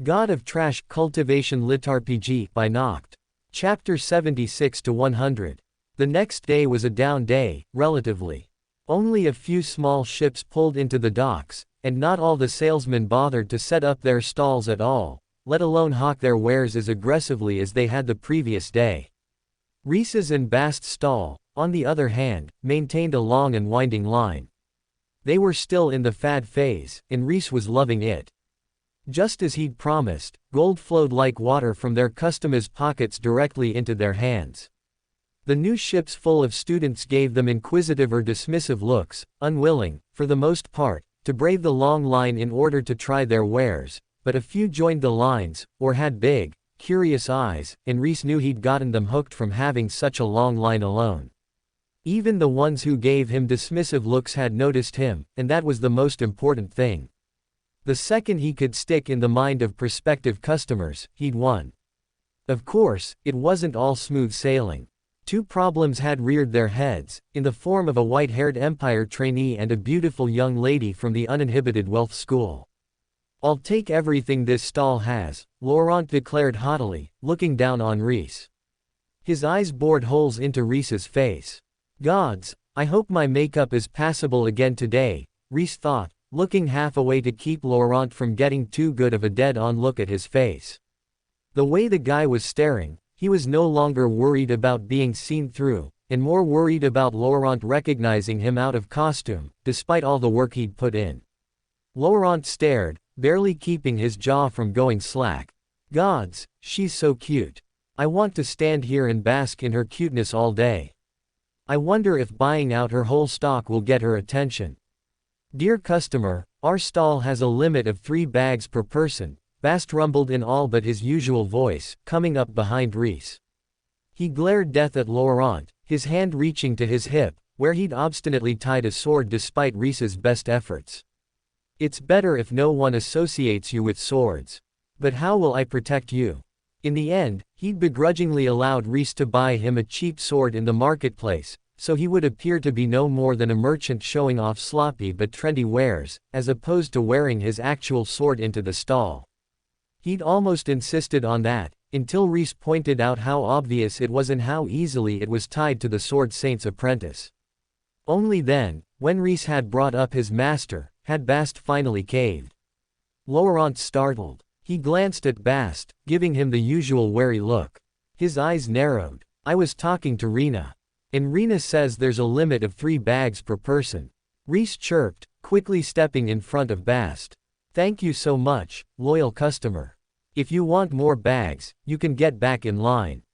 God of Trash, Cultivation LitRPG by Noct. Chapter 76 to 100. The next day was a down day, relatively. Only a few small ships pulled into the docks, and not all the salesmen bothered to set up their stalls at all, let alone hawk their wares as aggressively as they had the previous day. Rhys's and Bast's stall, on the other hand, maintained a long and winding line. They were still in the fad phase, and Rhys was loving it. Just as he'd promised, gold flowed like water from their customers' pockets directly into their hands. The new ships full of students gave them inquisitive or dismissive looks, unwilling, for the most part, to brave the long line in order to try their wares, but a few joined the lines, or had big, curious eyes, and Rhys knew he'd gotten them hooked from having such a long line alone. Even the ones who gave him dismissive looks had noticed him, and that was the most important thing. The second he could stick in the mind of prospective customers, he'd won. Of course, it wasn't all smooth sailing. Two problems had reared their heads, in the form of a white-haired Empire trainee and a beautiful young lady from the uninhibited wealth school. "I'll take everything this stall has," Laurent declared haughtily, looking down on Rhys. His eyes bored holes into Rhys's face. "Gods, I hope my makeup is passable again today," Rhys thought, looking half away to keep Laurent from getting too good of a dead-on look at his face. The way the guy was staring, he was no longer worried about being seen through, and more worried about Laurent recognizing him out of costume, despite all the work he'd put in. Laurent stared, barely keeping his jaw from going slack. "Gods, she's so cute. I want to stand here and bask in her cuteness all day. I wonder if buying out her whole stock will get her attention." "Dear customer, our stall has a limit of 3 bags per person," Bast rumbled in all but his usual voice, coming up behind Rhys. He glared death at Laurent, his hand reaching to his hip, where he'd obstinately tied a sword despite Rhys's best efforts. "It's better if no one associates you with swords. But how will I protect you?" In the end, he'd begrudgingly allowed Rhys to buy him a cheap sword in the marketplace, so he would appear to be no more than a merchant showing off sloppy but trendy wares, as opposed to wearing his actual sword into the stall. He'd almost insisted on that, until Rhys pointed out how obvious it was and how easily it was tied to the sword saint's apprentice. Only then, when Rhys had brought up his master, had Bast finally caved. Laurent startled. He glanced at Bast, giving him the usual wary look. His eyes narrowed. "I was talking to Rena. And Rena says there's a limit of 3 bags per person," Rhys chirped, quickly stepping in front of Bast. "Thank you so much, loyal customer. If you want more bags, you can get back in line."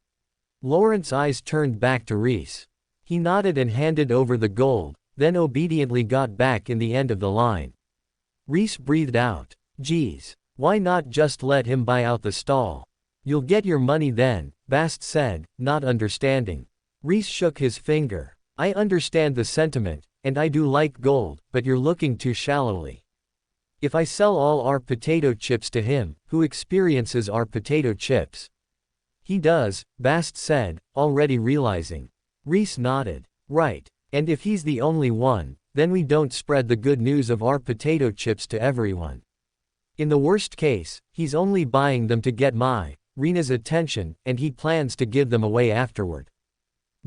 Laurent's eyes turned back to Rhys. He nodded and handed over the gold, then obediently got back in the end of the line. Rhys breathed out. "Geez, why not just let him buy out the stall? You'll get your money then," Bast said, not understanding. Rhys shook his finger. "I understand the sentiment, and I do like gold, but you're looking too shallowly. If I sell all our potato chips to him, who experiences our potato chips?" "He does," Bast said, already realizing. Rhys nodded. "Right. And if he's the only one, then we don't spread the good news of our potato chips to everyone. In the worst case, he's only buying them to get Rena's attention, and he plans to give them away afterward.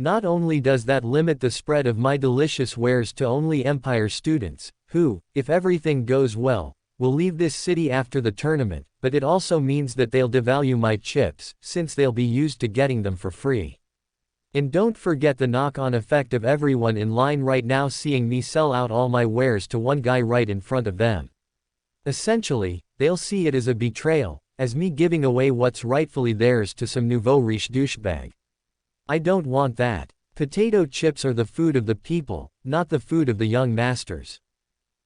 Not only does that limit the spread of my delicious wares to only Empire students, who, if everything goes well, will leave this city after the tournament, but it also means that they'll devalue my chips, since they'll be used to getting them for free. And don't forget the knock-on effect of everyone in line right now seeing me sell out all my wares to one guy right in front of them. Essentially, they'll see it as a betrayal, as me giving away what's rightfully theirs to some nouveau riche douchebag. I don't want that. Potato chips are the food of the people, not the food of the young masters.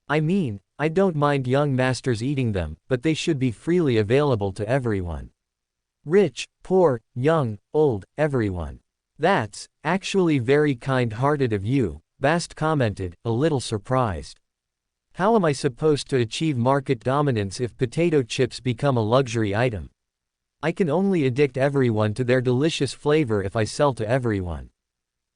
I mean, I don't mind young masters eating them, but they should be freely available to everyone. Rich, poor, young, old, everyone." "That's actually very kind-hearted of you," Bast commented, a little surprised. "How am I supposed to achieve market dominance if potato chips become a luxury item? I can only addict everyone to their delicious flavor if I sell to everyone."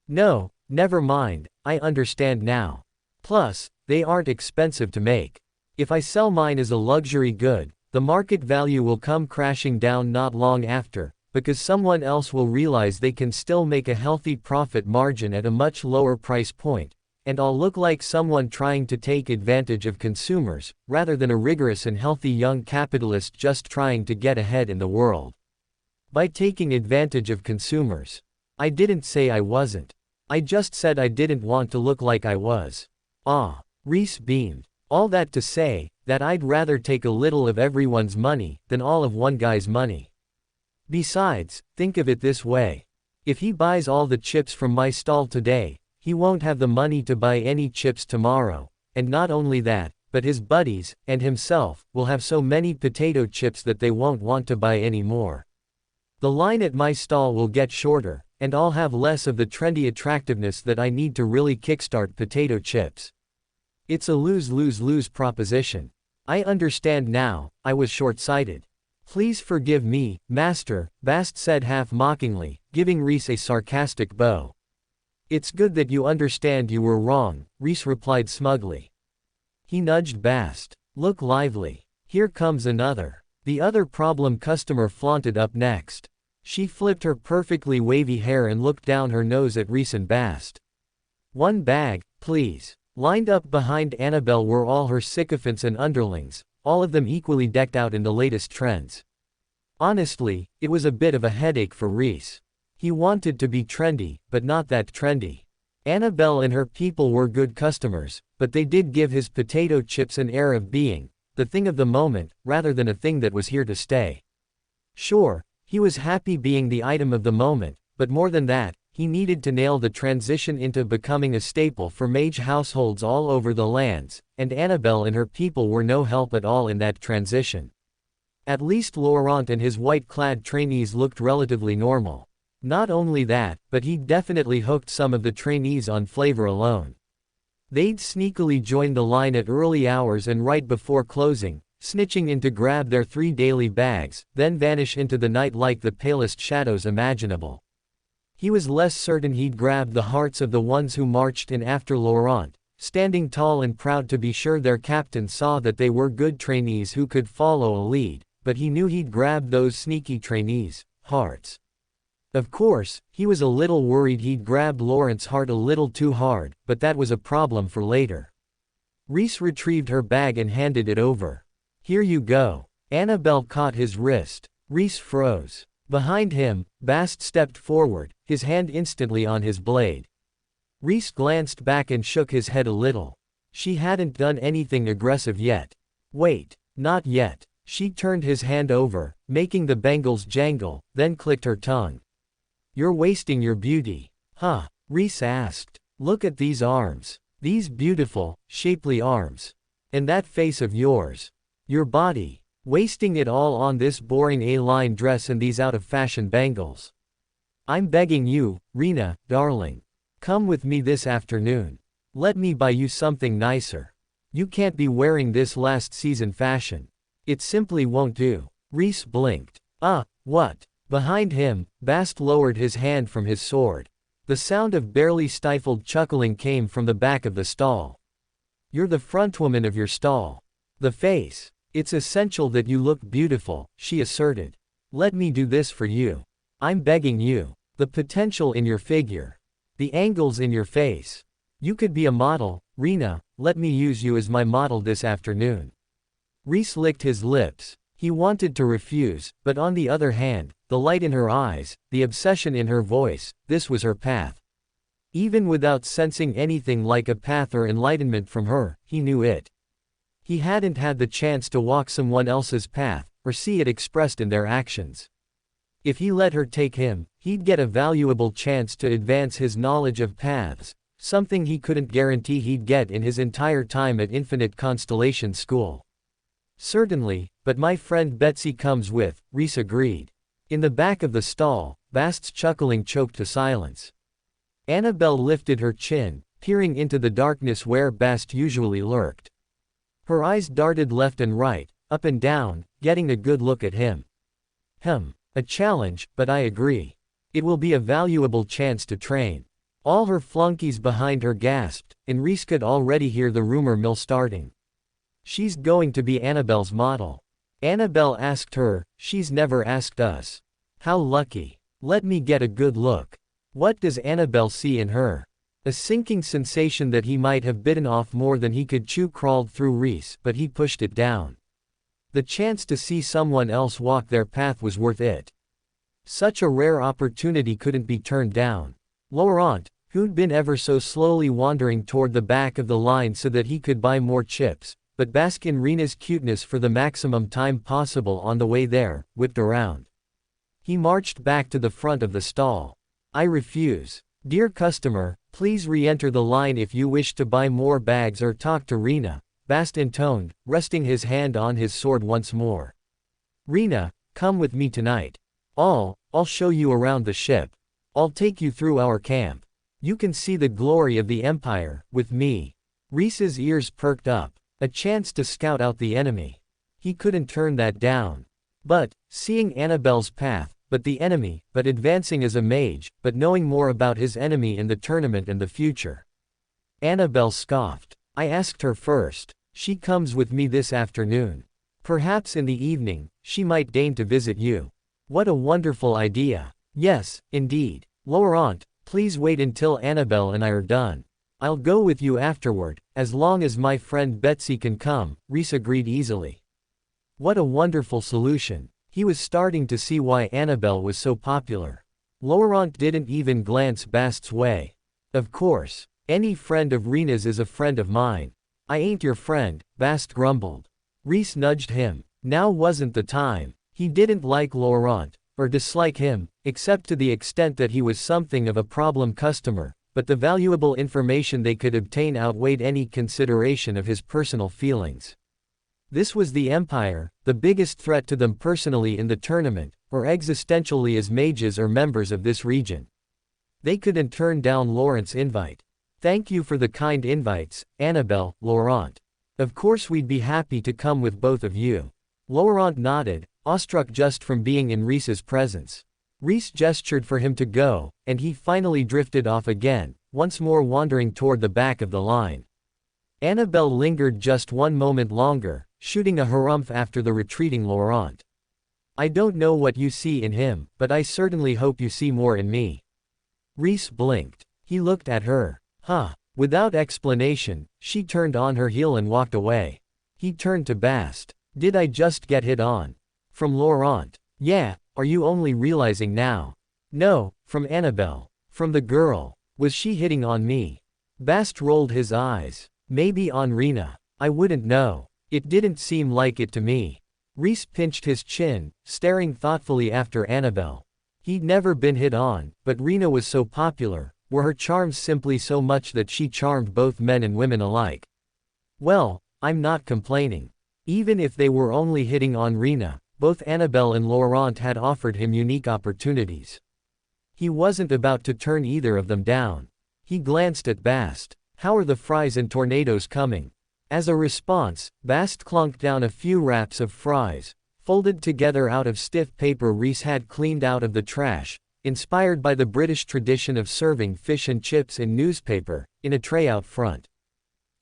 "No, never mind, I understand now. Plus, they aren't expensive to make. If I sell mine as a luxury good, The market value will come crashing down not long after, because someone else will realize they can still make a healthy profit margin at a much lower price point, and I'll look like someone trying to take advantage of consumers, rather than a rigorous and healthy young capitalist just trying to get ahead in the world. By taking advantage of consumers. I didn't say I wasn't. I just said I didn't want to look like I was. Ah. Rhys beamed. All that to say, that I'd rather take a little of everyone's money, than all of one guy's money. Besides, think of it this way. If he buys all the chips from my stall today, he won't have the money to buy any chips tomorrow, and not only that, but his buddies, and himself, will have so many potato chips that they won't want to buy any more. The line at my stall will get shorter, and I'll have less of the trendy attractiveness that I need to really kickstart potato chips. It's a lose-lose-lose proposition. I understand now, I was short-sighted. Please forgive me, Master, Bast said half-mockingly, giving Rhys a sarcastic bow. It's good that you understand you were wrong, Rhys replied smugly. He nudged Bast. Look lively. Here comes another. The other problem customer flaunted up next. She flipped her perfectly wavy hair and looked down her nose at Rhys and Bast. One bag, please. Lined up behind Annabelle were all her sycophants and underlings, all of them equally decked out in the latest trends. Honestly, it was a bit of a headache for Rhys. He wanted to be trendy, but not that trendy. Annabelle and her people were good customers, but they did give his potato chips an air of being the thing of the moment, rather than a thing that was here to stay. Sure, he was happy being the item of the moment, but more than that, he needed to nail the transition into becoming a staple for mage households all over the lands, and Annabelle and her people were no help at all in that transition. At least Laurent and his white-clad trainees looked relatively normal. Not only that, but he'd definitely hooked some of the trainees on flavor alone. They'd sneakily join the line at early hours and right before closing, snitching in to grab their 3 daily bags, then vanish into the night like the palest shadows imaginable. He was less certain he'd grabbed the hearts of the ones who marched in after Laurent, standing tall and proud to be sure their captain saw that they were good trainees who could follow a lead, but he knew he'd grabbed those sneaky trainees' hearts. Of course, he was a little worried he'd grabbed Laurent's heart a little too hard, but that was a problem for later. Rhys retrieved her bag and handed it over. Here you go. Annabelle caught his wrist. Rhys froze. Behind him, Bast stepped forward, his hand instantly on his blade. Rhys glanced back and shook his head a little. She hadn't done anything aggressive yet. Wait, not yet. She turned his hand over, making the bangles jangle, then clicked her tongue. You're wasting your beauty. Huh? Rhys asked. Look at these arms. These beautiful, shapely arms. And that face of yours. Your body. Wasting it all on this boring A-line dress and these out-of-fashion bangles. I'm begging you, Rena, darling. Come with me this afternoon. Let me buy you something nicer. You can't be wearing this last season fashion. It simply won't do. Rhys blinked. What? Behind him, Bast lowered his hand from his sword. The sound of barely stifled chuckling came from the back of the stall. You're the frontwoman of your stall. The face. It's essential that you look beautiful, she asserted. Let me do this for you. I'm begging you. The potential in your figure. The angles in your face. You could be a model, Rena, let me use you as my model this afternoon. Rhys licked his lips. He wanted to refuse, but on the other hand, the light in her eyes, the obsession in her voice, this was her path. Even without sensing anything like a path or enlightenment from her, he knew it. He hadn't had the chance to walk someone else's path, or see it expressed in their actions. If he let her take him, he'd get a valuable chance to advance his knowledge of paths, something he couldn't guarantee he'd get in his entire time at Infinite Constellation School. Certainly, but my friend Betsy comes with, Rhys agreed. In the back of the stall, Bast's chuckling choked to silence. Annabelle lifted her chin, peering into the darkness where Bast usually lurked. Her eyes darted left and right, up and down, getting a good look at him. A challenge, but I agree. It will be a valuable chance to train. All her flunkies behind her gasped, and Rhys could already hear the rumor mill starting. She's going to be Annabelle's model. Annabelle asked her, she's never asked us. How lucky. Let me get a good look. What does Annabelle see in her? A sinking sensation that he might have bitten off more than he could chew crawled through Rhys, but he pushed it down. The chance to see someone else walk their path was worth it. Such a rare opportunity couldn't be turned down. Laurent, who'd been ever so slowly wandering toward the back of the line so that he could buy more chips, but bask in Rena's cuteness for the maximum time possible on the way there, whipped around. He marched back to the front of the stall. I refuse. Dear customer, please re-enter the line if you wish to buy more bags or talk to Rena, Bast intoned, resting his hand on his sword once more. Rena, come with me tonight. I'll show you around the ship. I'll take you through our camp. You can see the glory of the Empire, with me. Rhys's ears perked up. A chance to scout out the enemy. He couldn't turn that down. But, seeing Annabelle's path, but the enemy, but advancing as a mage, but knowing more about his enemy in the tournament and the future. Annabelle scoffed. I asked her first. She comes with me this afternoon. Perhaps in the evening, she might deign to visit you. What a wonderful idea. Yes, indeed. Laurent, please wait until Annabelle and I are done. I'll go with you afterward, as long as my friend Betsy can come, Rhys agreed easily. What a wonderful solution. He was starting to see why Annabelle was so popular. Laurent didn't even glance Bast's way. Of course. Any friend of Rena's is a friend of mine. I ain't your friend, Bast grumbled. Rhys nudged him. Now wasn't the time. He didn't like Laurent, or dislike him, except to the extent that he was something of a problem customer, but the valuable information they could obtain outweighed any consideration of his personal feelings. This was the Empire, the biggest threat to them personally in the tournament, or existentially as mages or members of this region. They couldn't turn down Laurent's invite. Thank you for the kind invites, Annabelle, Laurent. Of course we'd be happy to come with both of you. Laurent nodded, awestruck just from being in Rhys's presence. Rhys gestured for him to go, and he finally drifted off again, once more wandering toward the back of the line. Annabelle lingered just one moment longer, shooting a harumph after the retreating Laurent. I don't know what you see in him, but I certainly hope you see more in me. Rhys blinked. He looked at her. Huh. Without explanation, she turned on her heel and walked away. He turned to Bast. Did I just get hit on? From Laurent. Yeah, are you only realizing now? No, from Annabelle. From the girl. Was she hitting on me? Bast rolled his eyes. Maybe on Rena. I wouldn't know. It didn't seem like it to me. Rhys pinched his chin, staring thoughtfully after Annabelle. He'd never been hit on, but Rena was so popular, were her charms simply so much that she charmed both men and women alike. Well, I'm not complaining. Even if they were only hitting on Rena, both Annabelle and Laurent had offered him unique opportunities. He wasn't about to turn either of them down. He glanced at Bast. How are the fries and tornadoes coming? As a response, Bast clunked down a few wraps of fries, folded together out of stiff paper Rhys had cleaned out of the trash, inspired by the British tradition of serving fish and chips in newspaper, in a tray out front.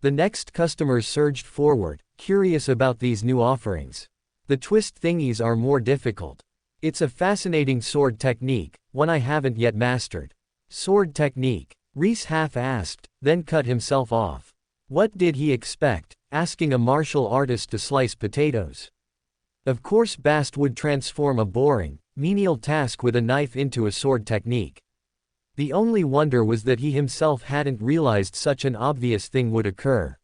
The next customers surged forward, curious about these new offerings. The twist thingies are more difficult. It's a fascinating sword technique, one I haven't yet mastered. Sword technique. Rhys half-asked, then cut himself off. What did he expect, asking a martial artist to slice potatoes? Of course Bast would transform a boring, menial task with a knife into a sword technique. The only wonder was that he himself hadn't realized such an obvious thing would occur.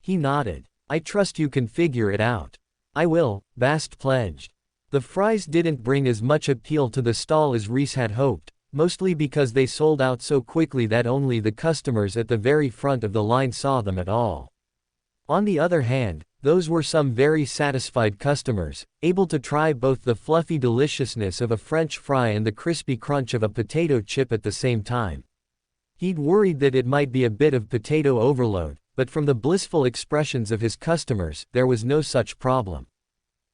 He nodded. I trust you can figure it out. I will, Bast pledged. The fries didn't bring as much appeal to the stall as Rhys had hoped, mostly because they sold out so quickly that only the customers at the very front of the line saw them at all. On the other hand, those were some very satisfied customers, able to try both the fluffy deliciousness of a French fry and the crispy crunch of a potato chip at the same time. He'd worried that it might be a bit of potato overload, but from the blissful expressions of his customers, there was no such problem.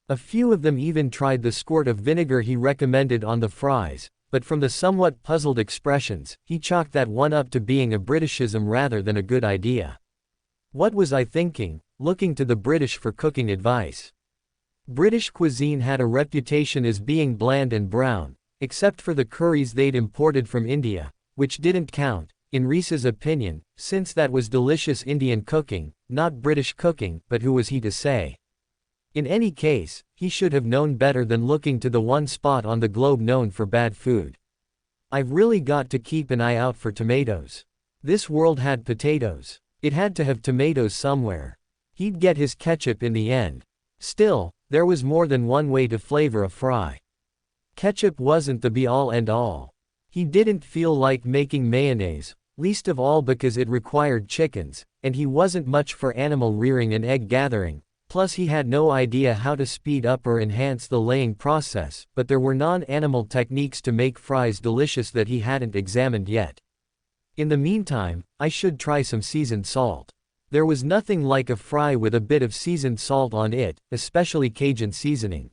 A few of them even tried the squirt of vinegar he recommended on the fries, but from the somewhat puzzled expressions, he chalked that one up to being a Britishism rather than a good idea. What was I thinking, looking to the British for cooking advice? British cuisine had a reputation as being bland and brown, except for the curries they'd imported from India, which didn't count, in Rhys's opinion, since that was delicious Indian cooking, not British cooking, but who was he to say? In any case, he should have known better than looking to the one spot on the globe known for bad food. I've really got to keep an eye out for tomatoes. This world had potatoes. It had to have tomatoes somewhere. He'd get his ketchup in the end. Still, there was more than one way to flavor a fry. Ketchup wasn't the be-all and all. He didn't feel like making mayonnaise, least of all because it required chickens, and he wasn't much for animal rearing and egg gathering, plus he had no idea how to speed up or enhance the laying process, but there were non-animal techniques to make fries delicious that he hadn't examined yet. In the meantime, I should try some seasoned salt. There was nothing like a fry with a bit of seasoned salt on it, especially Cajun seasoning.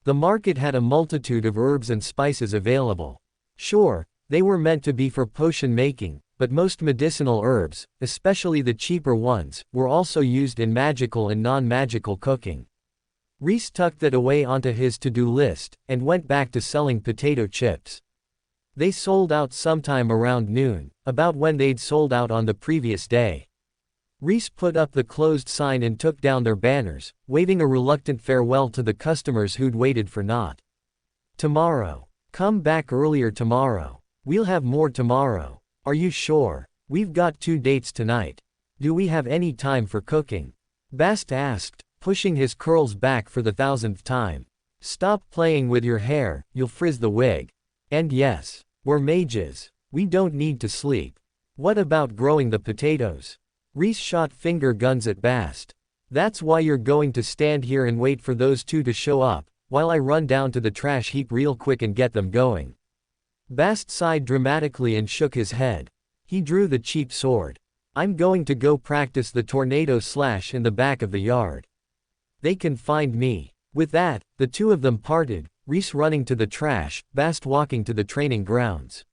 The market had a multitude of herbs and spices available. Sure, they were meant to be for potion making, but most medicinal herbs, especially the cheaper ones, were also used in magical and non-magical cooking. Rhys tucked that away onto his to-do list, and went back to selling potato chips. They sold out sometime around noon, about when they'd sold out on the previous day. Rhys put up the closed sign and took down their banners, waving a reluctant farewell to the customers who'd waited for not. Tomorrow. Come back earlier tomorrow. We'll have more tomorrow. Are you sure? We've got 2 dates tonight. Do we have any time for cooking? Bast asked, pushing his curls back for the 1000th time. Stop playing with your hair, you'll frizz the wig. And yes, we're mages. We don't need to sleep. What about growing the potatoes? Rhys shot finger guns at Bast. That's why you're going to stand here and wait for those 2 to show up, while I run down to the trash heap real quick and get them going. Bast sighed dramatically and shook his head. He drew the cheap sword. I'm going to go practice the tornado slash in the back of the yard. They can find me. With that, the 2 of them parted, Rhys running to the trash, Bast walking to the training grounds.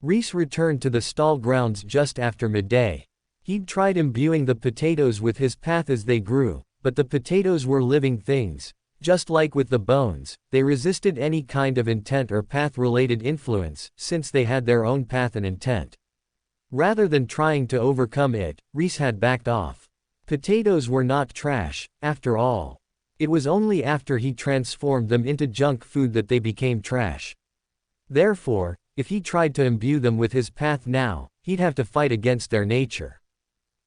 Rhys returned to the stall grounds just after midday. He'd tried imbuing the potatoes with his path as they grew, but the potatoes were living things. Just like with the bones, they resisted any kind of intent or path-related influence, since they had their own path and intent. Rather than trying to overcome it, Rhys had backed off. Potatoes were not trash, after all. It was only after he transformed them into junk food that they became trash. Therefore, if he tried to imbue them with his path now, he'd have to fight against their nature.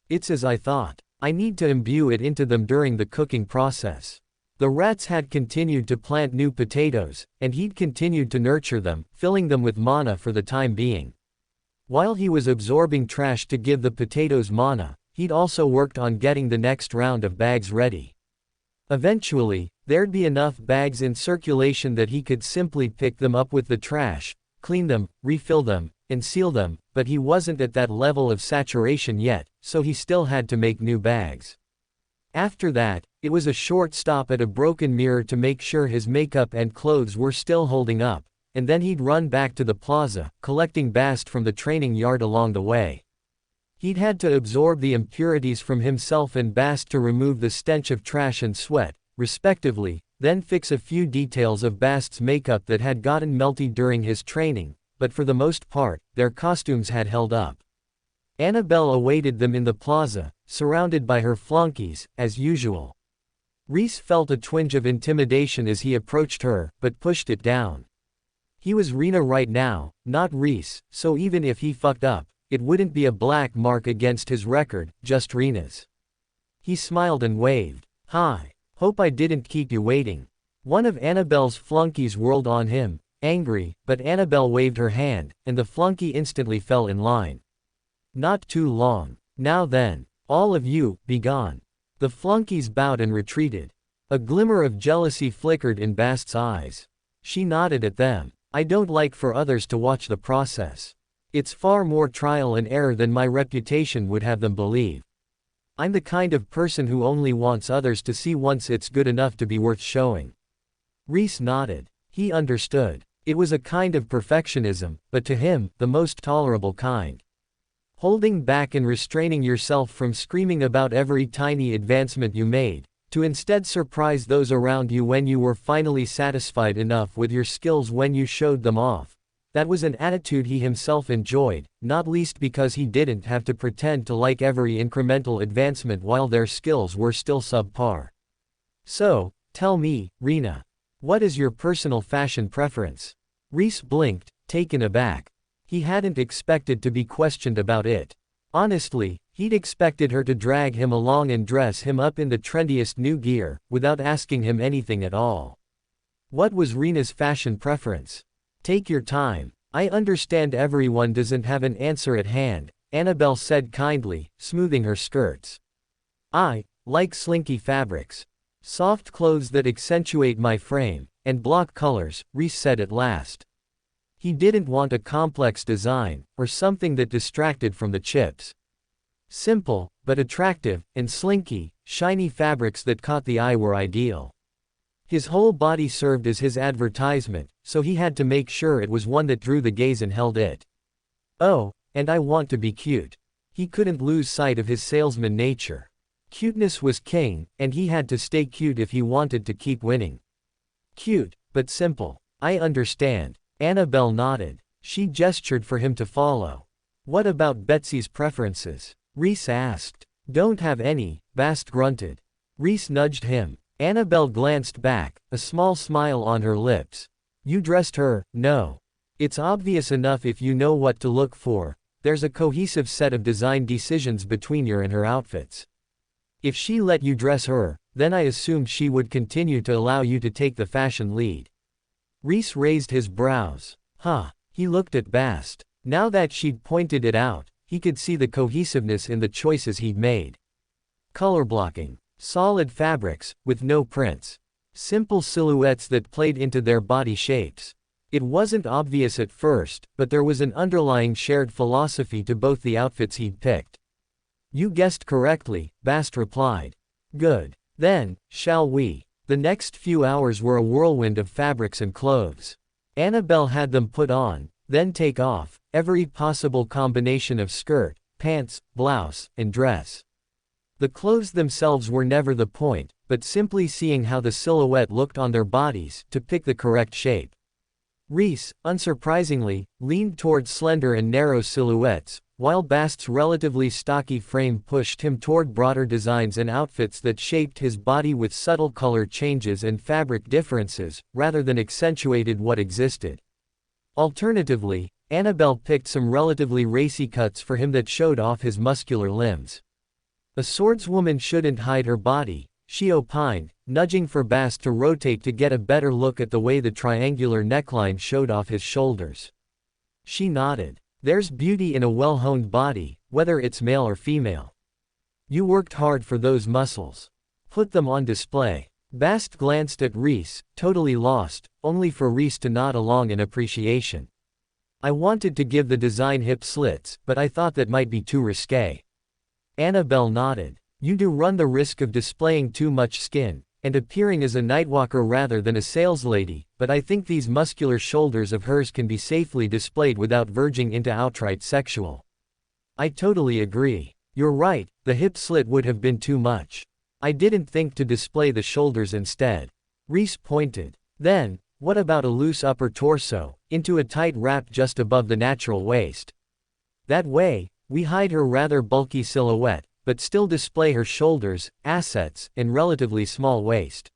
It's as I thought. I need to imbue it into them during the cooking process. The rats had continued to plant new potatoes, and he'd continued to nurture them, filling them with mana for the time being. While he was absorbing trash to give the potatoes mana, he'd also worked on getting the next round of bags ready. Eventually, there'd be enough bags in circulation that he could simply pick them up with the trash, clean them, refill them, and seal them, but he wasn't at that level of saturation yet, so he still had to make new bags. After that, it was a short stop at a broken mirror to make sure his makeup and clothes were still holding up, and then he'd run back to the plaza, collecting Bast from the training yard along the way. He'd had to absorb the impurities from himself and Bast to remove the stench of trash and sweat, respectively, then fix a few details of Bast's makeup that had gotten melty during his training, but for the most part, their costumes had held up. Annabelle awaited them in the plaza, surrounded by her flunkies, as usual. Rhys felt a twinge of intimidation as he approached her, but pushed it down. He was Rena right now, not Rhys, so even if he fucked up, it wouldn't be a black mark against his record, just Rena's. He smiled and waved. Hi. Hope I didn't keep you waiting. One of Annabelle's flunkies whirled on him, angry, but Annabelle waved her hand, and the flunky instantly fell in line. Not too long. Now then, all of you, be gone. The flunkies bowed and retreated. A glimmer of jealousy flickered in Bast's eyes. She nodded at them. I don't like for others to watch the process. It's far more trial and error than my reputation would have them believe. I'm the kind of person who only wants others to see once it's good enough to be worth showing. Rhys nodded. He understood. It was a kind of perfectionism, but to him, the most tolerable kind. Holding back and restraining yourself from screaming about every tiny advancement you made, To instead surprise those around you when you were finally satisfied enough with your skills when you showed them off. That was an attitude he himself enjoyed, not least because he didn't have to pretend to like every incremental advancement while their skills were still subpar. So, tell me, Rena. What is your personal fashion preference? Rhys blinked, taken aback. He hadn't expected to be questioned about it. Honestly, he'd expected her to drag him along and dress him up in the trendiest new gear, without asking him anything at all. What was Rena's fashion preference? Take your time. I understand everyone doesn't have an answer at hand, Annabelle said kindly, smoothing her skirts. I like slinky fabrics. Soft clothes that accentuate my frame, and block colors, Rhys said at last. He didn't want a complex design, or something that distracted from the chips. Simple, but attractive, and slinky, shiny fabrics that caught the eye were ideal. His whole body served as his advertisement, so he had to make sure it was one that drew the gaze and held it. Oh, and I want to be cute. He couldn't lose sight of his salesman nature. Cuteness was king, and he had to stay cute if he wanted to keep winning. Cute, but simple. I understand. Annabelle nodded. She gestured for him to follow. What about Betsy's preferences? Rhys asked. Don't have any, Bast grunted. Rhys nudged him. Annabelle glanced back, a small smile on her lips. You dressed her, no. It's obvious enough if you know what to look for. There's a cohesive set of design decisions between your and her outfits. If she let you dress her, then I assumed she would continue to allow you to take the fashion lead. Rhys raised his brows. Huh. He looked at Bast. Now that she'd pointed it out, he could see the cohesiveness in the choices he'd made. Color blocking. Solid fabrics, with no prints. Simple silhouettes that played into their body shapes. It wasn't obvious at first, but there was an underlying shared philosophy to both the outfits he'd picked. You guessed correctly, Bast replied. Good. Then, shall we? The next few hours were a whirlwind of fabrics and clothes. Annabelle had them put on, then take off, every possible combination of skirt, pants, blouse, and dress. The clothes themselves were never the point, but simply seeing how the silhouette looked on their bodies to pick the correct shape. Rhys, unsurprisingly, leaned toward slender and narrow silhouettes, while Bast's relatively stocky frame pushed him toward broader designs and outfits that shaped his body with subtle color changes and fabric differences, rather than accentuated what existed. Alternatively, Annabelle picked some relatively racy cuts for him that showed off his muscular limbs. A swordswoman shouldn't hide her body, she opined, nudging for Bast to rotate to get a better look at the way the triangular neckline showed off his shoulders. She nodded. There's beauty in a well-honed body, whether it's male or female. You worked hard for those muscles. Put them on display. Bast glanced at Rhys, totally lost, only for Rhys to nod along in appreciation. I wanted to give the design hip slits, but I thought that might be too risque. Annabelle nodded. You do run the risk of displaying too much skin, and appearing as a nightwalker rather than a saleslady, but I think these muscular shoulders of hers can be safely displayed without verging into outright sexual. I totally agree. You're right, the hip slit would have been too much. I didn't think to display the shoulders instead. Rhys pointed. Then, what about a loose upper torso, into a tight wrap just above the natural waist? That way, we hide her rather bulky silhouette, but still display her shoulders, assets, and relatively small waist.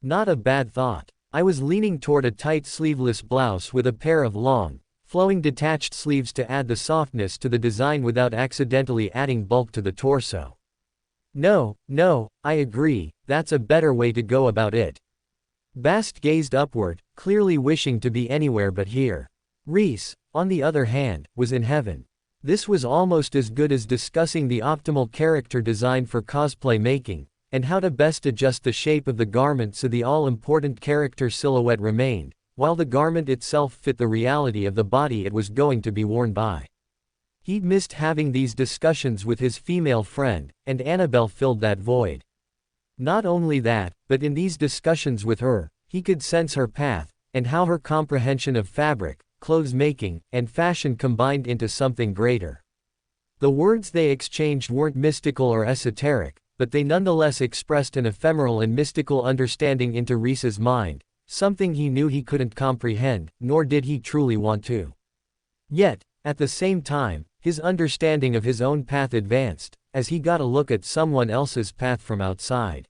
Not a bad thought. I was leaning toward a tight sleeveless blouse with a pair of long, flowing detached sleeves to add the softness to the design without accidentally adding bulk to the torso. No, I agree, that's a better way to go about it. Bast gazed upward, clearly wishing to be anywhere but here. Rhys, on the other hand, was in heaven. This was almost as good as discussing the optimal character design for cosplay making, and how to best adjust the shape of the garment so the all-important character silhouette remained, while the garment itself fit the reality of the body it was going to be worn by. He'd missed having these discussions with his female friend, and Annabelle filled that void. Not only that, but in these discussions with her, he could sense her path, and how her comprehension of fabric, clothes making, and fashion combined into something greater. The words they exchanged weren't mystical or esoteric, but they nonetheless expressed an ephemeral and mystical understanding into Rhys's mind, something he knew he couldn't comprehend, nor did he truly want to. Yet, at the same time, his understanding of his own path advanced, as he got a look at someone else's path from outside.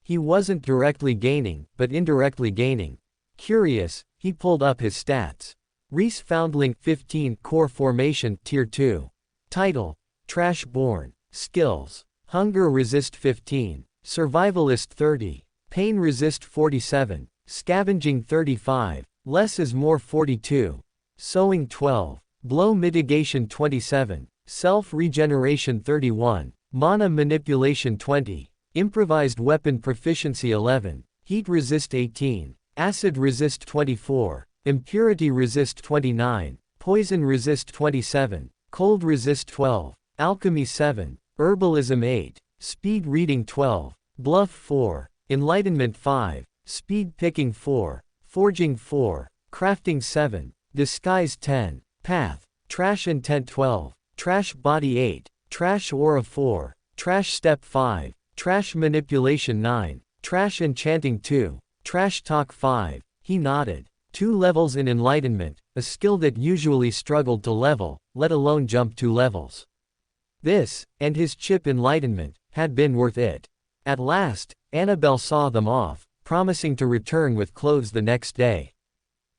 He wasn't directly gaining, but indirectly gaining. Curious, he pulled up his stats. Rhys Foundling 15 Core Formation Tier 2. Title: Trash Born. Skills: Hunger Resist 15. Survivalist 30. Pain Resist 47. Scavenging 35. Less is More 42. Sowing 12. Blow Mitigation 27. Self-Regeneration 31. Mana Manipulation 20. Improvised Weapon Proficiency 11. Heat Resist 18. Acid Resist 24. Impurity Resist 29. Poison Resist 27. Cold Resist 12. Alchemy 7. Herbalism 8. Speed Reading 12. Bluff 4. Enlightenment 5. Speed Picking 4. Forging 4. Crafting 7. Disguise 10. Path. Trash Intent 12. Trash Body 8. Trash Aura 4. Trash Step 5. Trash Manipulation 9. Trash Enchanting 2. Trash Talk 5. He nodded. 2 levels in Enlightenment, a skill that usually struggled to level, let alone jump 2 levels. This, and his chip Enlightenment, had been worth it. At last, Annabelle saw them off, promising to return with clothes the next day.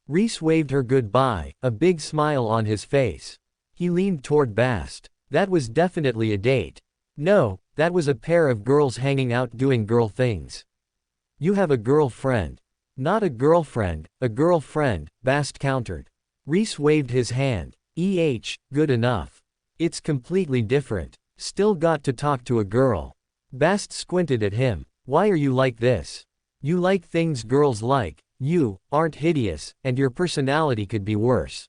Rhys waved her goodbye, a big smile on his face. He leaned toward Bast. That was definitely a date. No, that was a pair of girls hanging out doing girl things. You have a girlfriend. Not a girlfriend, a girlfriend, Bast countered. Rhys waved his hand. Good enough. It's completely different. Still got to talk to a girl. Bast squinted at him. Why are you like this? You like things girls like, you aren't hideous, and your personality could be worse.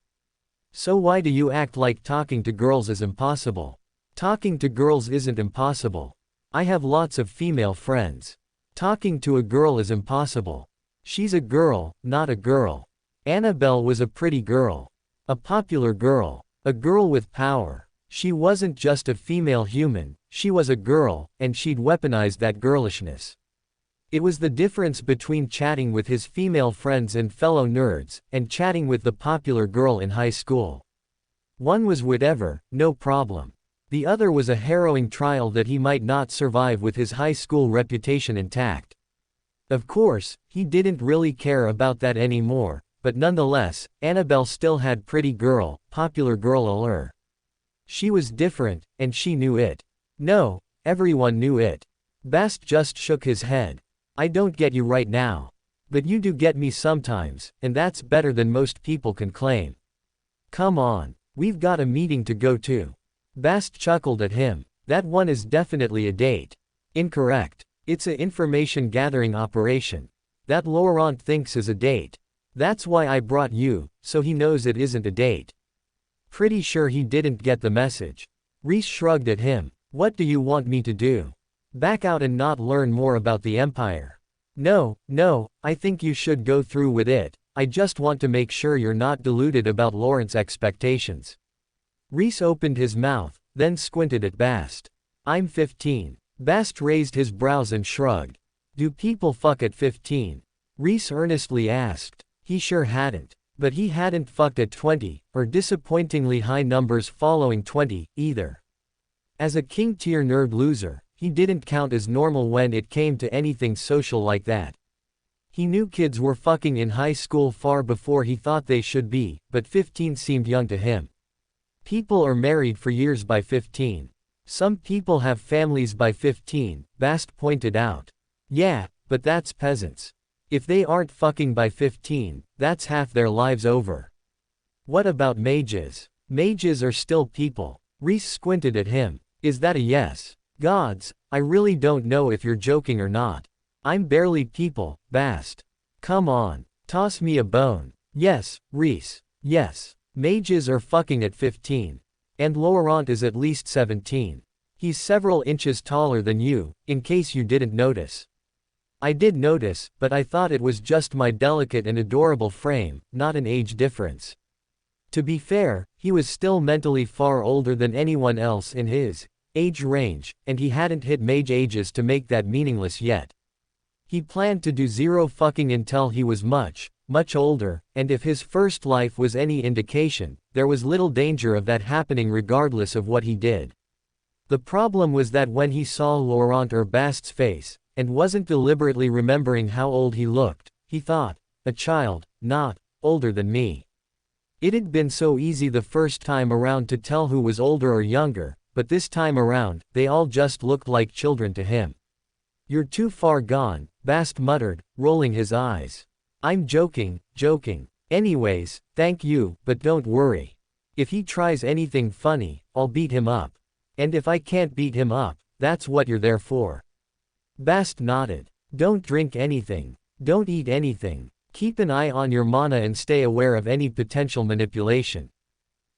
So why do you act like talking to girls is impossible? Talking to girls isn't impossible. I have lots of female friends. Talking to a girl is impossible. She's a girl, not a girl. Annabelle was a pretty girl. A popular girl. A girl with power. She wasn't just a female human, she was a girl, and she'd weaponized that girlishness. It was the difference between chatting with his female friends and fellow nerds, and chatting with the popular girl in high school. One was whatever, no problem. The other was a harrowing trial that he might not survive with his high school reputation intact. Of course, he didn't really care about that anymore, but nonetheless, Annabelle still had pretty girl, popular girl allure. She was different, and she knew it. No, everyone knew it. Bast just shook his head. I don't get you right now. But you do get me sometimes, and that's better than most people can claim. Come on, we've got a meeting to go to. Bast chuckled at him. That one is definitely a date. Incorrect. It's a information gathering operation. That Laurent thinks is a date. That's why I brought you, so he knows it isn't a date. Pretty sure he didn't get the message. Rhys shrugged at him. What do you want me to do? Back out and not learn more about the Empire? No, I think you should go through with it. I just want to make sure you're not deluded about Laurent's expectations. Rhys opened his mouth, then squinted at Bast. I'm 15. Bast raised his brows and shrugged. Do people fuck at 15? Rhys earnestly asked. He sure hadn't. But he hadn't fucked at 20, or disappointingly high numbers following 20, either. As a king-tier nerd loser, he didn't count as normal when it came to anything social like that. He knew kids were fucking in high school far before he thought they should be, but 15 seemed young to him. People are married for years by 15. Some people have families by 15, Bast pointed out. Yeah, but that's peasants. If they aren't fucking by 15, that's half their lives over. What about mages? Mages are still people. Rhys squinted at him. Is that a yes? Gods, I really don't know if you're joking or not. I'm barely people, Bast. Come on, toss me a bone. Yes, Rhys. Yes. Mages are fucking at 15. And Laurent is at least 17. He's several inches taller than you, in case you didn't notice. I did notice, but I thought it was just my delicate and adorable frame, not an age difference. To be fair, he was still mentally far older than anyone else in his age range, and he hadn't hit mage ages to make that meaningless yet. He planned to do zero fucking until he was much, much older, and if his first life was any indication, there was little danger of that happening regardless of what he did. The problem was that when he saw Laurent or Bast's face, and wasn't deliberately remembering how old he looked, he thought, a child, not older than me. It had been so easy the first time around to tell who was older or younger, but this time around, they all just looked like children to him. You're too far gone, Bast muttered, rolling his eyes. I'm joking. Anyways, thank you, but don't worry. If he tries anything funny, I'll beat him up. And if I can't beat him up, that's what you're there for. Bast nodded. Don't drink anything. Don't eat anything. Keep an eye on your mana and stay aware of any potential manipulation.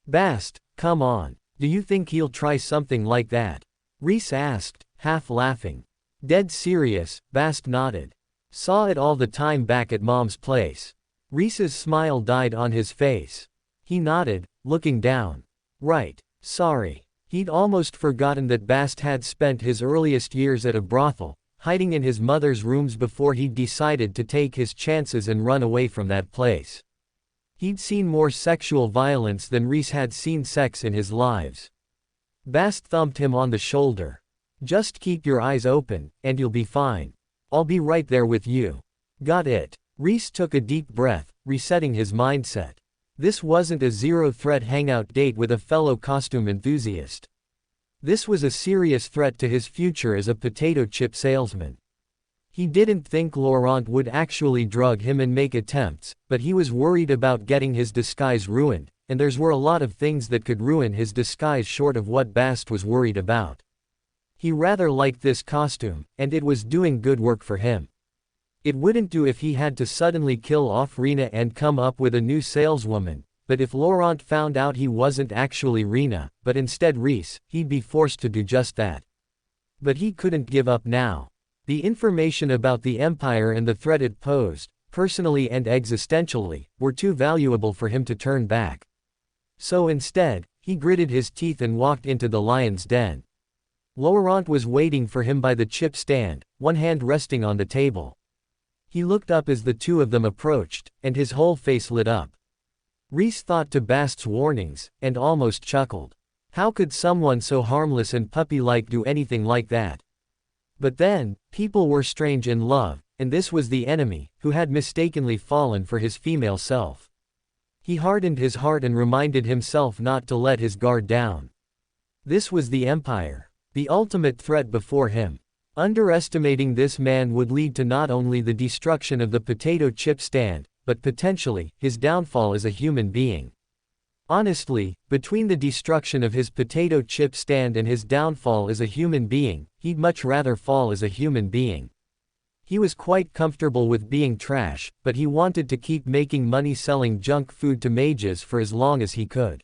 Bast, come on. Do you think he'll try something like that? Rhys asked, half laughing. Dead serious, Bast nodded. Saw it all the time back at Mom's place. Rhys's smile died on his face. He nodded, looking down. Right, sorry. He'd almost forgotten that Bast had spent his earliest years at a brothel, hiding in his mother's rooms before he'd decided to take his chances and run away from that place. He'd seen more sexual violence than Rhys had seen sex in his lives. Bast thumped him on the shoulder. Just keep your eyes open, and you'll be fine. I'll be right there with you. Got it. Rhys took a deep breath, resetting his mindset. This wasn't a zero-threat hangout date with a fellow costume enthusiast. This was a serious threat to his future as a potato chip salesman. He didn't think Laurent would actually drug him and make attempts, but he was worried about getting his disguise ruined, and there were a lot of things that could ruin his disguise short of what Bast was worried about. He rather liked this costume, and it was doing good work for him. It wouldn't do if he had to suddenly kill off Rena and come up with a new saleswoman, but if Laurent found out he wasn't actually Rena, but instead Rhys, he'd be forced to do just that. But he couldn't give up now. The information about the Empire and the threat it posed, personally and existentially, were too valuable for him to turn back. So instead, he gritted his teeth and walked into the lion's den. Laurent was waiting for him by the chip stand, one hand resting on the table. He looked up as the two of them approached, and his whole face lit up. Rhys thought to Bast's warnings, and almost chuckled. How could someone so harmless and puppy-like do anything like that? But then, people were strange in love, and this was the enemy, who had mistakenly fallen for his female self. He hardened his heart and reminded himself not to let his guard down. This was the Empire, the ultimate threat before him. Underestimating this man would lead to not only the destruction of the potato chip stand, but potentially, his downfall as a human being. Honestly, between the destruction of his potato chip stand and his downfall as a human being, he'd much rather fall as a human being. He was quite comfortable with being trash, but he wanted to keep making money selling junk food to mages for as long as he could.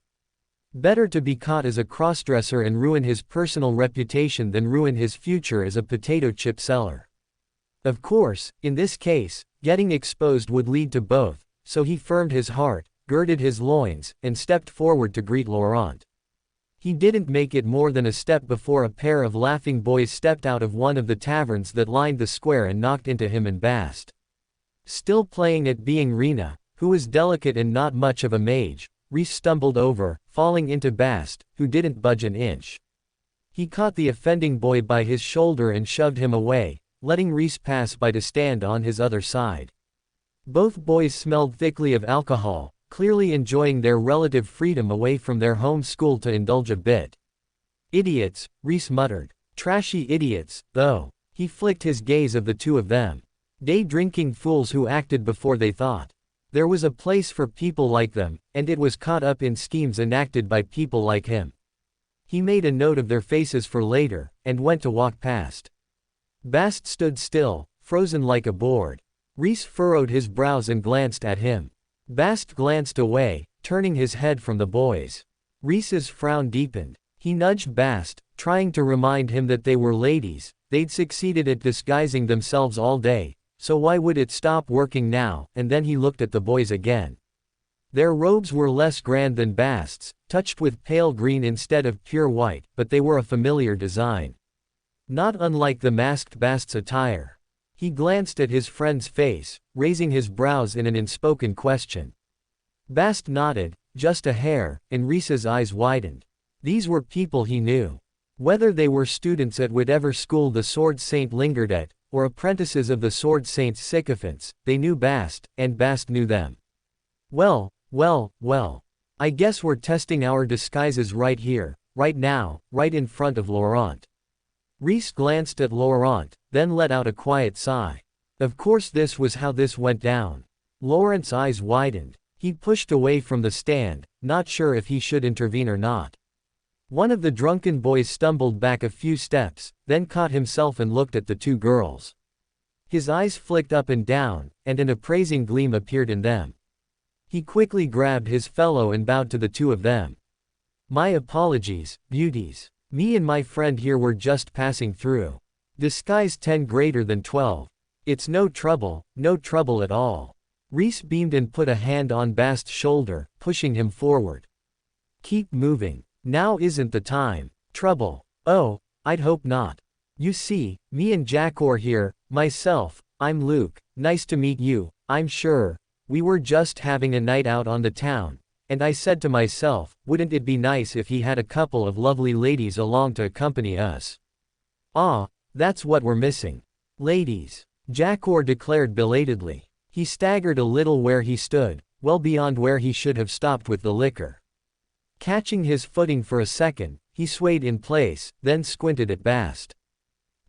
Better to be caught as a crossdresser and ruin his personal reputation than ruin his future as a potato chip seller. Of course, in this case, getting exposed would lead to both, so he firmed his heart, girded his loins, and stepped forward to greet Laurent. He didn't make it more than a step before a pair of laughing boys stepped out of one of the taverns that lined the square and knocked into him and Bast. Still playing at being Rena, who was delicate and not much of a mage, Rhys stumbled over, falling into Bast, who didn't budge an inch. He caught the offending boy by his shoulder and shoved him away, letting Rhys pass by to stand on his other side. Both boys smelled thickly of alcohol, clearly enjoying their relative freedom away from their home school to indulge a bit. Idiots, Rhys muttered. Trashy idiots, though. He flicked his gaze of the two of them. Day-drinking fools who acted before they thought. There was a place for people like them, and it was caught up in schemes enacted by people like him. He made a note of their faces for later, and went to walk past. Bast stood still, frozen like a board. Rhys furrowed his brows and glanced at him. Bast glanced away, turning his head from the boys. Rhys's frown deepened. He nudged Bast, trying to remind him that they were ladies. They'd succeeded at disguising themselves all day, so why would it stop working now? And then he looked at the boys again. Their robes were less grand than Bast's, touched with pale green instead of pure white, but they were a familiar design. Not unlike the masked Bast's attire. He glanced at his friend's face, raising his brows in an unspoken question. Bast nodded, just a hair, and Rhys's eyes widened. These were people he knew. Whether they were students at whatever school the Sword Saint lingered at, or apprentices of the Sword Saint's sycophants, they knew Bast, and Bast knew them. Well, I guess we're testing our disguises right here, right now, right in front of Laurent. Rhys glanced at Laurent, then let out a quiet sigh. Of course this was how this went down. Laurent's eyes widened. He pushed away from the stand, not sure if he should intervene or not. One of the drunken boys stumbled back a few steps, then caught himself and looked at the two girls. His eyes flicked up and down, and an appraising gleam appeared in them. He quickly grabbed his fellow and bowed to the two of them. My apologies, beauties. Me and my friend here were just passing through. Disguise 10 greater than 12. It's no trouble at all. Rhys beamed and put a hand on Bast's shoulder, pushing him forward. Keep moving. Now isn't the time. Trouble. Oh, I'd hope not. You see, me and Jacor here, myself, I'm Luke, nice to meet you, I'm sure. We were just having a night out on the town, and I said to myself, wouldn't it be nice if he had a couple of lovely ladies along to accompany us? Ah, that's what we're missing. Ladies. Jacor declared belatedly. He staggered a little where he stood, well beyond where he should have stopped with the liquor. Catching his footing for a second, he swayed in place, then squinted at Bast.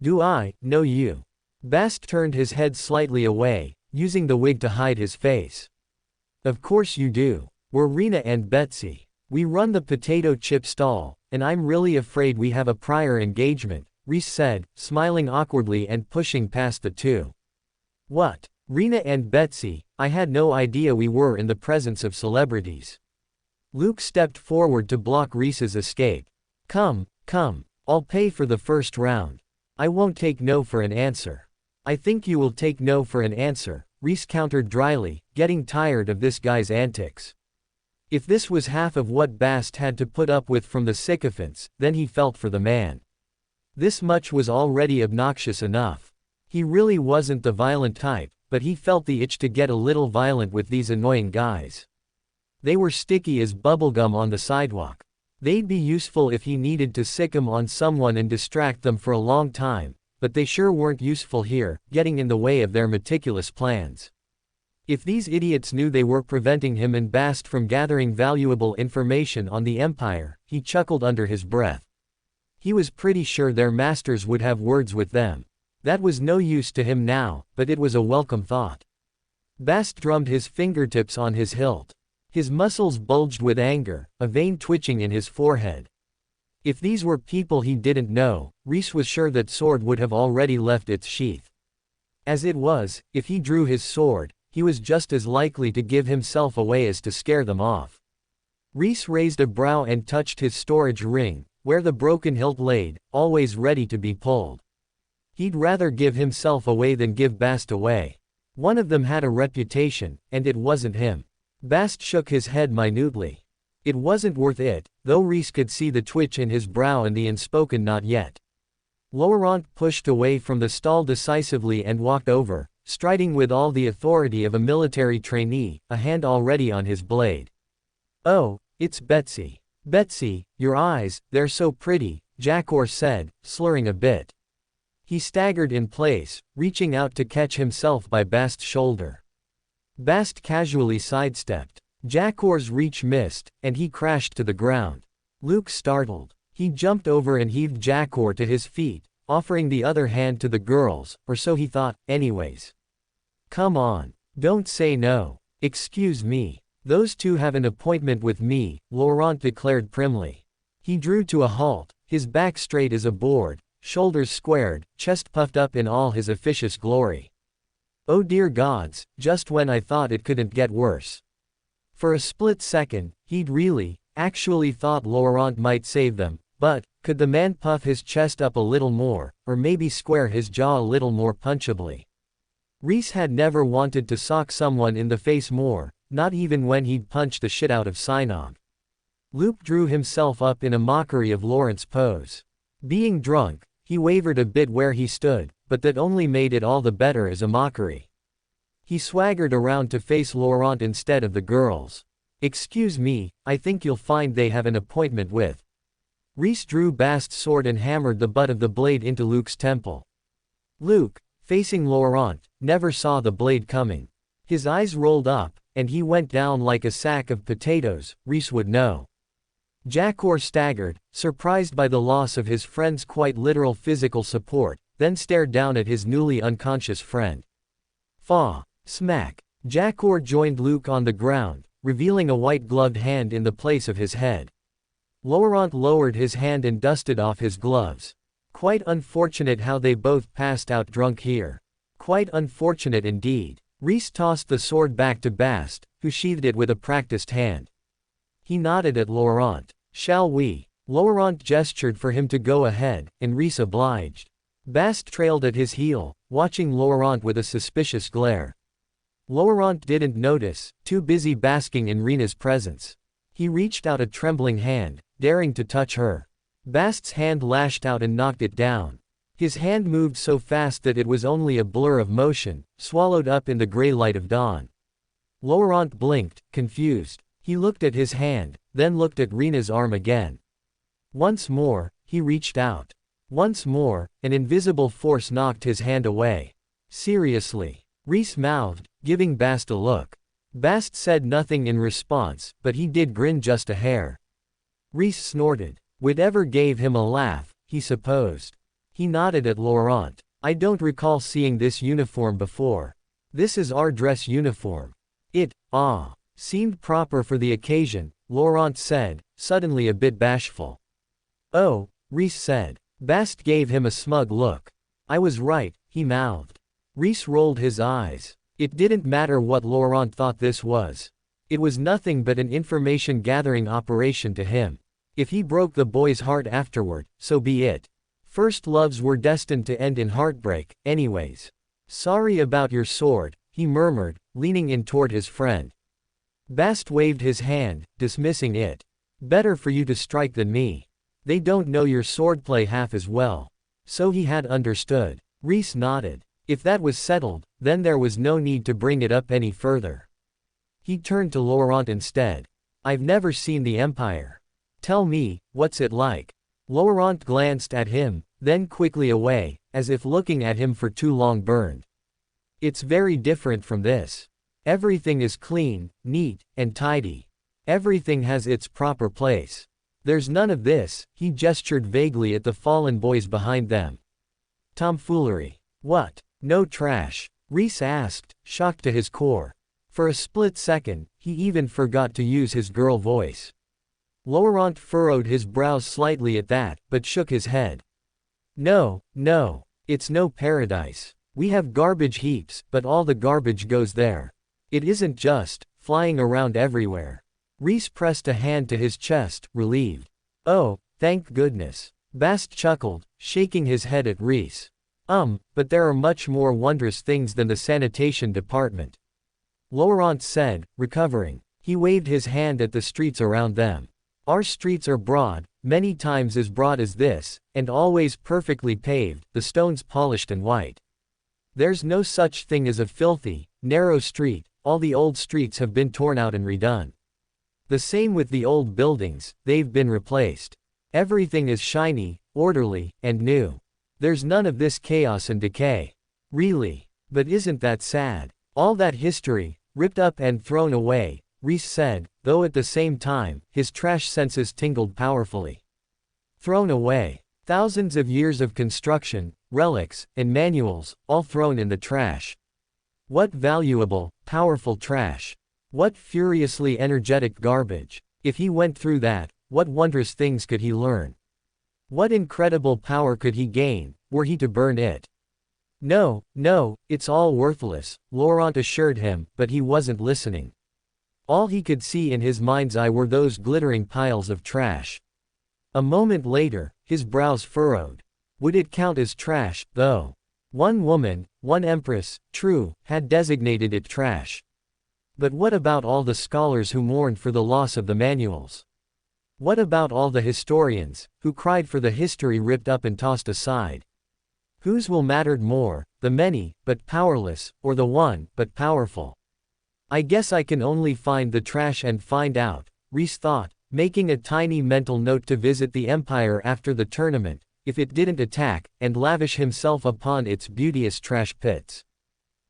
Do I know you? Bast turned his head slightly away, using the wig to hide his face. Of course you do. We're Rena and Betsy. We run the potato chip stall, and I'm really afraid we have a prior engagement, Rhys said, smiling awkwardly and pushing past the two. What? Rena and Betsy? I had no idea we were in the presence of celebrities. Luke stepped forward to block Rhys's escape. Come, I'll pay for the first round. I won't take no for an answer. I think you will take no for an answer, Rhys countered dryly, getting tired of this guy's antics. If this was half of what Bast had to put up with from the sycophants, then he felt for the man. This much was already obnoxious enough. He really wasn't the violent type, but he felt the itch to get a little violent with these annoying guys. They were sticky as bubblegum on the sidewalk. They'd be useful if he needed to sick 'em on someone and distract them for a long time, but they sure weren't useful here, getting in the way of their meticulous plans. If these idiots knew they were preventing him and Bast from gathering valuable information on the Empire, he chuckled under his breath. He was pretty sure their masters would have words with them. That was no use to him now, but it was a welcome thought. Bast drummed his fingertips on his hilt. His muscles bulged with anger, a vein twitching in his forehead. If these were people he didn't know, Rhys was sure that sword would have already left its sheath. As it was, if he drew his sword, he was just as likely to give himself away as to scare them off. Rhys raised a brow and touched his storage ring, where the broken hilt laid, always ready to be pulled. He'd rather give himself away than give Bast away. One of them had a reputation, and it wasn't him. Bast shook his head minutely. It wasn't worth it, though Rhys could see the twitch in his brow and the unspoken not yet. Laurent pushed away from the stall decisively and walked over, striding with all the authority of a military trainee, a hand already on his blade. Oh, it's Betsy. Betsy, your eyes, they're so pretty, Jacor said, slurring a bit. He staggered in place, reaching out to catch himself by Bast's shoulder. Bast casually sidestepped. Jacor's reach missed, and he crashed to the ground. Luke startled. He jumped over and heaved Jacor to his feet, offering the other hand to the girls, or so he thought, anyways. Come on. Don't say no. Excuse me. Those two have an appointment with me, Laurent declared primly. He drew to a halt, his back straight as a board, shoulders squared, chest puffed up in all his officious glory. Oh dear gods, just when I thought it couldn't get worse. For a split second, he'd actually thought Laurent might save them, but, could the man puff his chest up a little more, or maybe square his jaw a little more punchably? Rhys had never wanted to sock someone in the face more, not even when he'd punched the shit out of Synopsis. Luke drew himself up in a mockery of Laurent's pose. Being drunk, he wavered a bit where he stood, but that only made it all the better as a mockery. He swaggered around to face Laurent instead of the girls. "Excuse me, I think you'll find they have an appointment with." Rhys drew Bast's sword and hammered the butt of the blade into Luke's temple. Luke, facing Laurent, never saw the blade coming. His eyes rolled up, and he went down like a sack of potatoes. Rhys would know. Jacor staggered, surprised by the loss of his friend's quite literal physical support, then stared down at his newly unconscious friend. Faw. Smack. Jacor joined Luke on the ground, revealing a white-gloved hand in the place of his head. Laurent lowered his hand and dusted off his gloves. Quite unfortunate how they both passed out drunk here. Quite unfortunate indeed. Rhys tossed the sword back to Bast, who sheathed it with a practiced hand. He nodded at Laurent. "Shall we?" Laurent gestured for him to go ahead, and Rhys obliged. Bast trailed at his heel, watching Laurent with a suspicious glare. Laurent didn't notice, too busy basking in Rena's presence. He reached out a trembling hand, daring to touch her. Bast's hand lashed out and knocked it down. His hand moved so fast that it was only a blur of motion, swallowed up in the gray light of dawn. Laurent blinked, confused. He looked at his hand, then looked at Rena's arm again. Once more, he reached out. Once more, an invisible force knocked his hand away. "Seriously?" Rhys mouthed, giving Bast a look. Bast said nothing in response, but he did grin just a hair. Rhys snorted. Whatever gave him a laugh, he supposed. He nodded at Laurent. "I don't recall seeing this uniform before. This is our dress uniform." It seemed proper for the occasion, Laurent said, suddenly a bit bashful. "Oh," Rhys said. Bast gave him a smug look. "I was right," he mouthed. Rhys rolled his eyes. It didn't matter what Laurent thought this was. It was nothing but an information-gathering operation to him. If he broke the boy's heart afterward, so be it. First loves were destined to end in heartbreak, anyways. "Sorry about your sword," he murmured, leaning in toward his friend. Bast waved his hand, dismissing it. "Better for you to strike than me. They don't know your swordplay half as well." So he had understood. Rhys nodded. If that was settled, then there was no need to bring it up any further. He turned to Laurent instead. "I've never seen the Empire. Tell me, what's it like?" Laurent glanced at him, then quickly away, as if looking at him for too long burned. "It's very different from this. Everything is clean, neat, and tidy. Everything has its proper place. There's none of this." He gestured vaguely at the fallen boys behind them. "Tomfoolery. What? No trash?" Rhys asked, shocked to his core. For a split second, he even forgot to use his girl voice. Laurent furrowed his brows slightly at that, but shook his head. No, it's no paradise. We have garbage heaps, but all the garbage goes there. It isn't just flying around everywhere." Rhys pressed a hand to his chest, relieved. "Oh, thank goodness." Bast chuckled, shaking his head at Rhys. But there are much more wondrous things than the sanitation department." Laurent said, recovering. He waved his hand at the streets around them. "Our streets are broad, many times as broad as this, and always perfectly paved, the stones polished and white. There's no such thing as a filthy, narrow street. All the old streets have been torn out and redone. The same with the old buildings, they've been replaced. Everything is shiny, orderly, and new. There's none of this chaos and decay. Really. But isn't that sad? All that history, ripped up and thrown away," Rhys said, though at the same time, his trash senses tingled powerfully. "Thrown away. Thousands of years of construction, relics, and manuals, all thrown in the trash. What valuable, powerful trash. What furiously energetic garbage. If he went through that, what wondrous things could he learn? What incredible power could he gain, were he to burn it?" No, it's all worthless," Laurent assured him, but he wasn't listening. All he could see in his mind's eye were those glittering piles of trash. A moment later, his brows furrowed. Would it count as trash, though? One woman, one empress, true, had designated it trash. But what about all the scholars who mourned for the loss of the manuals? What about all the historians, who cried for the history ripped up and tossed aside? Whose will mattered more, the many, but powerless, or the one, but powerful? I guess I can only find the trash and find out, Rhys thought, making a tiny mental note to visit the Empire after the tournament, if it didn't attack, and lavish himself upon its beauteous trash pits.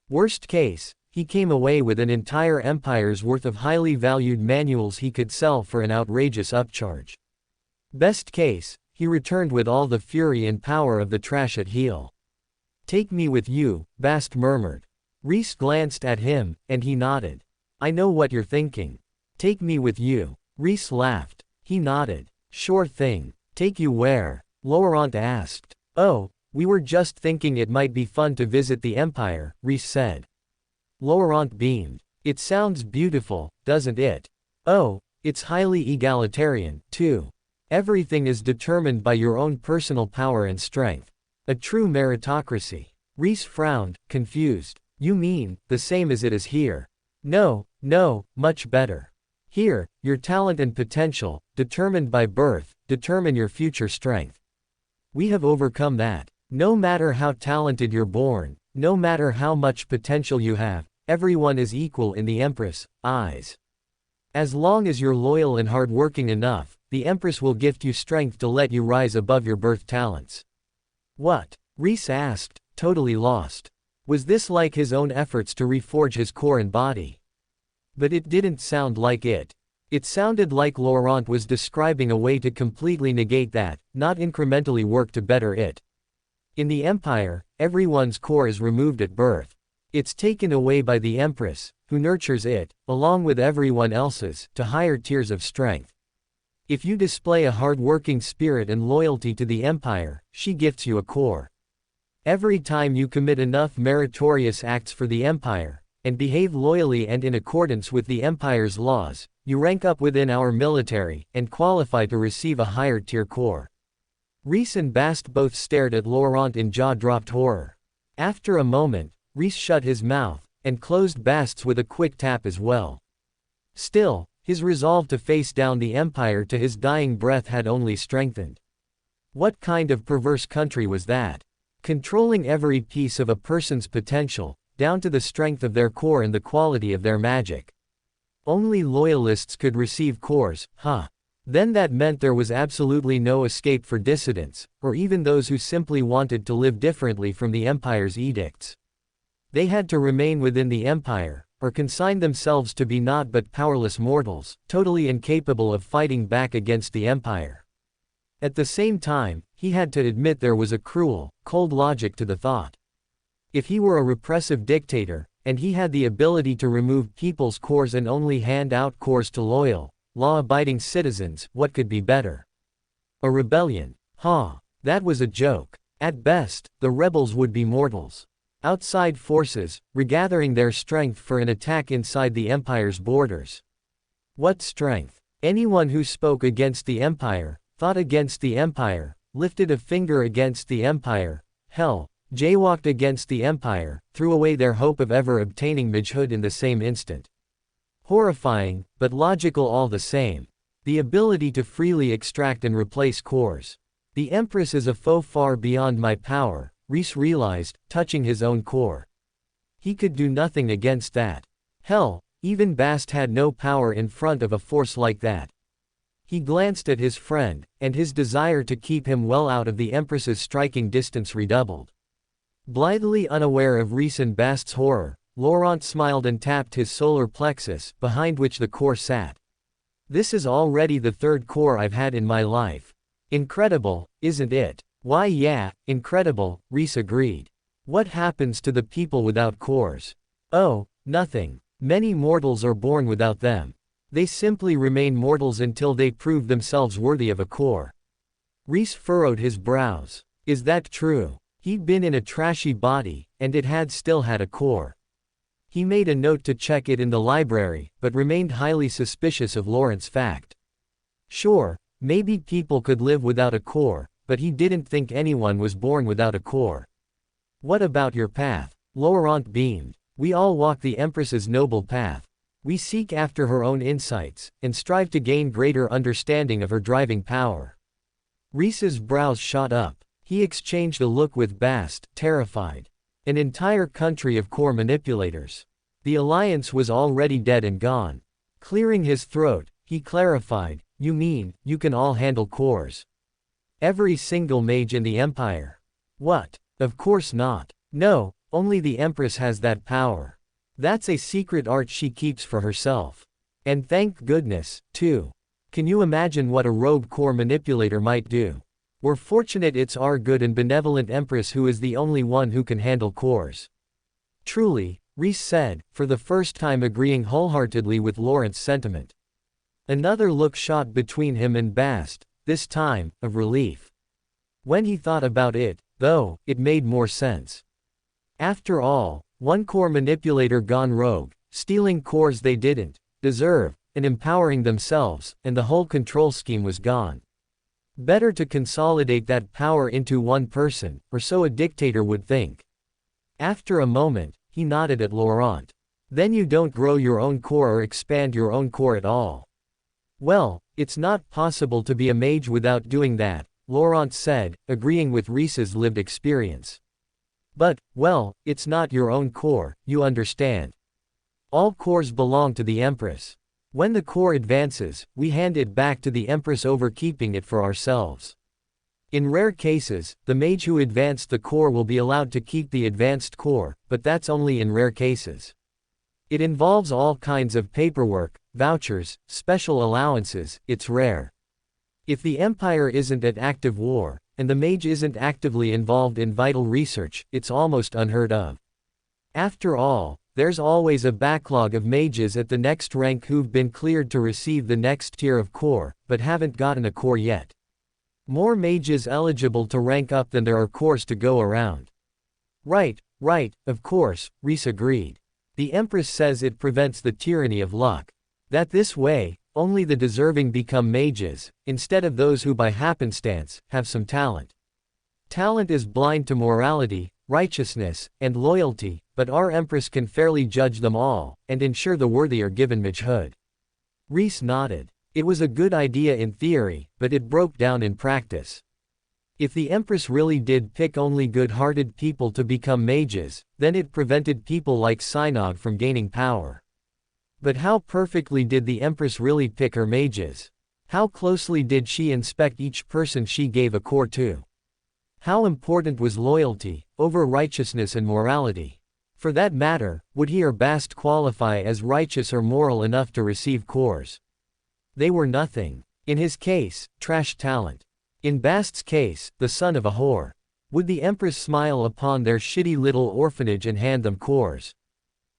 Worst case, he came away with an entire empire's worth of highly valued manuals he could sell for an outrageous upcharge. Best case, he returned with all the fury and power of the trash at heel. Take me with you, Bast murmured. Rhys glanced at him, and he nodded. I know what you're thinking. Take me with you. Rhys laughed. He nodded. Sure thing. Take you where? Laurent asked. Oh, we were just thinking it might be fun to visit the Empire, Rhys said. Laurent beamed. It sounds beautiful, doesn't it? Oh, it's highly egalitarian, too. Everything is determined by your own personal power and strength. A true meritocracy. Rhys frowned, confused. You mean, the same as it is here? No, much better. Here, your talent and potential, determined by birth, determine your future strength. We have overcome that. No matter how talented you're born, no matter how much potential you have, everyone is equal in the Empress' eyes. As long as you're loyal and hardworking enough, the Empress will gift you strength to let you rise above your birth talents. What? Rhys asked, totally lost. Was this like his own efforts to reforge his core and body? But it didn't sound like it. It sounded like Laurent was describing a way to completely negate that, not incrementally work to better it. In the Empire, everyone's core is removed at birth. It's taken away by the Empress, who nurtures it, along with everyone else's, to higher tiers of strength. If you display a hard-working spirit and loyalty to the Empire, she gifts you a core. Every time you commit enough meritorious acts for the Empire, and behave loyally and in accordance with the Empire's laws, you rank up within our military, and qualify to receive a higher tier core. Rhys and Bast both stared at Laurent in jaw-dropped horror. After a moment, Rhys shut his mouth, and closed Bast's with a quick tap as well. Still, his resolve to face down the Empire to his dying breath had only strengthened. What kind of perverse country was that? Controlling every piece of a person's potential, down to the strength of their core and the quality of their magic. Only loyalists could receive cores, huh? Then that meant there was absolutely no escape for dissidents, or even those who simply wanted to live differently from the Empire's edicts. They had to remain within the Empire, or consign themselves to be naught but powerless mortals, totally incapable of fighting back against the Empire. At the same time, he had to admit there was a cruel, cold logic to the thought. If he were a repressive dictator, and he had the ability to remove people's cores and only hand out cores to loyal, law-abiding citizens, what could be better? A rebellion. That was a joke. At best, the rebels would be mortals. Outside forces, regathering their strength for an attack inside the Empire's borders. What strength? Anyone who spoke against the Empire, thought against the Empire, lifted a finger against the Empire, hell, jaywalked against the Empire, threw away their hope of ever obtaining magehood in the same instant. Horrifying, but logical all the same. The ability to freely extract and replace cores. The Empress is a foe far beyond my power, Rhys realized, touching his own core. He could do nothing against that. Hell, even Bast had no power in front of a force like that. He glanced at his friend, and his desire to keep him well out of the Empress's striking distance redoubled. Blithely unaware of Rhys and Bast's horror, Laurent smiled and tapped his solar plexus, behind which the core sat. This is already the third core I've had in my life. Incredible, isn't it? Why yeah, incredible, Rhys agreed. What happens to the people without cores? Oh, nothing. Many mortals are born without them. They simply remain mortals until they prove themselves worthy of a core. Rhys furrowed his brows. Is that true? He'd been in a trashy body, and it had still had a core. He made a note to check it in the library, but remained highly suspicious of Laurent's fact. Sure, maybe people could live without a core, but he didn't think anyone was born without a core. What about your path? Laurent beamed. We all walk the Empress's noble path. We seek after her own insights, and strive to gain greater understanding of her driving power. Rhys's brows shot up. He exchanged a look with Bast, terrified. An entire country of core manipulators. The alliance was already dead and gone. Clearing his throat, he clarified, "You mean, you can all handle cores? Every single mage in the Empire?" "What? Of course not. No, only the Empress has that power. That's a secret art she keeps for herself. And thank goodness, too. Can you imagine what a rogue core manipulator might do? We're fortunate it's our good and benevolent Empress who is the only one who can handle cores." "Truly," Rhys said, for the first time agreeing wholeheartedly with Laurent's sentiment. Another look shot between him and Bast, this time, of relief. When he thought about it, though, it made more sense. After all, one core manipulator gone rogue, stealing cores they didn't deserve, and empowering themselves, and the whole control scheme was gone. Better to consolidate that power into one person, or so a dictator would think. After a moment, he nodded at Laurent. "Then you don't grow your own core or expand your own core at all." "Well, it's not possible to be a mage without doing that," Laurent said, agreeing with Rhys's lived experience. "But, well, it's not your own core, you understand. All cores belong to the Empress. When the core advances, we hand it back to the Empress over keeping it for ourselves. In rare cases, the mage who advanced the core will be allowed to keep the advanced core, but that's only in rare cases. It involves all kinds of paperwork, vouchers, special allowances, it's rare. If the Empire isn't at active war, and the mage isn't actively involved in vital research, it's almost unheard of. After all, there's always a backlog of mages at the next rank who've been cleared to receive the next tier of core, but haven't gotten a core yet. More mages eligible to rank up than there are cores to go around." Right, of course," Rhys agreed. "The Empress says it prevents the tyranny of luck. That this way, only the deserving become mages, instead of those who by happenstance, have some talent. Talent is blind to morality, righteousness, and loyalty, but our Empress can fairly judge them all, and ensure the worthy are given magehood." Rhys nodded. It was a good idea in theory, but it broke down in practice. If the Empress really did pick only good-hearted people to become mages, then it prevented people like Synopsis from gaining power. But how perfectly did the Empress really pick her mages? How closely did she inspect each person she gave a core to? How important was loyalty, over righteousness and morality? For that matter, would he or Bast qualify as righteous or moral enough to receive cores? They were nothing. In his case, trash talent. In Bast's case, the son of a whore. Would the Empress smile upon their shitty little orphanage and hand them cores?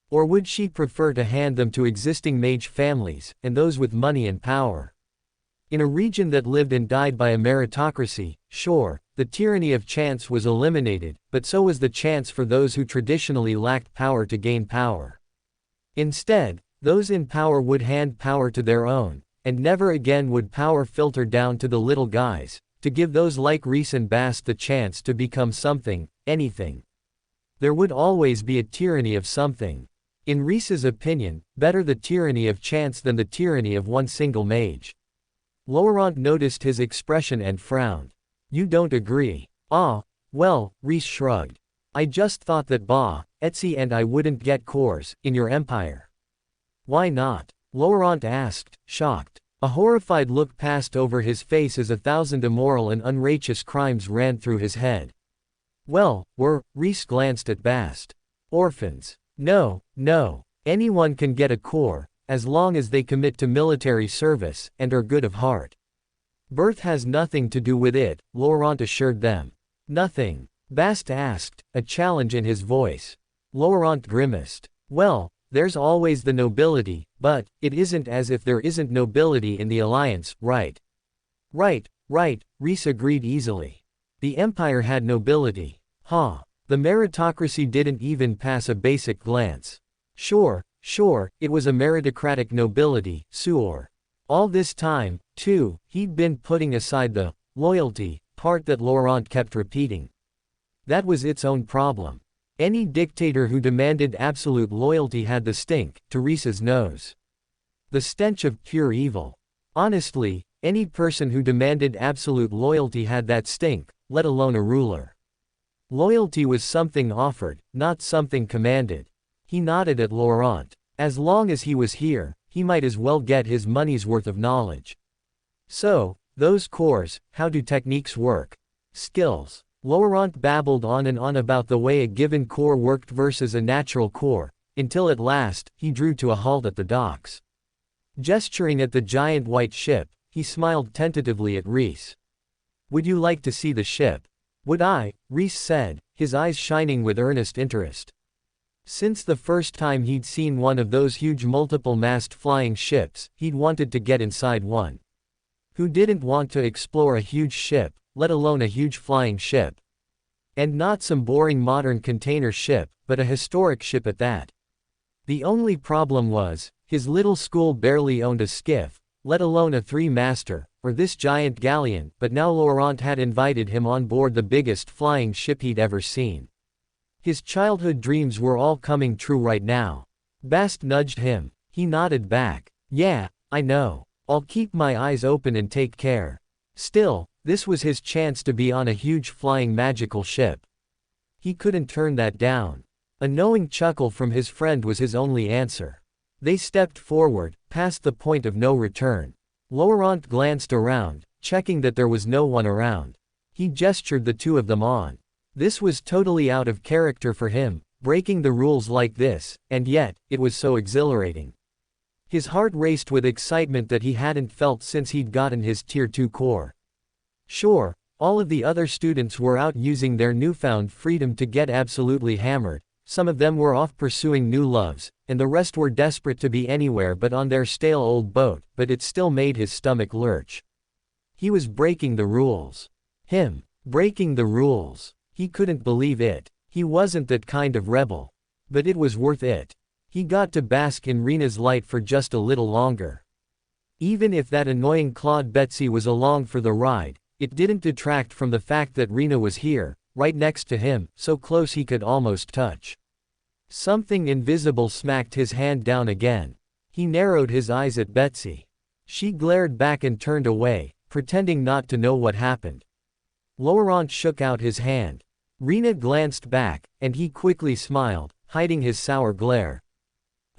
Or would she prefer to hand them to existing mage families, and those with money and power? In a region that lived and died by a meritocracy, sure, the tyranny of chance was eliminated, but so was the chance for those who traditionally lacked power to gain power. Instead, those in power would hand power to their own, and never again would power filter down to the little guys, to give those like Rhys and Bast the chance to become something, anything. There would always be a tyranny of something. In Rhys's opinion, better the tyranny of chance than the tyranny of one single mage. Laurent noticed his expression and frowned. "You don't agree?" "Ah, well," Rhys shrugged. "I just thought that Etsy and I wouldn't get cores, in your empire." "Why not?" Laurent asked, shocked. A horrified look passed over his face as 1,000 immoral and unrighteous crimes ran through his head. "Well, Rhys glanced at Bast. "Orphans. No. Anyone can get a core, as long as they commit to military service, and are good of heart. Birth has nothing to do with it," Laurent assured them. "Nothing?" Bast asked, a challenge in his voice. Laurent grimaced. "Well, there's always the nobility, but it isn't as if there isn't nobility in the alliance, right?" Right, Rhys agreed easily. The Empire had nobility. Huh. The meritocracy didn't even pass a basic glance. Sure, it was a meritocratic nobility, sure. All this time, too, he'd been putting aside the loyalty part that Laurent kept repeating. That was its own problem. Any dictator who demanded absolute loyalty had the stink, to Rhys's nose. The stench of pure evil. Honestly, any person who demanded absolute loyalty had that stink, let alone a ruler. Loyalty was something offered, not something commanded. He nodded at Laurent. As long as he was here, he might as well get his money's worth of knowledge. So, those cores, how do techniques work? Skills. Laurent babbled on and on about the way a given core worked versus a natural core, until at last, he drew to a halt at the docks. Gesturing at the giant white ship, he smiled tentatively at Rhys. "Would you like to see the ship?" "Would I?" Rhys said, his eyes shining with earnest interest. Since the first time he'd seen one of those huge multiple-mast flying ships, he'd wanted to get inside one. Who didn't want to explore a huge ship, let alone a huge flying ship? And not some boring modern container ship, but a historic ship at that. The only problem was, his little school barely owned a skiff, let alone a three-master, or this giant galleon, but now Laurent had invited him on board the biggest flying ship he'd ever seen. His childhood dreams were all coming true right now. Bast nudged him. He nodded back. "Yeah, I know. I'll keep my eyes open and take care." Still, this was his chance to be on a huge flying magical ship. He couldn't turn that down. A knowing chuckle from his friend was his only answer. They stepped forward, past the point of no return. Laurent glanced around, checking that there was no one around. He gestured the two of them on. This was totally out of character for him, breaking the rules like this, and yet, it was so exhilarating. His heart raced with excitement that he hadn't felt since he'd gotten his Tier 2 core. Sure, all of the other students were out using their newfound freedom to get absolutely hammered, some of them were off pursuing new loves, and the rest were desperate to be anywhere but on their stale old boat, but it still made his stomach lurch. He was breaking the rules. Him, breaking the rules. He couldn't believe it. He wasn't that kind of rebel. But it was worth it. He got to bask in Rena's light for just a little longer. Even if that annoying Claude Betsy was along for the ride, it didn't detract from the fact that Rena was here, right next to him, so close he could almost touch. Something invisible smacked his hand down again. He narrowed his eyes at Betsy. She glared back and turned away, pretending not to know what happened. Laurent shook out his hand. Rena glanced back, and he quickly smiled, hiding his sour glare.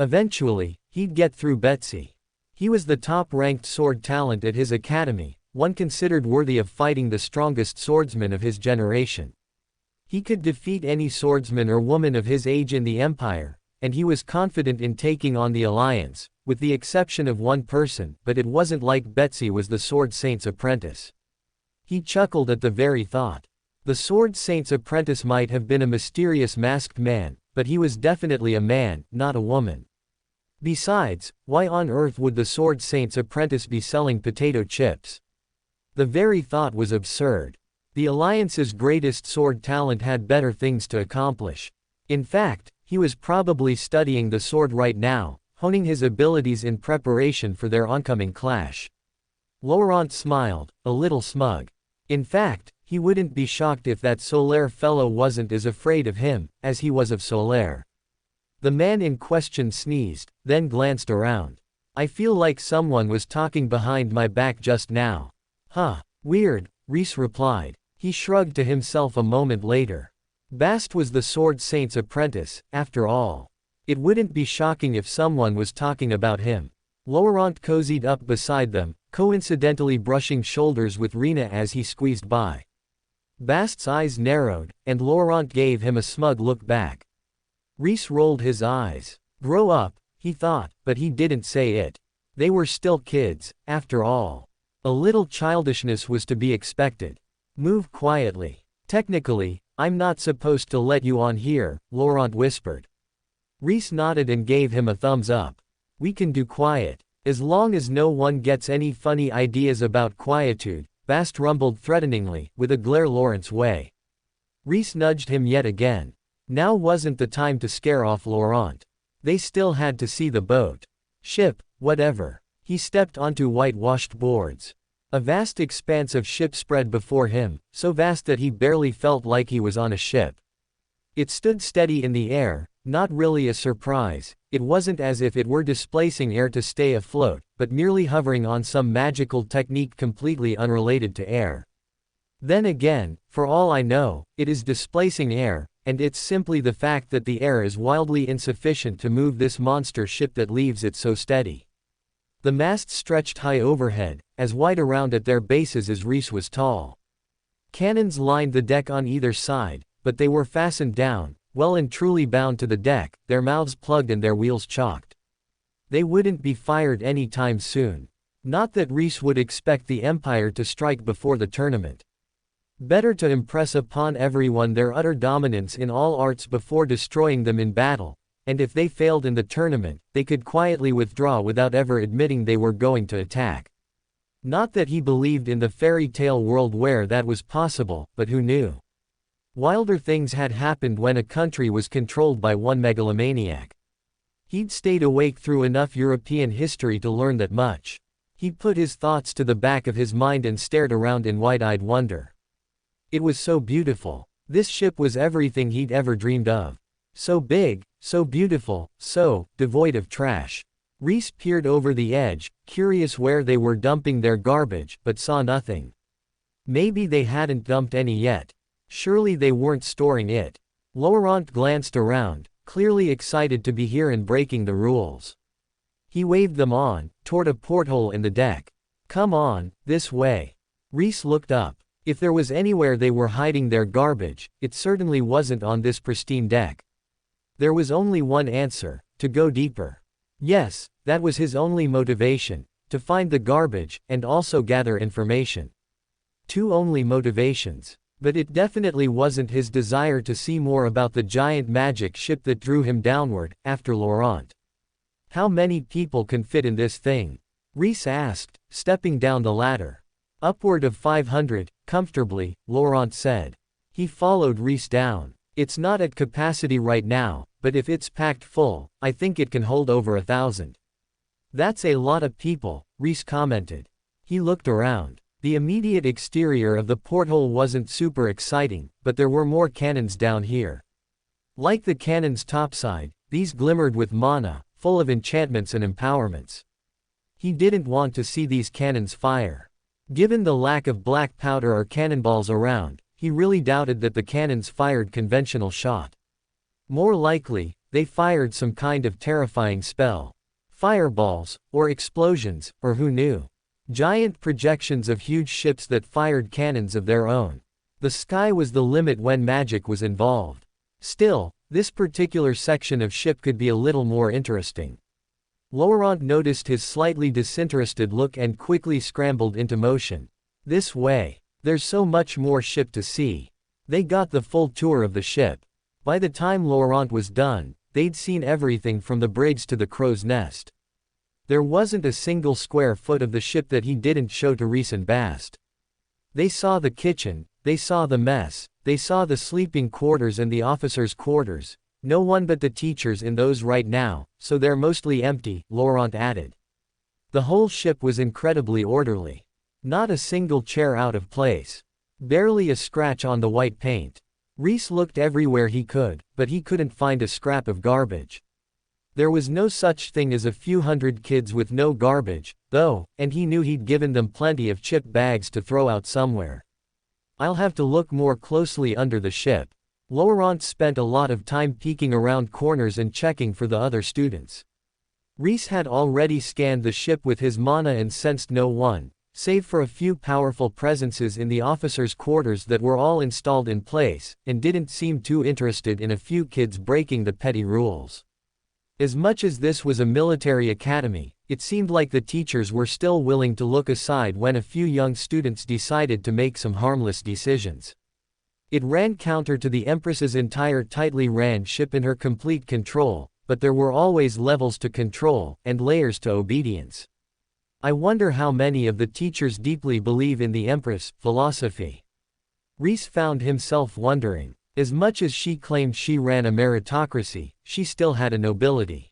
Eventually, he'd get through Betsy. He was the top-ranked sword talent at his academy, one considered worthy of fighting the strongest swordsman of his generation. He could defeat any swordsman or woman of his age in the Empire, and he was confident in taking on the Alliance, with the exception of one person, but it wasn't like Betsy was the Sword Saint's apprentice. He chuckled at the very thought. The Sword Saint's apprentice might have been a mysterious masked man, but he was definitely a man, not a woman. Besides, why on earth would the Sword Saint's apprentice be selling potato chips? The very thought was absurd. The Alliance's greatest sword talent had better things to accomplish. In fact, he was probably studying the sword right now, honing his abilities in preparation for their oncoming clash. Laurent smiled, a little smug. In fact, he wouldn't be shocked if that Solaire fellow wasn't as afraid of him, as he was of Solaire. The man in question sneezed, then glanced around. "I feel like someone was talking behind my back just now." "Huh. Weird," Rhys replied. He shrugged to himself a moment later. Bast was the Sword Saint's apprentice, after all. It wouldn't be shocking if someone was talking about him. Laurent cozied up beside them, coincidentally brushing shoulders with Rena as he squeezed by. Bast's eyes narrowed, and Laurent gave him a smug look back. Rhys rolled his eyes. Grow up, he thought, but he didn't say it. They were still kids, after all. A little childishness was to be expected. Move quietly. Technically, I'm not supposed to let you on here, Laurent whispered. Rhys nodded and gave him a thumbs up. We can do quiet. As long as no one gets any funny ideas about quietude, Bast rumbled threateningly, with a glare Laurent's way. Rhys nudged him yet again. Now wasn't the time to scare off Laurent. They still had to see the boat. Ship, whatever. He stepped onto whitewashed boards. A vast expanse of ship spread before him, so vast that he barely felt like he was on a ship. It stood steady in the air, not really a surprise. It wasn't as if it were displacing air to stay afloat, but merely hovering on some magical technique completely unrelated to air. Then again, for all I know, it is displacing air, and it's simply the fact that the air is wildly insufficient to move this monster ship that leaves it so steady. The masts stretched high overhead, as wide around at their bases as Rhys was tall. Cannons lined the deck on either side, but they were fastened down, well and truly bound to the deck, their mouths plugged and their wheels chocked. They wouldn't be fired any time soon. Not that Rhys would expect the Empire to strike before the tournament. Better to impress upon everyone their utter dominance in all arts before destroying them in battle, and if they failed in the tournament, they could quietly withdraw without ever admitting they were going to attack. Not that he believed in the fairy tale world where that was possible, but who knew? Wilder things had happened when a country was controlled by one megalomaniac. He'd stayed awake through enough European history to learn that much. He put his thoughts to the back of his mind and stared around in wide-eyed wonder. It was so beautiful. This ship was everything he'd ever dreamed of. So big, so beautiful, so devoid of trash. Rhys peered over the edge, curious where they were dumping their garbage, but saw nothing. Maybe they hadn't dumped any yet. Surely they weren't storing it. Laurent glanced around, clearly excited to be here and breaking the rules. He waved them on, toward a porthole in the deck. Come on, this way. Rhys looked up. If there was anywhere they were hiding their garbage, it certainly wasn't on this pristine deck. There was only one answer: to go deeper. Yes, that was his only motivation, to find the garbage, and also gather information. Two only motivations. But it definitely wasn't his desire to see more about the giant magic ship that drew him downward, after Laurent. How many people can fit in this thing? Rhys asked, stepping down the ladder. Upward of 500, comfortably, Laurent said. He followed Rhys down. It's not at capacity right now, but if it's packed full, I think it can hold over 1,000. That's a lot of people, Rhys commented. He looked around. The immediate exterior of the porthole wasn't super exciting, but there were more cannons down here. Like the cannons topside, these glimmered with mana, full of enchantments and empowerments. He didn't want to see these cannons fire. Given the lack of black powder or cannonballs around, he really doubted that the cannons fired conventional shot. More likely, they fired some kind of terrifying spell. Fireballs, or explosions, or who knew? Giant projections of huge ships that fired cannons of their own. The sky was the limit when magic was involved. Still, this particular section of ship could be a little more interesting. Laurent noticed his slightly disinterested look and quickly scrambled into motion. This way. There's so much more ship to see. They got the full tour of the ship. By the time Laurent was done, they'd seen everything from the bridge to the crow's nest. There wasn't a single square foot of the ship that he didn't show to Rhys and Bast. They saw the kitchen, they saw the mess, they saw the sleeping quarters and the officers' quarters. No one but the teachers in those right now, so they're mostly empty, Laurent added. The whole ship was incredibly orderly. Not a single chair out of place. Barely a scratch on the white paint. Rhys looked everywhere he could, but he couldn't find a scrap of garbage. There was no such thing as a few hundred kids with no garbage, though, and he knew he'd given them plenty of chip bags to throw out somewhere. I'll have to look more closely under the ship. Laurent spent a lot of time peeking around corners and checking for the other students. Rhys had already scanned the ship with his mana and sensed no one, save for a few powerful presences in the officers' quarters that were all installed in place, and didn't seem too interested in a few kids breaking the petty rules. As much as this was a military academy, it seemed like the teachers were still willing to look aside when a few young students decided to make some harmless decisions. It ran counter to the Empress's entire tightly ran ship in her complete control, but there were always levels to control, and layers to obedience. I wonder how many of the teachers deeply believe in the Empress' philosophy. Rhys found himself wondering. As much as she claimed she ran a meritocracy, she still had a nobility.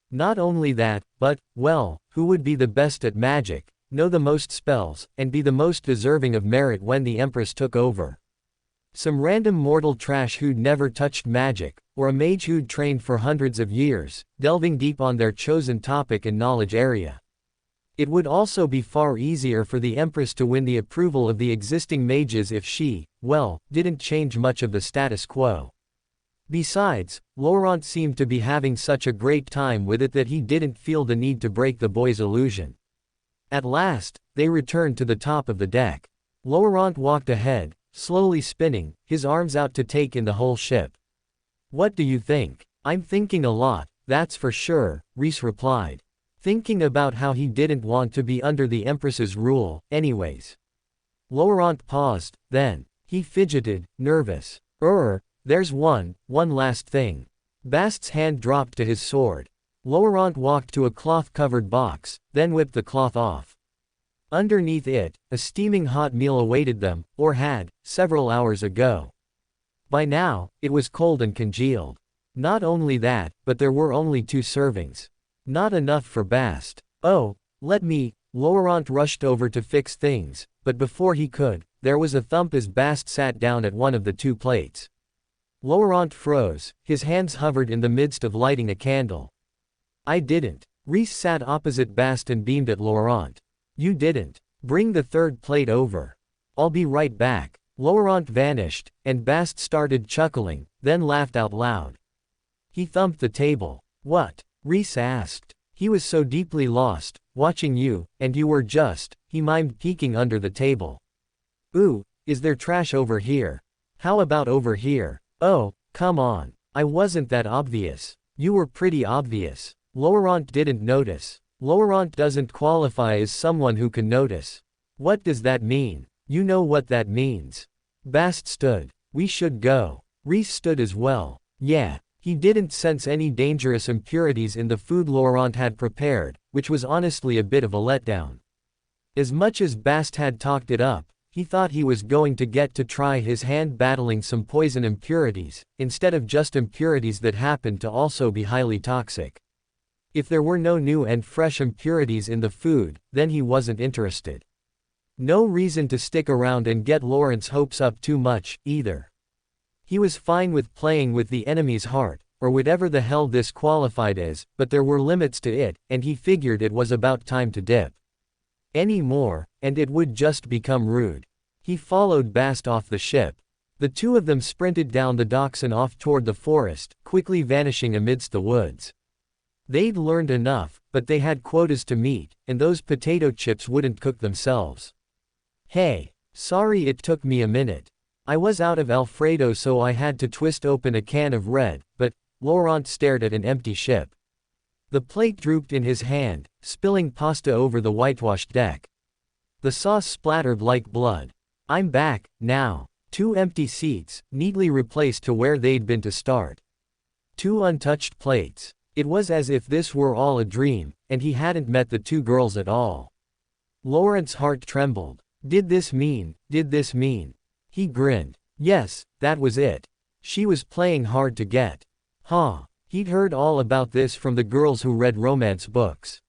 Not only that, but, well, who would be the best at magic, know the most spells, and be the most deserving of merit when the Empress took over? Some random mortal trash who'd never touched magic, or a mage who'd trained for hundreds of years, delving deep on their chosen topic and knowledge area. It would also be far easier for the Empress to win the approval of the existing mages if she, well, didn't change much of the status quo. Besides, Laurent seemed to be having such a great time with it that he didn't feel the need to break the boy's illusion. At last, they returned to the top of the deck. Laurent walked ahead, slowly spinning, his arms out to take in the whole ship. "What do you think?" "I'm thinking a lot, that's for sure," Rhys replied. Thinking about how he didn't want to be under the Empress's rule, anyways. Laurent paused, then. He fidgeted, nervous. There's one last thing." Bast's hand dropped to his sword. Laurent walked to a cloth-covered box, then whipped the cloth off. Underneath it, a steaming hot meal awaited them, or had, several hours ago. By now, it was cold and congealed. Not only that, but there were only 2 servings. Not enough for Bast. "Oh, let me." Laurent rushed over to fix things, but before he could, there was a thump as Bast sat down at one of the 2 plates. Laurent froze, his hands hovered in the midst of lighting a candle. "I didn't." Rhys sat opposite Bast and beamed at Laurent. "You didn't. Bring the 3rd plate over." "I'll be right back." Laurent vanished, and Bast started chuckling, then laughed out loud. He thumped the table. "What?" Rhys asked. He was so deeply lost, watching you, and you were just, he mimed peeking under the table. "Ooh, is there trash over here? How about over here?" "Oh, come on. I wasn't that obvious." "You were pretty obvious." Laurent didn't notice. Laurent doesn't qualify as someone who can notice. "What does that mean?" "You know what that means." Bast stood. "We should go." Rhys stood as well. Yeah. He didn't sense any dangerous impurities in the food Laurent had prepared, which was honestly a bit of a letdown. As much as Bast had talked it up, he thought he was going to get to try his hand battling some poison impurities, instead of just impurities that happened to also be highly toxic. If there were no new and fresh impurities in the food, then he wasn't interested. No reason to stick around and get Laurent's hopes up too much, either. He was fine with playing with the enemy's heart, or whatever the hell this qualified as, but there were limits to it, and he figured it was about time to dip. Any more, and it would just become rude. He followed Bast off the ship. The 2 of them sprinted down the docks and off toward the forest, quickly vanishing amidst the woods. They'd learned enough, but they had quotas to meet, and those potato chips wouldn't cook themselves. "Hey, sorry it took me a minute. I was out of Alfredo so I had to twist open a can of red, but..." Laurent stared at an empty ship. The plate drooped in his hand, spilling pasta over the whitewashed deck. The sauce splattered like blood. "I'm back, now." 2 empty seats, neatly replaced to where they'd been to start. 2 untouched plates. It was as if this were all a dream, and he hadn't met the 2 girls at all. Laurent's heart trembled. Did this mean? He grinned. Yes, that was it. She was playing hard to get. Huh. He'd heard all about this from the girls who read romance books.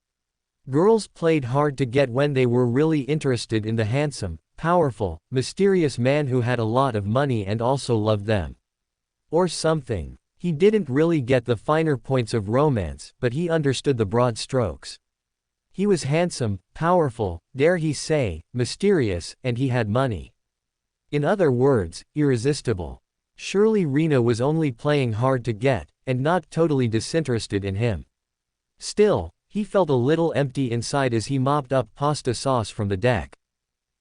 Girls played hard to get when they were really interested in the handsome, powerful, mysterious man who had a lot of money and also loved them. Or something. He didn't really get the finer points of romance, but he understood the broad strokes. He was handsome, powerful, dare he say, mysterious, and he had money. In other words, irresistible. Surely Rena was only playing hard to get, and not totally disinterested in him. Still, he felt a little empty inside as he mopped up pasta sauce from the deck.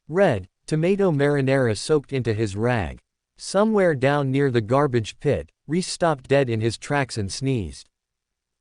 Red, tomato marinara soaked into his rag. Somewhere down near the garbage pit, Rhys stopped dead in his tracks and sneezed.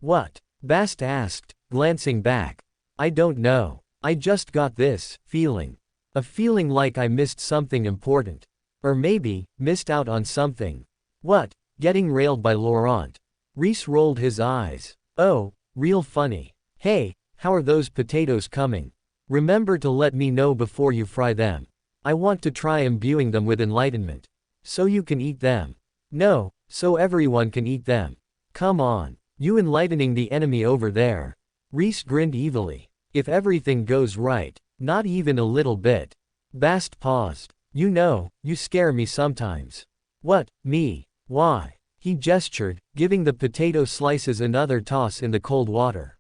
"What?" Bast asked, glancing back. "I don't know. I just got this feeling. A feeling like I missed something important. Or maybe, missed out on something." "What?" Getting railed by Laurent. Rhys rolled his eyes. "Oh, real funny. Hey, how are those potatoes coming? Remember to let me know before you fry them. I want to try imbuing them with enlightenment. So you can eat them." "No, so everyone can eat them. Come on. You enlightening the enemy over there." Rhys grinned evilly. "If everything goes right. Not even a little bit." Bast paused. "You know, you scare me sometimes." What, me? Why? He gestured, giving the potato slices another toss in the cold water.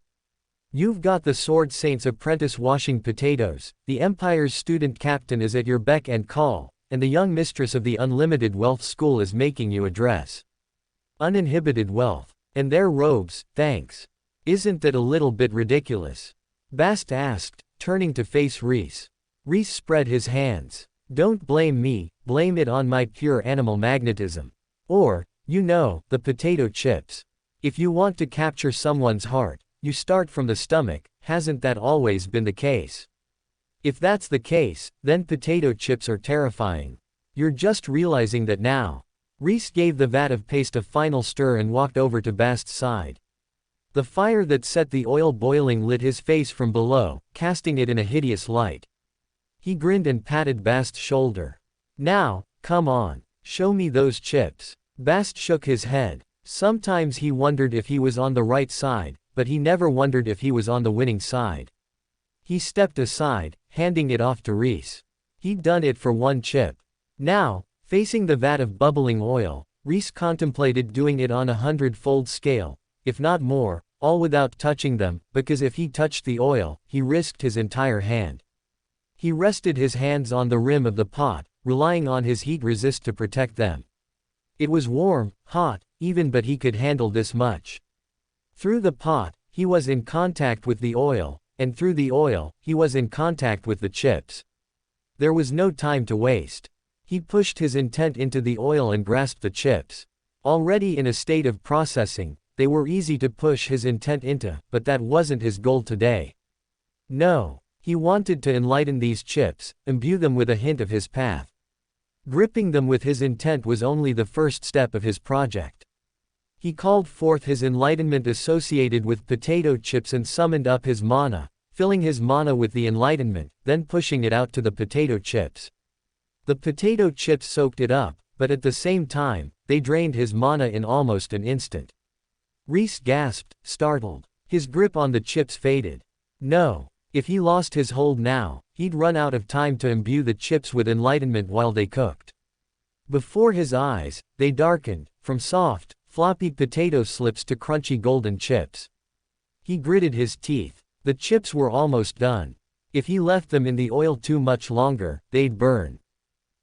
You've got the Sword Saint's apprentice washing potatoes, the Empire's student captain is at your beck and call, and the young mistress of the Unlimited Wealth School is making you a dress. Uninhibited wealth. And their robes, thanks. Isn't that a little bit ridiculous? Bast asked, turning to face Rhys. Rhys spread his hands. Don't blame me, blame it on my pure animal magnetism. Or, the potato chips. If you want to capture someone's heart, you start from the stomach, hasn't that always been the case? If that's the case, then potato chips are terrifying. You're just realizing that now. Rhys gave the vat of paste a final stir and walked over to Bast's side. The fire that set the oil boiling lit his face from below, casting it in a hideous light. He grinned and patted Bast's shoulder. Now, come on, show me those chips. Bast shook his head. Sometimes he wondered if he was on the right side, but he never wondered if he was on the winning side. He stepped aside, handing it off to Rhys. He'd done it for one chip. Now, facing the vat of bubbling oil, Rhys contemplated doing it on 100-fold scale, if not more, all without touching them, because if he touched the oil, he risked his entire hand. He rested his hands on the rim of the pot, relying on his heat resist to protect them. It was warm, hot, even, but he could handle this much. Through the pot, he was in contact with the oil, and through the oil, he was in contact with the chips. There was no time to waste. He pushed his intent into the oil and grasped the chips. Already in a state of processing, they were easy to push his intent into, but that wasn't his goal today. No, he wanted to enlighten these chips, imbue them with a hint of his path. Gripping them with his intent was only the first step of his project. He called forth his enlightenment associated with potato chips and summoned up his mana, filling his mana with the enlightenment, then pushing it out to the potato chips. The potato chips soaked it up, but at the same time, they drained his mana in almost an instant. Rhys gasped, startled. His grip on the chips faded. No. If he lost his hold now, he'd run out of time to imbue the chips with enlightenment while they cooked. Before his eyes, they darkened, from soft, floppy potato slips to crunchy golden chips. He gritted his teeth. The chips were almost done. If he left them in the oil too much longer, they'd burn.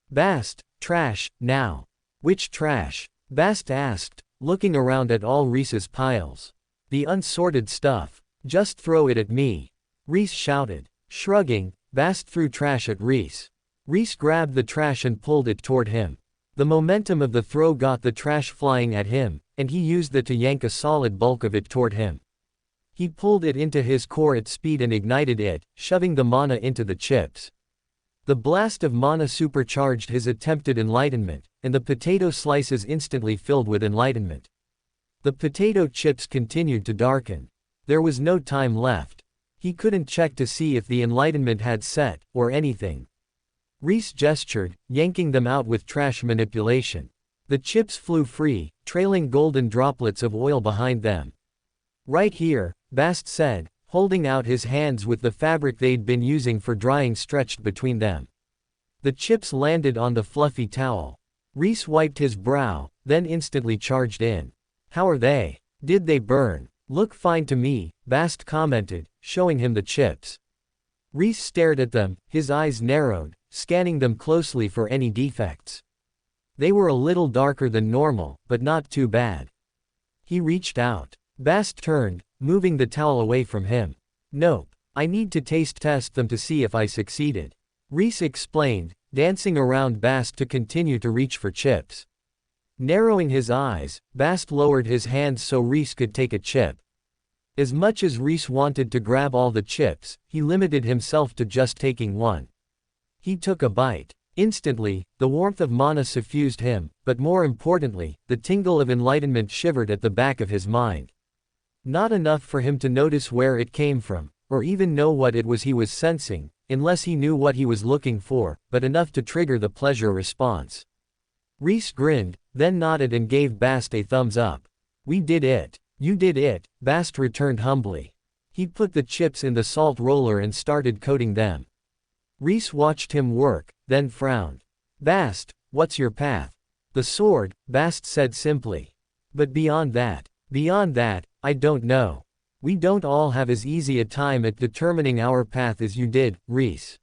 Bast, trash, now. Which trash? Bast asked, looking around at all Rhys's piles. The unsorted stuff. Just throw it at me. Rhys shouted. Shrugging, Bast threw trash at Rhys. Rhys grabbed the trash and pulled it toward him. The momentum of the throw got the trash flying at him, and he used that to yank a solid bulk of it toward him. He pulled it into his core at speed and ignited it, shoving the mana into the chips. The blast of mana supercharged his attempted enlightenment, and the potato slices instantly filled with enlightenment. The potato chips continued to darken. There was no time left. He couldn't check to see if the enlightenment had set, or anything. Rhys gestured, yanking them out with trash manipulation. The chips flew free, trailing golden droplets of oil behind them. Right here, Bast said, holding out his hands with the fabric they'd been using for drying stretched between them. The chips landed on the fluffy towel. Rhys wiped his brow, then instantly charged in. How are they? Did they burn? Look fine to me, Bast commented, showing him the chips. Rhys stared at them, his eyes narrowed, scanning them closely for any defects. They were a little darker than normal, but not too bad. He reached out. Bast turned, moving the towel away from him. Nope. I need to taste test them to see if I succeeded. Rhys explained, dancing around Bast to continue to reach for chips. Narrowing his eyes, Bast lowered his hands so Rhys could take a chip. As much as Rhys wanted to grab all the chips, he limited himself to just taking one. He took a bite. Instantly, the warmth of mana suffused him, but more importantly, the tingle of enlightenment shivered at the back of his mind. Not enough for him to notice where it came from, or even know what it was he was sensing, unless he knew what he was looking for, but enough to trigger the pleasure response. Rhys grinned, then nodded and gave Bast a thumbs up. We did it. You did it, Bast returned humbly. He put the chips in the salt roller and started coating them. Rhys watched him work, then frowned. Bast, what's your path? The sword, Bast said simply. But beyond that, I don't know. We don't all have as easy a time at determining our path as you did, Rhys.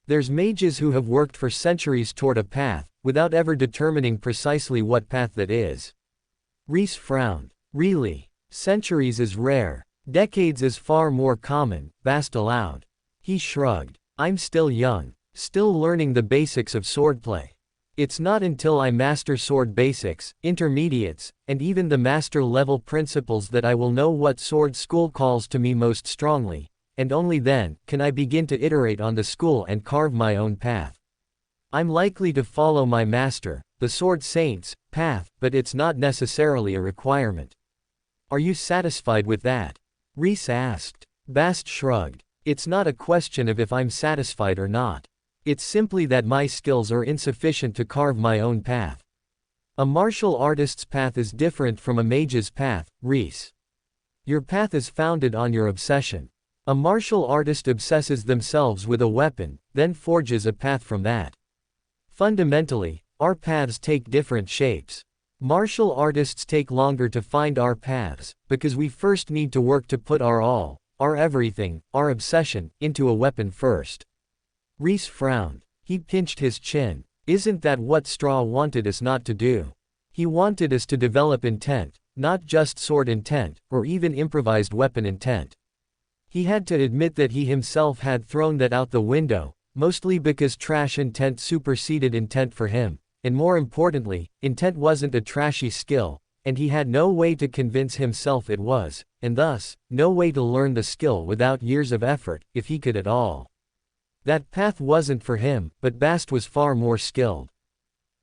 There's mages who have worked for centuries toward a path, without ever determining precisely what path that is. Rhys frowned. Really? Centuries is rare. Decades is far more common, Bast allowed. He shrugged. I'm still young. Still learning the basics of swordplay. It's not until I master sword basics, intermediates, and even the master level principles that I will know what sword school calls to me most strongly, and only then can I begin to iterate on the school and carve my own path. I'm likely to follow my master, the sword saint's, path, but it's not necessarily a requirement. Are you satisfied with that? Rhys asked. Bast shrugged. It's not a question of if I'm satisfied or not. It's simply that my skills are insufficient to carve my own path. A martial artist's path is different from a mage's path, Rhys. Your path is founded on your obsession. A martial artist obsesses themselves with a weapon, then forges a path from that. Fundamentally, our paths take different shapes. Martial artists take longer to find our paths, because we first need to work to put our all, our everything, our obsession, into a weapon first. Rhys frowned. He pinched his chin. Isn't that what Straw wanted us not to do? He wanted us to develop intent, not just sword intent, or even improvised weapon intent. He had to admit that he himself had thrown that out the window, mostly because trash intent superseded intent for him, and more importantly, intent wasn't a trashy skill, and he had no way to convince himself it was, and thus, no way to learn the skill without years of effort, if he could at all. That path wasn't for him, but Bast was far more skilled.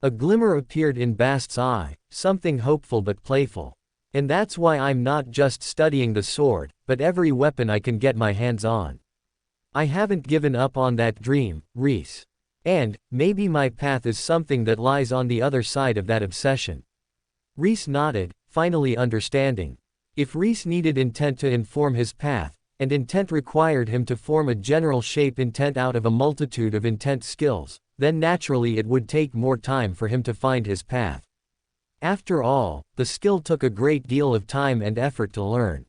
A glimmer appeared in Bast's eye, something hopeful but playful. And that's why I'm not just studying the sword, but every weapon I can get my hands on. I haven't given up on that dream, Rhys. And, maybe my path is something that lies on the other side of that obsession. Rhys nodded, finally understanding. If Rhys needed intent to inform his path, and intent required him to form a general shape intent out of a multitude of intent skills, then naturally it would take more time for him to find his path. After all, the skill took a great deal of time and effort to learn.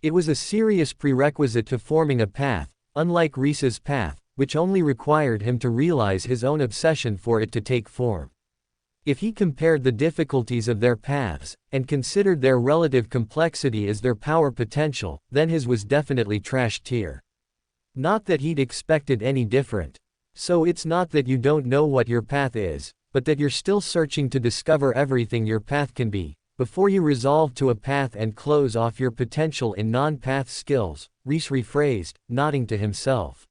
It was a serious prerequisite to forming a path, unlike Rhys's path, which only required him to realize his own obsession for it to take form. If he compared the difficulties of their paths, and considered their relative complexity as their power potential, then his was definitely trash tier. Not that he'd expected any different. So it's not that you don't know what your path is, but that you're still searching to discover everything your path can be, before you resolve to a path and close off your potential in non-path skills, Rhys rephrased, nodding to himself.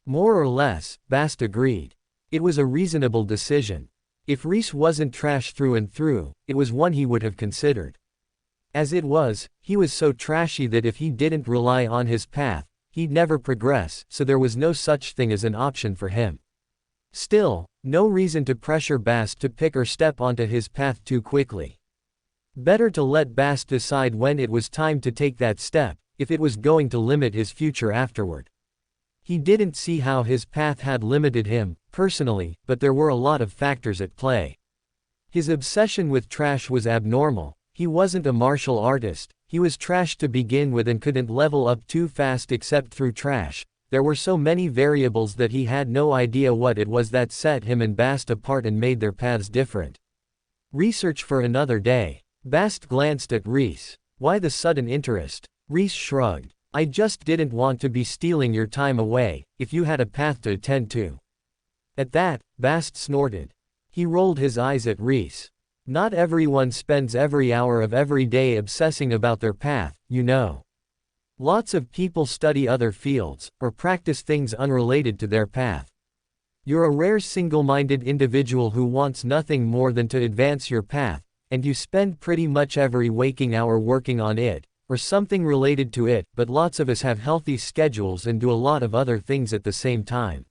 More or less, Bast agreed. It was a reasonable decision. If Rhys wasn't trash through and through, it was one he would have considered. As it was, he was so trashy that if he didn't rely on his path, he'd never progress, so there was no such thing as an option for him. Still, no reason to pressure Bast to pick or step onto his path too quickly. Better to let Bast decide when it was time to take that step, if it was going to limit his future afterward. He didn't see how his path had limited him, personally, but there were a lot of factors at play. His obsession with trash was abnormal. He wasn't a martial artist, he was trash to begin with and couldn't level up too fast except through trash. There were so many variables that he had no idea what it was that set him and Bast apart and made their paths different. Research for another day. Bast glanced at Rhys. Why the sudden interest? Rhys shrugged. I just didn't want to be stealing your time away, if you had a path to attend to. At that, Bast snorted. He rolled his eyes at Rhys. Not everyone spends every hour of every day obsessing about their path, you know. Lots of people study other fields, or practice things unrelated to their path. You're a rare single-minded individual who wants nothing more than to advance your path, and you spend pretty much every waking hour working on it, or something related to it, but lots of us have healthy schedules and do a lot of other things at the same time.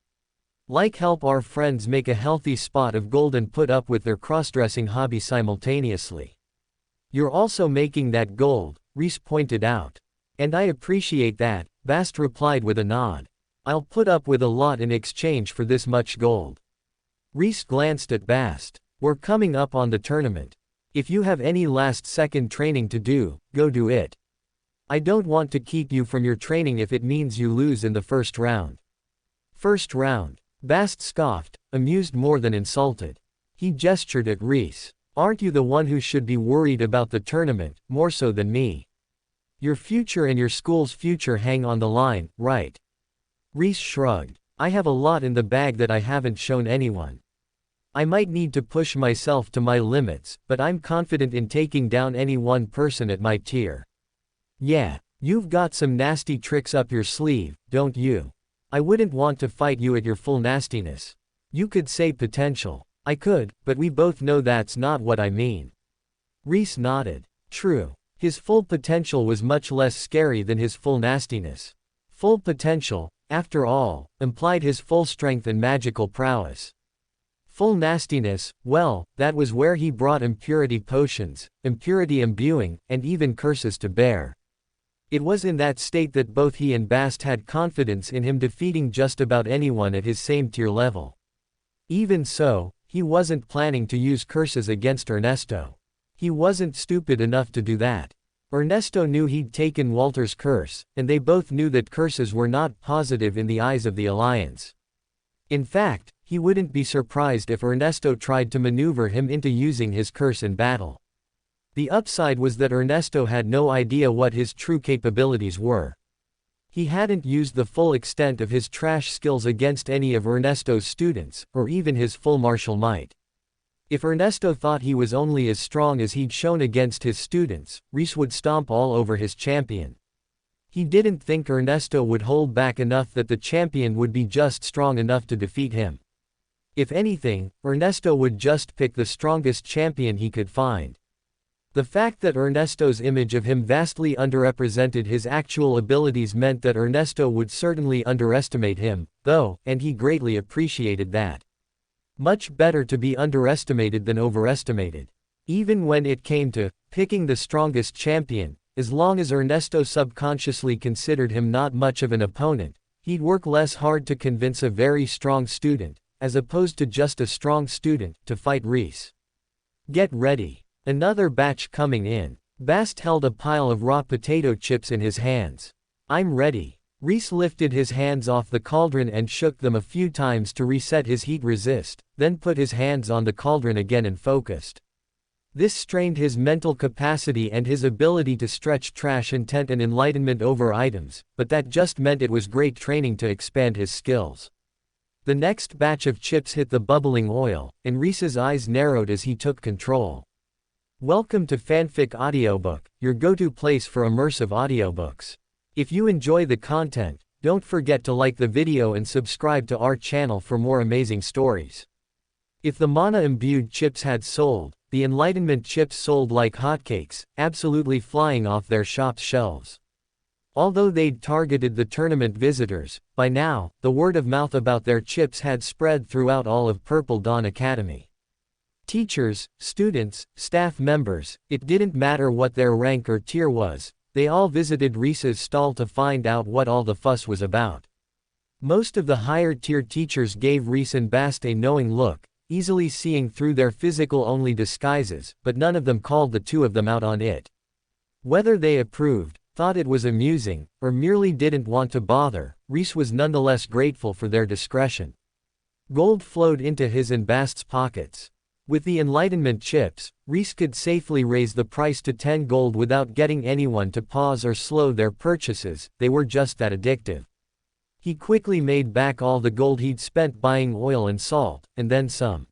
Like help our friends make a healthy spot of gold and put up with their cross-dressing hobby simultaneously. You're also making that gold, Rhys pointed out. And I appreciate that, Bast replied with a nod. I'll put up with a lot in exchange for this much gold. Rhys glanced at Bast. We're coming up on the tournament. If you have any last-second training to do, go do it. I don't want to keep you from your training if it means you lose in the first round. First round. Bast scoffed, amused more than insulted. He gestured at Rhys. Aren't you the one who should be worried about the tournament, more so than me? Your future and your school's future hang on the line, right? Rhys shrugged. I have a lot in the bag that I haven't shown anyone. I might need to push myself to my limits, but I'm confident in taking down any one person at my tier. Yeah, you've got some nasty tricks up your sleeve, don't you? I wouldn't want to fight you at your full nastiness. You could say potential. I could, but we both know that's not what I mean. Rhys nodded. True. His full potential was much less scary than his full nastiness. Full potential, after all, implied his full strength and magical prowess. Full nastiness, well, that was where he brought impurity potions, impurity imbuing, and even curses to bear. It was in that state that both he and Bast had confidence in him defeating just about anyone at his same tier level. Even so, he wasn't planning to use curses against Ernesto. He wasn't stupid enough to do that. Ernesto knew he'd taken Walter's curse, and they both knew that curses were not positive in the eyes of the Alliance. In fact, he wouldn't be surprised if Ernesto tried to maneuver him into using his curse in battle. The upside was that Ernesto had no idea what his true capabilities were. He hadn't used the full extent of his trash skills against any of Ernesto's students, or even his full martial might. If Ernesto thought he was only as strong as he'd shown against his students, Rhys would stomp all over his champion. He didn't think Ernesto would hold back enough that the champion would be just strong enough to defeat him. If anything, Ernesto would just pick the strongest champion he could find. The fact that Ernesto's image of him vastly underrepresented his actual abilities meant that Ernesto would certainly underestimate him, though, and he greatly appreciated that. Much better to be underestimated than overestimated. Even when it came to picking the strongest champion, as long as Ernesto subconsciously considered him not much of an opponent, he'd work less hard to convince a very strong student, as opposed to just a strong student, to fight Rhys. Get ready. Another batch coming in. Bast held a pile of raw potato chips in his hands. I'm ready. Rhys lifted his hands off the cauldron and shook them a few times to reset his heat resist, then put his hands on the cauldron again and focused. This strained his mental capacity and his ability to stretch trash intent and enlightenment over items, but that just meant it was great training to expand his skills. The next batch of chips hit the bubbling oil, and Rhys's eyes narrowed as he took control. Welcome to Fanfic Audiobook, your go-to place for immersive audiobooks. If you enjoy the content, don't forget to like the video and subscribe to our channel for more amazing stories. If the mana-imbued chips had sold, the Enlightenment chips sold like hotcakes, absolutely flying off their shop's shelves. Although they'd targeted the tournament visitors, by now, the word of mouth about their chips had spread throughout all of Purple Dawn Academy. Teachers, students, staff members, it didn't matter what their rank or tier was, they all visited Rhys's stall to find out what all the fuss was about. Most of the higher-tier teachers gave Rhys and Bast a knowing look, easily seeing through their physical-only disguises, but none of them called the two of them out on it. Whether they approved, thought it was amusing, or merely didn't want to bother, Rhys was nonetheless grateful for their discretion. Gold flowed into his and Bast's pockets. With the Enlightenment chips, Rhys could safely raise the price to 10 gold without getting anyone to pause or slow their purchases, they were just that addictive. He quickly made back all the gold he'd spent buying oil and salt, and then some.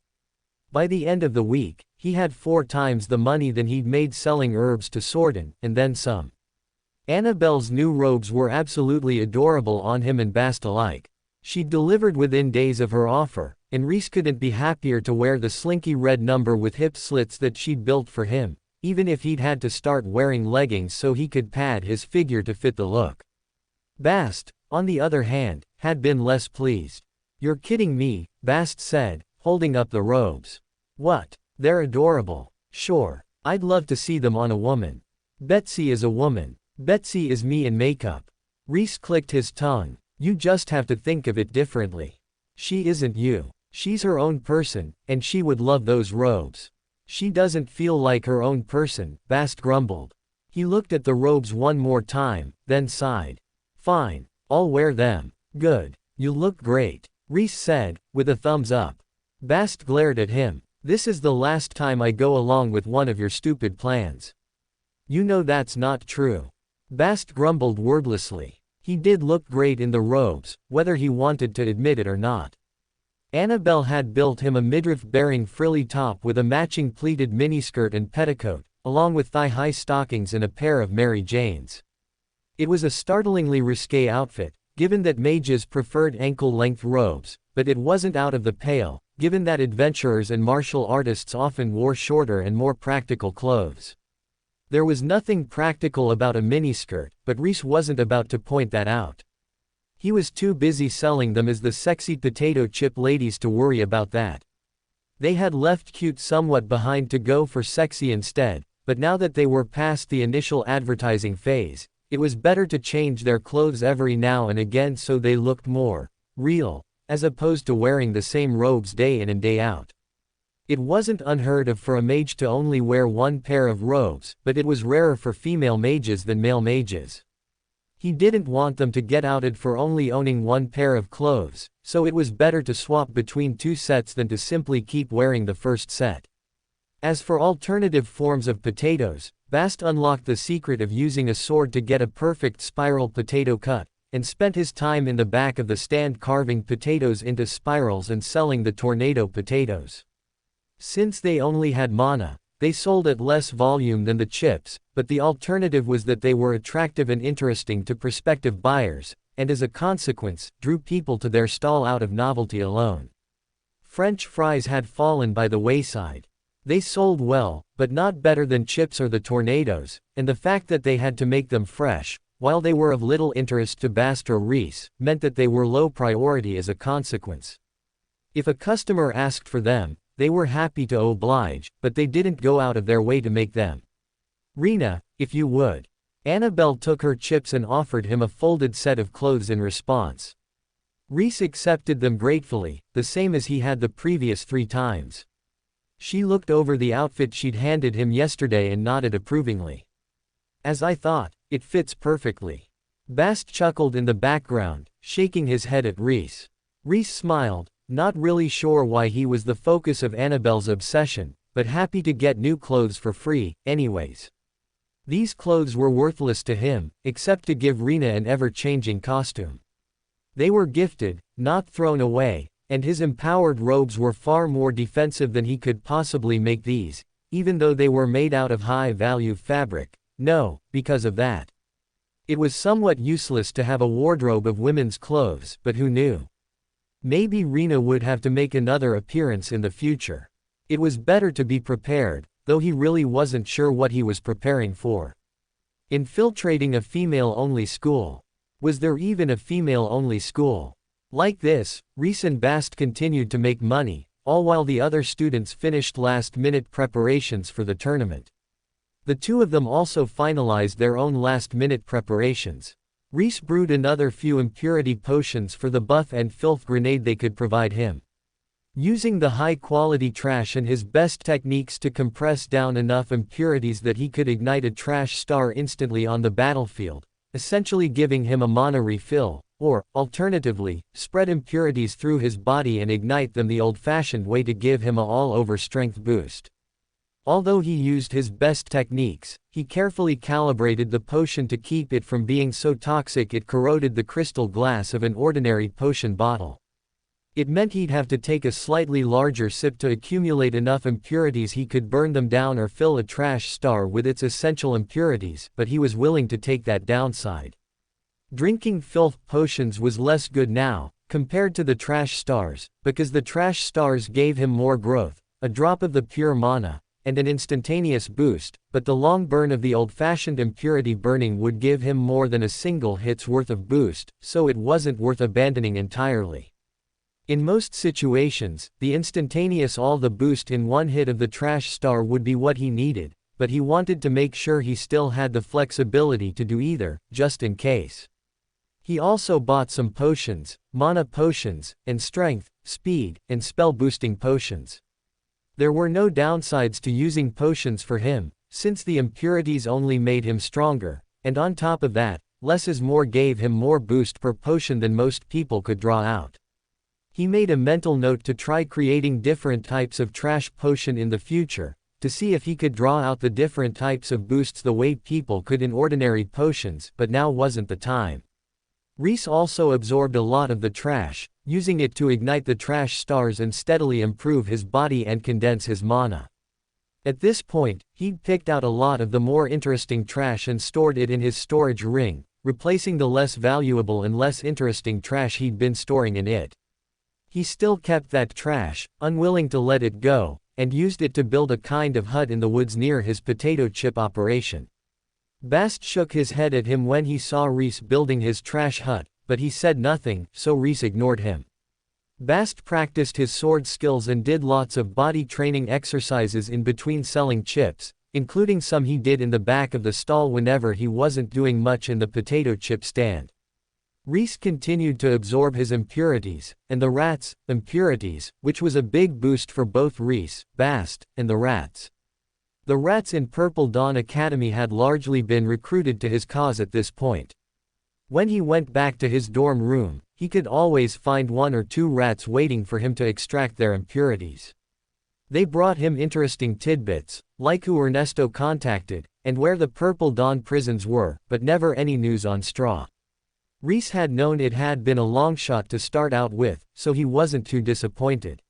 By the end of the week, he had 4 times the money than he'd made selling herbs to Sordon, and then some. Annabelle's new robes were absolutely adorable on him and Bast alike. She'd delivered within days of her offer, and Rhys couldn't be happier to wear the slinky red number with hip slits that she'd built for him, even if he'd had to start wearing leggings so he could pad his figure to fit the look. Bast, on the other hand, had been less pleased. You're kidding me, Bast said, holding up the robes. What? They're adorable. Sure, I'd love to see them on a woman. Betsy is a woman. Betsy is me in makeup. Rhys clicked his tongue. You just have to think of it differently. She isn't you. She's her own person, and she would love those robes. She doesn't feel like her own person, Bast grumbled. He looked at the robes one more time, then sighed. Fine, I'll wear them. Good. You look great, Rhys said, with a thumbs up. Bast glared at him. This is the last time I go along with one of your stupid plans. You know that's not true. Bast grumbled wordlessly. He did look great in the robes, whether he wanted to admit it or not. Annabelle had built him a midriff-bearing frilly top with a matching pleated miniskirt and petticoat, along with thigh-high stockings and a pair of Mary Janes. It was a startlingly risque outfit, given that mages preferred ankle-length robes, but it wasn't out of the pale, given that adventurers and martial artists often wore shorter and more practical clothes. There was nothing practical about a miniskirt, but Rhys wasn't about to point that out. He was too busy selling them as the sexy potato chip ladies to worry about that. They had left cute somewhat behind to go for sexy instead, but now that they were past the initial advertising phase, it was better to change their clothes every now and again so they looked more real, as opposed to wearing the same robes day in and day out. It wasn't unheard of for a mage to only wear one pair of robes, but it was rarer for female mages than male mages. He didn't want them to get outed for only owning one pair of clothes, so it was better to swap between two sets than to simply keep wearing the first set. As for alternative forms of potatoes, Bast unlocked the secret of using a sword to get a perfect spiral potato cut, and spent his time in the back of the stand carving potatoes into spirals and selling the tornado potatoes. Since they only had mana, they sold at less volume than the chips, but the alternative was that they were attractive and interesting to prospective buyers, and as a consequence, drew people to their stall out of novelty alone. French fries had fallen by the wayside. They sold well, but not better than chips or the tornadoes, and the fact that they had to make them fresh, while they were of little interest to Bast or Rhys, meant that they were low priority as a consequence. If a customer asked for them, they were happy to oblige, but they didn't go out of their way to make them. Rena, if you would. Annabelle took her chips and offered him a folded set of clothes in response. Rhys accepted them gratefully, the same as he had the previous 3 times. She looked over the outfit she'd handed him yesterday and nodded approvingly. As I thought, it fits perfectly. Bast chuckled in the background, shaking his head at Rhys. Rhys smiled, not really sure why he was the focus of Annabelle's obsession, but happy to get new clothes for free, anyways. These clothes were worthless to him, except to give Rena an ever-changing costume. They were gifted, not thrown away, and his empowered robes were far more defensive than he could possibly make these, even though they were made out of high-value fabric. No, because of that. It was somewhat useless to have a wardrobe of women's clothes, but who knew? Maybe Rena would have to make another appearance in the future. It was better to be prepared, though he really wasn't sure what he was preparing for. Infiltrating a female-only school. Was there even a female-only school? Like this, Rhys and Bast continued to make money, all while the other students finished last-minute preparations for the tournament. The two of them also finalized their own last-minute preparations. Rhys brewed another few impurity potions for the buff and filth grenade they could provide him. Using the high-quality trash and his best techniques to compress down enough impurities that he could ignite a trash star instantly on the battlefield, essentially giving him a mana refill, or, alternatively, spread impurities through his body and ignite them the old-fashioned way to give him a all-over strength boost. Although he used his best techniques, he carefully calibrated the potion to keep it from being so toxic it corroded the crystal glass of an ordinary potion bottle. It meant he'd have to take a slightly larger sip to accumulate enough impurities he could burn them down or fill a trash star with its essential impurities, but he was willing to take that downside. Drinking filth potions was less good now, compared to the trash stars, because the trash stars gave him more growth, a drop of the pure mana, and an instantaneous boost, but the long burn of the old-fashioned impurity burning would give him more than a single hit's worth of boost, so it wasn't worth abandoning entirely. In most situations, the instantaneous all-the boost in one hit of the trash star would be what he needed, but he wanted to make sure he still had the flexibility to do either, just in case. He also bought some potions, mana potions, and strength, speed, and spell-boosting potions. There were no downsides to using potions for him, since the impurities only made him stronger, and on top of that, less is more gave him more boost per potion than most people could draw out. He made a mental note to try creating different types of trash potion in the future, to see if he could draw out the different types of boosts the way people could in ordinary potions, but now wasn't the time. Rhys also absorbed a lot of the trash, using it to ignite the trash stars and steadily improve his body and condense his mana. At this point, he'd picked out a lot of the more interesting trash and stored it in his storage ring, replacing the less valuable and less interesting trash he'd been storing in it. He still kept that trash, unwilling to let it go, and used it to build a kind of hut in the woods near his potato chip operation. Bast shook his head at him when he saw Rhys building his trash hut, but he said nothing, so Rhys ignored him. Bast practiced his sword skills and did lots of body training exercises in between selling chips, including some he did in the back of the stall whenever he wasn't doing much in the potato chip stand. Rhys continued to absorb his impurities, and the rats' impurities, which was a big boost for both Rhys, Bast, and the rats. The rats in Purple Dawn Academy had largely been recruited to his cause at this point. When he went back to his dorm room, he could always find 1 or 2 rats waiting for him to extract their impurities. They brought him interesting tidbits, like who Ernesto contacted, and where the Purple Dawn prisons were, but never any news on Straw. Rhys had known it had been a long shot to start out with, so he wasn't too disappointed.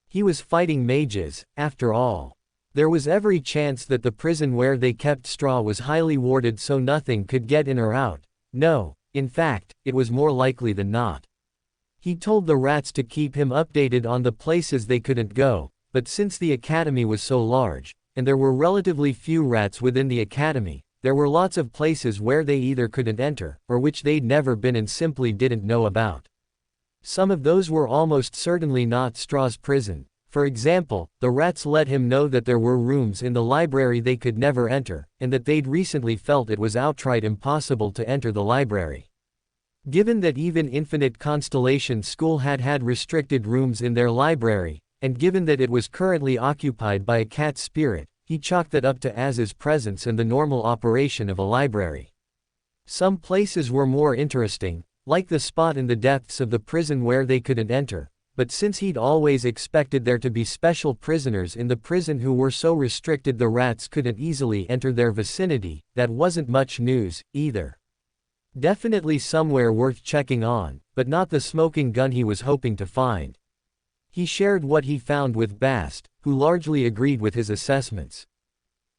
He was fighting mages, after all. There was every chance that the prison where they kept Straw was highly warded so nothing could get in or out. No, in fact, it was more likely than not. He told the rats to keep him updated on the places they couldn't go, but since the academy was so large, and there were relatively few rats within the academy, there were lots of places where they either couldn't enter, or which they'd never been and simply didn't know about. Some of those were almost certainly not Straw's prison. For example, the rats let him know that there were rooms in the library they could never enter, and that they'd recently felt it was outright impossible to enter the library. Given that even Infinite Constellation School had restricted rooms in their library, and given that it was currently occupied by a cat spirit, he chalked that up to Az's presence and the normal operation of a library. Some places were more interesting, like the spot in the depths of the prison where they couldn't enter. But since he'd always expected there to be special prisoners in the prison who were so restricted the rats couldn't easily enter their vicinity, that wasn't much news, either. Definitely somewhere worth checking on, but not the smoking gun he was hoping to find. He shared what he found with Bast, who largely agreed with his assessments.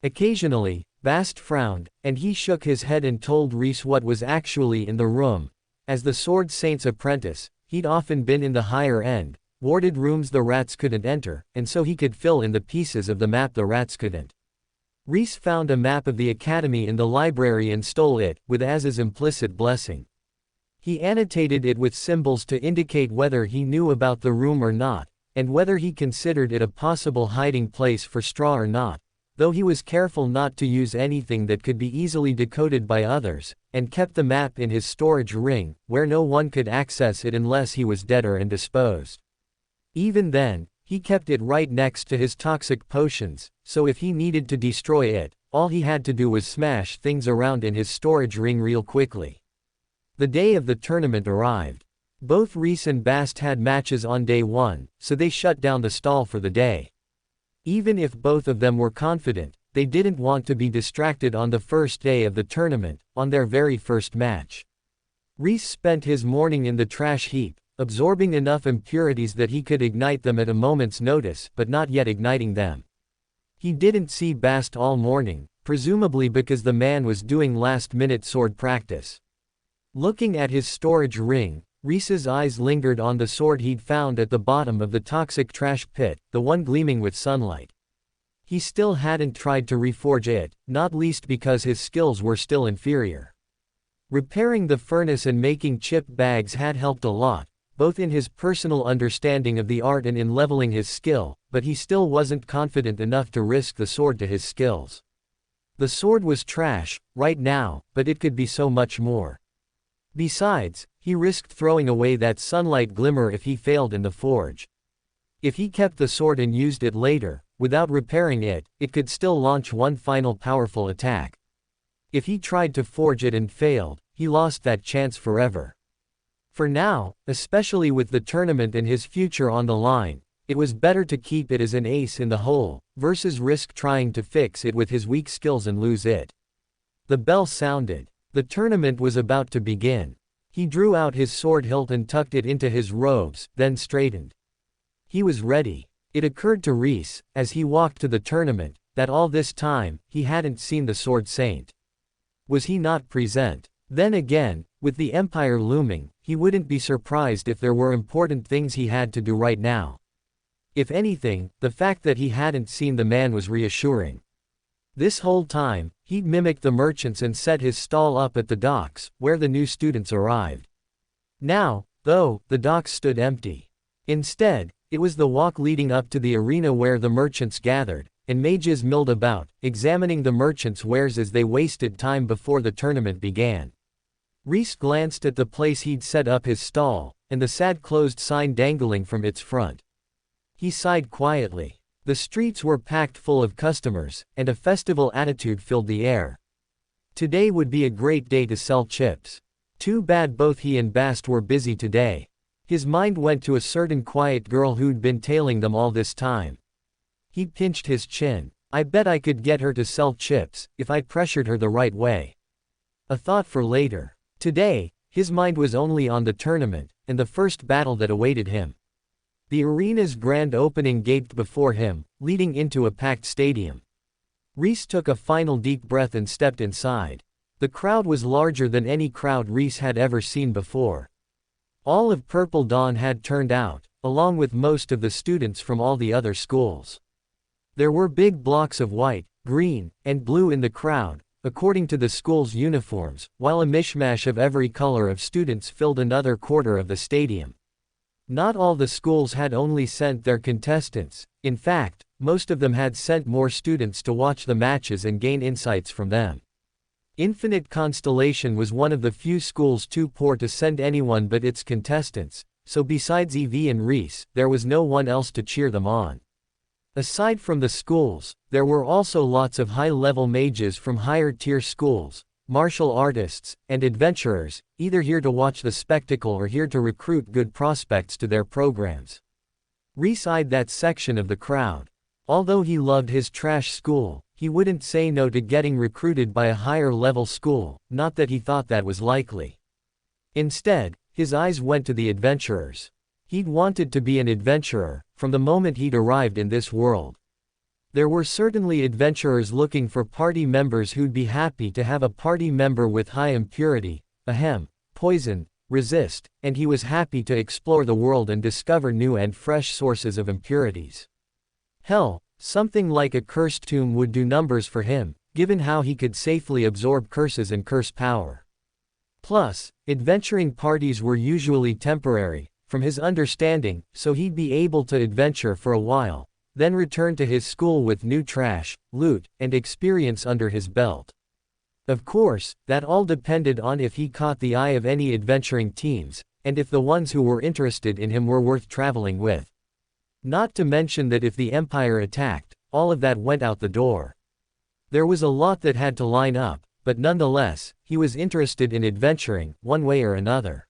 Occasionally, Bast frowned, and he shook his head and told Rhys what was actually in the room. As the Sword Saint's apprentice, he'd often been in the higher end, warded rooms the rats couldn't enter, and so he could fill in the pieces of the map the rats couldn't. Rhys found a map of the academy in the library and stole it, with Az's implicit blessing. He annotated it with symbols to indicate whether he knew about the room or not, and whether he considered it a possible hiding place for Straw or not, though he was careful not to use anything that could be easily decoded by others, and kept the map in his storage ring, where no one could access it unless he was dead or indisposed. Even then, he kept it right next to his toxic potions, so if he needed to destroy it, all he had to do was smash things around in his storage ring real quickly. The day of the tournament arrived. Both Rhys and Bast had matches on day 1, so they shut down the stall for the day. Even if both of them were confident, they didn't want to be distracted on the first day of the tournament, on their very first match. Rhys spent his morning in the trash heap, absorbing enough impurities that he could ignite them at a moment's notice, but not yet igniting them. He didn't see Bast all morning, presumably because the man was doing last-minute sword practice. Looking at his storage ring, Rhys's eyes lingered on the sword he'd found at the bottom of the toxic trash pit, the one gleaming with sunlight. He still hadn't tried to reforge it, not least because his skills were still inferior. Repairing the furnace and making chip bags had helped a lot, both in his personal understanding of the art and in leveling his skill, but he still wasn't confident enough to risk the sword to his skills. The sword was trash, right now, but it could be so much more. Besides, he risked throwing away that sunlight glimmer if he failed in the forge. If he kept the sword and used it later, without repairing it, it could still launch one final powerful attack. If he tried to forge it and failed, he lost that chance forever. For now, especially with the tournament and his future on the line, it was better to keep it as an ace in the hole, versus risk trying to fix it with his weak skills and lose it. The bell sounded. The tournament was about to begin. He drew out his sword hilt and tucked it into his robes, then straightened. He was ready. It occurred to Rhys, as he walked to the tournament, that all this time, he hadn't seen the Sword Saint. Was he not present? Then again, with the Empire looming, he wouldn't be surprised if there were important things he had to do right now. If anything, the fact that he hadn't seen the man was reassuring. This whole time, he'd mimicked the merchants and set his stall up at the docks, where the new students arrived. Now, though, the docks stood empty. Instead, it was the walk leading up to the arena where the merchants gathered, and mages milled about, examining the merchants' wares as they wasted time before the tournament began. Rhys glanced at the place he'd set up his stall, and the sad closed sign dangling from its front. He sighed quietly. The streets were packed full of customers, and a festival attitude filled the air. Today would be a great day to sell chips. Too bad both he and Bast were busy today. His mind went to a certain quiet girl who'd been tailing them all this time. He pinched his chin. I bet I could get her to sell chips, if I pressured her the right way. A thought for later. Today, his mind was only on the tournament, and the first battle that awaited him. The arena's grand opening gaped before him, leading into a packed stadium. Rhys took a final deep breath and stepped inside. The crowd was larger than any crowd Rhys had ever seen before. All of Purple Dawn had turned out, along with most of the students from all the other schools. There were big blocks of white, green, and blue in the crowd, according to the school's uniforms, while a mishmash of every color of students filled another quarter of the stadium. Not all the schools had only sent their contestants. In fact, most of them had sent more students to watch the matches and gain insights from them. Infinite Constellation was one of the few schools too poor to send anyone but its contestants, so besides EV and Rhys, there was no one else to cheer them on. Aside from the schools, there were also lots of high-level mages from higher-tier schools, martial artists, and adventurers, either here to watch the spectacle or here to recruit good prospects to their programs. Rhys eyed that section of the crowd. Although he loved his trash school, he wouldn't say no to getting recruited by a higher-level school, not that he thought that was likely. Instead, his eyes went to the adventurers. He'd wanted to be an adventurer, from the moment he'd arrived in this world. There were certainly adventurers looking for party members who'd be happy to have a party member with high impurity, poison, resist, and he was happy to explore the world and discover new and fresh sources of impurities. Hell, something like a cursed tomb would do numbers for him, given how he could safely absorb curses and curse power. Plus, adventuring parties were usually temporary, from his understanding, so he'd be able to adventure for a while, then return to his school with new trash, loot, and experience under his belt. Of course, that all depended on if he caught the eye of any adventuring teams, and if the ones who were interested in him were worth traveling with. Not to mention that if the Empire attacked, all of that went out the door. There was a lot that had to line up, but nonetheless, he was interested in adventuring, one way or another.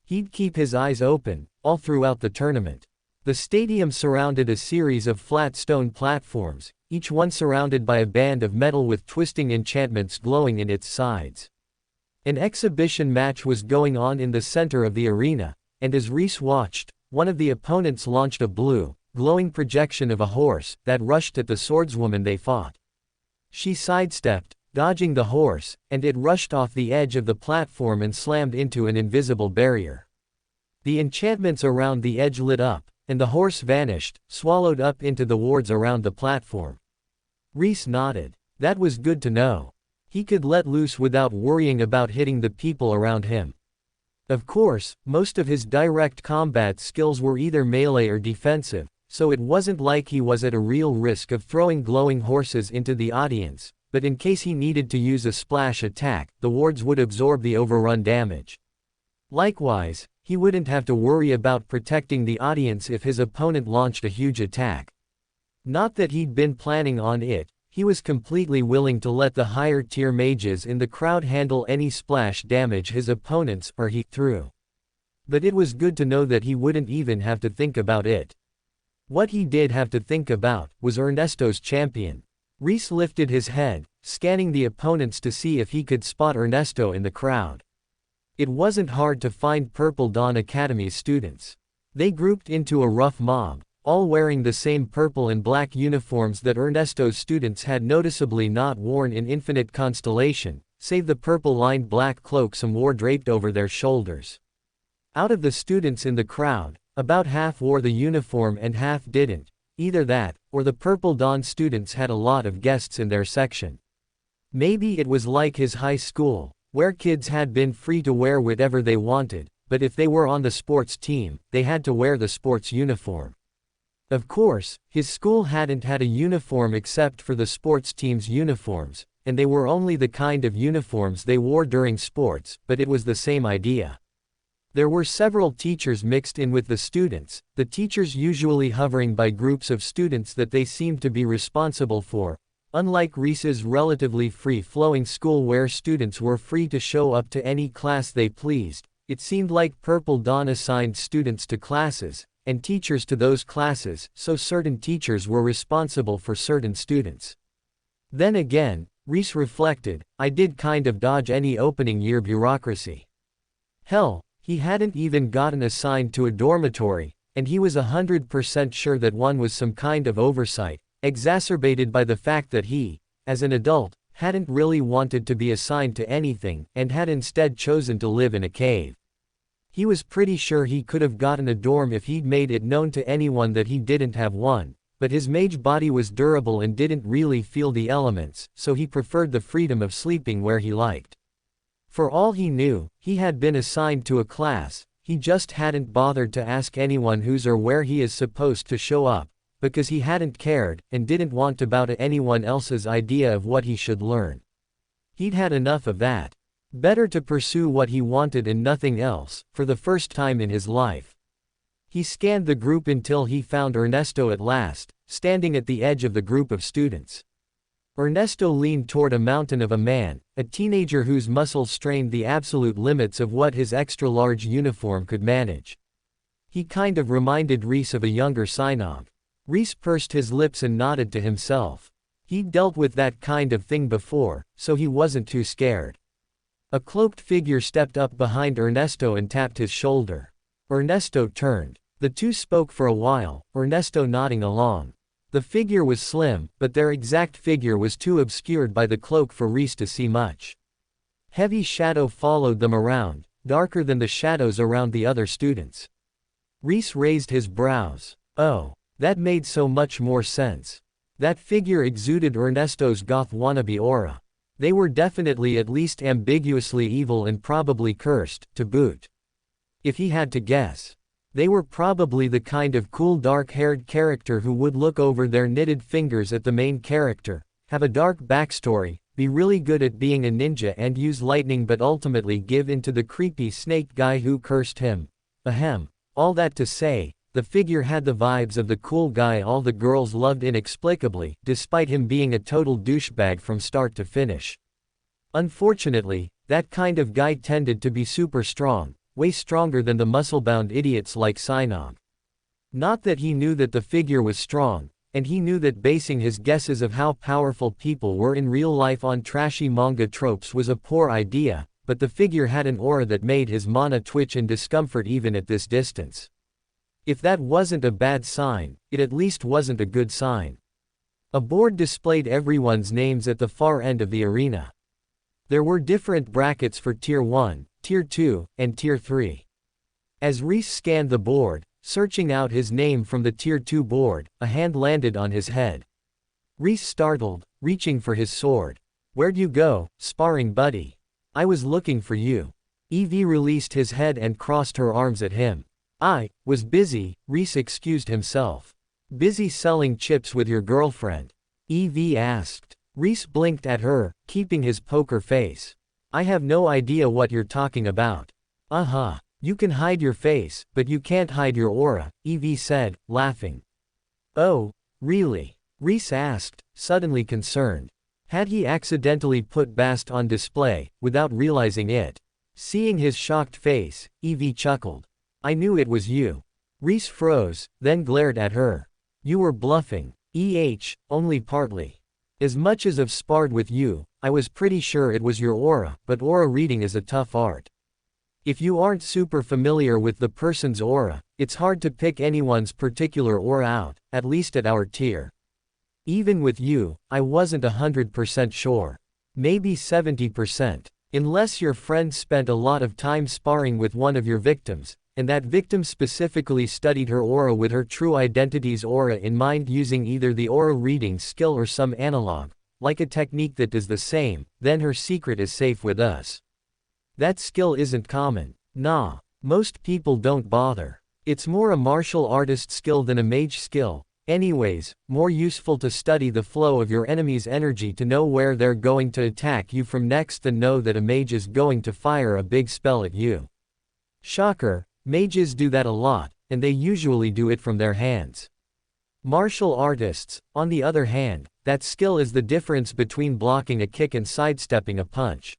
He'd keep his eyes open, all throughout the tournament. The stadium surrounded a series of flat stone platforms, each one surrounded by a band of metal with twisting enchantments glowing in its sides. An exhibition match was going on in the center of the arena, and as Rhys watched, one of the opponents launched a blue, glowing projection of a horse that rushed at the swordswoman they fought. She sidestepped, dodging the horse, and it rushed off the edge of the platform and slammed into an invisible barrier. The enchantments around the edge lit up, and the horse vanished, swallowed up into the wards around the platform. Rhys nodded. That was good to know. He could let loose without worrying about hitting the people around him. Of course, most of his direct combat skills were either melee or defensive, so it wasn't like he was at a real risk of throwing glowing horses into the audience, but in case he needed to use a splash attack, the wards would absorb the overrun damage. Likewise, he wouldn't have to worry about protecting the audience if his opponent launched a huge attack. Not that he'd been planning on it, he was completely willing to let the higher tier mages in the crowd handle any splash damage his opponents or he threw. But it was good to know that he wouldn't even have to think about it. What he did have to think about was Ernesto's champion. Rhys lifted his head, scanning the opponents to see if he could spot Ernesto in the crowd. It wasn't hard to find Purple Dawn Academy's students. They grouped into a rough mob, all wearing the same purple and black uniforms that Ernesto's students had noticeably not worn in Infinite Constellation, save the purple-lined black cloak some wore draped over their shoulders. Out of the students in the crowd, about half wore the uniform and half didn't. Either that, or the Purple Dawn students had a lot of guests in their section. Maybe it was like his high school, where kids had been free to wear whatever they wanted, but if they were on the sports team, they had to wear the sports uniform. Of course, his school hadn't had a uniform except for the sports team's uniforms, and they were only the kind of uniforms they wore during sports, but it was the same idea. There were several teachers mixed in with the students, the teachers usually hovering by groups of students that they seemed to be responsible for. Unlike Rhys's relatively free-flowing school where students were free to show up to any class they pleased, it seemed like Purple Dawn assigned students to classes, and teachers to those classes, so certain teachers were responsible for certain students. Then again, Rhys reflected, I did kind of dodge any opening year bureaucracy. Hell, he hadn't even gotten assigned to a dormitory, and he was 100% sure that one was some kind of oversight, exacerbated by the fact that he, as an adult, hadn't really wanted to be assigned to anything, and had instead chosen to live in a cave. He was pretty sure he could have gotten a dorm if he'd made it known to anyone that he didn't have one, but his mage body was durable and didn't really feel the elements, so he preferred the freedom of sleeping where he liked. For all he knew, he had been assigned to a class, he just hadn't bothered to ask anyone whose or where he is supposed to show up, because he hadn't cared, and didn't want to bow to anyone else's idea of what he should learn. He'd had enough of that. Better to pursue what he wanted and nothing else, for the first time in his life. He scanned the group until he found Ernesto at last, standing at the edge of the group of students. Ernesto leaned toward a mountain of a man, a teenager whose muscles strained the absolute limits of what his extra-large uniform could manage. He kind of reminded Rhys of a younger Synopsis. Rhys pursed his lips and nodded to himself. He'd dealt with that kind of thing before, so he wasn't too scared. A cloaked figure stepped up behind Ernesto and tapped his shoulder. Ernesto turned. The two spoke for a while, Ernesto nodding along. The figure was slim, but their exact figure was too obscured by the cloak for Rhys to see much. Heavy shadow followed them around, darker than the shadows around the other students. Rhys raised his brows. Oh, that made so much more sense. That figure exuded Ernesto's goth wannabe aura. They were definitely at least ambiguously evil and probably cursed, to boot. If he had to guess. They were probably the kind of cool dark-haired character who would look over their knitted fingers at the main character, have a dark backstory, be really good at being a ninja and use lightning but ultimately give in to the creepy snake guy who cursed him. Ahem. All that to say, the figure had the vibes of the cool guy all the girls loved inexplicably, despite him being a total douchebag from start to finish. Unfortunately, that kind of guy tended to be super strong. Way stronger than the muscle-bound idiots like Synopsis. Not that he knew that the figure was strong, and he knew that basing his guesses of how powerful people were in real life on trashy manga tropes was a poor idea, but the figure had an aura that made his mana twitch in discomfort even at this distance. If that wasn't a bad sign, it at least wasn't a good sign. A board displayed everyone's names at the far end of the arena. There were different brackets for Tier 1, Tier 2, and Tier 3. As Rhys scanned the board, searching out his name from the Tier 2 board, a hand landed on his head. Rhys startled, reaching for his sword. Where'd you go, sparring buddy? I was looking for you. Evie released his head and crossed her arms at him. I was busy, Rhys excused himself. Busy selling chips with your girlfriend? Evie asked. Rhys blinked at her, keeping his poker face. I have no idea what you're talking about. You can hide your face, but you can't hide your aura, Evie said, laughing. Oh, really? Rhys asked, suddenly concerned. Had he accidentally put Bast on display, without realizing it? Seeing his shocked face, Evie chuckled. I knew it was you. Rhys froze, then glared at her. You were bluffing. Only partly. As much as I've sparred with you, I was pretty sure it was your aura, but aura reading is a tough art. If you aren't super familiar with the person's aura, it's hard to pick anyone's particular aura out, at least at our tier. Even with you, I wasn't 100% sure. Maybe 70%. Unless your friend spent a lot of time sparring with one of your victims, and that victim specifically studied her aura with her true identity's aura in mind using either the aura reading skill or some analog, like a technique that does the same, then her secret is safe with us. That skill isn't common. Nah, most people don't bother. It's more a martial artist skill than a mage skill. Anyways, more useful to study the flow of your enemy's energy to know where they're going to attack you from next than know that a mage is going to fire a big spell at you. Shocker, mages do that a lot, and they usually do it from their hands. Martial artists, on the other hand, that skill is the difference between blocking a kick and sidestepping a punch.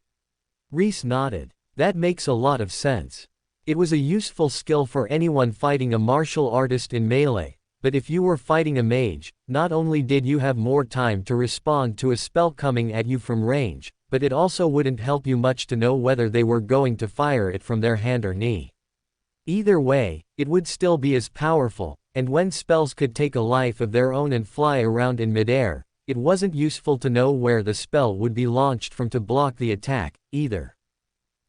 Rhys nodded. That makes a lot of sense. It was a useful skill for anyone fighting a martial artist in melee, but if you were fighting a mage, not only did you have more time to respond to a spell coming at you from range, but it also wouldn't help you much to know whether they were going to fire it from their hand or knee. Either way, it would still be as powerful, and when spells could take a life of their own and fly around in midair, it wasn't useful to know where the spell would be launched from to block the attack, either.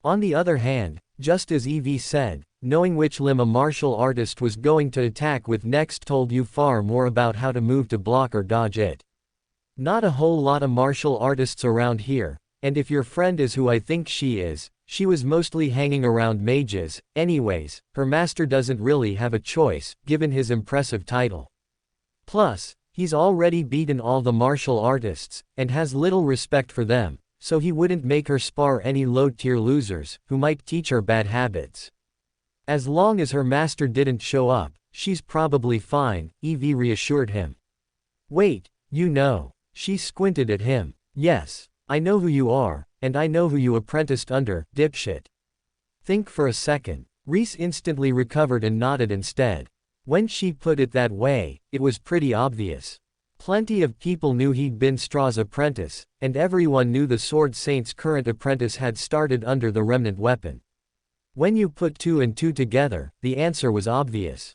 On the other hand, just as Evie said, knowing which limb a martial artist was going to attack with next told you far more about how to move to block or dodge it. Not a whole lot of martial artists around here, and if your friend is who I think she is, she was mostly hanging around mages. Anyways, her master doesn't really have a choice, given his impressive title. Plus, he's already beaten all the martial artists, and has little respect for them, so he wouldn't make her spar any low-tier losers, who might teach her bad habits. As long as her master didn't show up, she's probably fine, Evie reassured him. Wait, you know. She squinted at him. Yes, I know who you are, and I know who you apprenticed under, dipshit. Think for a second. Rhys instantly recovered and nodded instead. When she put it that way, it was pretty obvious. Plenty of people knew he'd been Straw's apprentice, and everyone knew the Sword Saint's current apprentice had started under the remnant weapon. When you put two and two together, the answer was obvious.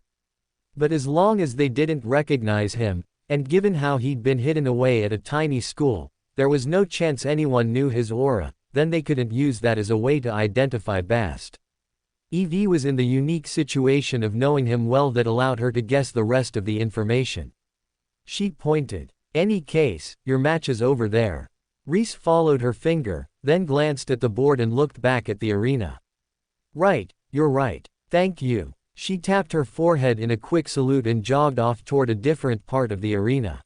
But as long as they didn't recognize him, and given how he'd been hidden away at a tiny school, there was no chance anyone knew his aura, then they couldn't use that as a way to identify Bast. Evie was in the unique situation of knowing him well that allowed her to guess the rest of the information. She pointed. Any case, your match is over there. Rhys followed her finger, then glanced at the board and looked back at the arena. Right, you're right. Thank you. She tapped her forehead in a quick salute and jogged off toward a different part of the arena.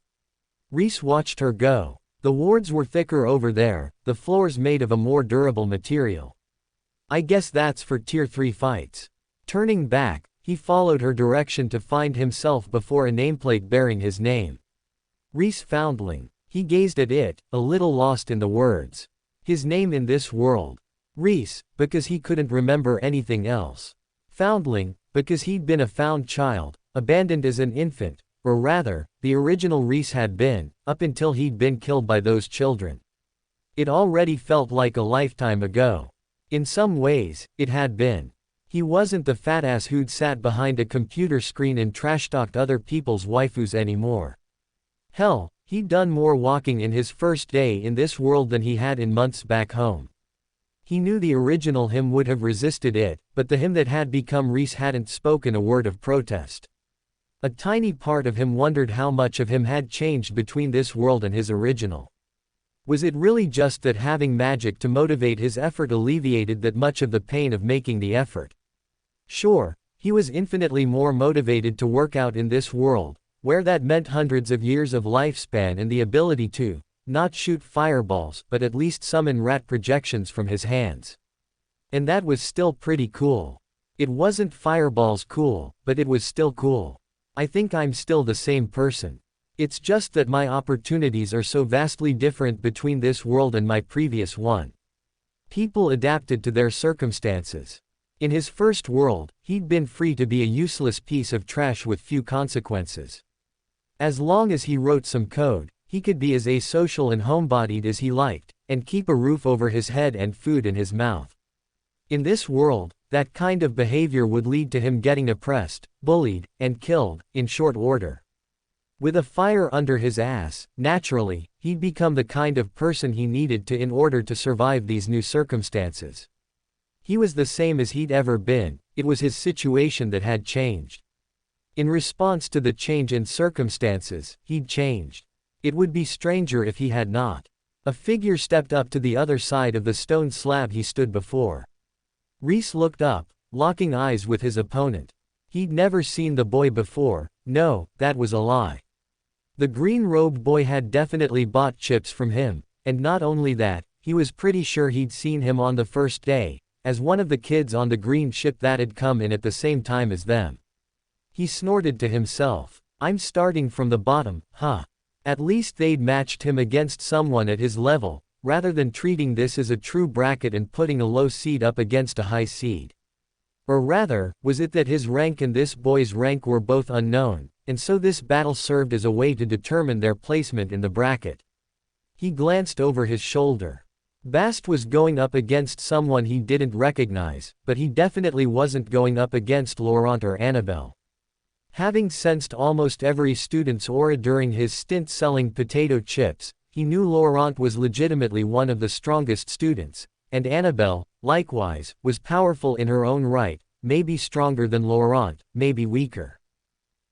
Rhys watched her go. The wards were thicker over there, the floors made of a more durable material. I guess that's for Tier 3 fights. Turning back, he followed her direction to find himself before a nameplate bearing his name. Rhys Foundling. He gazed at it, a little lost in the words. His name in this world. Rhys, because he couldn't remember anything else. Foundling, because he'd been a found child, abandoned as an infant, or rather, the original Rhys had been, up until he'd been killed by those children. It already felt like a lifetime ago. In some ways, it had been. He wasn't the fat ass who'd sat behind a computer screen and trash-talked other people's waifus anymore. Hell, he'd done more walking in his first day in this world than he had in months back home. He knew the original him would have resisted it, but the him that had become Rhys hadn't spoken a word of protest. A tiny part of him wondered how much of him had changed between this world and his original. Was it really just that having magic to motivate his effort alleviated that much of the pain of making the effort? Sure, he was infinitely more motivated to work out in this world, where that meant hundreds of years of lifespan and the ability to, not shoot fireballs, but at least summon rat projections from his hands. And that was still pretty cool. It wasn't fireballs cool, but it was still cool. I think I'm still the same person. It's just that my opportunities are so vastly different between this world and my previous one. People adapted to their circumstances. In his first world, he'd been free to be a useless piece of trash with few consequences. As long as he wrote some code, he could be as asocial and homebodied as he liked, and keep a roof over his head and food in his mouth. In this world, that kind of behavior would lead to him getting oppressed, bullied, and killed, in short order. With a fire under his ass, naturally, he'd become the kind of person he needed to in order to survive these new circumstances. He was the same as he'd ever been, it was his situation that had changed. In response to the change in circumstances, he'd changed. It would be stranger if he had not. A figure stepped up to the other side of the stone slab he stood before. Rhys looked up, locking eyes with his opponent. He'd never seen the boy before. No, that was a lie. The green-robed boy had definitely bought chips from him, and not only that, he was pretty sure he'd seen him on the first day, as one of the kids on the green ship that had come in at the same time as them. He snorted to himself. I'm starting from the bottom, huh? At least they'd matched him against someone at his level, rather than treating this as a true bracket and putting a low seed up against a high seed. Or rather, was it that his rank and this boy's rank were both unknown, and so this battle served as a way to determine their placement in the bracket? He glanced over his shoulder. Bast was going up against someone he didn't recognize, but he definitely wasn't going up against Laurent or Annabelle. Having sensed almost every student's aura during his stint selling potato chips, he knew Laurent was legitimately one of the strongest students, and Annabelle, likewise, was powerful in her own right, maybe stronger than Laurent, maybe weaker.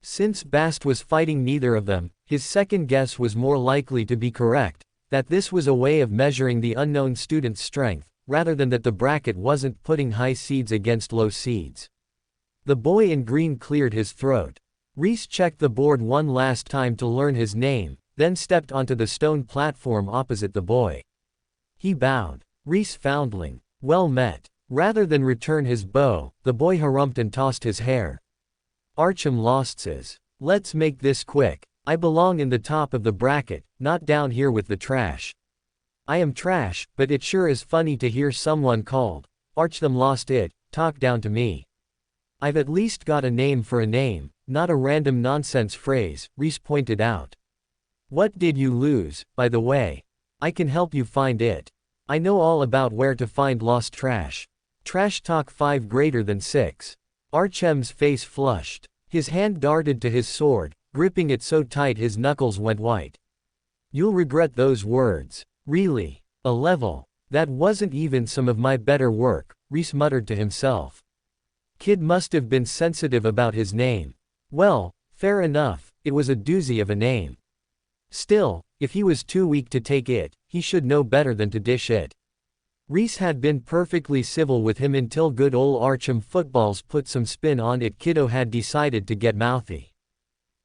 Since Bast was fighting neither of them, his second guess was more likely to be correct, that this was a way of measuring the unknown student's strength, rather than that the bracket wasn't putting high seeds against low seeds. The boy in green cleared his throat. Rhys checked the board one last time to learn his name, then stepped onto the stone platform opposite the boy. He bowed. Rhys Foundling. Well met. Rather than return his bow, the boy harumphed and tossed his hair. Archim Lostzes. Let's make this quick. I belong in the top of the bracket, not down here with the trash. I am trash, but it sure is funny to hear someone called Arch them lost it talk down to me. I've at least got a name for a name, not a random nonsense phrase, Rhys pointed out. What did you lose, by the way? I can help you find it. I know all about where to find lost trash. Trash talk 5 greater than 6. Archem's face flushed. His hand darted to his sword, gripping it so tight his knuckles went white. You'll regret those words. Really? A level? That wasn't even some of my better work, Rhys muttered to himself. Kid must have been sensitive about his name. Well, fair enough, it was a doozy of a name. Still, if he was too weak to take it, he should know better than to dish it. Rhys had been perfectly civil with him until good ol' Archim footballs put some spin on it. Kiddo had decided to get mouthy.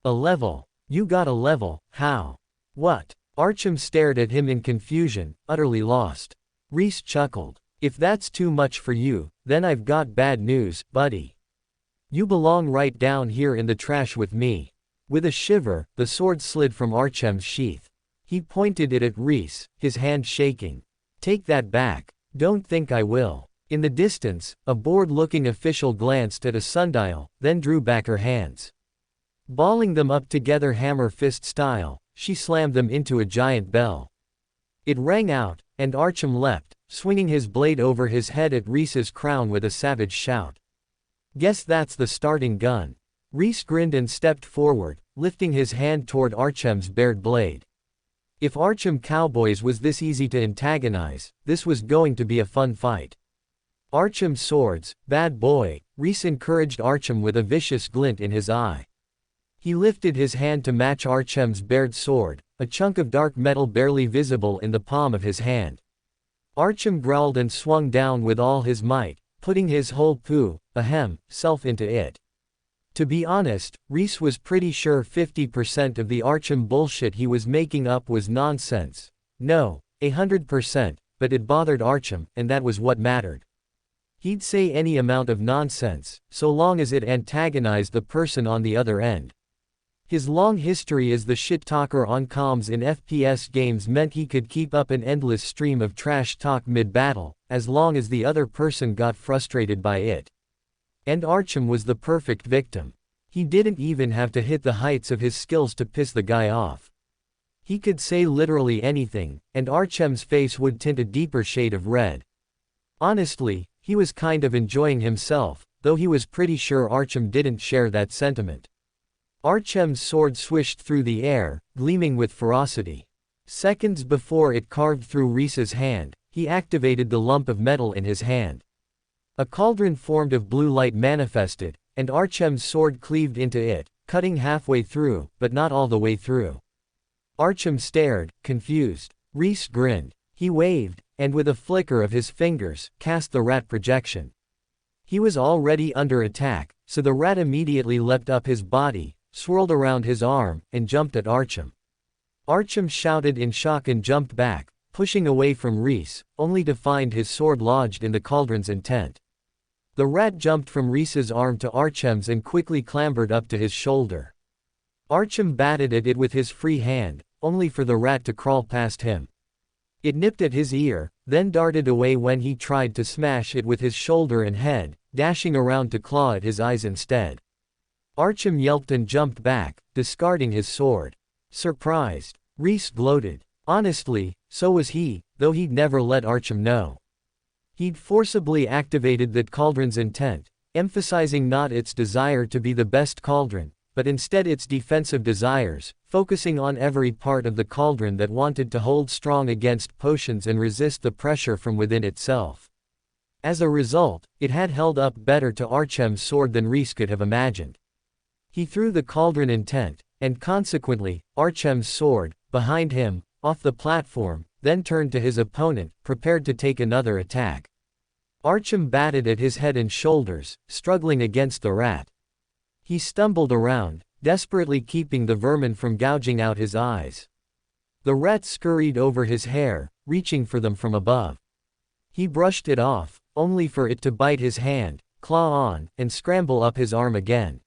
A level? You got a level, how? What? Archim stared at him in confusion, utterly lost. Rhys chuckled. If that's too much for you, then I've got bad news, buddy. You belong right down here in the trash with me. With a shiver, the sword slid from Archem's sheath. He pointed it at Rhys, his hand shaking. Take that back. Don't think I will. In the distance, a bored-looking official glanced at a sundial, then drew back her hands. Balling them up together hammer-fist style, she slammed them into a giant bell. It rang out, and Archim leapt, swinging his blade over his head at Rhys's crown with a savage shout. Guess that's the starting gun. Rhys grinned and stepped forward, lifting his hand toward Archem's bared blade. If Archim Cowboys was this easy to antagonize, this was going to be a fun fight. Archim swords, bad boy, Rhys encouraged Archim with a vicious glint in his eye. He lifted his hand to match Archem's bared sword, a chunk of dark metal barely visible in the palm of his hand. Archim growled and swung down with all his might, putting his whole self into it. To be honest, Rhys was pretty sure 50% of the Archim bullshit he was making up was nonsense. No, 100%, but it bothered Archim, and that was what mattered. He'd say any amount of nonsense, so long as it antagonized the person on the other end. His long history as the shit-talker on comms in FPS games meant he could keep up an endless stream of trash talk mid-battle, as long as the other person got frustrated by it. And Artyom was the perfect victim. He didn't even have to hit the heights of his skills to piss the guy off. He could say literally anything, and Artyom's face would tint a deeper shade of red. Honestly, he was kind of enjoying himself, though he was pretty sure Artyom didn't share that sentiment. Artyom's sword swished through the air, gleaming with ferocity. Seconds before it carved through Rhys's hand, he activated the lump of metal in his hand. A cauldron formed of blue light manifested, and Artyom's sword cleaved into it, cutting halfway through, but not all the way through. Artyom stared, confused. Rhys grinned. He waved, and with a flicker of his fingers, cast the rat projection. He was already under attack, so the rat immediately leapt up his body, swirled around his arm, and jumped at Artyom. Artyom shouted in shock and jumped back, pushing away from Rhys, only to find his sword lodged in the cauldron's intent. The rat jumped from Rhys's arm to Artyom's and quickly clambered up to his shoulder. Artyom batted at it with his free hand, only for the rat to crawl past him. It nipped at his ear, then darted away when he tried to smash it with his shoulder and head, dashing around to claw at his eyes instead. Artyom yelped and jumped back, discarding his sword. Surprised. Rhys gloated. Honestly, so was he, though he'd never let Artyom know. He'd forcibly activated that cauldron's intent, emphasizing not its desire to be the best cauldron, but instead its defensive desires, focusing on every part of the cauldron that wanted to hold strong against potions and resist the pressure from within itself. As a result, it had held up better to Artyom's sword than Rhys could have imagined. He threw the cauldron intent, and consequently, Artyom's sword, behind him, off the platform, then turned to his opponent, prepared to take another attack. Artyom batted at his head and shoulders, struggling against the rat. He stumbled around, desperately keeping the vermin from gouging out his eyes. The rat scurried over his hair, reaching for them from above. He brushed it off, only for it to bite his hand, claw on, and scramble up his arm again.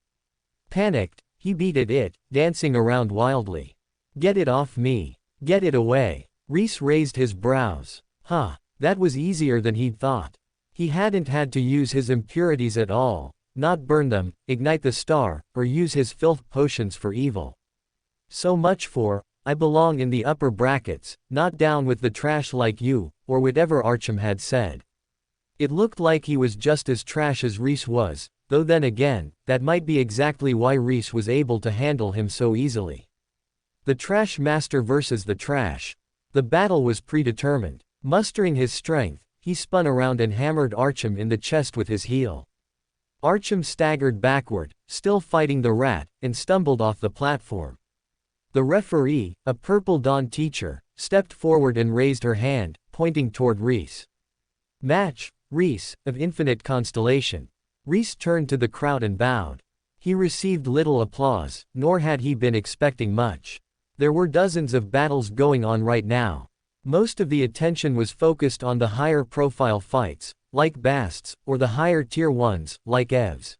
Panicked, he beat at it, dancing around wildly. "Get it off me! Get it away!" Rhys raised his brows. That was easier than he'd thought. He hadn't had to use his impurities at all, not burn them, ignite the star, or use his filth potions for evil. So much for, "I belong in the upper brackets, not down with the trash like you," or whatever Artyom had said. It looked like he was just as trash as Rhys was, though then again, that might be exactly why Rhys was able to handle him so easily. The trash master versus the trash. The battle was predetermined. Mustering his strength, he spun around and hammered Artyom in the chest with his heel. Artyom staggered backward, still fighting the rat, and stumbled off the platform. The referee, a Purple Dawn teacher, stepped forward and raised her hand, pointing toward Rhys. "Match, Rhys, of Infinite Constellation." Rhys turned to the crowd and bowed. He received little applause, nor had he been expecting much. There were dozens of battles going on right now. Most of the attention was focused on the higher profile fights, like Bast's, or the higher tier ones, like Ev's.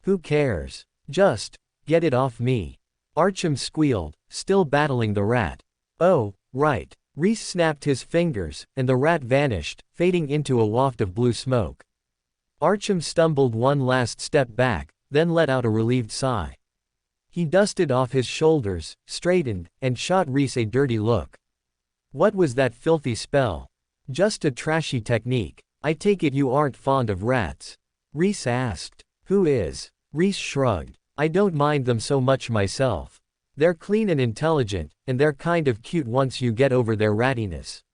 "Who cares? Just, get it off me." Artyom squealed, still battling the rat. "Oh, right." Rhys snapped his fingers, and the rat vanished, fading into a waft of blue smoke. Artyom stumbled one last step back, then let out a relieved sigh. He dusted off his shoulders, straightened, and shot Rhys a dirty look. "What was that filthy spell?" "Just a trashy technique. I take it you aren't fond of rats?" Rhys asked. "Who is?" Rhys shrugged. "I don't mind them so much myself. They're clean and intelligent, and they're kind of cute once you get over their rattiness."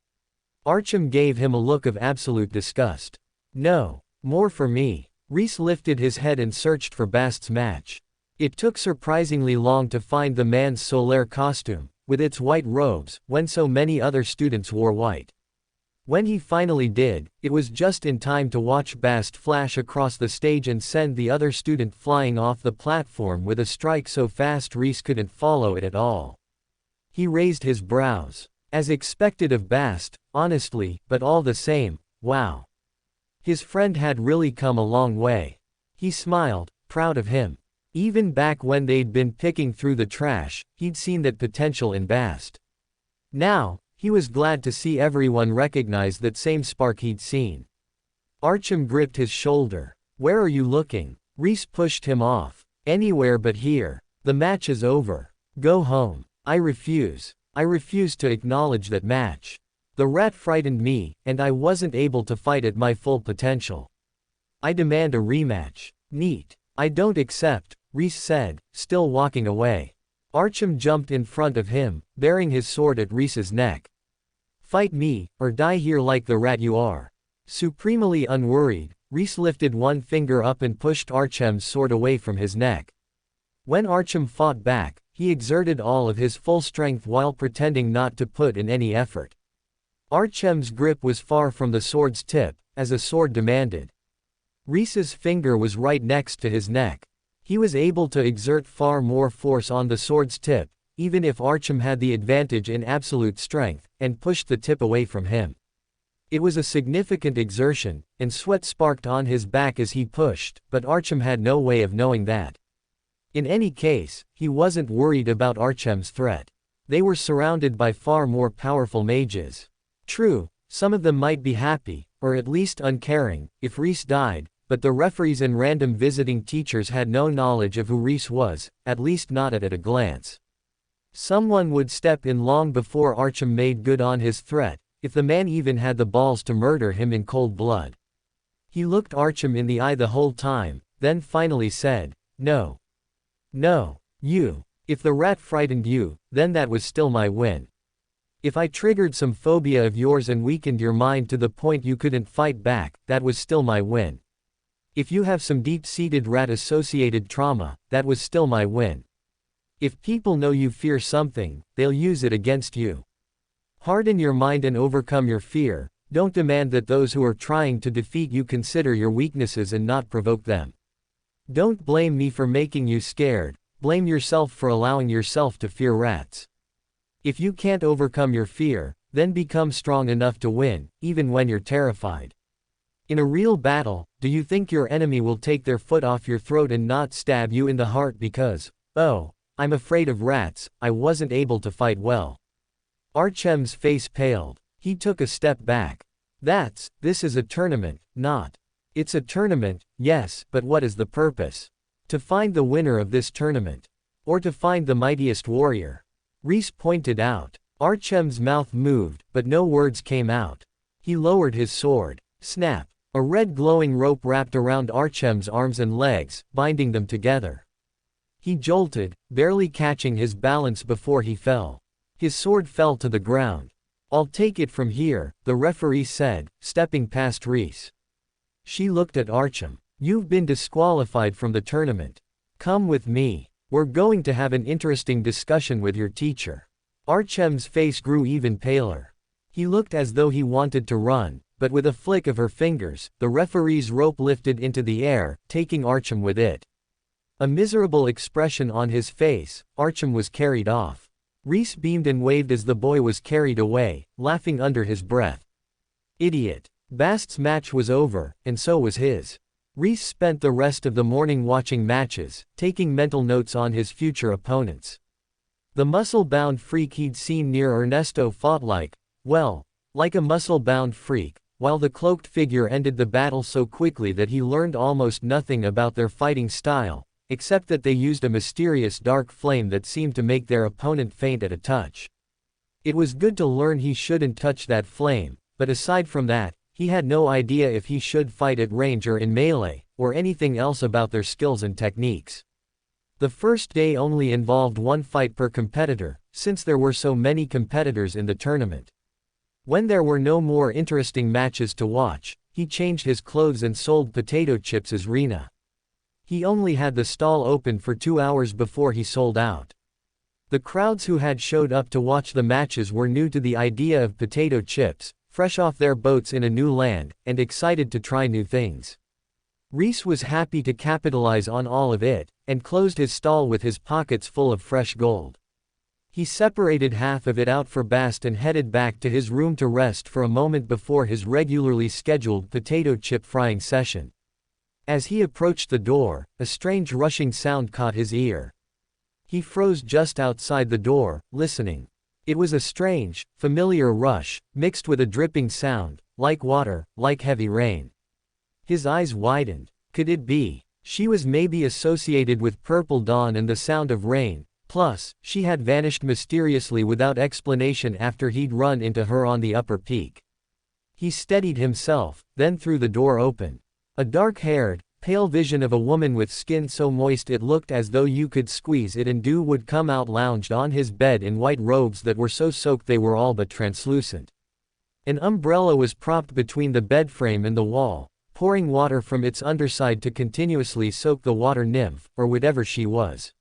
Artyom gave him a look of absolute disgust. "No. More for me." Rhys lifted his head and searched for Bast's match. It took surprisingly long to find the man's Solaire costume, with its white robes, when so many other students wore white. When he finally did, it was just in time to watch Bast flash across the stage and send the other student flying off the platform with a strike so fast Rhys couldn't follow it at all. He raised his brows. As expected of Bast, honestly, but all the same, wow. His friend had really come a long way. He smiled, proud of him. Even back when they'd been picking through the trash, he'd seen that potential in Bast. Now, he was glad to see everyone recognize that same spark he'd seen. Artyom gripped his shoulder. "Where are you looking?" Rhys pushed him off. "Anywhere but here. The match is over. Go home." "I refuse. I refuse to acknowledge that match. The rat frightened me, and I wasn't able to fight at my full potential. I demand a rematch." "Neat. I don't accept," Rhys said, still walking away. Artyom jumped in front of him, bearing his sword at Rhys's neck. "Fight me, or die here like the rat you are." Supremely unworried, Rhys lifted one finger up and pushed Artyom's sword away from his neck. When Artyom fought back, he exerted all of his full strength while pretending not to put in any effort. Artyom's grip was far from the sword's tip, as a sword demanded. Rhys's finger was right next to his neck. He was able to exert far more force on the sword's tip, even if Artyom had the advantage in absolute strength, and pushed the tip away from him. It was a significant exertion, and sweat sparked on his back as he pushed, but Artyom had no way of knowing that. In any case, he wasn't worried about Artyom's threat. They were surrounded by far more powerful mages. True, some of them might be happy, or at least uncaring, if Rhys died, but the referees and random visiting teachers had no knowledge of who Rhys was, at least not at a glance. Someone would step in long before Artyom made good on his threat, if the man even had the balls to murder him in cold blood. He looked Artyom in the eye the whole time, then finally said, "No. No. You. If the rat frightened you, then that was still my win. If I triggered some phobia of yours and weakened your mind to the point you couldn't fight back, that was still my win. If you have some deep-seated rat-associated trauma, that was still my win. If people know you fear something, they'll use it against you. Harden your mind and overcome your fear. Don't demand that those who are trying to defeat you consider your weaknesses and not provoke them. Don't blame me for making you scared, blame yourself for allowing yourself to fear rats. If you can't overcome your fear, then become strong enough to win, even when you're terrified. In a real battle, do you think your enemy will take their foot off your throat and not stab you in the heart because, oh, I'm afraid of rats, I wasn't able to fight well?" Artyom's face paled. He took a step back. This is a tournament, not. It's a tournament, yes, but what is the purpose? To find the winner of this tournament. Or to find the mightiest warrior. Rhys pointed out. Artyom's mouth moved, but no words came out. He lowered his sword. Snap. A red glowing rope wrapped around Artyom's arms and legs, binding them together. He jolted, barely catching his balance before he fell. His sword fell to the ground. "I'll take it from here," the referee said, stepping past Rhys. She looked at Artyom. "You've been disqualified from the tournament. Come with me. We're going to have an interesting discussion with your teacher." Artyom's face grew even paler. He looked as though he wanted to run, but with a flick of her fingers, the referee's rope lifted into the air, taking Artyom with it. A miserable expression on his face, Artyom was carried off. Rhys beamed and waved as the boy was carried away, laughing under his breath. Idiot. Bast's match was over, and so was his. Rhys spent the rest of the morning watching matches, taking mental notes on his future opponents. The muscle-bound freak he'd seen near Ernesto fought like a muscle-bound freak, while the cloaked figure ended the battle so quickly that he learned almost nothing about their fighting style, except that they used a mysterious dark flame that seemed to make their opponent faint at a touch. It was good to learn he shouldn't touch that flame, but aside from that, he had no idea if he should fight at range or in melee, or anything else about their skills and techniques. The first day only involved one fight per competitor, since there were so many competitors in the tournament. When there were no more interesting matches to watch, he changed his clothes and sold potato chips as Rena. He only had the stall open for 2 hours before he sold out. The crowds who had showed up to watch the matches were new to the idea of potato chips, fresh off their boats in a new land, and excited to try new things. Rhys was happy to capitalize on all of it, and closed his stall with his pockets full of fresh gold. He separated half of it out for Bast and headed back to his room to rest for a moment before his regularly scheduled potato chip frying session. As he approached the door, a strange rushing sound caught his ear. He froze just outside the door, listening. It was a strange, familiar rush, mixed with a dripping sound, like water, like heavy rain. His eyes widened. Could it be? She was maybe associated with Purple Dawn and the sound of rain. Plus, she had vanished mysteriously without explanation after he'd run into her on the upper peak. He steadied himself, then threw the door open. A dark-haired, pale vision of a woman with skin so moist it looked as though you could squeeze it and dew would come out lounged on his bed in white robes that were so soaked they were all but translucent. An umbrella was propped between the bed frame and the wall, pouring water from its underside to continuously soak the water nymph, or whatever she was.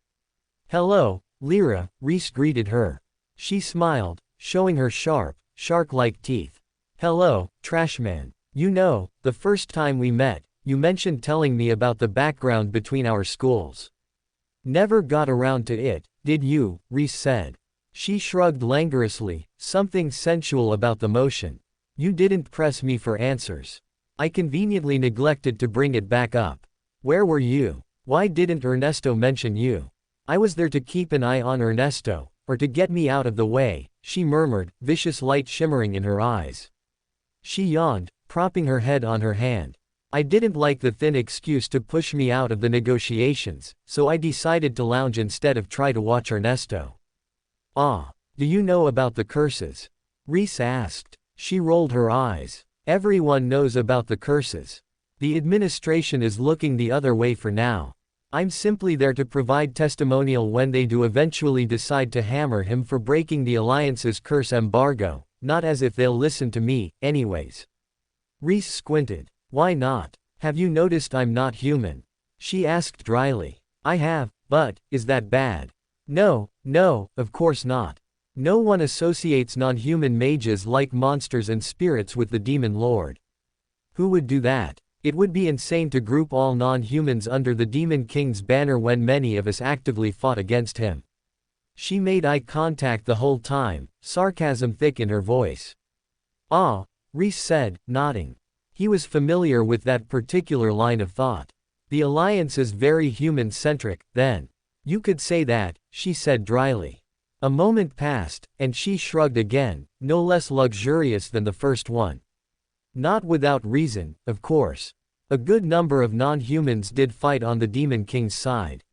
"Hello, Lyra," Rhys greeted her. She smiled, showing her sharp, shark-like teeth. "Hello, Trashman. You know, the first time we met, you mentioned telling me about the background between our schools. Never got around to it, did you?" Rhys said. She shrugged languorously, something sensual about the motion. "You didn't press me for answers. I conveniently neglected to bring it back up. Where were you? Why didn't Ernesto mention you?" "I was there to keep an eye on Ernesto, or to get me out of the way," she murmured, vicious light shimmering in her eyes. She yawned, propping her head on her hand. "I didn't like the thin excuse to push me out of the negotiations, so I decided to lounge instead of try to watch Ernesto." "Ah, do you know about the curses?" Rhys asked. She rolled her eyes. "Everyone knows about the curses. The administration is looking the other way for now. I'm simply there to provide testimonial when they do eventually decide to hammer him for breaking the Alliance's curse embargo, not as if they'll listen to me, anyways." Rhys squinted. "Why not? Have you noticed I'm not human?" she asked dryly. "I have, but, is that bad?" No, of course not. No one associates non-human mages like monsters and spirits with the Demon Lord. Who would do that? It would be insane to group all non-humans under the Demon King's banner when many of us actively fought against him." She made eye contact the whole time, sarcasm thick in her voice. "Ah," Rhys said, nodding. He was familiar with that particular line of thought. "The Alliance is very human-centric, then." "You could say that," she said dryly. A moment passed, and she shrugged again, no less luxurious than the first one. "Not without reason, of course. A good number of non-humans did fight on the Demon King's side.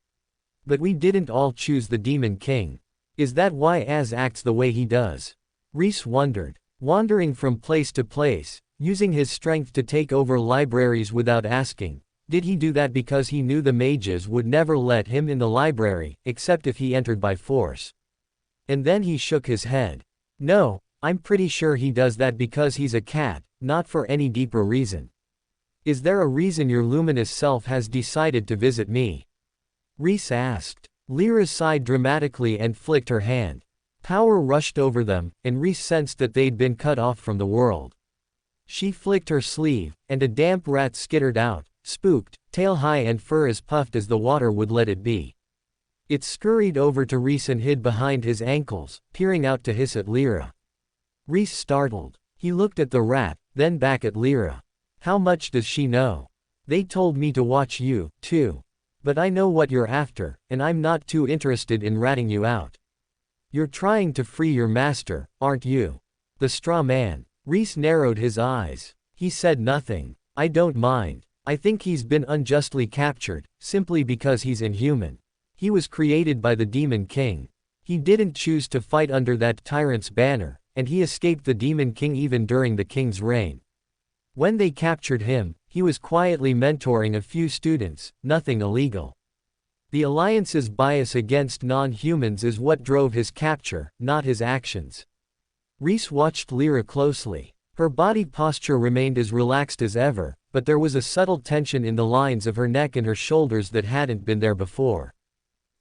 But we didn't all choose the Demon King. Is that why Az acts the way he does?" Rhys wondered. Wandering from place to place, using his strength to take over libraries without asking, did he do that because he knew the mages would never let him in the library, except if he entered by force? And then he shook his head. "No, I'm pretty sure he does that because he's a cat, not for any deeper reason." "Is there a reason your luminous self has decided to visit me?" Rhys asked. Lyra sighed dramatically and flicked her hand. Power rushed over them, and Rhys sensed that they'd been cut off from the world. She flicked her sleeve, and a damp rat skittered out, spooked, tail high and fur as puffed as the water would let it be. It scurried over to Rhys and hid behind his ankles, peering out to hiss at Lyra. Rhys startled. He looked at the rat, then back at Lyra. "How much does she know?" "They told me to watch you, too. But I know what you're after, and I'm not too interested in ratting you out. You're trying to free your master, aren't you?" "The straw man." Rhys narrowed his eyes. He said nothing. "I don't mind. I think he's been unjustly captured, simply because he's inhuman. He was created by the Demon King. He didn't choose to fight under that tyrant's banner, and he escaped the Demon King even during the King's reign. When they captured him, he was quietly mentoring a few students, nothing illegal. The Alliance's bias against non-humans is what drove his capture, not his actions." Rhys watched Lyra closely. Her body posture remained as relaxed as ever, but there was a subtle tension in the lines of her neck and her shoulders that hadn't been there before.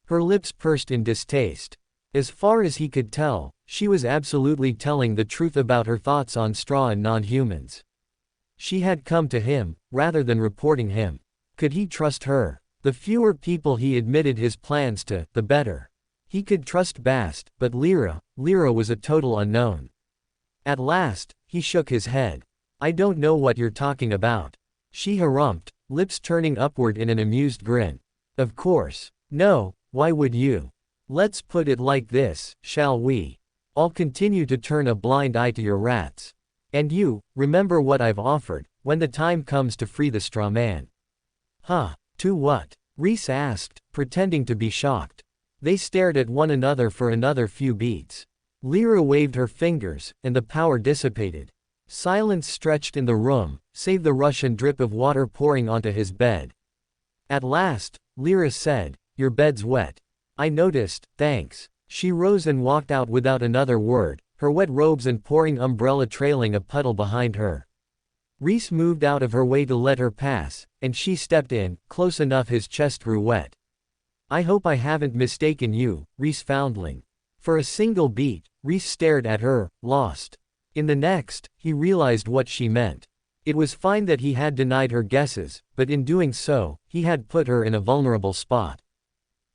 Her lips pursed in distaste. As far as he could tell, she was absolutely telling the truth about her thoughts on straw and non-humans. She had come to him, rather than reporting him. Could he trust her? The fewer people he admitted his plans to, the better. He could trust Bast, but Lyra was a total unknown. At last, he shook his head. I don't know what you're talking about. She harumphed, lips turning upward in an amused grin. Of course. No, why would you? Let's put it like this, shall we? I'll continue to turn a blind eye to your rats. And you, remember what I've offered, when the time comes to free the straw man. Huh, to what? Rhys asked, pretending to be shocked. They stared at one another for another few beats. Lyra waved her fingers, and the power dissipated. Silence stretched in the room, save the rush and drip of water pouring onto his bed. At last, Lyra said, your bed's wet. I noticed, thanks. She rose and walked out without another word, her wet robes and pouring umbrella trailing a puddle behind her. Rhys moved out of her way to let her pass, and she stepped in, close enough his chest grew wet. I hope I haven't mistaken you, Rhys foundling. For a single beat, Rhys stared at her, lost. In the next, he realized what she meant. It was fine that he had denied her guesses, but in doing so, he had put her in a vulnerable spot.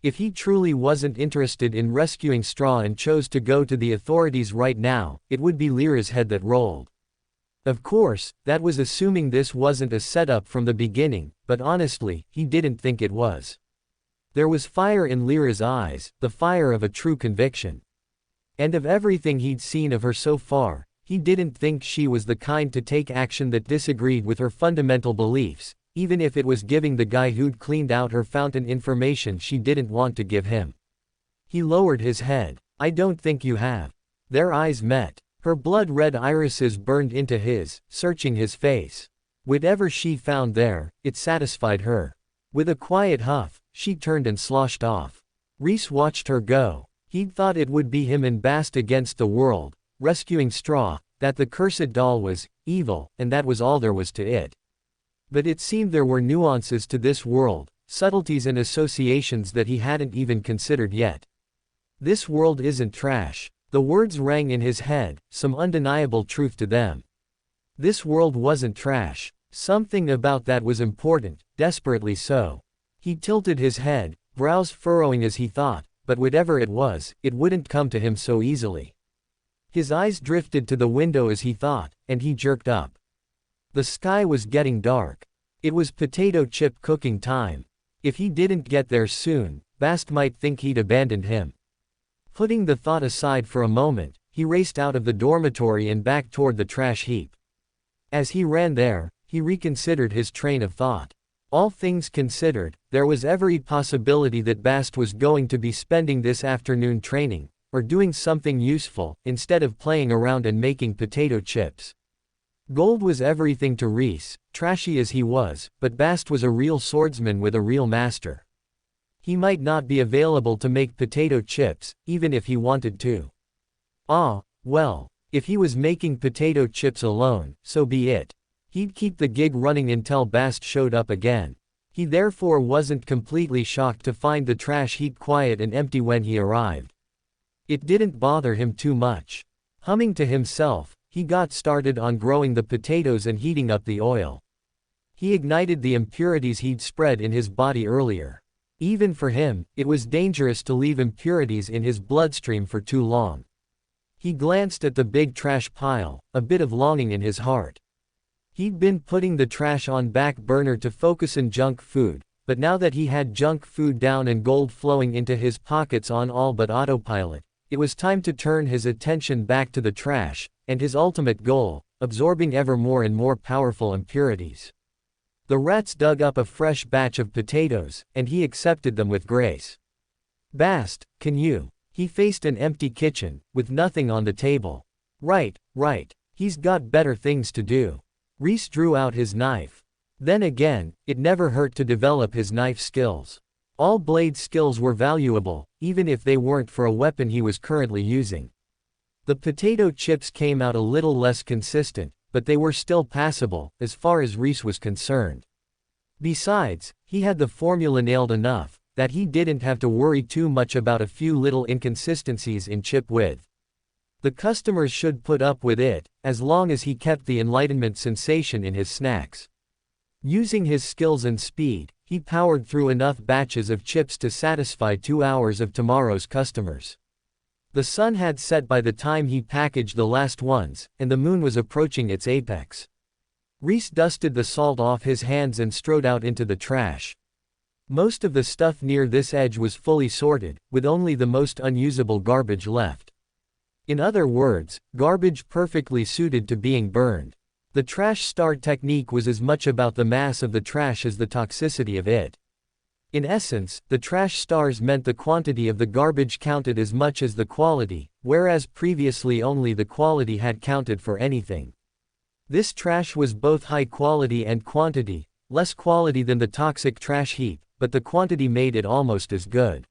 If he truly wasn't interested in rescuing Straw and chose to go to the authorities right now, it would be Lyra's head that rolled. Of course, that was assuming this wasn't a setup from the beginning, but honestly, he didn't think it was. There was fire in Lyra's eyes, the fire of a true conviction. And of everything he'd seen of her so far, he didn't think she was the kind to take action that disagreed with her fundamental beliefs, even if it was giving the guy who'd cleaned out her fountain information she didn't want to give him. He lowered his head. I don't think you have. Their eyes met. Her blood-red irises burned into his, searching his face. Whatever she found there, it satisfied her. With a quiet huff, she turned and sloshed off. Rhys watched her go. He'd thought it would be him and Bast against the world, rescuing Straw, that the cursed doll was evil, and that was all there was to it. But it seemed there were nuances to this world, subtleties and associations that he hadn't even considered yet. This world isn't trash. The words rang in his head, some undeniable truth to them. This world wasn't trash. Something about that was important, desperately so. He tilted his head, brows furrowing as he thought, but whatever it was, it wouldn't come to him so easily. His eyes drifted to the window as he thought, and he jerked up. The sky was getting dark. It was potato chip cooking time. If he didn't get there soon, Bast might think he'd abandoned him. Putting the thought aside for a moment, he raced out of the dormitory and back toward the trash heap. As he ran there, he reconsidered his train of thought. All things considered, there was every possibility that Bast was going to be spending this afternoon training, or doing something useful, instead of playing around and making potato chips. Gold was everything to Rhys, trashy as he was, but Bast was a real swordsman with a real master. He might not be available to make potato chips, even if he wanted to. Ah, well, if he was making potato chips alone, so be it. He'd keep the gig running until Bast showed up again. He therefore wasn't completely shocked to find the trash heap quiet and empty when he arrived. It didn't bother him too much. Humming to himself, he got started on growing the potatoes and heating up the oil. He ignited the impurities he'd spread in his body earlier. Even for him, it was dangerous to leave impurities in his bloodstream for too long. He glanced at the big trash pile, a bit of longing in his heart. He'd been putting the trash on back burner to focus on junk food, but now that he had junk food down and gold flowing into his pockets on all but autopilot, it was time to turn his attention back to the trash, and his ultimate goal, absorbing ever more and more powerful impurities. The rats dug up a fresh batch of potatoes, and he accepted them with grace. Bast, can you? He faced an empty kitchen, with nothing on the table. Right. He's got better things to do. Rhys drew out his knife. Then again, it never hurt to develop his knife skills. All blade skills were valuable, even if they weren't for a weapon he was currently using. The potato chips came out a little less consistent, but they were still passable, as far as Rhys was concerned. Besides, he had the formula nailed enough, that he didn't have to worry too much about a few little inconsistencies in chip width. The customers should put up with it, as long as he kept the enlightenment sensation in his snacks. Using his skills and speed, he powered through enough batches of chips to satisfy 2 hours of tomorrow's customers. The sun had set by the time he packaged the last ones, and the moon was approaching its apex. Rhys dusted the salt off his hands and strode out into the trash. Most of the stuff near this edge was fully sorted, with only the most unusable garbage left. In other words, garbage perfectly suited to being burned. The trash star technique was as much about the mass of the trash as the toxicity of it. In essence, the trash stars meant the quantity of the garbage counted as much as the quality, whereas previously only the quality had counted for anything. This trash was both high quality and quantity, less quality than the toxic trash heap, but the quantity made it almost as good.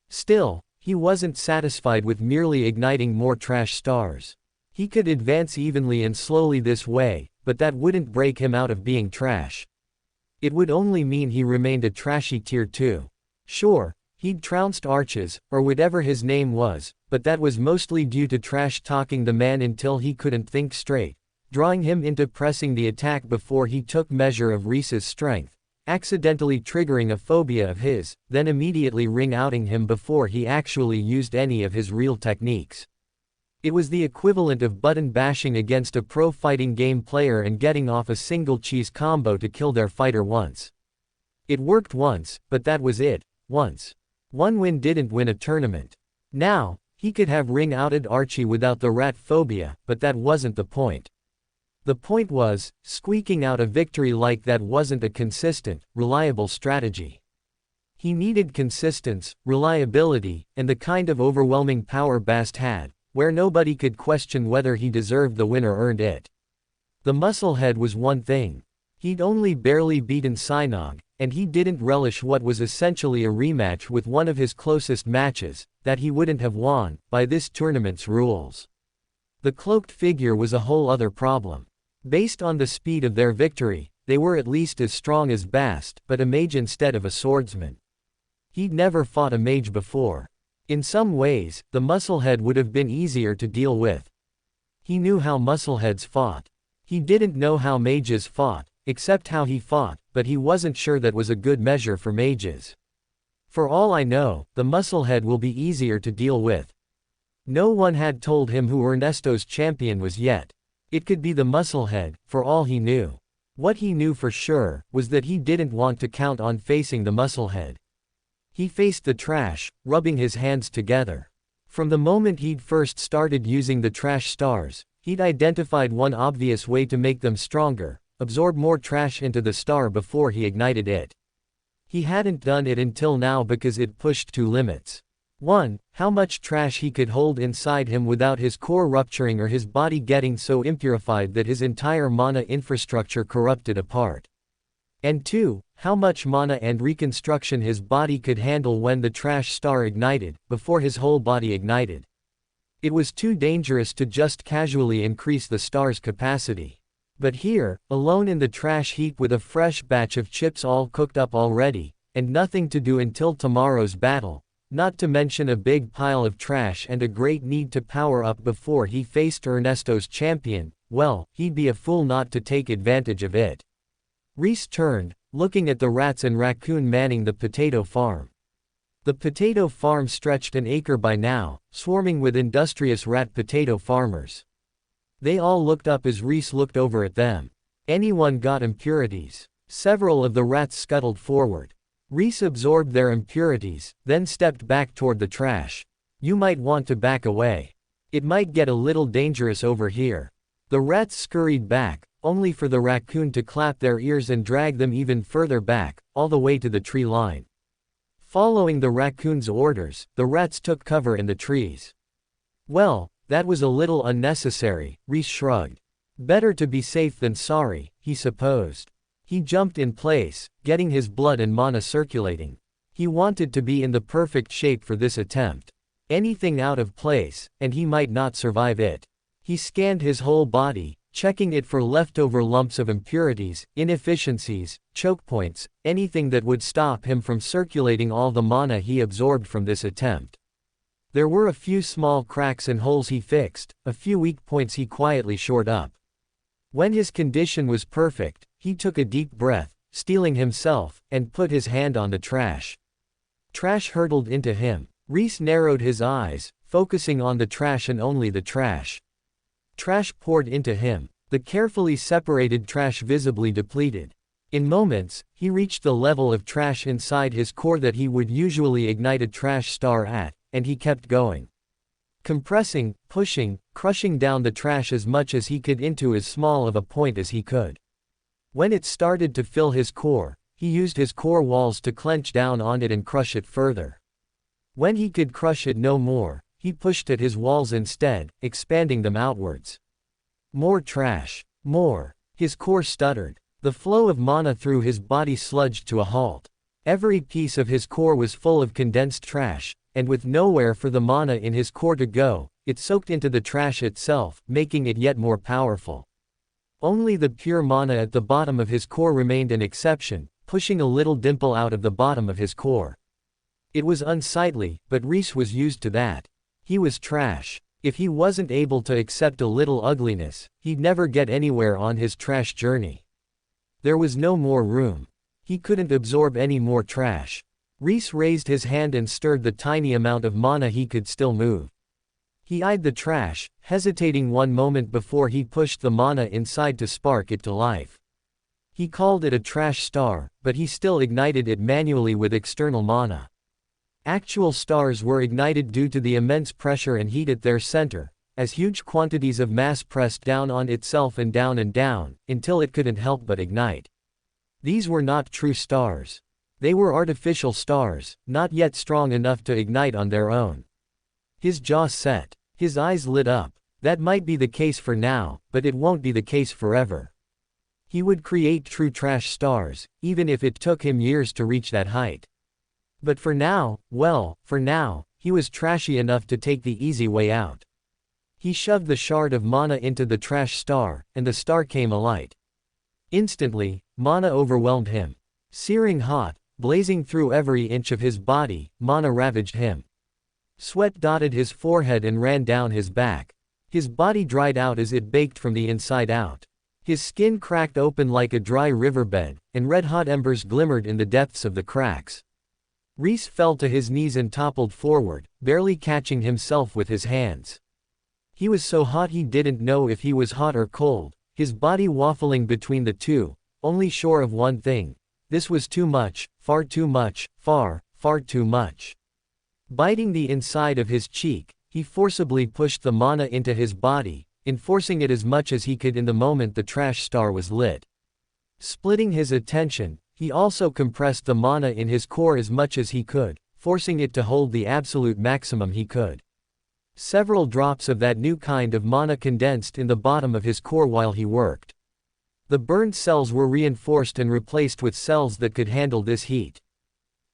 Still, he wasn't satisfied with merely igniting more trash stars. He could advance evenly and slowly this way, but that wouldn't break him out of being trash. It would only mean he remained a trashy tier 2. Sure, he'd trounced Arches, or whatever his name was, but that was mostly due to trash talking the man until he couldn't think straight, drawing him into pressing the attack before he took measure of Rhys's strength, accidentally triggering a phobia of his, then immediately ring-outing him before he actually used any of his real techniques. It was the equivalent of button bashing against a pro fighting game player and getting off a single cheese combo to kill their fighter once. It worked once, but that was it, once. One win didn't win a tournament. Now, he could have ring-outed Archie without the rat phobia, but that wasn't the point. The point was, squeaking out a victory like that wasn't a consistent, reliable strategy. He needed consistency, reliability, and the kind of overwhelming power Bast had, where nobody could question whether he deserved the win or earned it. The musclehead was one thing. He'd only barely beaten Synog, and he didn't relish what was essentially a rematch with one of his closest matches, that he wouldn't have won, by this tournament's rules. The cloaked figure was a whole other problem. Based on the speed of their victory, they were at least as strong as Bast, but a mage instead of a swordsman. He'd never fought a mage before. In some ways, the musclehead would have been easier to deal with. He knew how muscleheads fought. He didn't know how mages fought, except how he fought, but he wasn't sure that was a good measure for mages. For all I know, the musclehead will be easier to deal with. No one had told him who Ernesto's champion was yet. It could be the musclehead, for all he knew. What he knew for sure, was that he didn't want to count on facing the musclehead. He faced the trash, rubbing his hands together. From the moment he'd first started using the trash stars, he'd identified one obvious way to make them stronger: absorb more trash into the star before he ignited it. He hadn't done it until now because it pushed two limits. 1. How much trash he could hold inside him without his core rupturing or his body getting so impurified that his entire mana infrastructure corrupted apart. And 2. How much mana and reconstruction his body could handle when the trash star ignited, before his whole body ignited. It was too dangerous to just casually increase the star's capacity. But here, alone in the trash heap with a fresh batch of chips all cooked up already, and nothing to do until tomorrow's battle, not to mention a big pile of trash and a great need to power up before he faced Ernesto's champion, well, he'd be a fool not to take advantage of it. Rhys turned, looking at the rats and raccoon manning the potato farm. The potato farm stretched an acre by now, swarming with industrious rat potato farmers. They all looked up as Rhys looked over at them. Anyone got impurities? Several of the rats scuttled forward. Rhys absorbed their impurities, then stepped back toward the trash. You might want to back away. It might get a little dangerous over here. The rats scurried back, only for the raccoon to clap their ears and drag them even further back, all the way to the tree line. Following the raccoon's orders, the rats took cover in the trees. Well, that was a little unnecessary, Rhys shrugged. Better to be safe than sorry, he supposed. He jumped in place, getting his blood and mana circulating. He wanted to be in the perfect shape for this attempt. Anything out of place, and he might not survive it. He scanned his whole body, checking it for leftover lumps of impurities, inefficiencies, choke points, anything that would stop him from circulating all the mana he absorbed from this attempt. There were a few small cracks and holes he fixed, a few weak points he quietly shored up. When his condition was perfect, he took a deep breath, stealing himself, and put his hand on the trash. Trash hurtled into him. Rhys narrowed his eyes, focusing on the trash and only the trash. Trash poured into him. The carefully separated trash visibly depleted. In moments, he reached the level of trash inside his core that he would usually ignite a trash star at, and he kept going. Compressing, pushing, crushing down the trash as much as he could into as small of a point as he could. When it started to fill his core, he used his core walls to clench down on it and crush it further. When he could crush it no more, he pushed at his walls instead, expanding them outwards. More trash. More. His core stuttered. The flow of mana through his body sludged to a halt. Every piece of his core was full of condensed trash, and with nowhere for the mana in his core to go, it soaked into the trash itself, making it yet more powerful. Only the pure mana at the bottom of his core remained an exception, pushing a little dimple out of the bottom of his core. It was unsightly, but Rhys was used to that. He was trash. If he wasn't able to accept a little ugliness, he'd never get anywhere on his trash journey. There was no more room. He couldn't absorb any more trash. Rhys raised his hand and stirred the tiny amount of mana he could still move. He eyed the trash, hesitating one moment before he pushed the mana inside to spark it to life. He called it a trash star, but he still ignited it manually with external mana. Actual stars were ignited due to the immense pressure and heat at their center, as huge quantities of mass pressed down on itself and down, until it couldn't help but ignite. These were not true stars. They were artificial stars, not yet strong enough to ignite on their own. His jaw set. His eyes lit up. That might be the case for now, but it won't be the case forever. He would create true trash stars, even if it took him years to reach that height. But for now, he was trashy enough to take the easy way out. He shoved the shard of mana into the trash star, and the star came alight. Instantly, mana overwhelmed him. Searing hot, blazing through every inch of his body, mana ravaged him. Sweat dotted his forehead and ran down his back. His body dried out as it baked from the inside out. His skin cracked open like a dry riverbed, and red-hot embers glimmered in the depths of the cracks. Rhys fell to his knees and toppled forward, barely catching himself with his hands. He was so hot he didn't know if he was hot or cold, his body waffling between the two, only sure of one thing. This was too much, far too much, far too much. Biting the inside of his cheek, he forcibly pushed the mana into his body, enforcing it as much as he could in the moment the trash star was lit. Splitting his attention, he also compressed the mana in his core as much as he could, forcing it to hold the absolute maximum he could. Several drops of that new kind of mana condensed in the bottom of his core while he worked. The burned cells were reinforced and replaced with cells that could handle this heat.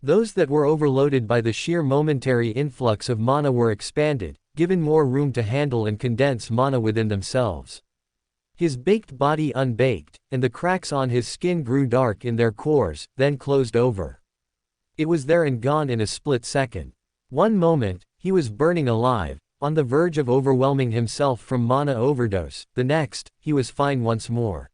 Those that were overloaded by the sheer momentary influx of mana were expanded, given more room to handle and condense mana within themselves. His baked body unbaked, and the cracks on his skin grew dark in their cores, then closed over. It was there and gone in a split second. One moment, he was burning alive, on the verge of overwhelming himself from mana overdose. The next, he was fine once more.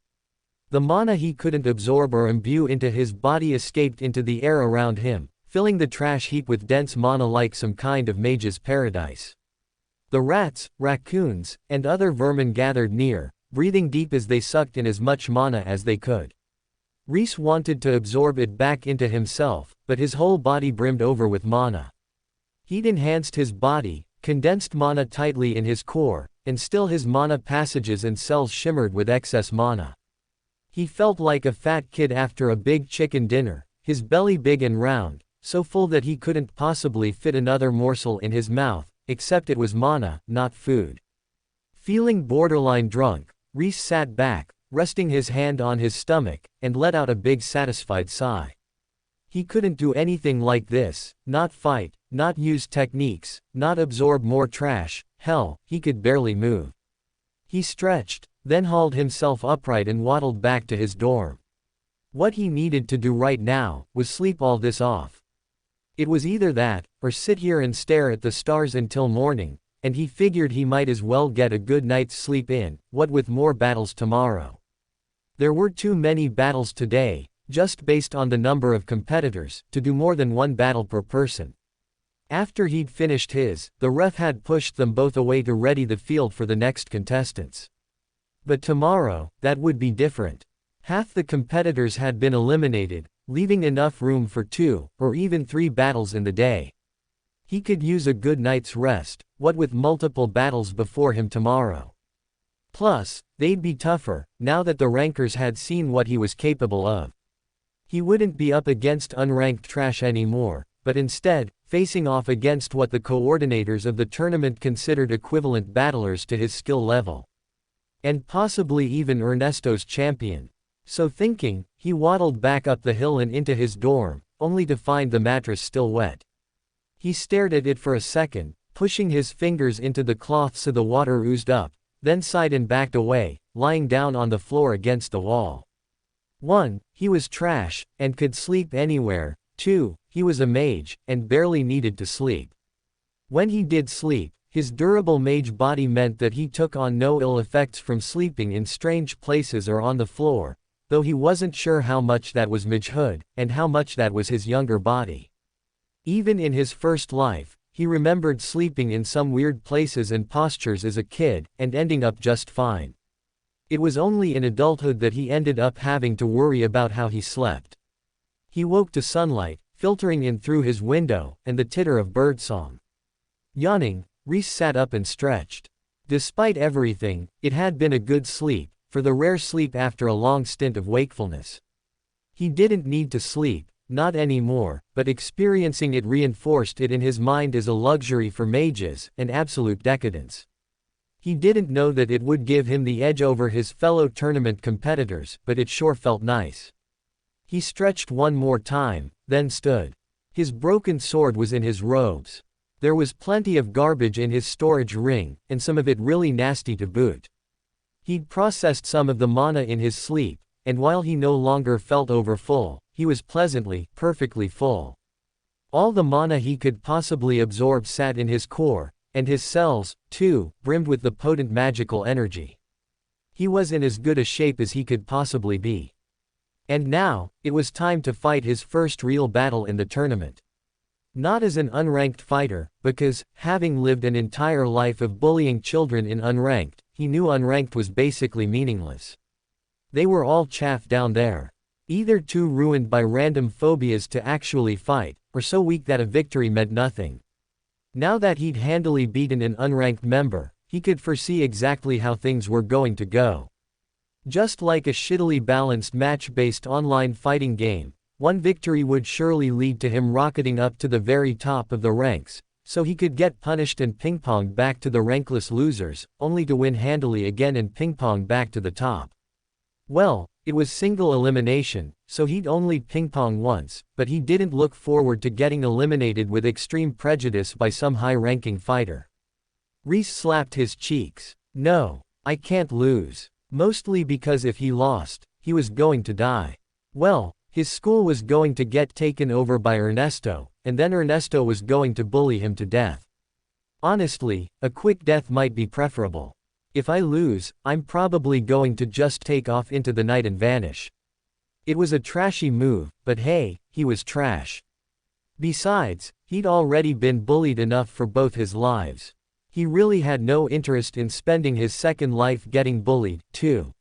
The mana he couldn't absorb or imbue into his body escaped into the air around him, filling the trash heap with dense mana like some kind of mage's paradise. The rats, raccoons, and other vermin gathered near, breathing deep as they sucked in as much mana as they could. Rhys wanted to absorb it back into himself, but his whole body brimmed over with mana. Heat enhanced his body, condensed mana tightly in his core, and still his mana passages and cells shimmered with excess mana. He felt like a fat kid after a big chicken dinner, his belly big and round, so full that he couldn't possibly fit another morsel in his mouth, except it was mana, not food. Feeling borderline drunk, Rhys sat back, resting his hand on his stomach, and let out a big satisfied sigh. He couldn't do anything like this, not fight, not use techniques, not absorb more trash, hell, he could barely move. He stretched, then hauled himself upright and waddled back to his dorm. What he needed to do right now, was sleep all this off. It was either that, or sit here and stare at the stars until morning, and he figured he might as well get a good night's sleep in, what with more battles tomorrow. There were too many battles today, just based on the number of competitors, to do more than one battle per person. After he'd finished his, the ref had pushed them both away to ready the field for the next contestants. But tomorrow, that would be different. Half the competitors had been eliminated, leaving enough room for 2, or even 3 battles in the day. He could use a good night's rest, what with multiple battles before him tomorrow. Plus, they'd be tougher, now that the rankers had seen what he was capable of. He wouldn't be up against unranked trash anymore, but instead, facing off against what the coordinators of the tournament considered equivalent battlers to his skill level. And possibly even Ernesto's champion. So thinking, he waddled back up the hill and into his dorm, only to find the mattress still wet. He stared at it for a second, pushing his fingers into the cloth so the water oozed up, then sighed and backed away, lying down on the floor against the wall. 1. He was trash, and could sleep anywhere. 2. He was a mage, and barely needed to sleep. When he did sleep, his durable mage body meant that he took on no ill effects from sleeping in strange places or on the floor, though he wasn't sure how much that was magehood, and how much that was his younger body. Even in his first life, he remembered sleeping in some weird places and postures as a kid, and ending up just fine. It was only in adulthood that he ended up having to worry about how he slept. He woke to sunlight, filtering in through his window, and the titter of birdsong. Yawning, Rhys sat up and stretched. Despite everything, it had been a good sleep, for the rare sleep after a long stint of wakefulness. He didn't need to sleep, not anymore, but experiencing it reinforced it in his mind as a luxury for mages, an absolute decadence. He didn't know that it would give him the edge over his fellow tournament competitors, but it sure felt nice. He stretched one more time, then stood. His broken sword was in his robes. There was plenty of garbage in his storage ring, and some of it really nasty to boot. He'd processed some of the mana in his sleep, and while he no longer felt overfull, he was pleasantly, perfectly full. All the mana he could possibly absorb sat in his core, and his cells, too, brimmed with the potent magical energy. He was in as good a shape as he could possibly be. And now, it was time to fight his first real battle in the tournament. Not as an unranked fighter, because, having lived an entire life of bullying children in unranked, he knew unranked was basically meaningless. They were all chaff down there. Either too ruined by random phobias to actually fight, or so weak that a victory meant nothing. Now that he'd handily beaten an unranked member, he could foresee exactly how things were going to go. Just like a shittily balanced match-based online fighting game, one victory would surely lead to him rocketing up to the very top of the ranks, so he could get punished and ping-ponged back to the rankless losers, only to win handily again and ping-pong back to the top. Well, it was single elimination, so he'd only ping-pong once, but he didn't look forward to getting eliminated with extreme prejudice by some high-ranking fighter. Rhys slapped his cheeks. No, I can't lose. Mostly because if he lost, he was going to die. Well, his school was going to get taken over by Ernesto, and then Ernesto was going to bully him to death. Honestly, a quick death might be preferable. If I lose, I'm probably going to just take off into the night and vanish. It was a trashy move, but hey, he was trash. Besides, he'd already been bullied enough for both his lives. He really had no interest in spending his second life getting bullied, too.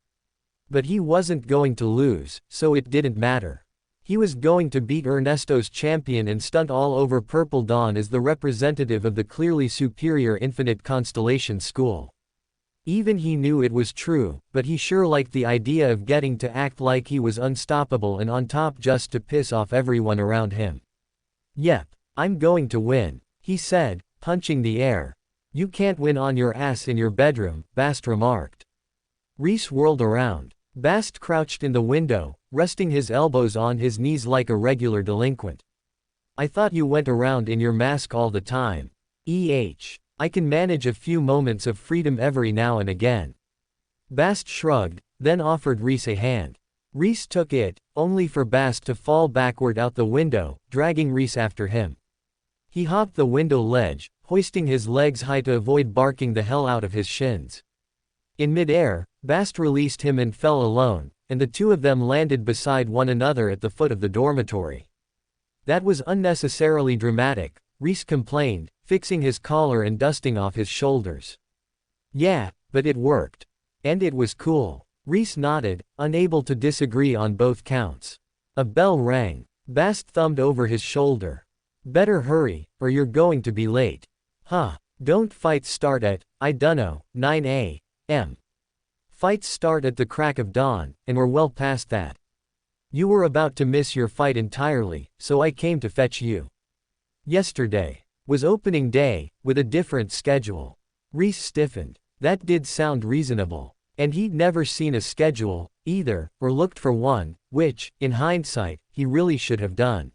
But he wasn't going to lose, so it didn't matter. He was going to beat Ernesto's champion and stunt all over Purple Dawn as the representative of the clearly superior Infinite Constellation school. Even he knew it was true, but he sure liked the idea of getting to act like he was unstoppable and on top just to piss off everyone around him. Yep, I'm going to win, he said, punching the air. You can't win on your ass in your bedroom, Bast remarked. Rhys whirled around. Bast crouched in the window, resting his elbows on his knees like a regular delinquent. I thought you went around in your mask all the time. I can manage a few moments of freedom every now and again. Bast shrugged, then offered Rhys a hand. Rhys took it, only for Bast to fall backward out the window, dragging Rhys after him. He hopped the window ledge, hoisting his legs high to avoid barking the hell out of his shins. In mid-air, Bast released him and fell alone, and the two of them landed beside one another at the foot of the dormitory. That was unnecessarily dramatic, Rhys complained, fixing his collar and dusting off his shoulders. Yeah, but it worked. And it was cool. Rhys nodded, unable to disagree on both counts. A bell rang. Bast thumbed over his shoulder. Better hurry, or you're going to be late. Huh. Don't fights start at, I dunno, 9 a.m. Fights start at the crack of dawn, and we're well past that. You were about to miss your fight entirely, so I came to fetch you. Yesterday was opening day, with a different schedule. Rhys stiffened. That did sound reasonable. And he'd never seen a schedule, either, or looked for one, which, in hindsight, he really should have done.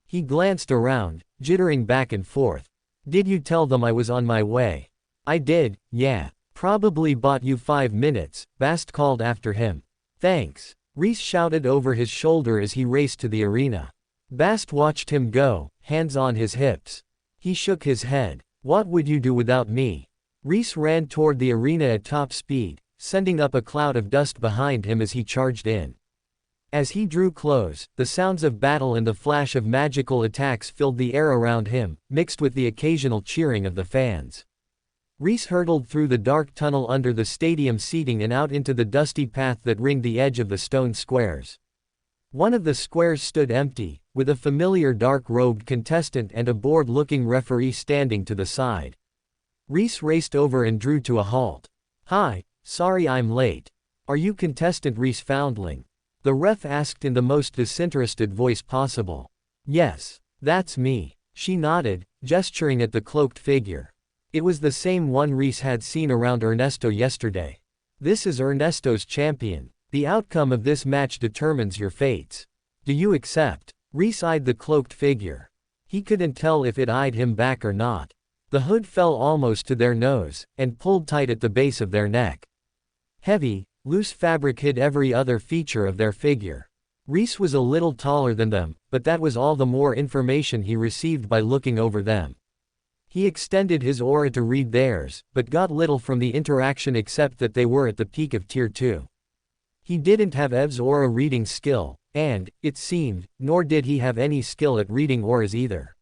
He glanced around, jittering back and forth. Did you tell them I was on my way? I did, yeah. Probably bought you 5 minutes, Bast called after him. Thanks. Rhys shouted over his shoulder as he raced to the arena. Bast watched him go, hands on his hips. He shook his head. What would you do without me? Rhys ran toward the arena at top speed, sending up a cloud of dust behind him as he charged in. As he drew close, the sounds of battle and the flash of magical attacks filled the air around him, mixed with the occasional cheering of the fans. Rhys hurtled through the dark tunnel under the stadium seating and out into the dusty path that ringed the edge of the stone squares. One of the squares stood empty, with a familiar dark-robed contestant and a bored-looking referee standing to the side. Rhys raced over and drew to a halt. Hi, sorry I'm late. Are you contestant Rhys Foundling? The ref asked in the most disinterested voice possible. Yes, that's me. She nodded, gesturing at the cloaked figure. It was the same one Rhys had seen around Ernesto yesterday. This is Ernesto's champion. The outcome of this match determines your fates. Do you accept? Rhys eyed the cloaked figure. He couldn't tell if it eyed him back or not. The hood fell almost to their nose, and pulled tight at the base of their neck. Heavy, loose fabric hid every other feature of their figure. Rhys was a little taller than them, but that was all the more information he received by looking over them. He extended his aura to read theirs, but got little from the interaction except that they were at the peak of Tier 2. He didn't have Ev's aura reading skill, and, it seemed, nor did he have any skill at reading auras either.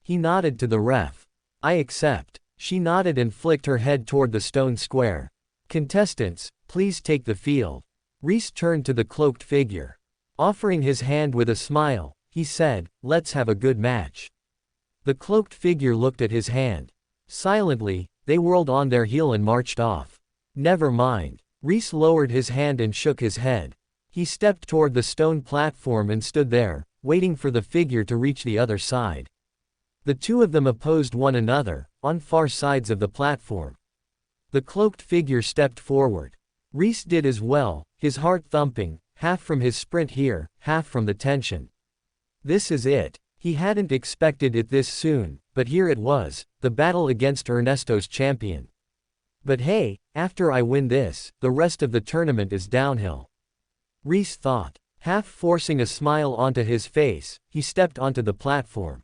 He nodded to the ref. I accept. She nodded and flicked her head toward the stone square. Contestants, please take the field. Rhys turned to the cloaked figure. Offering his hand with a smile, he said, let's have a good match. The cloaked figure looked at his hand. Silently, they whirled on their heel and marched off. Never mind. Rhys lowered his hand and shook his head. He stepped toward the stone platform and stood there, waiting for the figure to reach the other side. The two of them opposed one another, on far sides of the platform. The cloaked figure stepped forward. Rhys did as well, his heart thumping, half from his sprint here, half from the tension. This is it. He hadn't expected it this soon, but here it was, the battle against Ernesto's champion. But hey, after I win this, the rest of the tournament is downhill. Rhys thought. Half forcing a smile onto his face, he stepped onto the platform.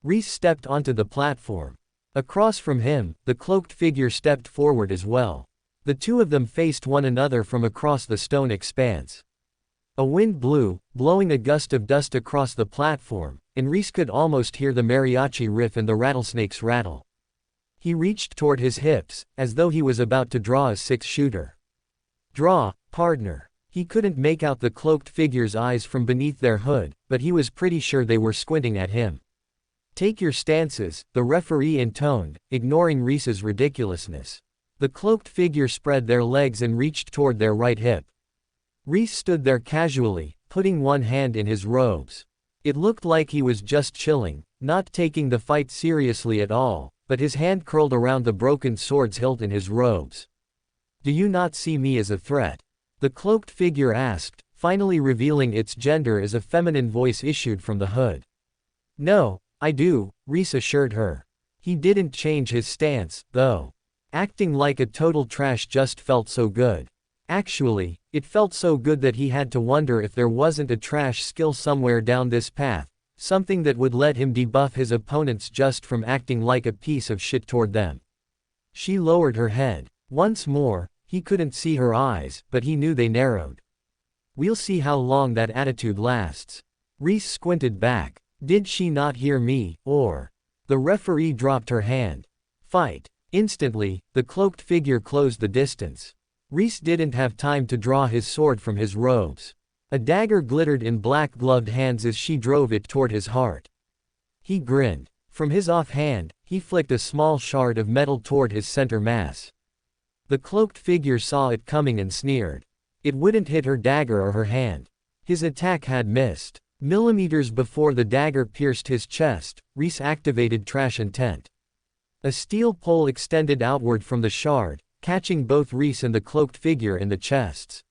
Rhys stepped onto the platform. Across from him, the cloaked figure stepped forward as well. The two of them faced one another from across the stone expanse. A wind blew, blowing a gust of dust across the platform, and Rhys could almost hear the mariachi riff and the rattlesnakes rattle. He reached toward his hips, as though he was about to draw a 6-shooter. Draw, partner. He couldn't make out the cloaked figure's eyes from beneath their hood, but he was pretty sure they were squinting at him. Take your stances, the referee intoned, ignoring Rhys's ridiculousness. The cloaked figure spread their legs and reached toward their right hip. Rhys stood there casually, putting one hand in his robes. It looked like he was just chilling, not taking the fight seriously at all, but his hand curled around the broken sword's hilt in his robes. Do you not see me as a threat? The cloaked figure asked, finally revealing its gender as a feminine voice issued from the hood. No, I do, Rhys assured her. He didn't change his stance, though. Acting like a total trash just felt so good. Actually, it felt so good that he had to wonder if there wasn't a trash skill somewhere down this path, something that would let him debuff his opponents just from acting like a piece of shit toward them. She lowered her head. Once more, he couldn't see her eyes, but he knew they narrowed. We'll see how long that attitude lasts. Rhys squinted back. Did she not hear me, or? The referee dropped her hand. Fight. Instantly, the cloaked figure closed the distance. Rhys didn't have time to draw his sword from his robes. A dagger glittered in black-gloved hands as she drove it toward his heart. He grinned. From his offhand, he flicked a small shard of metal toward his center mass. The cloaked figure saw it coming and sneered. It wouldn't hit her dagger or her hand. His attack had missed. Millimeters before the dagger pierced his chest, Rhys activated Trash Intent. A steel pole extended outward from the shard, catching both Rhys and the cloaked figure in the chests.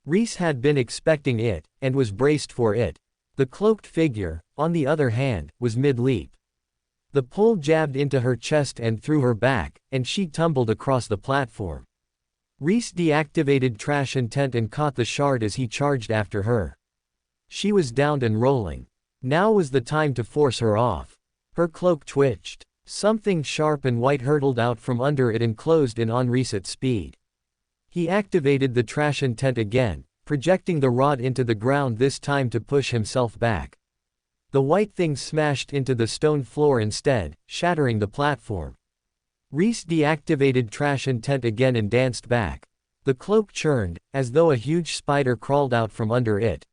Rhys had been expecting it, and was braced for it. The cloaked figure, on the other hand, was mid-leap. The pole jabbed into her chest and through her back, and she tumbled across the platform. Rhys deactivated Trash Intent and caught the shard as he charged after her. She was downed and rolling. Now was the time to force her off. Her cloak twitched. Something sharp and white hurtled out from under it and closed in on Rhys at speed. He activated the Trash Intent again, projecting the rod into the ground this time to push himself back. The white thing smashed into the stone floor instead, shattering the platform. Rhys deactivated Trash Intent again and danced back. The cloak churned, as though a huge spider crawled out from under it.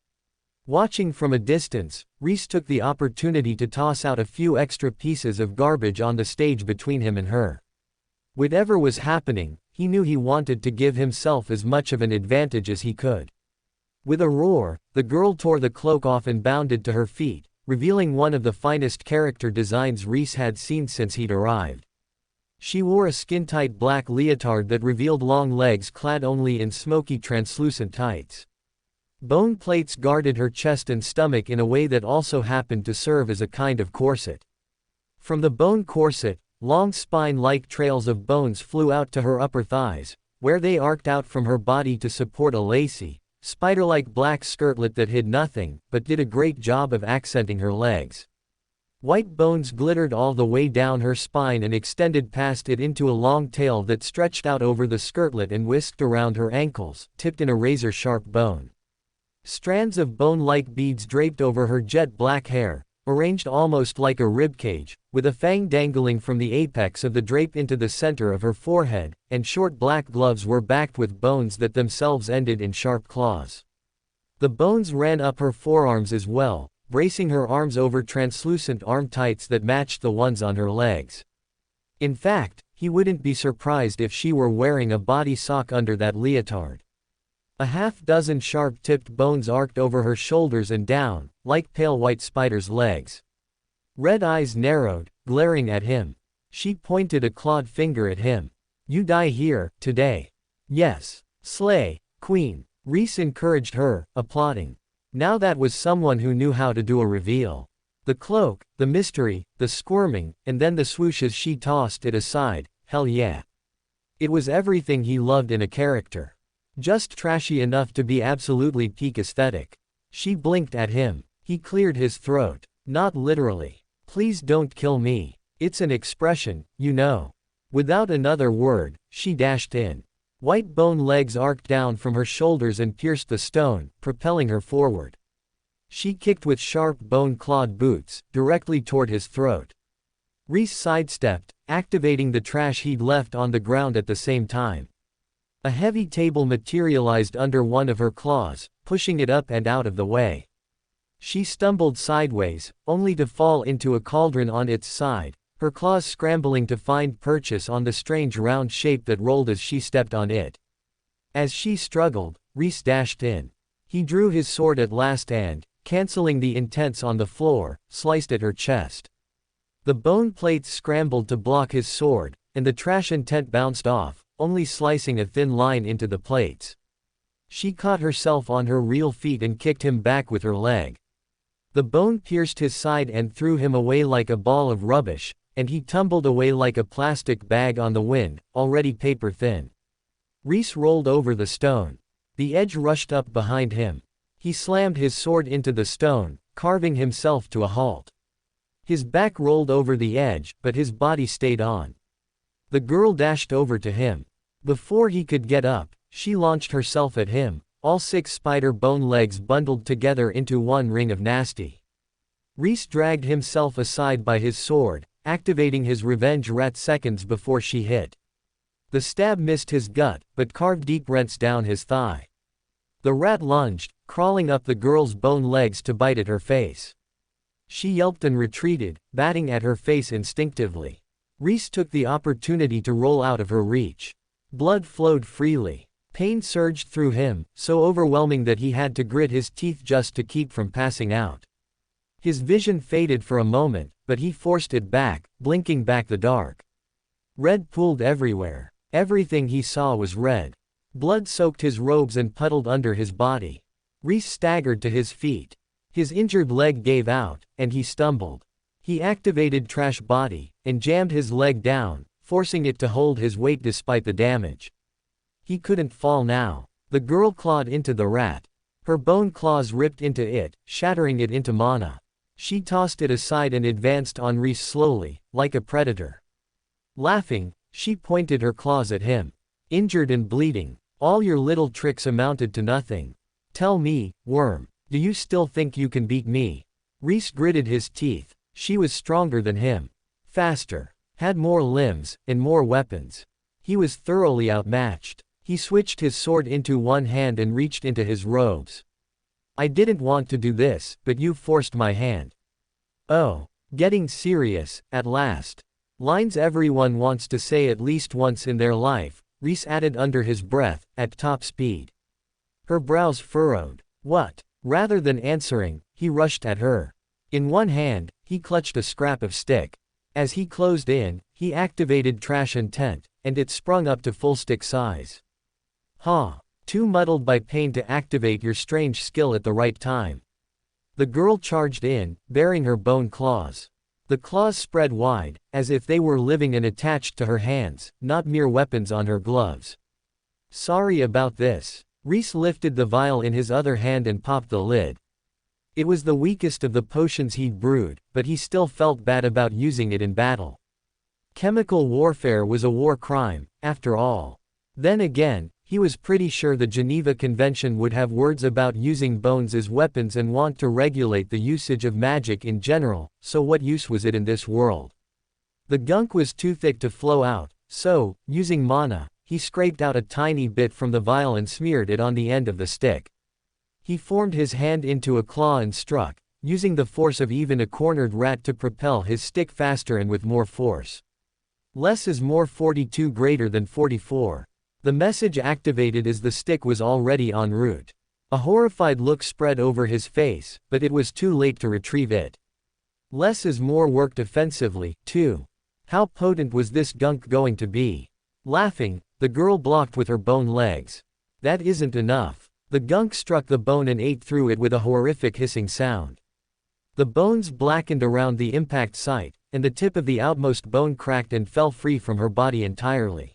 Watching from a distance, Rhys took the opportunity to toss out a few extra pieces of garbage on the stage between him and her. Whatever was happening, he knew he wanted to give himself as much of an advantage as he could. With a roar, the girl tore the cloak off and bounded to her feet, revealing one of the finest character designs Rhys had seen since he'd arrived. She wore a skin-tight black leotard that revealed long legs clad only in smoky translucent tights. Bone plates guarded her chest and stomach in a way that also happened to serve as a kind of corset. From the bone corset, long spine-like trails of bones flew out to her upper thighs, where they arced out from her body to support a lacy, spider-like black skirtlet that hid nothing, but did a great job of accenting her legs. White bones glittered all the way down her spine and extended past it into a long tail that stretched out over the skirtlet and whisked around her ankles, tipped in a razor-sharp bone. Strands of bone-like beads draped over her jet black hair, arranged almost like a ribcage, with a fang dangling from the apex of the drape into the center of her forehead, and short black gloves were backed with bones that themselves ended in sharp claws. The bones ran up her forearms as well, bracing her arms over translucent arm tights that matched the ones on her legs. In fact, he wouldn't be surprised if she were wearing a body sock under that leotard. A half-dozen sharp-tipped bones arced over her shoulders and down, like pale white spiders' legs. Red eyes narrowed, glaring at him. She pointed a clawed finger at him. "You die here, today." "Yes. Slay, Queen," Rhys encouraged her, applauding. Now that was someone who knew how to do a reveal. The cloak, the mystery, the squirming, and then the swoosh as she tossed it aside, hell yeah. It was everything he loved in a character. Just trashy enough to be absolutely peak aesthetic. She blinked at him. He cleared his throat. "Not literally. Please don't kill me. It's an expression, you know." Without another word, she dashed in. White bone legs arced down from her shoulders and pierced the stone, propelling her forward. She kicked with sharp bone-clawed boots, directly toward his throat. Rhys sidestepped, activating the trash he'd left on the ground at the same time. A heavy table materialized under one of her claws, pushing it up and out of the way. She stumbled sideways, only to fall into a cauldron on its side, her claws scrambling to find purchase on the strange round shape that rolled as she stepped on it. As she struggled, Rhys dashed in. He drew his sword at last and, canceling the intents on the floor, sliced at her chest. The bone plates scrambled to block his sword, and the Trash Intent bounced off, only slicing a thin line into the plates. She caught herself on her real feet and kicked him back with her leg. The bone pierced his side and threw him away like a ball of rubbish, and he tumbled away like a plastic bag on the wind, already paper thin. Rhys rolled over the stone. The edge rushed up behind him. He slammed his sword into the stone, carving himself to a halt. His back rolled over the edge, but his body stayed on. The girl dashed over to him. Before he could get up, she launched herself at him, all 6 spider bone legs bundled together into one ring of nasty. Rhys dragged himself aside by his sword, activating his revenge rat seconds before she hit. The stab missed his gut, but carved deep rents down his thigh. The rat lunged, crawling up the girl's bone legs to bite at her face. She yelped and retreated, batting at her face instinctively. Rhys took the opportunity to roll out of her reach. Blood flowed freely. Pain surged through him, so overwhelming that he had to grit his teeth just to keep from passing out. His vision faded for a moment, but he forced it back, blinking back the dark. Red pooled everywhere. Everything he saw was red. Blood soaked his robes and puddled under his body. Rhys staggered to his feet. His injured leg gave out, and he stumbled. He activated Trash Body, and jammed his leg down, forcing it to hold his weight despite the damage. He couldn't fall now. The girl clawed into the rat. Her bone claws ripped into it, shattering it into mana. She tossed it aside and advanced on Rhys slowly, like a predator. Laughing, she pointed her claws at him. Injured and bleeding, all your little tricks amounted to nothing. Tell me, worm, do you still think you can beat me? Rhys gritted his teeth. She was stronger than him. Faster. Had more limbs, and more weapons. He was thoroughly outmatched. He switched his sword into one hand and reached into his robes. I didn't want to do this, but you forced my hand. Oh, getting serious, at last. Lines everyone wants to say at least once in their life, Rhys added under his breath, at top speed. Her brows furrowed. What? Rather than answering, he rushed at her. In one hand, he clutched a scrap of stick. As he closed in, he activated Trash Intent, and it sprung up to full stick size. Too muddled by pain to activate your strange skill at the right time. The girl charged in, bearing her bone claws. The claws spread wide, as if they were living and attached to her hands, not mere weapons on her gloves. Sorry about this. Rhys lifted the vial in his other hand and popped the lid. It was the weakest of the potions he'd brewed, but he still felt bad about using it in battle. Chemical warfare was a war crime, after all. Then again, he was pretty sure the Geneva Convention would have words about using bones as weapons and want to regulate the usage of magic in general, so what use was it in this world? The gunk was too thick to flow out, so, using mana, he scraped out a tiny bit from the vial and smeared it on the end of the stick. He formed his hand into a claw and struck, using the force of even a cornered rat to propel his stick faster and with more force. Less is more, 42 greater than 44. The message activated as the stick was already en route. A horrified look spread over his face, but it was too late to retrieve it. Less is more worked offensively, too. How potent was this gunk going to be? Laughing, the girl blocked with her bone legs. That isn't enough. The gunk struck the bone and ate through it with a horrific hissing sound. The bones blackened around the impact site, and the tip of the outmost bone cracked and fell free from her body entirely.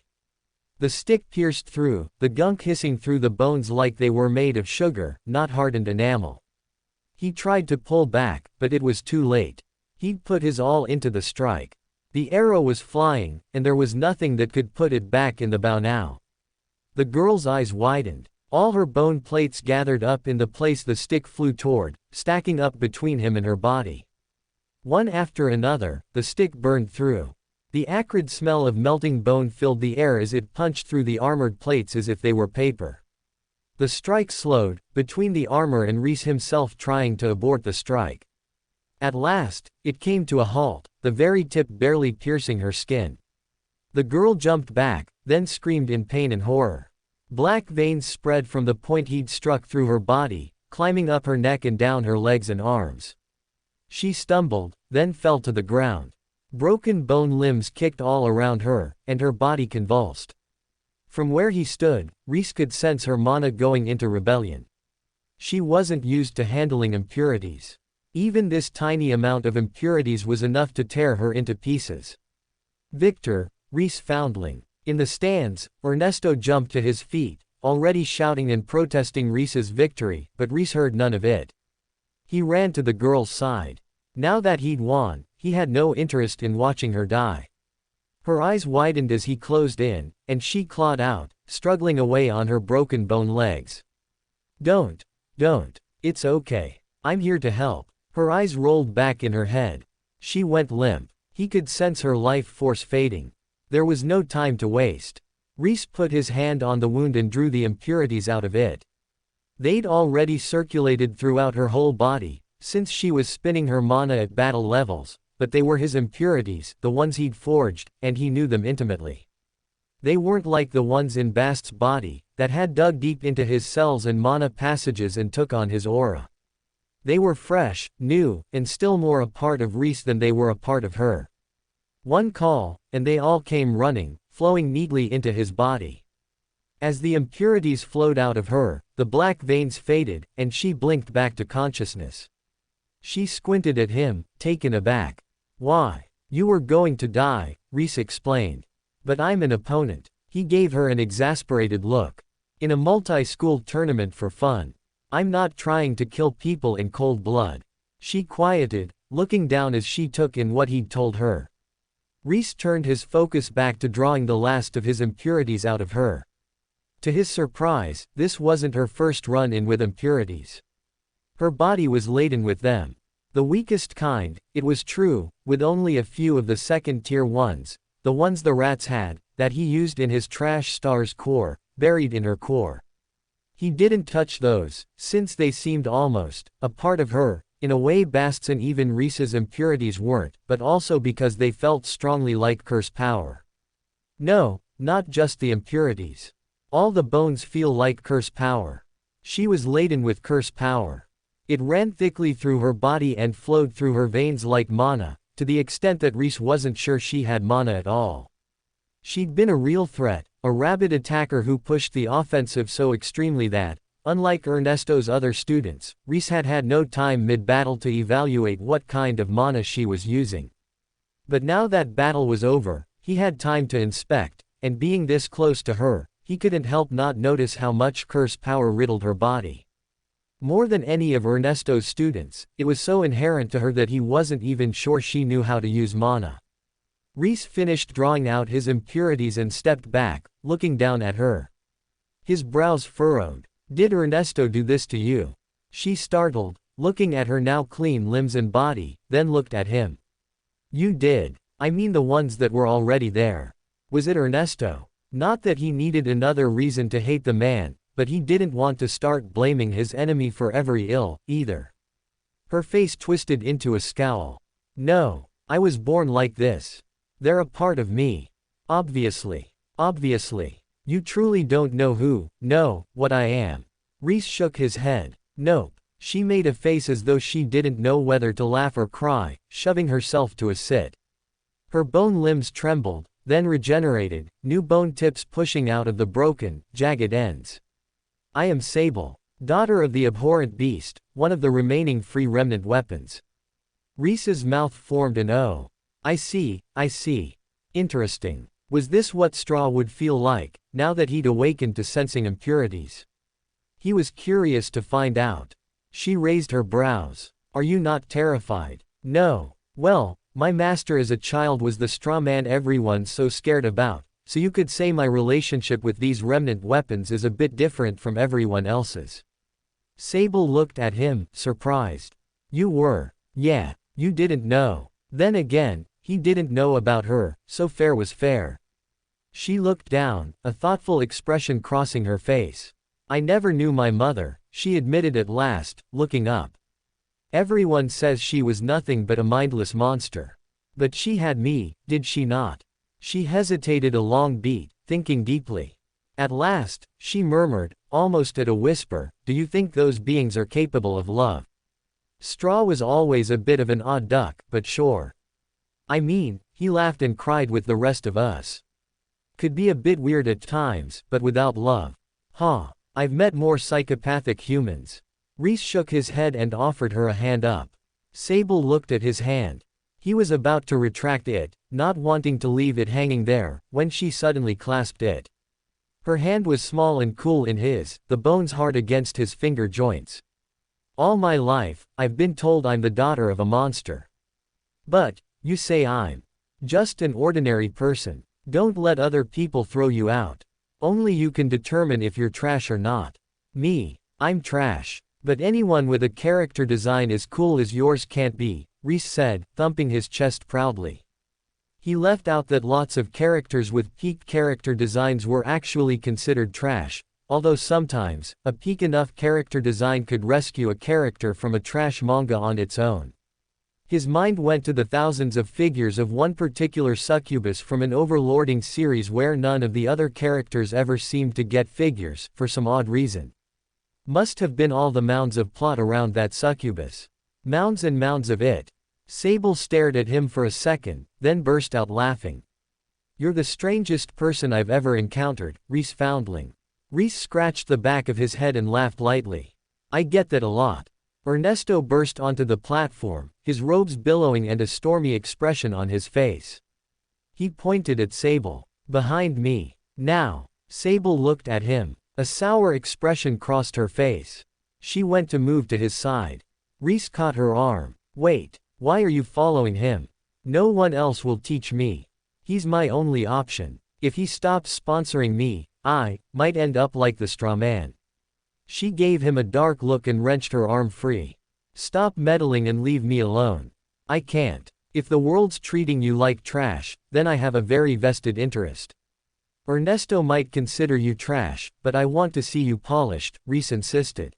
The stick pierced through, the gunk hissing through the bones like they were made of sugar, not hardened enamel. He tried to pull back, but it was too late. He'd put his all into the strike. The arrow was flying, and there was nothing that could put it back in the bow now. The girl's eyes widened. All her bone plates gathered up in the place the stick flew toward, stacking up between him and her body. One after another, the stick burned through. The acrid smell of melting bone filled the air as it punched through the armored plates as if they were paper. The strike slowed, between the armor and Rhys himself trying to abort the strike. At last, it came to a halt, the very tip barely piercing her skin. The girl jumped back, then screamed in pain and horror. Black veins spread from the point he'd struck through her body, climbing up her neck and down her legs and arms. She stumbled, then fell to the ground. Broken bone limbs kicked all around her, and her body convulsed. From where he stood, Rhys could sense her mana going into rebellion. She wasn't used to handling impurities. Even this tiny amount of impurities was enough to tear her into pieces. Victor, Rhys foundling. In the stands, Ernesto jumped to his feet, already shouting and protesting Rhys's victory, but Rhys heard none of it. He ran to the girl's side. Now that he'd won, he had no interest in watching her die. Her eyes widened as he closed in, and she clawed out, struggling away on her broken bone legs. Don't. Don't. It's okay. I'm here to help. Her eyes rolled back in her head. She went limp. He could sense her life force fading. There was no time to waste. Rhys put his hand on the wound and drew the impurities out of it. They'd already circulated throughout her whole body, since she was spinning her mana at battle levels, but they were his impurities, the ones he'd forged, and he knew them intimately. They weren't like the ones in Bast's body, that had dug deep into his cells and mana passages and took on his aura. They were fresh, new, and still more a part of Rhys than they were a part of her. One call, and they all came running, flowing neatly into his body. As the impurities flowed out of her, the black veins faded, and she blinked back to consciousness. She squinted at him, taken aback. Why? You were going to die, Rhys explained. But I'm an opponent. He gave her an exasperated look. In a multi-school tournament for fun. I'm not trying to kill people in cold blood. She quieted, looking down as she took in what he'd told her. Rhys turned his focus back to drawing the last of his impurities out of her. To his surprise, this wasn't her first run-in with impurities. Her body was laden with them. The weakest kind, it was true, with only a few of the second-tier ones, the ones the rats had, that he used in his Trash Star's core, buried in her core. He didn't touch those, since they seemed almost a part of her, in a way Bast's and even Rhys's impurities weren't, but also because they felt strongly like curse power. No, not just the impurities. All the bones feel like curse power. She was laden with curse power. It ran thickly through her body and flowed through her veins like mana, to the extent that Rhys wasn't sure she had mana at all. She'd been a real threat, a rabid attacker who pushed the offensive so extremely that, unlike Ernesto's other students, Rhys had had no time mid-battle to evaluate what kind of mana she was using. But now that battle was over, he had time to inspect, and being this close to her, he couldn't help not notice how much curse power riddled her body. More than any of Ernesto's students, it was so inherent to her that he wasn't even sure she knew how to use mana. Rhys finished drawing out his impurities and stepped back, looking down at her. His brows furrowed. Did Ernesto do this to you? She startled, looking at her now clean limbs and body, then looked at him. You did. I mean the ones that were already there. Was it Ernesto? Not that he needed another reason to hate the man, but he didn't want to start blaming his enemy for every ill, either. Her face twisted into a scowl. No, I was born like this. They're a part of me. Obviously. Obviously. You truly don't know what I am. Rhys shook his head. Nope. She made a face as though she didn't know whether to laugh or cry, shoving herself to a sit. Her bone limbs trembled, then regenerated, new bone tips pushing out of the broken, jagged ends. I am Sable, daughter of the abhorrent beast, one of the remaining free remnant weapons. Rhys's mouth formed an O. I see. Interesting. Was this what Straw would feel like, now that he'd awakened to sensing impurities? He was curious to find out. She raised her brows. Are you not terrified? No. Well, my master as a child was the straw man everyone's so scared about, so you could say my relationship with these remnant weapons is a bit different from everyone else's. Sable looked at him, surprised. You were. Yeah, you didn't know. Then again, he didn't know about her, so fair was fair. She looked down, a thoughtful expression crossing her face. I never knew my mother, she admitted at last, looking up. Everyone says she was nothing but a mindless monster. But she had me, did she not? She hesitated a long beat, thinking deeply. At last, she murmured, almost at a whisper, do you think those beings are capable of love? Straw was always a bit of an odd duck, but sure. I mean, he laughed and cried with the rest of us. Could be a bit weird at times, but without love. Huh. I've met more psychopathic humans. Rhys shook his head and offered her a hand up. Sable looked at his hand. He was about to retract it, not wanting to leave it hanging there, when she suddenly clasped it. Her hand was small and cool in his, the bones hard against his finger joints. All my life, I've been told I'm the daughter of a monster. But, you say I'm just an ordinary person. Don't let other people throw you out. Only you can determine if you're trash or not. Me. I'm trash. But anyone with a character design as cool as yours can't be, Rhys said, thumping his chest proudly. He left out that lots of characters with peak character designs were actually considered trash, although sometimes, a peak enough character design could rescue a character from a trash manga on its own. His mind went to the thousands of figures of one particular succubus from an overlording series where none of the other characters ever seemed to get figures, for some odd reason. Must have been all the mounds of plot around that succubus. Mounds and mounds of it. Sable stared at him for a second, then burst out laughing. You're the strangest person I've ever encountered, Rhys foundling. Rhys scratched the back of his head and laughed lightly. I get that a lot. Ernesto burst onto the platform, his robes billowing and a stormy expression on his face. He pointed at Sable. Behind me. Now. Sable looked at him. A sour expression crossed her face. She went to move to his side. Rhys caught her arm. Wait, why are you following him? No one else will teach me. He's my only option. If he stops sponsoring me, I might end up like the straw man. She gave him a dark look and wrenched her arm free. Stop meddling and leave me alone. I can't. If the world's treating you like trash, then I have a very vested interest. Ernesto might consider you trash, but I want to see you polished, Rhys insisted.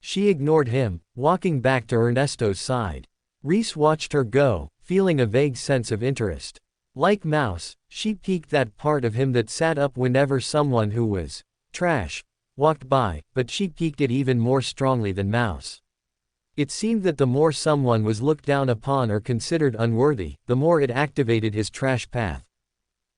She ignored him, walking back to Ernesto's side. Rhys watched her go, feeling a vague sense of interest. Like Mouse, she piqued that part of him that sat up whenever someone who was trash walked by, but she piqued it even more strongly than Mouse. It seemed that the more someone was looked down upon or considered unworthy, the more it activated his trash path.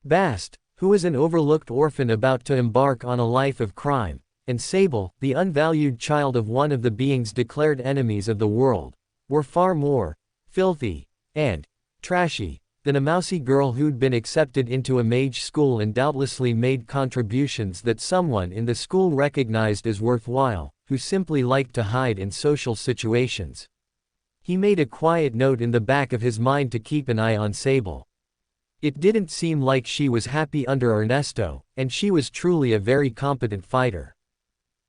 Bast, who was an overlooked orphan about to embark on a life of crime, and Sable, the unvalued child of one of the beings declared enemies of the world, were far more filthy and trashy than a mousy girl who'd been accepted into a mage school and doubtlessly made contributions that someone in the school recognized as worthwhile, who simply liked to hide in social situations. He made a quiet note in the back of his mind to keep an eye on Sable. It didn't seem like she was happy under Ernesto, and she was truly a very competent fighter.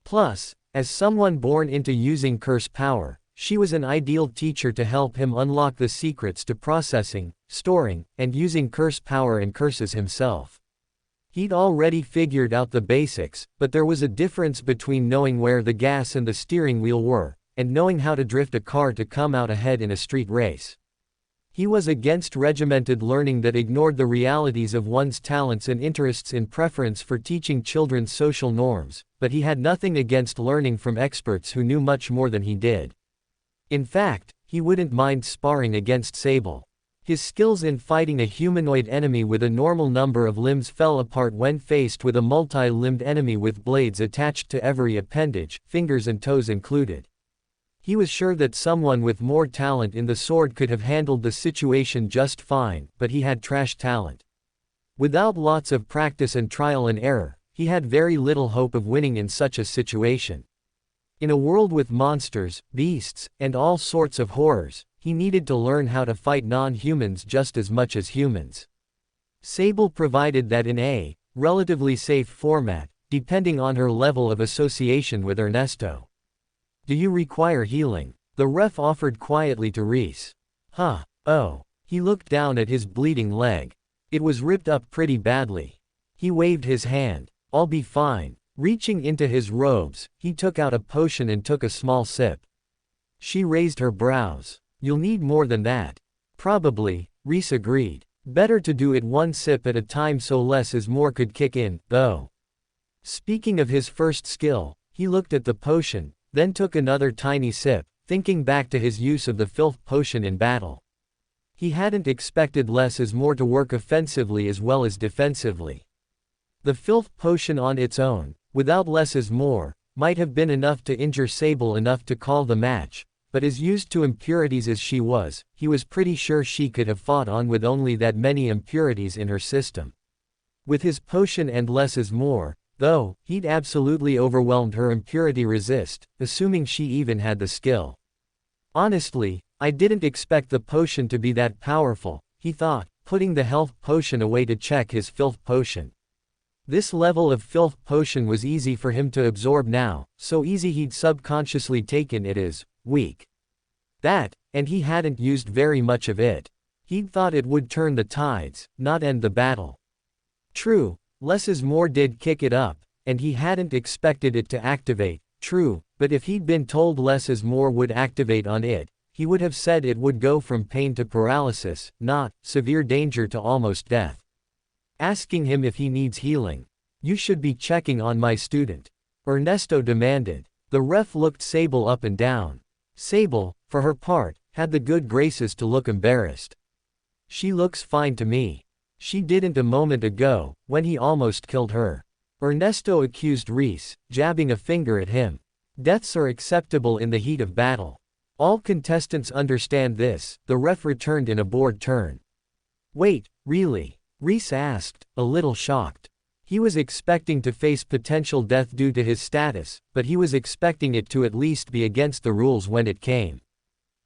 Plus, as someone born into using curse power, she was an ideal teacher to help him unlock the secrets to processing, storing, and using curse power and curses himself. He'd already figured out the basics, but there was a difference between knowing where the gas and the steering wheel were, and knowing how to drift a car to come out ahead in a street race. He was against regimented learning that ignored the realities of one's talents and interests in preference for teaching children social norms, but he had nothing against learning from experts who knew much more than he did. In fact, he wouldn't mind sparring against Sable. His skills in fighting a humanoid enemy with a normal number of limbs fell apart when faced with a multi-limbed enemy with blades attached to every appendage, fingers and toes included. He was sure that someone with more talent in the sword could have handled the situation just fine, but he had trash talent. Without lots of practice and trial and error, he had very little hope of winning in such a situation. In a world with monsters, beasts, and all sorts of horrors, he needed to learn how to fight non-humans just as much as humans. Sable provided that in a relatively safe format, depending on her level of association with Ernesto. Do you require healing? The ref offered quietly to Rhys. Huh, oh. He looked down at his bleeding leg. It was ripped up pretty badly. He waved his hand. I'll be fine. Reaching into his robes, he took out a potion and took a small sip. She raised her brows. You'll need more than that. Probably, Rhys agreed. Better to do it one sip at a time so less is more could kick in, though. Speaking of his first skill, he looked at the potion, then took another tiny sip, thinking back to his use of the filth potion in battle. He hadn't expected less is more to work offensively as well as defensively. The filth potion on its own, without less is more, might have been enough to injure Sable enough to call the match, but as used to impurities as she was, he was pretty sure she could have fought on with only that many impurities in her system. With his potion and less is more, though, he'd absolutely overwhelmed her impurity resist, assuming she even had the skill. Honestly, I didn't expect the potion to be that powerful, he thought, putting the health potion away to check his filth potion. This level of filth potion was easy for him to absorb now, so easy he'd subconsciously taken it as weak. That, and he hadn't used very much of it. He'd thought it would turn the tides, not end the battle. True, less is more did kick it up, and he hadn't expected it to activate, true, but if he'd been told less is more would activate on it, he would have said it would go from pain to paralysis, not severe danger to almost death. Asking him if he needs healing. You should be checking on my student, Ernesto demanded. The ref looked Sable up and down. Sable, for her part, had the good graces to look embarrassed. She looks fine to me. She didn't a moment ago, when he almost killed her. Ernesto accused Rhys, jabbing a finger at him. Deaths are acceptable in the heat of battle. All contestants understand this, the ref returned in a bored turn. Wait, really? Rhys asked, a little shocked. He was expecting to face potential death due to his status, but he was expecting it to at least be against the rules when it came.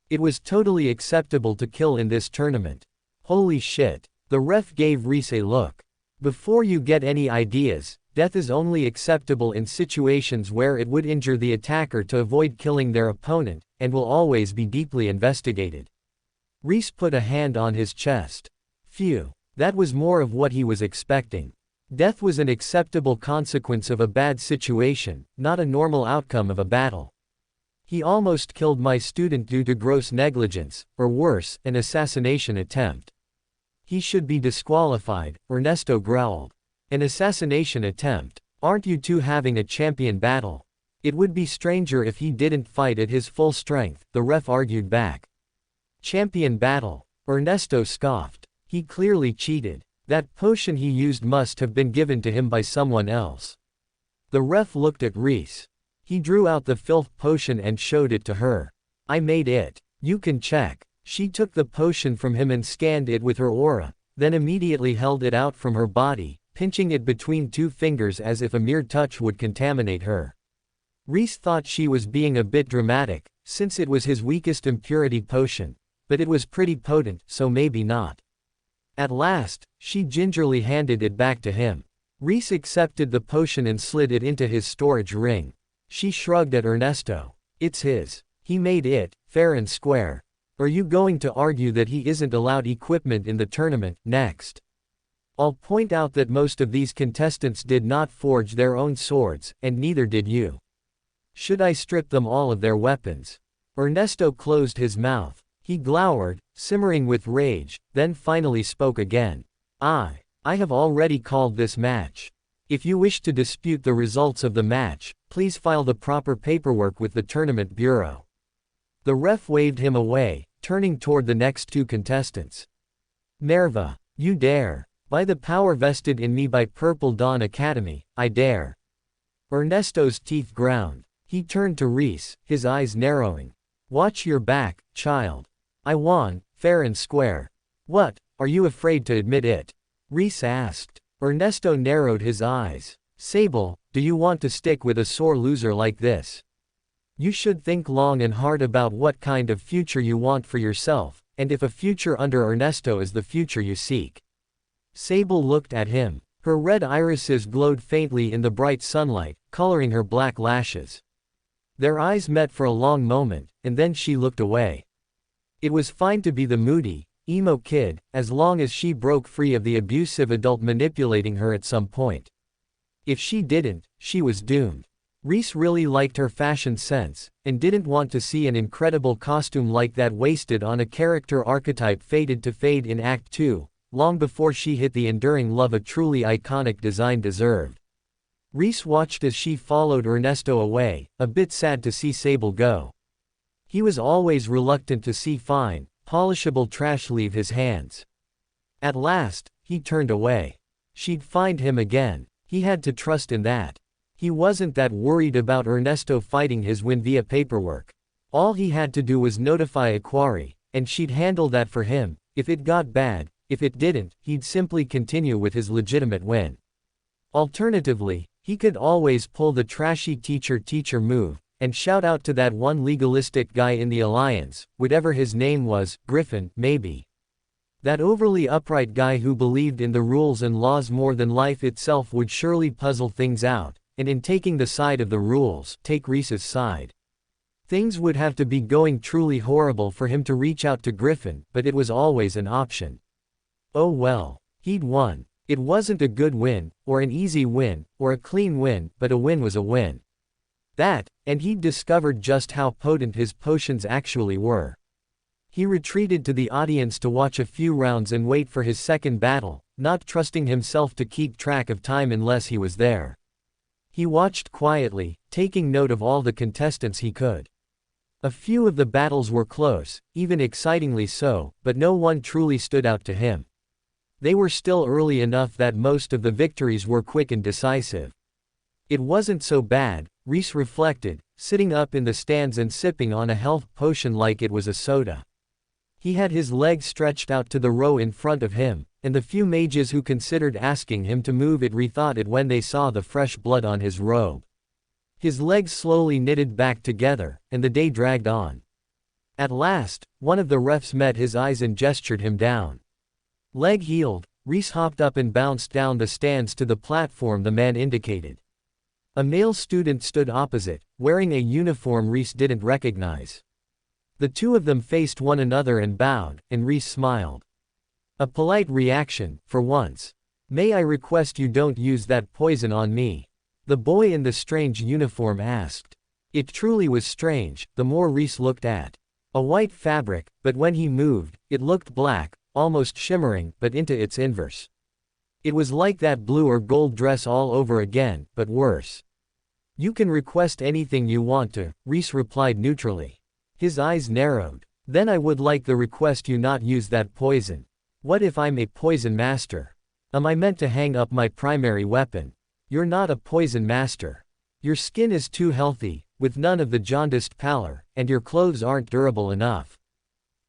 It was totally acceptable to kill in this tournament. Holy shit. The ref gave Rhys a look. Before you get any ideas, death is only acceptable in situations where it would injure the attacker to avoid killing their opponent, and will always be deeply investigated. Rhys put a hand on his chest. Phew. That was more of what he was expecting. Death was an acceptable consequence of a bad situation, not a normal outcome of a battle. He almost killed my student due to gross negligence, or worse, an assassination attempt. He should be disqualified, Ernesto growled. An assassination attempt? Aren't you two having a champion battle? It would be stranger if he didn't fight at his full strength, the ref argued back. Champion battle? Ernesto scoffed. He clearly cheated. That potion he used must have been given to him by someone else. The ref looked at Rhys. He drew out the filth potion and showed it to her. I made it. You can check. She took the potion from him and scanned it with her aura, then immediately held it out from her body, pinching it between two fingers as if a mere touch would contaminate her. Rhys thought she was being a bit dramatic, since it was his weakest impurity potion, but it was pretty potent, so maybe not. At last, she gingerly handed it back to him. Rhys accepted the potion and slid it into his storage ring. She shrugged at Ernesto. It's his. He made it, fair and square. Are you going to argue that he isn't allowed equipment in the tournament? Next. I'll point out that most of these contestants did not forge their own swords, and neither did you. Should I strip them all of their weapons? Ernesto closed his mouth. He glowered, simmering with rage, then finally spoke again. I have already called this match. If you wish to dispute the results of the match, please file the proper paperwork with the Tournament Bureau. The ref waved him away, turning toward the next two contestants. Nerva, you dare. By the power vested in me by Purple Dawn Academy, I dare. Ernesto's teeth ground. He turned to Rhys, his eyes narrowing. Watch your back, child. I won, fair and square. What, are you afraid to admit it? Rhys asked. Ernesto narrowed his eyes. Sable, do you want to stick with a sore loser like this? You should think long and hard about what kind of future you want for yourself, and if a future under Ernesto is the future you seek. Sable looked at him. Her red irises glowed faintly in the bright sunlight, coloring her black lashes. Their eyes met for a long moment, and then she looked away. It was fine to be the moody, emo kid, as long as she broke free of the abusive adult manipulating her at some point. If she didn't, she was doomed. Rhys really liked her fashion sense, and didn't want to see an incredible costume like that wasted on a character archetype fated to fade in Act 2, long before she hit the enduring love a truly iconic design deserved. Rhys watched as she followed Ernesto away, a bit sad to see Sable go. He was always reluctant to see fine, polishable trash leave his hands. At last, he turned away. She'd find him again. He had to trust in that. He wasn't that worried about Ernesto fighting his win via paperwork. All he had to do was notify a quarry, and she'd handle that for him. If it got bad, if it didn't, he'd simply continue with his legitimate win. Alternatively, he could always pull the trashy teacher move, and shout out to that one legalistic guy in the alliance, whatever his name was, Griffin, maybe. That overly upright guy who believed in the rules and laws more than life itself would surely puzzle things out, and in taking the side of the rules, take Rhys's side. Things would have to be going truly horrible for him to reach out to Griffin, but it was always an option. Oh well. He'd won. It wasn't a good win, or an easy win, or a clean win, but a win was a win. That, and he'd discovered just how potent his potions actually were. He retreated to the audience to watch a few rounds and wait for his second battle, not trusting himself to keep track of time unless he was there. He watched quietly, taking note of all the contestants he could. A few of the battles were close, even excitingly so, but no one truly stood out to him. They were still early enough that most of the victories were quick and decisive. It wasn't so bad, Rhys reflected, sitting up in the stands and sipping on a health potion like it was a soda. He had his legs stretched out to the row in front of him, and the few mages who considered asking him to move it rethought it when they saw the fresh blood on his robe. His legs slowly knitted back together, and the day dragged on. At last, one of the refs met his eyes and gestured him down. Leg healed, Rhys hopped up and bounced down the stands to the platform the man indicated. A male student stood opposite, wearing a uniform Rhys didn't recognize. The two of them faced one another and bowed, and Rhys smiled. A polite reaction, for once. "May I request you don't use that poison on me?" the boy in the strange uniform asked. It truly was strange, the more Rhys looked at. A white fabric, but when he moved, it looked black, almost shimmering, but into its inverse. It was like that blue or gold dress all over again, but worse. "You can request anything you want to," Rhys replied neutrally. His eyes narrowed. "Then I would like the request you not use that poison. What if I'm a poison master? Am I meant to hang up my primary weapon? You're not a poison master. Your skin is too healthy, with none of the jaundiced pallor, and your clothes aren't durable enough."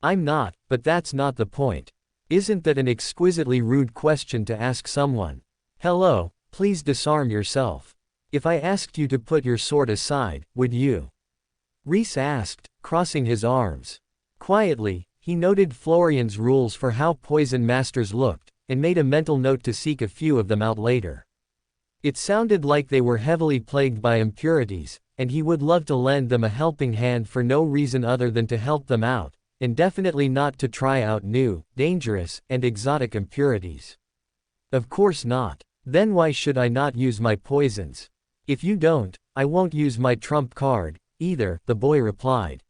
"I'm not, but that's not the point. Isn't that an exquisitely rude question to ask someone? Hello, please disarm yourself. If I asked you to put your sword aside, would you?" Rhys asked, crossing his arms. Quietly, he noted Florian's rules for how poison masters looked, and made a mental note to seek a few of them out later. It sounded like they were heavily plagued by impurities, and he would love to lend them a helping hand for no reason other than to help them out, and definitely not to try out new, dangerous, and exotic impurities. "Of course not. Then why should I not use my poisons?" "If you don't, I won't use my trump card, either," the boy replied.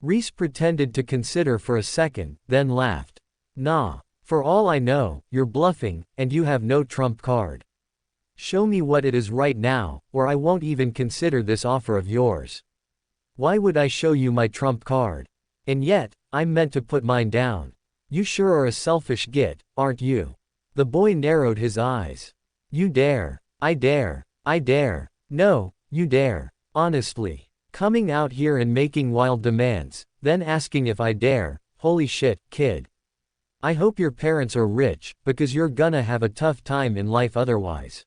Rhys pretended to consider for a second, then laughed. "Nah. For all I know, you're bluffing, and you have no trump card. Show me what it is right now, or I won't even consider this offer of yours." "Why would I show you my trump card? And yet, I'm meant to put mine down. You sure are a selfish git, aren't you?" The boy narrowed his eyes. "You dare. I dare. I dare. No, you dare. Honestly. Coming out here and making wild demands, then asking if I dare, holy shit, kid. I hope your parents are rich, because you're gonna have a tough time in life otherwise."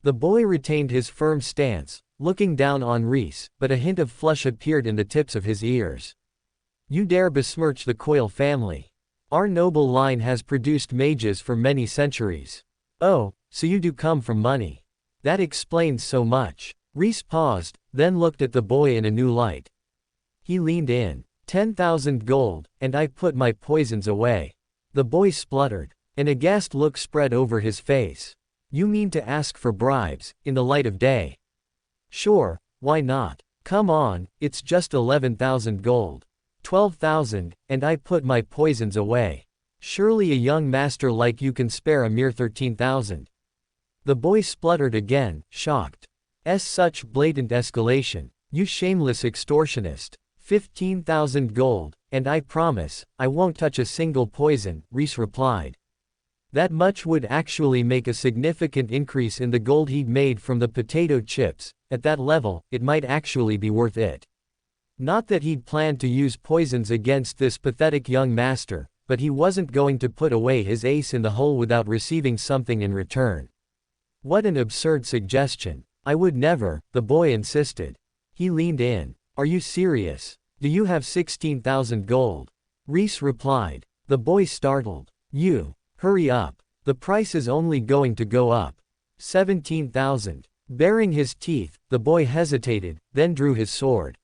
The boy retained his firm stance, looking down on Rhys, but a hint of flush appeared in the tips of his ears. "You dare besmirch the Coyle family. Our noble line has produced mages for many centuries. Oh, so you do come from money. That explains so much." Rhys paused, then looked at the boy in a new light. He leaned in. 10,000 gold, and I put my poisons away." The boy spluttered. An aghast look spread over his face. "You mean to ask for bribes, in the light of day?" "Sure, why not? Come on, it's just 11,000 gold. 12,000, and I put my poisons away. Surely a young master like you can spare a mere 13,000. The boy spluttered again, shocked. Such blatant escalation. "You shameless extortionist. 15,000 gold, and I promise, I won't touch a single poison," Rhys replied. That much would actually make a significant increase in the gold he'd made from the potato chips. At that level, it might actually be worth it. Not that he'd planned to use poisons against this pathetic young master, but he wasn't going to put away his ace in the hole without receiving something in return. What an absurd suggestion. "I would never," the boy insisted. He leaned in. "Are you serious? Do you have 16,000 gold?" Rhys replied. The boy startled. Hurry up. The price is only going to go up. 17,000. Baring his teeth, the boy hesitated, then drew his sword.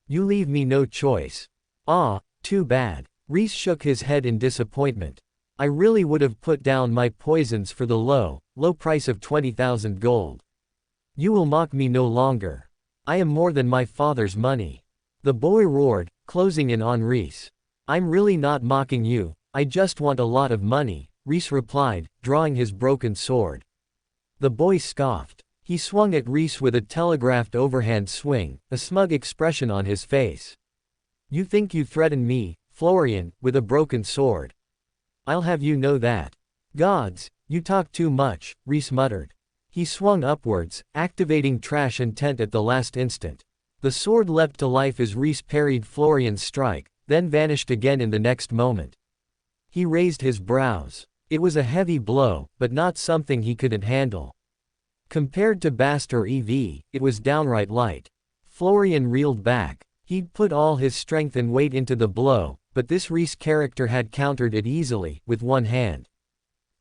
You leave me no choice. Ah, too bad. Rhys shook his head in disappointment. I really would have put down my poisons for the low price of 20,000 gold. You will mock me no longer. I am more than my father's money. The boy roared, closing in on Rhys. I'm really not mocking you, I just want a lot of money, Rhys replied, drawing his broken sword. The boy scoffed. He swung at Rhys with a telegraphed overhand swing, a smug expression on his face. You think you threaten me, Florian, with a broken sword? I'll have you know that. Gods, you talk too much, Rhys muttered. He swung upwards, activating Trash Intent at the last instant. The sword leapt to life as Rhys parried Florian's strike, then vanished again in the next moment. He raised his brows. It was a heavy blow, but not something he couldn't handle. Compared to Bast or EV, it was downright light. Florian reeled back. He'd put all his strength and weight into the blow, but this Rhys character had countered it easily, with one hand.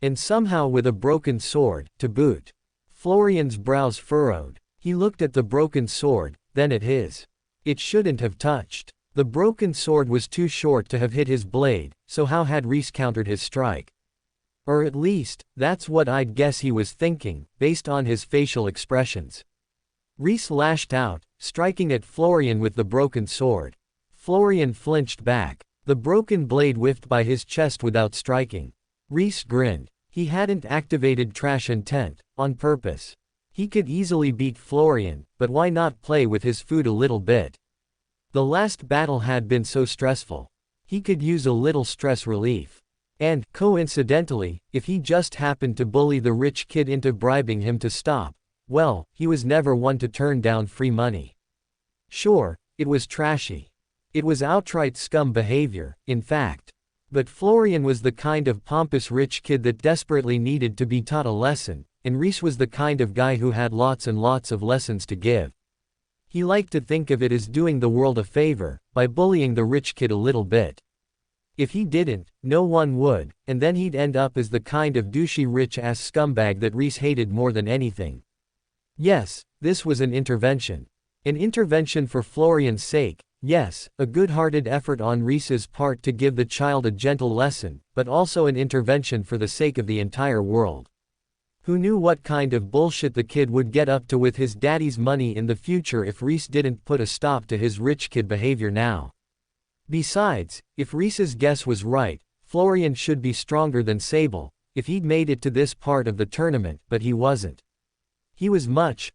And somehow with a broken sword, to boot. Florian's brows furrowed. He looked at the broken sword, then at his. It shouldn't have touched. The broken sword was too short to have hit his blade, so how had Rhys countered his strike? Or at least, that's what I'd guess he was thinking, based on his facial expressions. Rhys lashed out, striking at Florian with the broken sword. Florian flinched back. The broken blade whiffed by his chest without striking. Rhys grinned. He hadn't activated Trash Intent, on purpose. He could easily beat Florian, but why not play with his food a little bit? The last battle had been so stressful. He could use a little stress relief. And, coincidentally, if he just happened to bully the rich kid into bribing him to stop, well, he was never one to turn down free money. Sure, it was trashy. It was outright scum behavior, in fact. But Florian was the kind of pompous rich kid that desperately needed to be taught a lesson, and Rhys was the kind of guy who had lots and lots of lessons to give. He liked to think of it as doing the world a favor, by bullying the rich kid a little bit. If he didn't, no one would, and then he'd end up as the kind of douchey rich-ass scumbag that Rhys hated more than anything. Yes, this was an intervention. An intervention for Florian's sake, yes, a good-hearted effort on Rhys's part to give the child a gentle lesson, but also an intervention for the sake of the entire world. Who knew what kind of bullshit the kid would get up to with his daddy's money in the future if Rhys didn't put a stop to his rich kid behavior now? Besides, if Rhys's guess was right, Florian should be stronger than Sable, if he'd made it to this part of the tournament, but he wasn't. He was much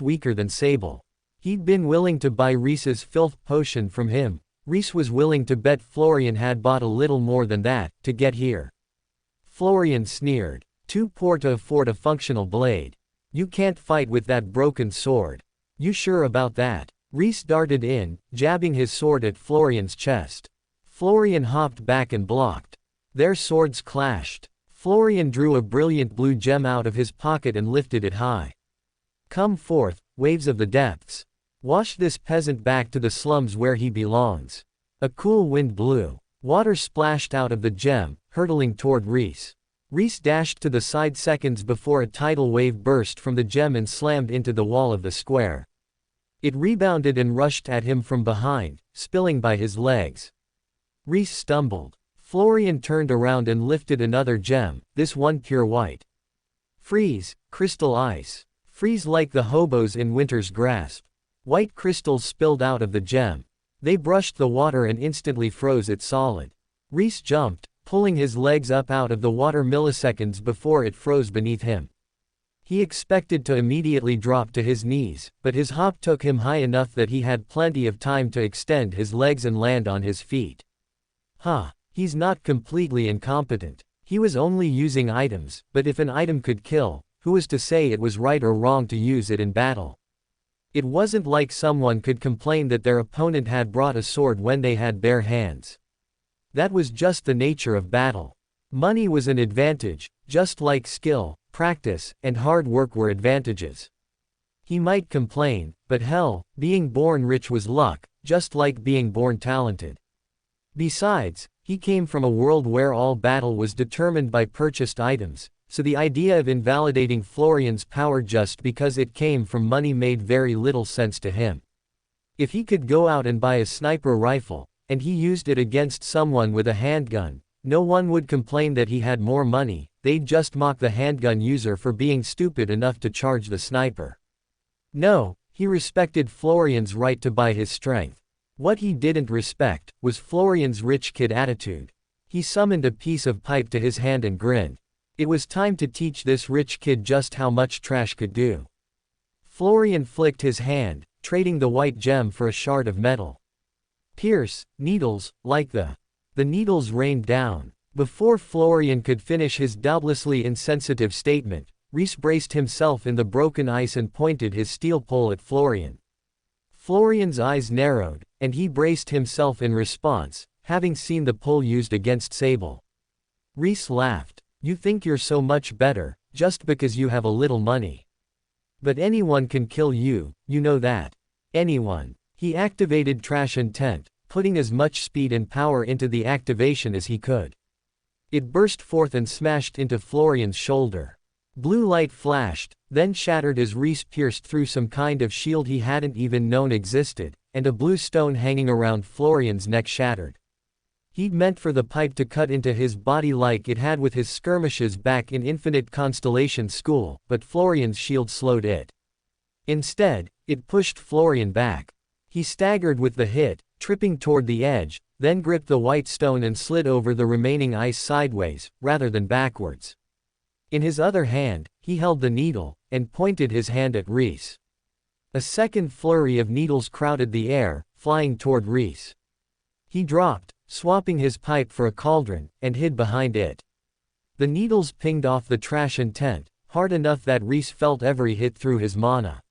weaker than Sable. He'd been willing to buy Rhys's filth potion from him. Rhys was willing to bet Florian had bought a little more than that, to get here. Florian sneered. Too poor to afford a functional blade. You can't fight with that broken sword. You sure about that? Rhys darted in, jabbing his sword at Florian's chest. Florian hopped back and blocked. Their swords clashed. Florian drew a brilliant blue gem out of his pocket and lifted it high. Come forth, waves of the depths. Wash this peasant back to the slums where he belongs. A cool wind blew. Water splashed out of the gem, hurtling toward Rhys. Rhys dashed to the side seconds before a tidal wave burst from the gem and slammed into the wall of the square. It rebounded and rushed at him from behind, spilling by his legs. Rhys stumbled. Florian turned around and lifted another gem, this one pure white. Freeze, crystal ice. Freeze like the hobos in winter's grasp. White crystals spilled out of the gem. They brushed the water and instantly froze it solid. Rhys jumped, pulling his legs up out of the water milliseconds before it froze beneath him. He expected to immediately drop to his knees, but his hop took him high enough that he had plenty of time to extend his legs and land on his feet. He's not completely incompetent. He was only using items, but if an item could kill, who was to say it was right or wrong to use it in battle? It wasn't like someone could complain that their opponent had brought a sword when they had bare hands. That was just the nature of battle. Money was an advantage, just like skill, practice, and hard work were advantages. He might complain, but hell, being born rich was luck, just like being born talented. Besides, He came from a world where all battle was determined by purchased items, so the idea of invalidating Florian's power just because it came from money made very little sense to him. If he could go out and buy a sniper rifle, and he used it against someone with a handgun, no one would complain that he had more money, they'd just mock the handgun user for being stupid enough to charge the sniper. No, he respected Florian's right to buy his strength. What he didn't respect was Florian's rich kid attitude. He summoned a piece of pipe to his hand and grinned. It was time to teach this rich kid just how much trash could do. Florian flicked his hand, trading the white gem for a shard of metal. Pierce, needles, like the needles rained down. Before Florian could finish his doubtlessly insensitive statement, Rhys braced himself in the broken ice and pointed his steel pole at Florian. Florian's eyes narrowed, and he braced himself in response, having seen the pole used against Sable. Rhys laughed. You think you're so much better, just because you have a little money. But anyone can kill you, you know that. Anyone. He activated Trash Intent, putting as much speed and power into the activation as he could. It burst forth and smashed into Florian's shoulder. Blue light flashed, then shattered as Rhys pierced through some kind of shield he hadn't even known existed, and a blue stone hanging around Florian's neck shattered. He'd meant for the pipe to cut into his body like it had with his skirmishes back in Infinite Constellation School, but Florian's shield slowed it. Instead, it pushed Florian back. He staggered with the hit, tripping toward the edge, then gripped the white stone and slid over the remaining ice sideways, rather than backwards. In his other hand, he held the needle, and pointed his hand at Rhys. A second flurry of needles crowded the air, flying toward Rhys. He dropped, swapping his pipe for a cauldron, and hid behind it. The needles pinged off the Trash Intent, hard enough that Rhys felt every hit through his mana.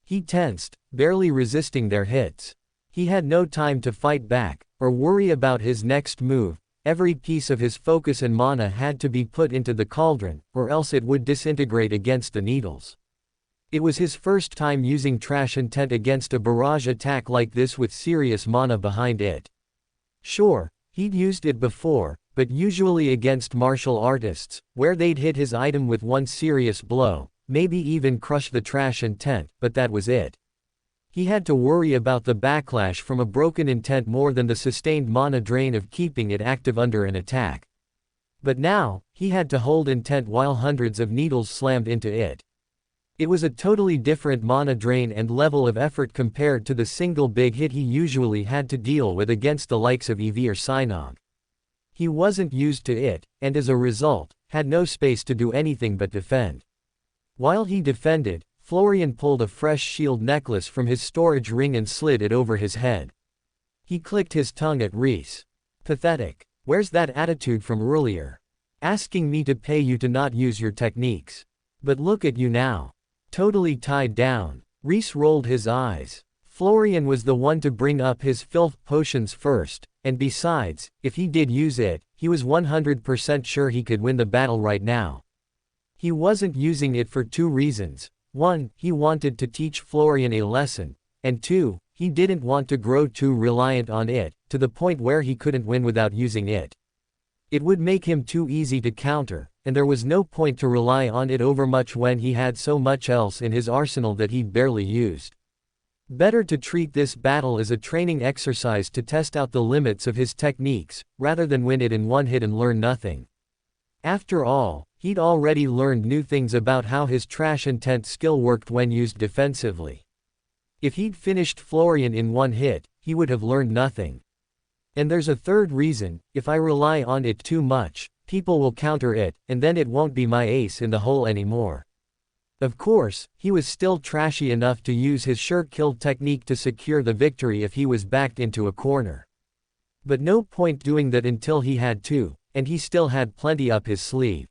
He tensed, barely resisting their hits. He had no time to fight back, or worry about his next move. Every piece of his focus and mana had to be put into the cauldron, or else it would disintegrate against the needles. It was his first time using Trash Intent against a barrage attack like this with serious mana behind it. Sure, he'd used it before, but usually against martial artists, where they'd hit his item with one serious blow, maybe even crush the Trash Intent, but that was it. He had to worry about the backlash from a broken intent more than the sustained mana drain of keeping it active under an attack. But now, he had to hold intent while hundreds of needles slammed into it. It was a totally different mana drain and level of effort compared to the single big hit he usually had to deal with against the likes of EV or Synog. He wasn't used to it, and as a result, had no space to do anything but defend. While he defended, Florian pulled a fresh shield necklace from his storage ring and slid it over his head. He clicked his tongue at Rhys. Pathetic. Where's that attitude from earlier? Asking me to pay you to not use your techniques. But look at you now. Totally tied down. Rhys rolled his eyes. Florian was the one to bring up his filth potions first, and besides, if he did use it, he was 100% sure he could win the battle right now. He wasn't using it for two reasons. One, he wanted to teach Florian a lesson, and two, he didn't want to grow too reliant on it, to the point where he couldn't win without using it. It would make him too easy to counter, and there was no point to rely on it overmuch when he had so much else in his arsenal that he'd barely used. Better to treat this battle as a training exercise to test out the limits of his techniques, rather than win it in one hit and learn nothing. After all, he'd already learned new things about how his Trash Intent skill worked when used defensively. If he'd finished Florian in one hit, he would have learned nothing. And there's a third reason: if I rely on it too much, people will counter it, and then it won't be my ace in the hole anymore. Of course, he was still trashy enough to use his sure-kill technique to secure the victory if he was backed into a corner. But no point doing that until he had to, and he still had plenty up his sleeve.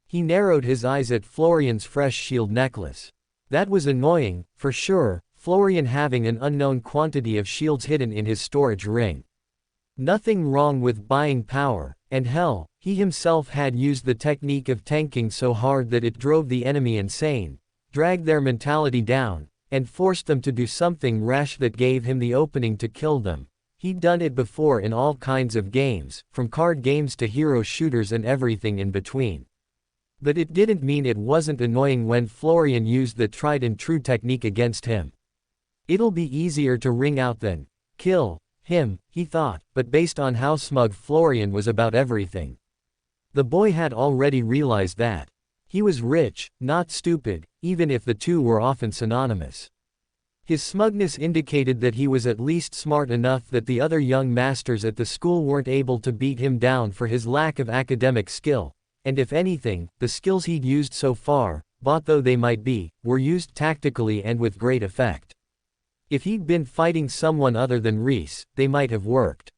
He narrowed his eyes at Florian's fresh shield necklace. That was annoying, for sure, Florian having an unknown quantity of shields hidden in his storage ring. Nothing wrong with buying power, and hell, he himself had used the technique of tanking so hard that it drove the enemy insane, dragged their mentality down, and forced them to do something rash that gave him the opening to kill them. He'd done it before in all kinds of games, from card games to hero shooters and everything in between. But it didn't mean it wasn't annoying when Florian used the tried and true technique against him. It'll be easier to ring out than kill him, he thought, but based on how smug Florian was about everything. The boy had already realized that. He was rich, not stupid, even if the two were often synonymous. His smugness indicated that he was at least smart enough that the other young masters at the school weren't able to beat him down for his lack of academic skill, and if anything, the skills he'd used so far, bought though they might be, were used tactically and with great effect. If he'd been fighting someone other than Rhys, they might have worked.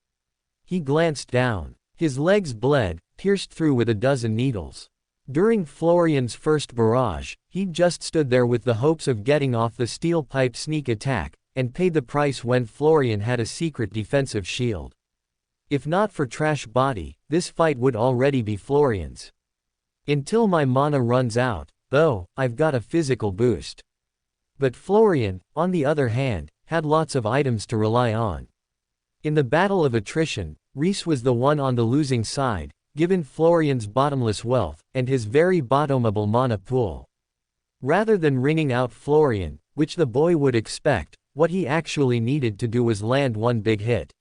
He glanced down. His legs bled, pierced through with a dozen needles. During Florian's first barrage, he'd just stood there with the hopes of getting off the steel pipe sneak attack, and paid the price when Florian had a secret defensive shield. If not for Trash Body, this fight would already be Florian's. Until my mana runs out, though, I've got a physical boost. But Florian, on the other hand, had lots of items to rely on. In the battle of attrition, Rhys was the one on the losing side, given Florian's bottomless wealth, and his very bottomable mana pool. Rather than ringing out Florian, which the boy would expect, what he actually needed to do was land one big hit.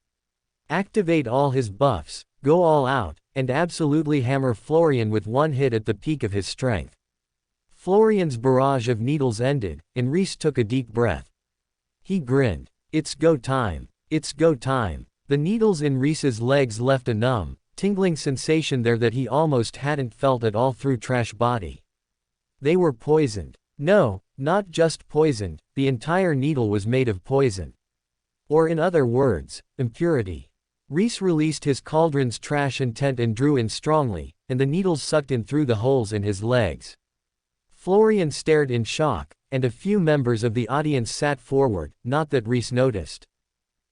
Activate all his buffs, go all out, and absolutely hammer Florian with one hit at the peak of his strength. Florian's barrage of needles ended, and Rhys took a deep breath. He grinned. It's go time. It's go time. The needles in Rhys's legs left a numb, tingling sensation there that he almost hadn't felt at all through Trash Body. They were poisoned. No, not just poisoned, the entire needle was made of poison. Or in other words, impurity. Rhys released his cauldron's trash intent and drew in strongly, and the needles sucked in through the holes in his legs. Florian stared in shock, and a few members of the audience sat forward, not that Rhys noticed.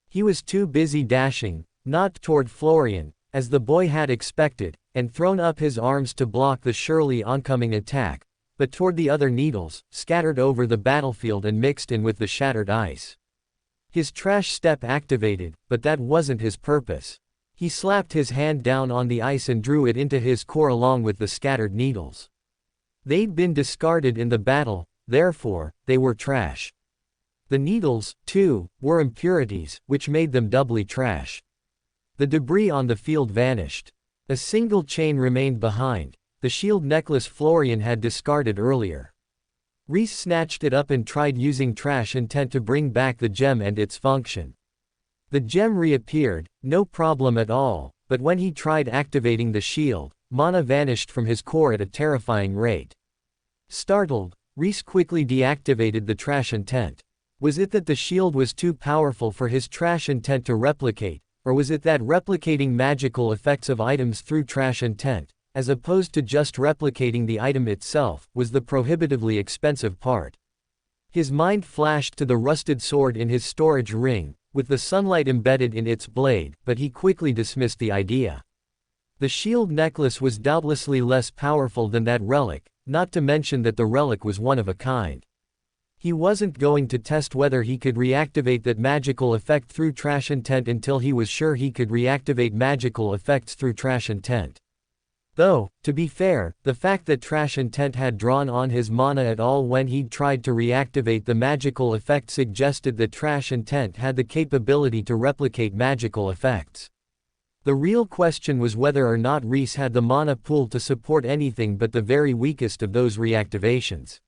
He was too busy dashing, not toward Florian, as the boy had expected, and thrown up his arms to block the surely oncoming attack, but toward the other needles, scattered over the battlefield and mixed in with the shattered ice. His trash step activated, but that wasn't his purpose. He slapped his hand down on the ice and drew it into his core along with the scattered needles. They'd been discarded in the battle, therefore, they were trash. The needles, too, were impurities, which made them doubly trash. The debris on the field vanished. A single chain remained behind, the shield necklace Florian had discarded earlier. Rhys snatched it up and tried using trash intent to bring back the gem and its function. The gem reappeared, no problem at all, but when he tried activating the shield, mana vanished from his core at a terrifying rate. Startled, Rhys quickly deactivated the trash intent. Was it that the shield was too powerful for his trash intent to replicate, or was it that replicating magical effects of items through trash intent, as opposed to just replicating the item itself, was the prohibitively expensive part? His mind flashed to the rusted sword in his storage ring, with the sunlight embedded in its blade, but he quickly dismissed the idea. The shield necklace was doubtlessly less powerful than that relic, not to mention that the relic was one of a kind. He wasn't going to test whether he could reactivate that magical effect through trash intent until he was sure he could reactivate magical effects through trash intent. Though, to be fair, the fact that trash intent had drawn on his mana at all when he'd tried to reactivate the magical effect suggested that trash intent had the capability to replicate magical effects. The real question was whether or not Rhys had the mana pool to support anything but the very weakest of those reactivations.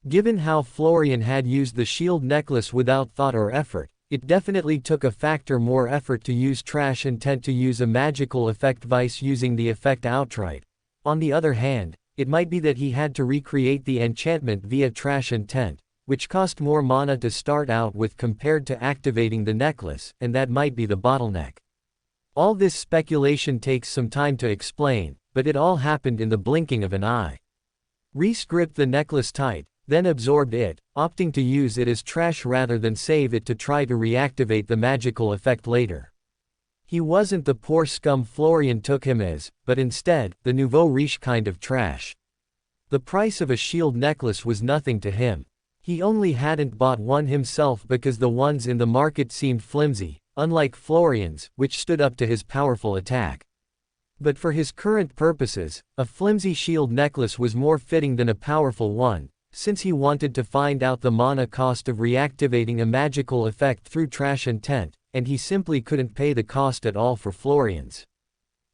Given how Florian had used the shield necklace without thought or effort, it definitely took a factor more effort to use trash intent to use a magical effect vice using the effect outright. On the other hand, it might be that he had to recreate the enchantment via trash intent, which cost more mana to start out with compared to activating the necklace, and that might be the bottleneck. All this speculation takes some time to explain, but it all happened in the blinking of an eye. Rhys gripped the necklace tight, then absorbed it, opting to use it as trash rather than save it to try to reactivate the magical effect later. He wasn't the poor scum Florian took him as, but instead, the nouveau riche kind of trash. The price of a shield necklace was nothing to him. He only hadn't bought one himself because the ones in the market seemed flimsy, unlike Florian's, which stood up to his powerful attack. But for his current purposes, a flimsy shield necklace was more fitting than a powerful one, since he wanted to find out the mana cost of reactivating a magical effect through trash intent, and he simply couldn't pay the cost at all for Florian's.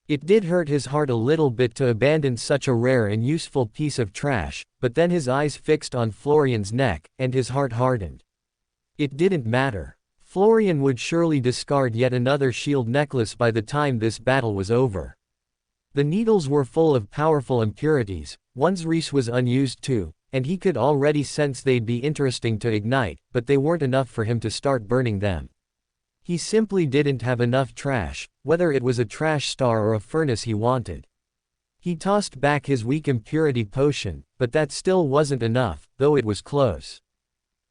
It did hurt his heart a little bit to abandon such a rare and useful piece of trash, but then his eyes fixed on Florian's neck, and his heart hardened. It didn't matter. Florian would surely discard yet another shield necklace by the time this battle was over. The needles were full of powerful impurities, ones Rhys was unused to, and he could already sense they'd be interesting to ignite, but they weren't enough for him to start burning them. He simply didn't have enough trash, whether it was a trash star or a furnace he wanted. He tossed back his weak impurity potion, but that still wasn't enough, though it was close.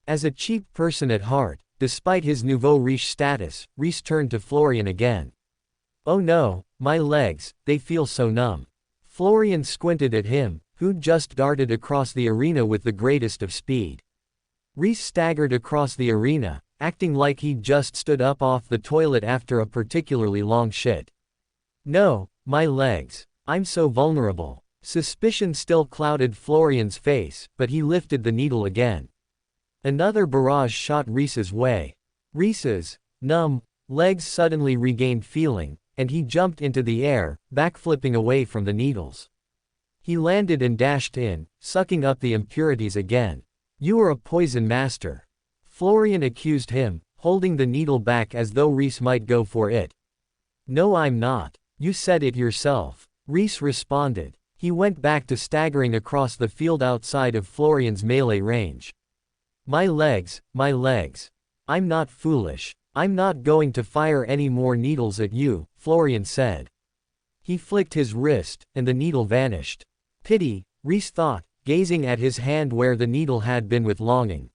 As a cheap person at heart, despite his nouveau riche status, Rhys turned to Florian again. "Oh no, my legs, they feel so numb." Florian squinted at him, who'd just darted across the arena with the greatest of speed. Rhys staggered across the arena, acting like he'd just stood up off the toilet after a particularly long shit. "No, my legs. I'm so vulnerable." Suspicion still clouded Florian's face, but he lifted the needle again. Another barrage shot Rhys's way. Rhys's numb legs suddenly regained feeling, and he jumped into the air, backflipping away from the needles. He landed and dashed in, sucking up the impurities again. "You are a poison master," Florian accused him, holding the needle back as though Rhys might go for it. "No, I'm not. You said it yourself," Rhys responded. He went back to staggering across the field outside of Florian's melee range. My legs, my legs. I'm not foolish. I'm not going to fire any more needles at you," Florian said. He flicked his wrist, and the needle vanished. Pity, Rhys thought, gazing at his hand where the needle had been with longing.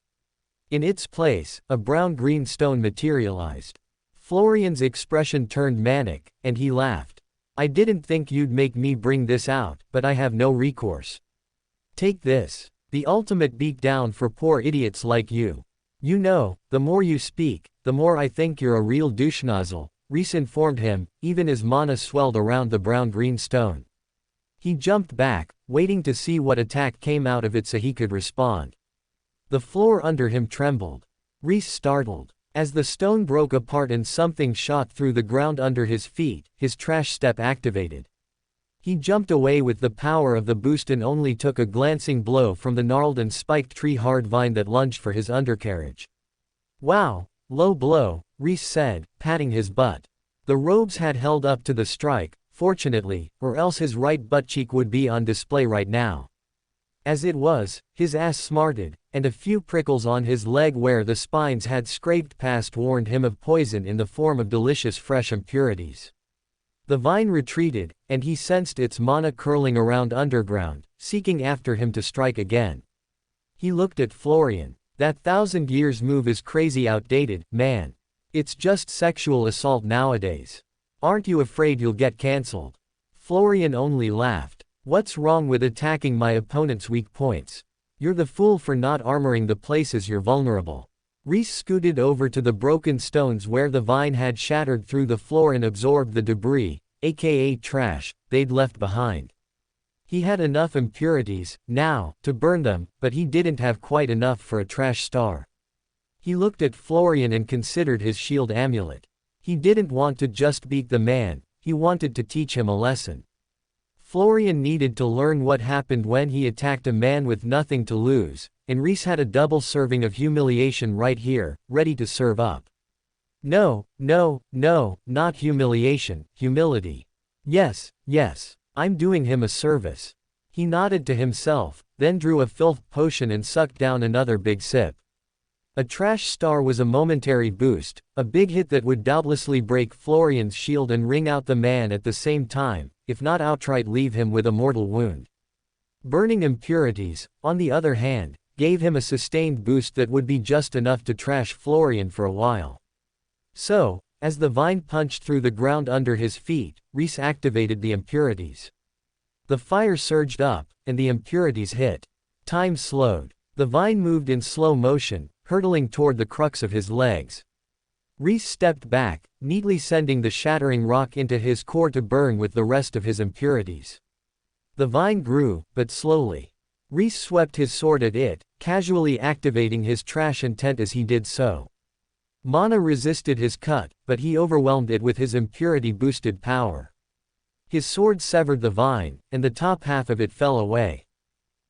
In its place, a brown-green stone materialized. Florian's expression turned manic, and he laughed. "I didn't think you'd make me bring this out, but I have no recourse. Take this. The ultimate beatdown for poor idiots like you. You know, the more you speak, the more I think you're a real douche-nozzle," Rhys informed him, even as mana swelled around the brown-green stone. He jumped back, waiting to see what attack came out of it so he could respond. The floor under him trembled. Rhys startled. As the stone broke apart and something shot through the ground under his feet, his trash step activated. He jumped away with the power of the boost and only took a glancing blow from the gnarled and spiked tree-hard vine that lunged for his undercarriage. "Wow, low blow," Rhys said, patting his butt. The robes had held up to the strike, fortunately, or else his right butt cheek would be on display right now. As it was, his ass smarted, and a few prickles on his leg where the spines had scraped past warned him of poison in the form of delicious fresh impurities. The vine retreated, and he sensed its mana curling around underground, seeking after him to strike again. He looked at Florian. "That 1,000 years move is crazy outdated, man. It's just sexual assault nowadays. Aren't you afraid you'll get cancelled?" Florian only laughed. "What's wrong with attacking my opponent's weak points? You're the fool for not armoring the places you're vulnerable." Rhys scooted over to the broken stones where the vine had shattered through the floor and absorbed the debris, aka trash, they'd left behind. He had enough impurities, now, to burn them, but he didn't have quite enough for a trash star. He looked at Florian and considered his shield amulet. He didn't want to just beat the man, he wanted to teach him a lesson. Florian needed to learn what happened when he attacked a man with nothing to lose, and Rhys had a double serving of humiliation right here, ready to serve up. No, no, no, not humiliation, humility. Yes, yes, I'm doing him a service. He nodded to himself, then drew a filth potion and sucked down another big sip. A trash star was a momentary boost, a big hit that would doubtlessly break Florian's shield and wring out the man at the same time, if not outright leave him with a mortal wound. Burning impurities, on the other hand, gave him a sustained boost that would be just enough to trash Florian for a while. So, as the vine punched through the ground under his feet, Rhys activated the impurities. The fire surged up, and the impurities hit. Time slowed. The vine moved in slow motion, hurtling toward the crux of his legs. Rhys stepped back, neatly sending the shattering rock into his core to burn with the rest of his impurities. The vine grew, but slowly. Rhys swept his sword at it, casually activating his trash intent as he did so. Mana resisted his cut, but he overwhelmed it with his impurity-boosted power. His sword severed the vine, and the top half of it fell away.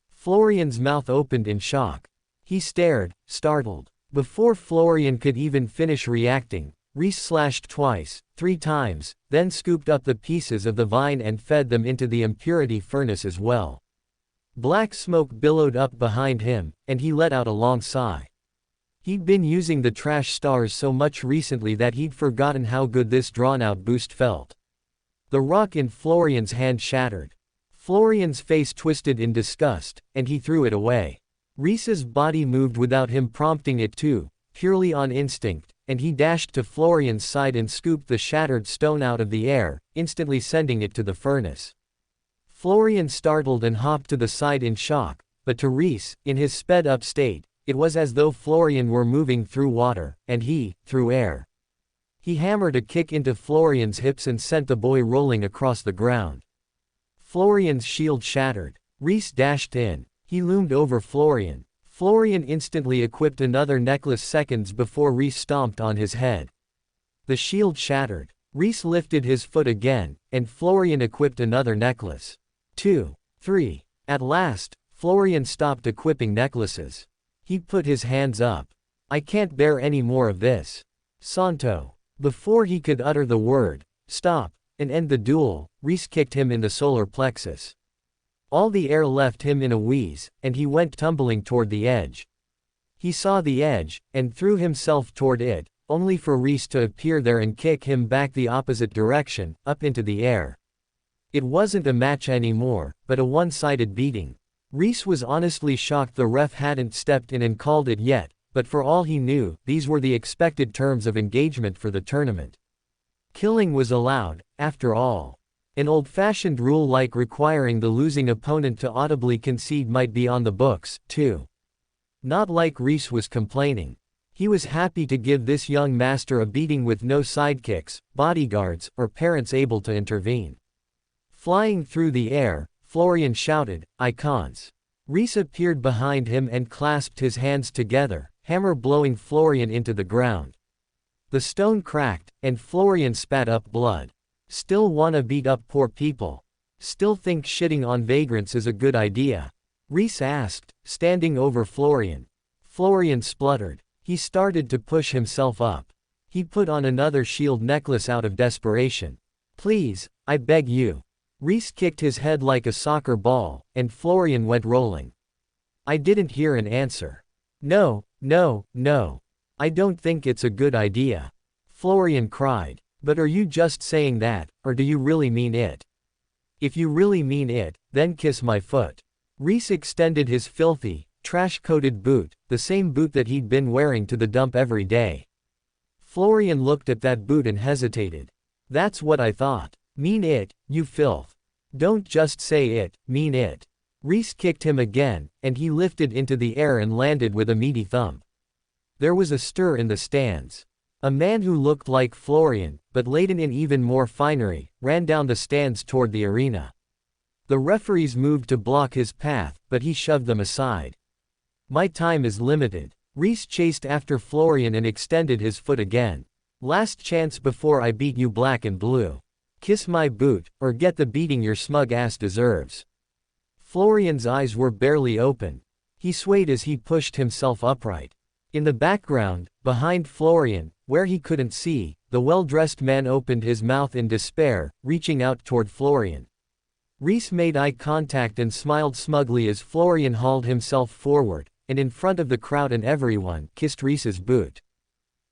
Florian's mouth opened in shock. He stared, startled. Before Florian could even finish reacting, Rhys slashed twice, 3 times, then scooped up the pieces of the vine and fed them into the impurity furnace as well. Black smoke billowed up behind him, and he let out a long sigh. He'd been using the trash stars so much recently that he'd forgotten how good this drawn-out boost felt. The rock in Florian's hand shattered. Florian's face twisted in disgust, and he threw it away. Rhys's body moved without him prompting it to, purely on instinct, and he dashed to Florian's side and scooped the shattered stone out of the air, instantly sending it to the furnace. Florian startled and hopped to the side in shock, but to Rhys, in his sped-up state, it was as though Florian were moving through water, and he, through air. He hammered a kick into Florian's hips and sent the boy rolling across the ground. Florian's shield shattered. Rhys dashed in. He loomed over Florian. Florian instantly equipped another necklace seconds before Rhys stomped on his head. The shield shattered. Rhys lifted his foot again, and Florian equipped another necklace. 2, 3. At last, Florian stopped equipping necklaces. He put his hands up. I can't bear any more of this. Santo. Before he could utter the word, stop, and end the duel, Rhys kicked him in the solar plexus. All the air left him in a wheeze, and he went tumbling toward the edge. He saw the edge, and threw himself toward it, only for Rhys to appear there and kick him back the opposite direction, up into the air. It wasn't a match anymore, but a one-sided beating. Rhys was honestly shocked the ref hadn't stepped in and called it yet, but for all he knew, these were the expected terms of engagement for the tournament. Killing was allowed, after all. An old-fashioned rule like requiring the losing opponent to audibly concede might be on the books, too. Not like Rhys was complaining. He was happy to give this young master a beating with no sidekicks, bodyguards, or parents able to intervene. Flying through the air, Florian shouted, "Icons!" Rhys appeared behind him and clasped his hands together, hammer blowing Florian into the ground. The stone cracked, and Florian spat up blood. Still wanna beat up poor people? Still think shitting on vagrants is a good idea? Rhys asked, standing over Florian. Florian spluttered. He started to push himself up. He put on another shield necklace out of desperation. Please, I beg you. Rhys kicked his head like a soccer ball, and Florian went rolling. I didn't hear an answer. No, no, no. I don't think it's a good idea. Florian cried. But are you just saying that, or do you really mean it? If you really mean it, then kiss my foot. Rhys extended his filthy, trash-coated boot, the same boot that he'd been wearing to the dump every day. Florian looked at that boot and hesitated. That's what I thought. Mean it, you filth. Don't just say it, mean it. Rhys kicked him again, and he lifted into the air and landed with a meaty thump. There was a stir in the stands. A man who looked like Florian, but laden in even more finery, ran down the stands toward the arena. The referees moved to block his path, but he shoved them aside. My time is limited. Rhys chased after Florian and extended his foot again. Last chance before I beat you black and blue. Kiss my boot, or get the beating your smug ass deserves. Florian's eyes were barely open. He swayed as he pushed himself upright. In the background, behind Florian, where he couldn't see, the well-dressed man opened his mouth in despair, reaching out toward Florian. Rhys made eye contact and smiled smugly as Florian hauled himself forward, and in front of the crowd and everyone, kissed Rhys's boot.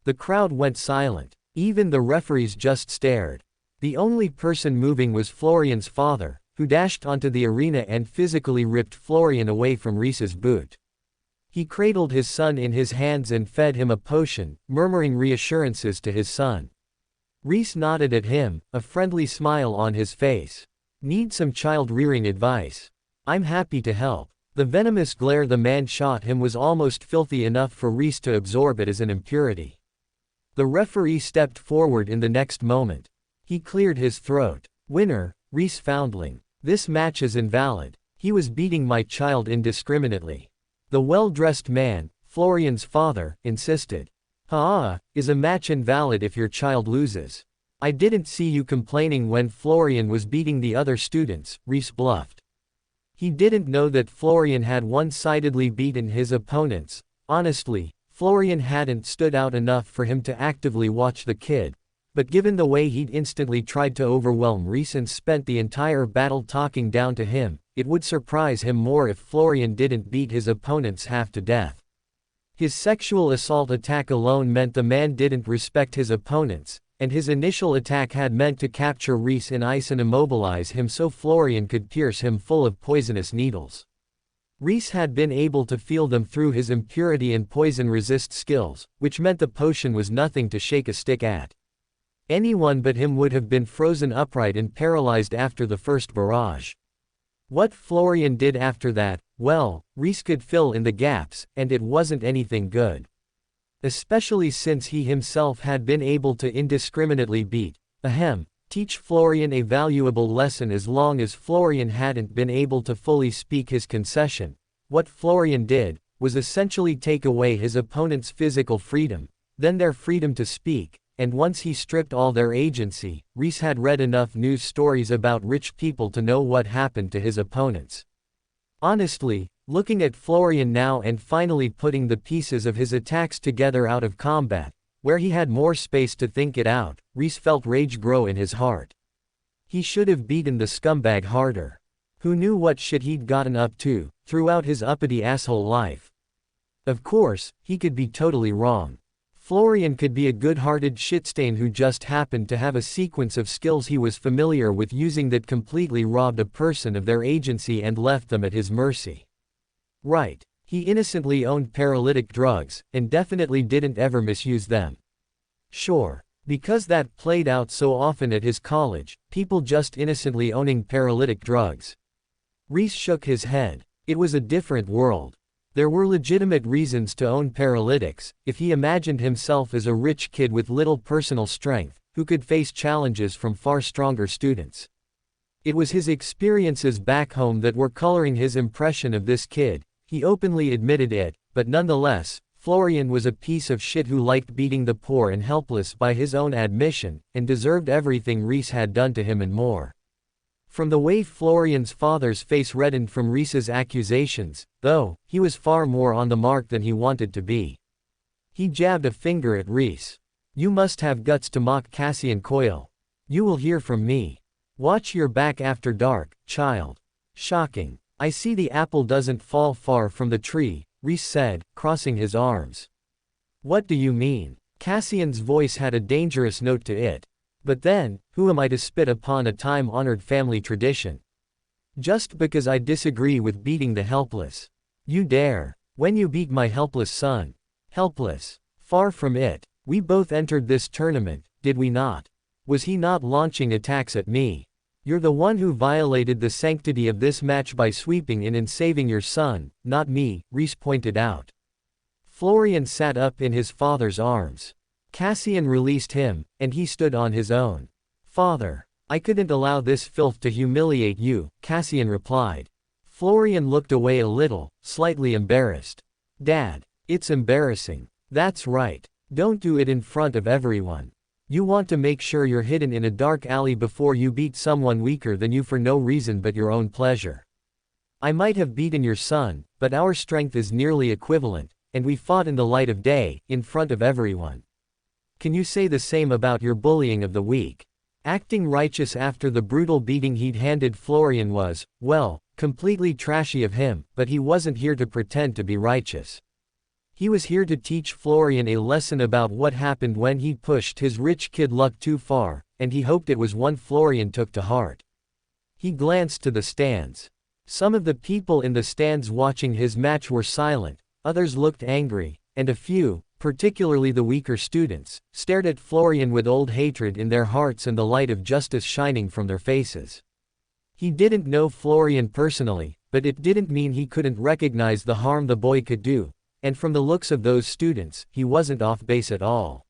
The crowd went silent. Even the referees just stared. The only person moving was Florian's father, who dashed onto the arena and physically ripped Florian away from Rhys's boot. He cradled his son in his hands and fed him a potion, murmuring reassurances to his son. Rhys nodded at him, a friendly smile on his face. Need some child-rearing advice? I'm happy to help. The venomous glare the man shot him was almost filthy enough for Rhys to absorb it as an impurity. The referee stepped forward in the next moment. He cleared his throat. Winner, Rhys Foundling. This match is invalid. He was beating my child indiscriminately. The well-dressed man, Florian's father, insisted. Is a match invalid if your child loses? I didn't see you complaining when Florian was beating the other students, Rhys bluffed. He didn't know that Florian had one-sidedly beaten his opponents. Honestly, Florian hadn't stood out enough for him to actively watch the kid, but given the way he'd instantly tried to overwhelm Rhys and spent the entire battle talking down to him, it would surprise him more if Florian didn't beat his opponents half to death. His sexual assault attack alone meant the man didn't respect his opponents, and his initial attack had meant to capture Rhys in ice and immobilize him so Florian could pierce him full of poisonous needles. Rhys had been able to feel them through his impurity and poison-resist skills, which meant the potion was nothing to shake a stick at. Anyone but him would have been frozen upright and paralyzed after the first barrage. What Florian did after that, well, Rhys could fill in the gaps, and it wasn't anything good. Especially since he himself had been able to indiscriminately teach Florian a valuable lesson as long as Florian hadn't been able to fully speak his concession. What Florian did was essentially take away his opponent's physical freedom, then their freedom to speak, and once he stripped all their agency, Rhys had read enough news stories about rich people to know what happened to his opponents. Honestly, looking at Florian now and finally putting the pieces of his attacks together out of combat, where he had more space to think it out, Rhys felt rage grow in his heart. He should have beaten the scumbag harder. Who knew what shit he'd gotten up to, throughout his uppity asshole life? Of course, he could be totally wrong. Florian could be a good-hearted shitstain who just happened to have a sequence of skills he was familiar with using that completely robbed a person of their agency and left them at his mercy. Right. He innocently owned paralytic drugs, and definitely didn't ever misuse them. Sure. Because that played out so often at his college, people just innocently owning paralytic drugs. Rhys shook his head. It was a different world. There were legitimate reasons to own paralytics, if he imagined himself as a rich kid with little personal strength, who could face challenges from far stronger students. It was his experiences back home that were coloring his impression of this kid. He openly admitted it, but nonetheless, Florian was a piece of shit who liked beating the poor and helpless by his own admission, and deserved everything Rhys had done to him and more. From the way Florian's father's face reddened from Rhys's accusations, though, he was far more on the mark than he wanted to be. He jabbed a finger at Rhys. You must have guts to mock Cassian Coyle. You will hear from me. Watch your back after dark, child. Shocking. I see the apple doesn't fall far from the tree, Rhys said, crossing his arms. What do you mean? Cassian's voice had a dangerous note to it. But then, who am I to spit upon a time-honored family tradition? Just because I disagree with beating the helpless. You dare. When you beat my helpless son. Helpless. Far from it. We both entered this tournament, did we not? Was he not launching attacks at me? You're the one who violated the sanctity of this match by sweeping in and saving your son, not me, Rhys pointed out. Florian sat up in his father's arms. Cassian released him, and he stood on his own. Father, I couldn't allow this filth to humiliate you, Cassian replied. Florian looked away a little, slightly embarrassed. Dad, it's embarrassing. That's right. Don't do it in front of everyone. You want to make sure you're hidden in a dark alley before you beat someone weaker than you for no reason but your own pleasure. I might have beaten your son, but our strength is nearly equivalent, and we fought in the light of day, in front of everyone. Can you say the same about your bullying of the weak? Acting righteous after the brutal beating he'd handed Florian was, well, completely trashy of him, but he wasn't here to pretend to be righteous. He was here to teach Florian a lesson about what happened when he pushed his rich kid luck too far, and he hoped it was one Florian took to heart. He glanced to the stands. Some of the people in the stands watching his match were silent, others looked angry, and a few, particularly the weaker students, stared at Florian with old hatred in their hearts and the light of justice shining from their faces. He didn't know Florian personally, but it didn't mean he couldn't recognize the harm the boy could do. And from the looks of those students, he wasn't off base at all.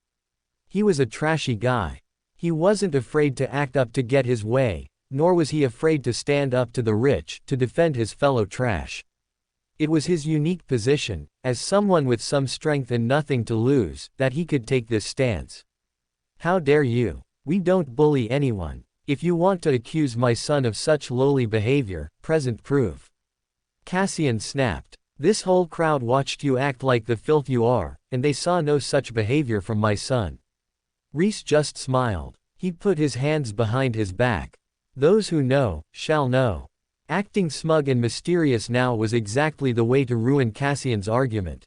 He was a trashy guy. He wasn't afraid to act up to get his way, nor was he afraid to stand up to the rich to defend his fellow trash. It was his unique position, as someone with some strength and nothing to lose, that he could take this stance. How dare you? We don't bully anyone. If you want to accuse my son of such lowly behavior, present proof. Cassian snapped. This whole crowd watched you act like the filth you are, and they saw no such behavior from my son. Rhys just smiled. He put his hands behind his back. Those who know, shall know. Acting smug and mysterious now was exactly the way to ruin Cassian's argument.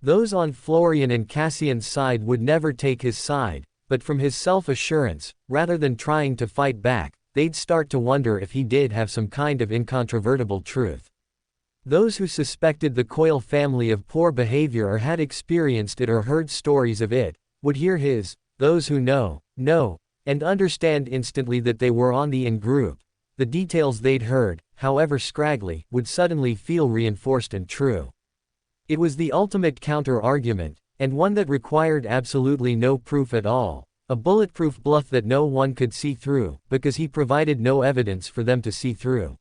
Those on Florian and Cassian's side would never take his side, but from his self-assurance, rather than trying to fight back, they'd start to wonder if he did have some kind of incontrovertible truth. Those who suspected the Coyle family of poor behavior or had experienced it or heard stories of it, would hear his, those who know, and understand instantly that they were on the in-group. The details they'd heard, however scraggly, would suddenly feel reinforced and true. It was the ultimate counter-argument, and one that required absolutely no proof at all, a bulletproof bluff that no one could see through, because he provided no evidence for them to see through.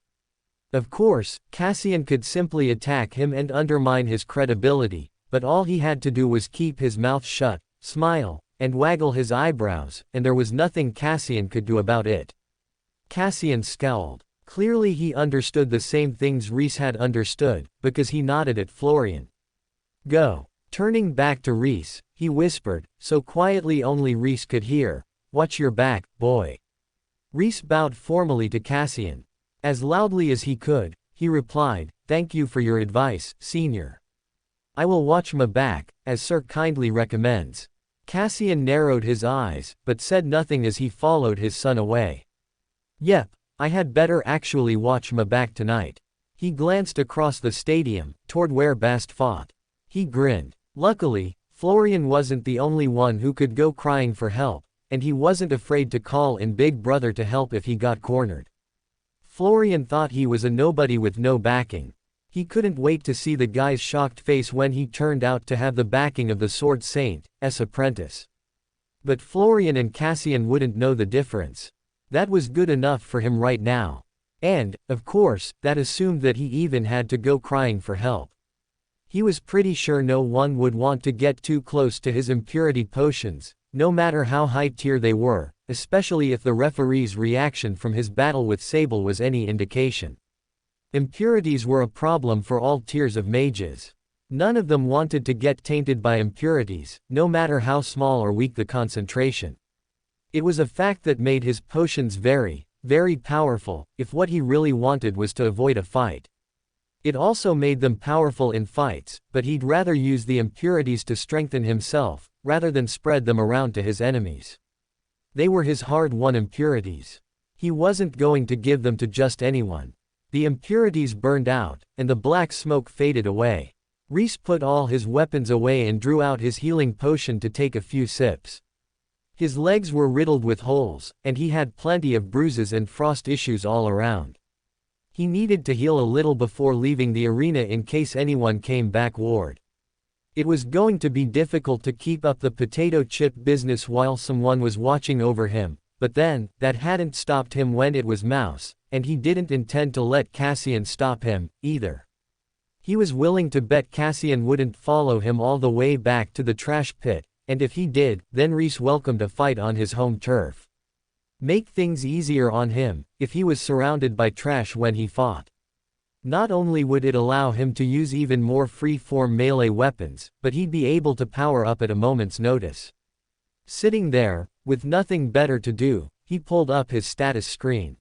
Of course, Cassian could simply attack him and undermine his credibility, but all he had to do was keep his mouth shut, smile, and waggle his eyebrows, and there was nothing Cassian could do about it. Cassian scowled. Clearly he understood the same things Rhys had understood, because he nodded at Florian. Go. Turning back to Rhys, he whispered, so quietly only Rhys could hear, watch your back, boy. Rhys bowed formally to Cassian. As loudly as he could, he replied, thank you for your advice, senior. I will watch my back, as sir kindly recommends. Cassian narrowed his eyes, but said nothing as he followed his son away. Yep, I had better actually watch my back tonight. He glanced across the stadium, toward where Bast fought. He grinned. Luckily, Florian wasn't the only one who could go crying for help, and he wasn't afraid to call in Big Brother to help if he got cornered. Florian thought he was a nobody with no backing. He couldn't wait to see the guy's shocked face when he turned out to have the backing of the Sword Saint's apprentice. But Florian and Cassian wouldn't know the difference. That was good enough for him right now. And, of course, that assumed that he even had to go crying for help. He was pretty sure no one would want to get too close to his impurity potions, no matter how high tier they were, especially if the referee's reaction from his battle with Sable was any indication. Impurities were a problem for all tiers of mages. None of them wanted to get tainted by impurities, no matter how small or weak the concentration. It was a fact that made his potions very, very powerful, if what he really wanted was to avoid a fight. It also made them powerful in fights, but he'd rather use the impurities to strengthen himself, rather than spread them around to his enemies. They were his hard-won impurities. He wasn't going to give them to just anyone. The impurities burned out, and the black smoke faded away. Rhys put all his weapons away and drew out his healing potion to take a few sips. His legs were riddled with holes, and he had plenty of bruises and frost issues all around. He needed to heal a little before leaving the arena in case anyone came backward. It was going to be difficult to keep up the potato chip business while someone was watching over him, but then, that hadn't stopped him when it was Mouse, and he didn't intend to let Cassian stop him, either. He was willing to bet Cassian wouldn't follow him all the way back to the trash pit, and if he did, then Rhys welcomed a fight on his home turf. Make things easier on him, if he was surrounded by trash when he fought. Not only would it allow him to use even more free-form melee weapons, but he'd be able to power up at a moment's notice. Sitting there, with nothing better to do, he pulled up his status screen.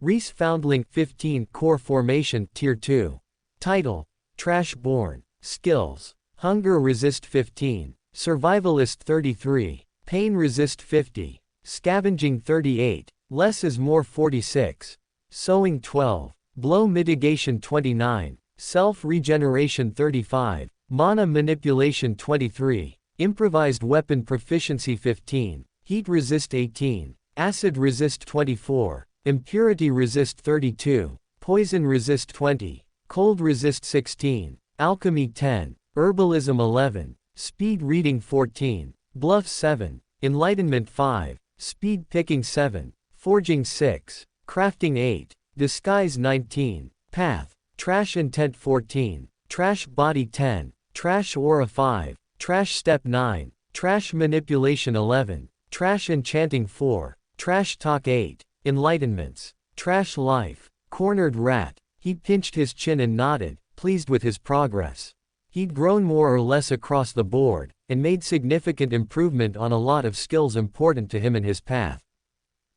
Rhys Foundling 15 Core Formation Tier 2. Title: Trash Born. Skills: Hunger Resist 15. Survivalist 33. Pain Resist 50. Scavenging 38. Less is More 46. Sewing 12. Blow Mitigation 29. Self-Regeneration 35. Mana Manipulation 23. Improvised Weapon Proficiency 15. Heat Resist 18. Acid Resist 24. Impurity Resist 32. Poison Resist 20. Cold Resist 16. Alchemy 10. Herbalism 11. Speed Reading 14. Bluff 7. Enlightenment 5, Speed Picking 7, Forging 6, Crafting 8, Disguise 19, Path, Trash Intent 14, Trash Body 10, Trash Aura 5, Trash Step 9, Trash Manipulation 11, Trash Enchanting 4, Trash Talk 8, Enlightenments, Trash Life, Cornered Rat. He pinched his chin and nodded, pleased with his progress. He'd grown more or less across the board, and made significant improvement on a lot of skills important to him in his path.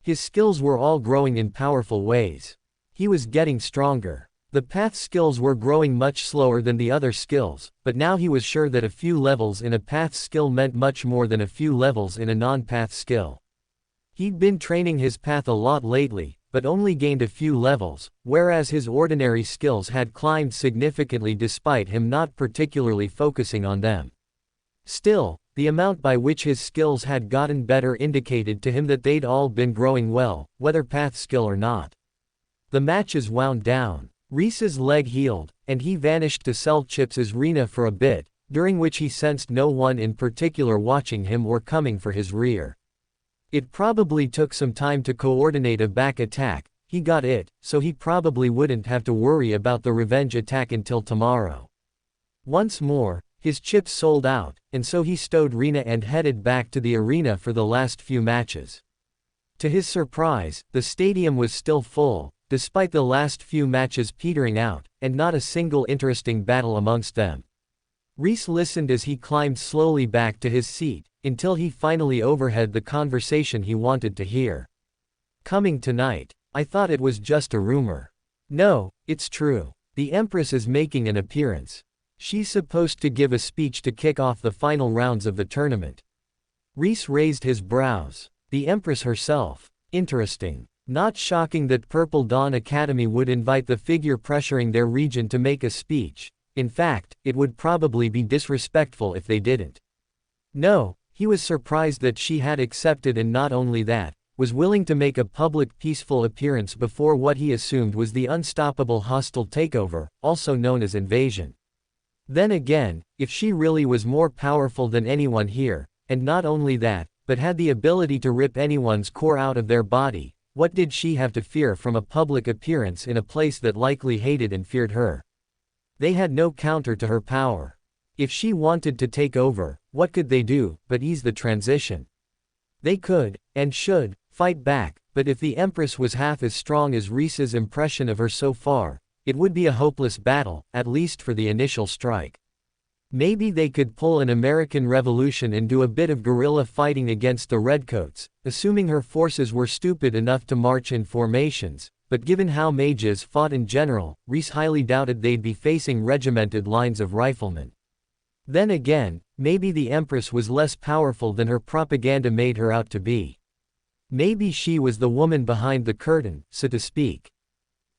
His skills were all growing in powerful ways. He was getting stronger. The path skills were growing much slower than the other skills, but now he was sure that a few levels in a path skill meant much more than a few levels in a non-path skill. He'd been training his path a lot lately, but only gained a few levels, whereas his ordinary skills had climbed significantly despite him not particularly focusing on them. Still, the amount by which his skills had gotten better indicated to him that they'd all been growing well, whether path skill or not. The matches wound down. Rhys's leg healed, and he vanished to sell Chips's arena for a bit, during which he sensed no one in particular watching him or coming for his rear. It probably took some time to coordinate a back attack. He got it, so he probably wouldn't have to worry about the revenge attack until tomorrow. Once more, his chips sold out, and so he stowed Rena and headed back to the arena for the last few matches. To his surprise, the stadium was still full, despite the last few matches petering out, and not a single interesting battle amongst them. Rhys listened as he climbed slowly back to his seat, until he finally overheard the conversation he wanted to hear. "Coming tonight. I thought it was just a rumor." "No, it's true. The Empress is making an appearance. She's supposed to give a speech to kick off the final rounds of the tournament." Rhys raised his brows. The Empress herself. Interesting. Not shocking that Purple Dawn Academy would invite the figure pressuring their region to make a speech. In fact, it would probably be disrespectful if they didn't. No, he was surprised that she had accepted, and not only that, was willing to make a public peaceful appearance before what he assumed was the unstoppable hostile takeover, also known as invasion. Then again, if she really was more powerful than anyone here, and not only that, but had the ability to rip anyone's core out of their body, what did she have to fear from a public appearance in a place that likely hated and feared her? They had no counter to her power. If she wanted to take over, what could they do but ease the transition? They could, and should, fight back, but if the Empress was half as strong as Rhys's impression of her so far, it would be a hopeless battle, at least for the initial strike. Maybe they could pull an American Revolution and do a bit of guerrilla fighting against the Redcoats, assuming her forces were stupid enough to march in formations, but given how mages fought in general, Rhys highly doubted they'd be facing regimented lines of riflemen. Then again, maybe the Empress was less powerful than her propaganda made her out to be. Maybe she was the woman behind the curtain, so to speak.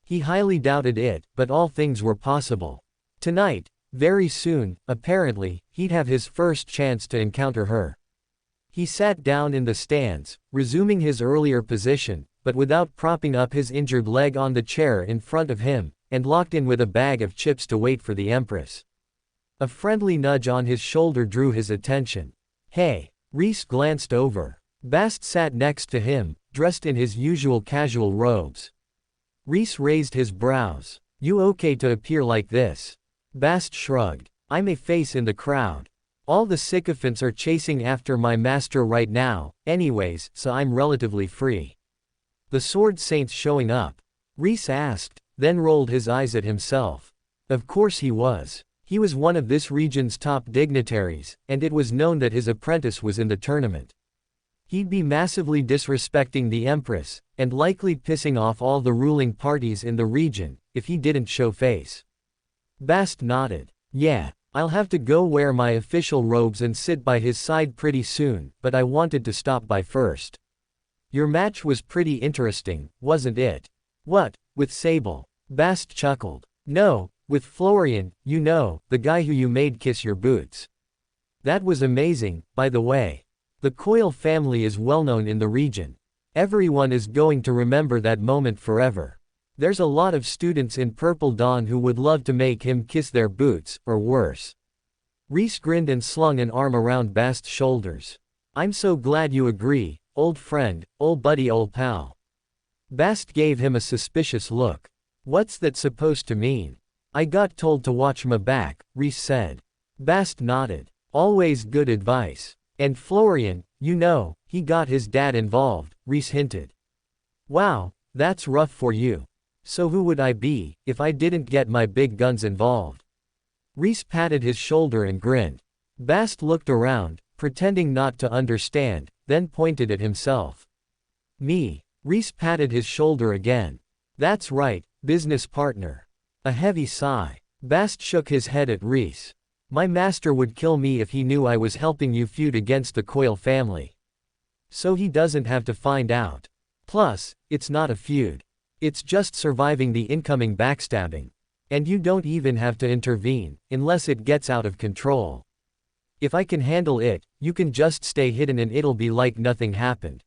He highly doubted it, but all things were possible. Tonight, very soon, apparently, he'd have his first chance to encounter her. He sat down in the stands, resuming his earlier position, but without propping up his injured leg on the chair in front of him, and locked in with a bag of chips to wait for the Empress. A friendly nudge on his shoulder drew his attention. "Hey." Rhys glanced over. Bast sat next to him, dressed in his usual casual robes. Rhys raised his brows. "You okay to appear like this?" Bast shrugged. "I'm a face in the crowd. All the sycophants are chasing after my master right now, anyways, so I'm relatively free." "The Sword Saint's showing up?" Rhys asked, then rolled his eyes at himself. Of course he was. He was one of this region's top dignitaries, and it was known that his apprentice was in the tournament. He'd be massively disrespecting the Empress, and likely pissing off all the ruling parties in the region, if he didn't show face. Bast nodded. "Yeah, I'll have to go wear my official robes and sit by his side pretty soon, but I wanted to stop by first. Your match was pretty interesting, wasn't it?" "What, with Sable?" Bast chuckled. "No, with Florian, you know, the guy who you made kiss your boots. That was amazing, by the way. The Coyle family is well known in the region. Everyone is going to remember that moment forever. There's a lot of students in Purple Dawn who would love to make him kiss their boots, or worse." Rhys grinned and slung an arm around Bast's shoulders. I'm so glad you agree, old friend, old buddy, old pal. Bast gave him a suspicious look. What's that supposed to mean? I got told to watch my back, Rhys said. Bast nodded. Always good advice. And Florian, you know, he got his dad involved, Rhys hinted. Wow, that's rough for you. So who would I be, if I didn't get my big guns involved? Rhys patted his shoulder and grinned. Bast looked around, pretending not to understand, then pointed at himself. Me. Rhys patted his shoulder again. That's right, business partner. A heavy sigh. Bast shook his head at Rhys. My master would kill me if he knew I was helping you feud against the Coyle family. So he doesn't have to find out. Plus, it's not a feud. It's just surviving the incoming backstabbing. And you don't even have to intervene, unless it gets out of control. If I can handle it, you can just stay hidden and it'll be like nothing happened.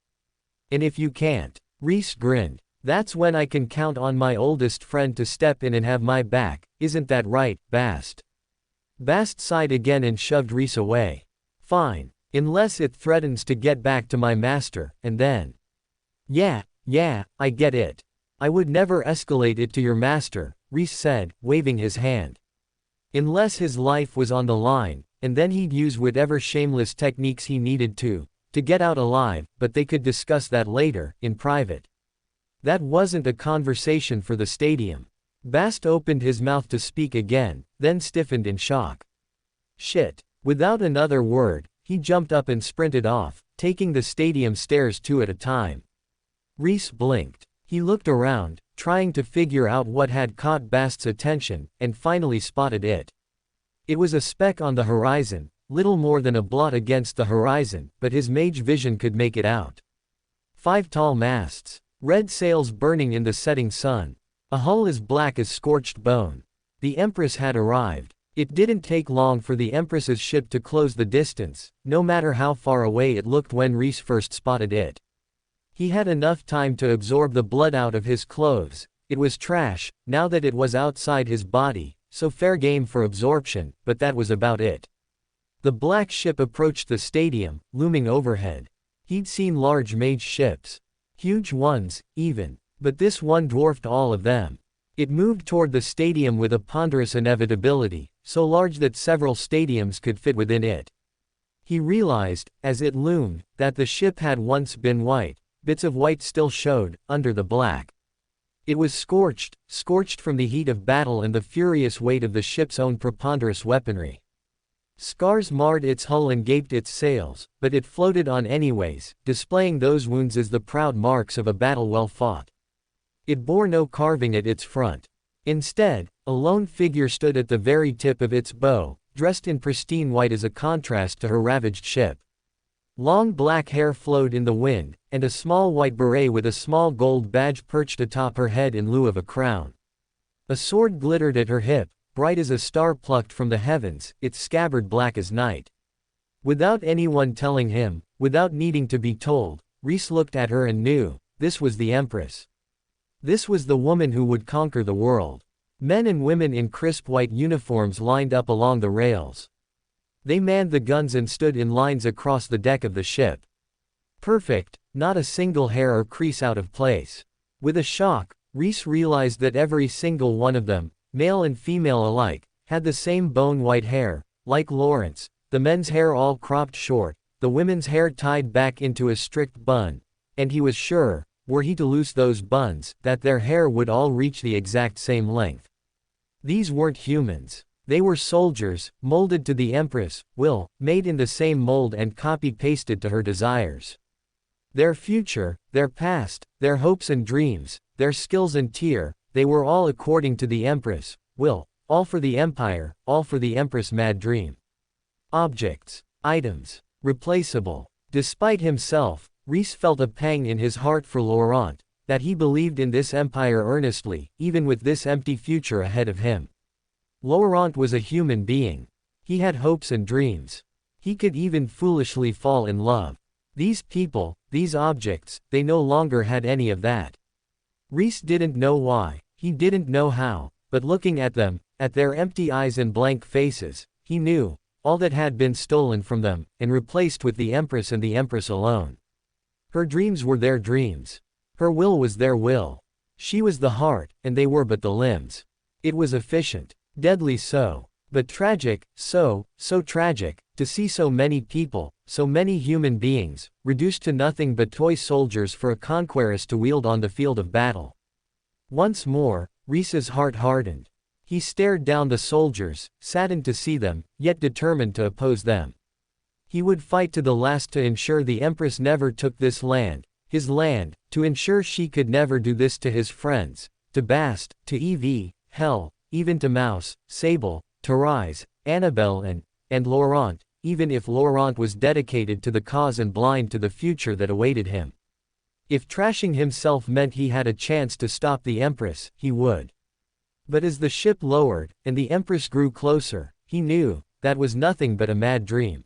And if you can't, Rhys grinned. That's when I can count on my oldest friend to step in and have my back, isn't that right, Bast? Bast sighed again and shoved Rhys away. Fine. Unless it threatens to get back to my master, and then. Yeah, I get it. I would never escalate it to your master, Rhys said, waving his hand. Unless his life was on the line, and then he'd use whatever shameless techniques he needed to get out alive, but they could discuss that later, in private. That wasn't a conversation for the stadium. Bast opened his mouth to speak again, then stiffened in shock. Shit. Without another word, he jumped up and sprinted off, taking the stadium stairs two at a time. Rhys blinked. He looked around, trying to figure out what had caught Bast's attention, and finally spotted it. It was a speck on the horizon, little more than a blot against the horizon, but his mage vision could make it out. 5 tall masts. Red sails burning in the setting sun. A hull as black as scorched bone. The Empress had arrived. It didn't take long for the Empress's ship to close the distance, no matter how far away it looked when Rhys first spotted it. He had enough time to absorb the blood out of his clothes. It was trash, now that it was outside his body, so fair game for absorption, but that was about it. The black ship approached the stadium, looming overhead. He'd seen large mage ships. Huge ones, even. But this one dwarfed all of them. It moved toward the stadium with a ponderous inevitability, so large that several stadiums could fit within it. He realized, as it loomed, that the ship had once been white. Bits of white still showed, under the black. It was scorched from the heat of battle and the furious weight of the ship's own preponderous weaponry. Scars marred its hull and gaped its sails, but it floated on anyways, displaying those wounds as the proud marks of a battle well fought. It bore no carving at its front. Instead, a lone figure stood at the very tip of its bow, dressed in pristine white as a contrast to her ravaged ship. Long black hair flowed in the wind, and a small white beret with a small gold badge perched atop her head in lieu of a crown. A sword glittered at her hip, bright as a star plucked from the heavens, its scabbard black as night. Without anyone telling him, without needing to be told, Rhys looked at her and knew, this was the Empress. This was the woman who would conquer the world. Men and women in crisp white uniforms lined up along the rails. They manned the guns and stood in lines across the deck of the ship. Perfect, not a single hair or crease out of place. With a shock, Rhys realized that every single one of them, male and female alike, had the same bone-white hair, like Lawrence, the men's hair all cropped short, the women's hair tied back into a strict bun, and he was sure, were he to loose those buns, that their hair would all reach the exact same length. These weren't humans. They were soldiers, molded to the Empress' will, made in the same mold and copy-pasted to her desires. Their future, their past, their hopes and dreams, their skills and tier, they were all according to the Empress' will, all for the Empire, all for the Empress' mad dream. Objects, items, replaceable. Despite himself, Rhys felt a pang in his heart for Laurent, that he believed in this empire earnestly, even with this empty future ahead of him. Laurent was a human being. He had hopes and dreams. He could even foolishly fall in love. These people, these objects, they no longer had any of that. Rhys didn't know why, he didn't know how, but looking at them, at their empty eyes and blank faces, he knew, all that had been stolen from them, and replaced with the Empress and the Empress alone. Her dreams were their dreams. Her will was their will. She was the heart, and they were but the limbs. It was efficient. Deadly so. But tragic, so tragic, to see so many people, so many human beings, reduced to nothing but toy soldiers for a conqueror to wield on the field of battle. Once more, Rhys's heart hardened. He stared down the soldiers, saddened to see them, yet determined to oppose them. He would fight to the last to ensure the Empress never took this land, his land, to ensure she could never do this to his friends, to Bast, to Evie, hell, even to Mouse, Sable, to Rhys, Annabelle and Laurent, even if Laurent was dedicated to the cause and blind to the future that awaited him. If trashing himself meant he had a chance to stop the Empress, he would. But as the ship lowered, and the Empress grew closer, he knew, that was nothing but a mad dream.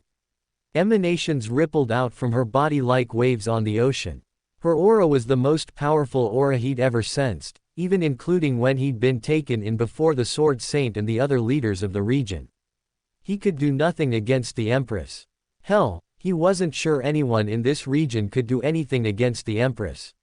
Emanations rippled out from her body like waves on the ocean. Her aura was the most powerful aura he'd ever sensed, even including when he'd been taken in before the Sword Saint and the other leaders of the region. He could do nothing against the Empress. Hell, he wasn't sure anyone in this region could do anything against the Empress.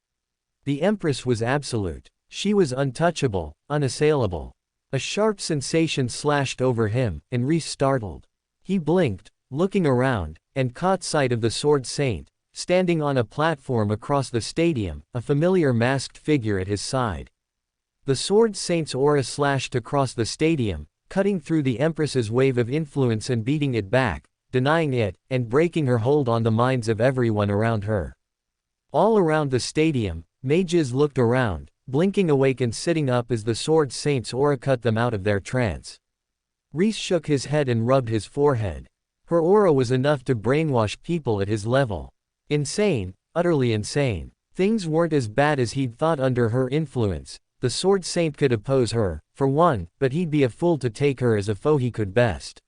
The Empress was absolute. She was untouchable, unassailable. A sharp sensation slashed over him, and Rhys startled. He blinked, looking around, and caught sight of the Sword Saint, standing on a platform across the stadium, a familiar masked figure at his side. The Sword Saint's aura slashed across the stadium, cutting through the Empress's wave of influence and beating it back, denying it, and breaking her hold on the minds of everyone around her. All around the stadium, mages looked around, blinking awake and sitting up as the Sword Saint's aura cut them out of their trance. Rhys shook his head and rubbed his forehead. Her aura was enough to brainwash people at his level. Insane, utterly insane. Things weren't as bad as he'd thought under her influence. The Sword Saint could oppose her, for one, but he'd be a fool to take her as a foe he could best.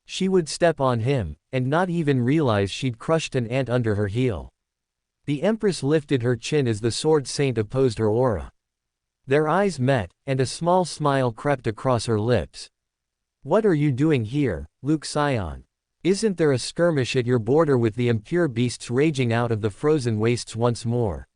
She would step on him, and not even realize she'd crushed an ant under her heel. The Empress lifted her chin as the Sword Saint opposed her aura. Their eyes met, and a small smile crept across her lips. "What are you doing here, Luke Scion? Isn't there a skirmish at your border with the impure beasts raging out of the frozen wastes once more?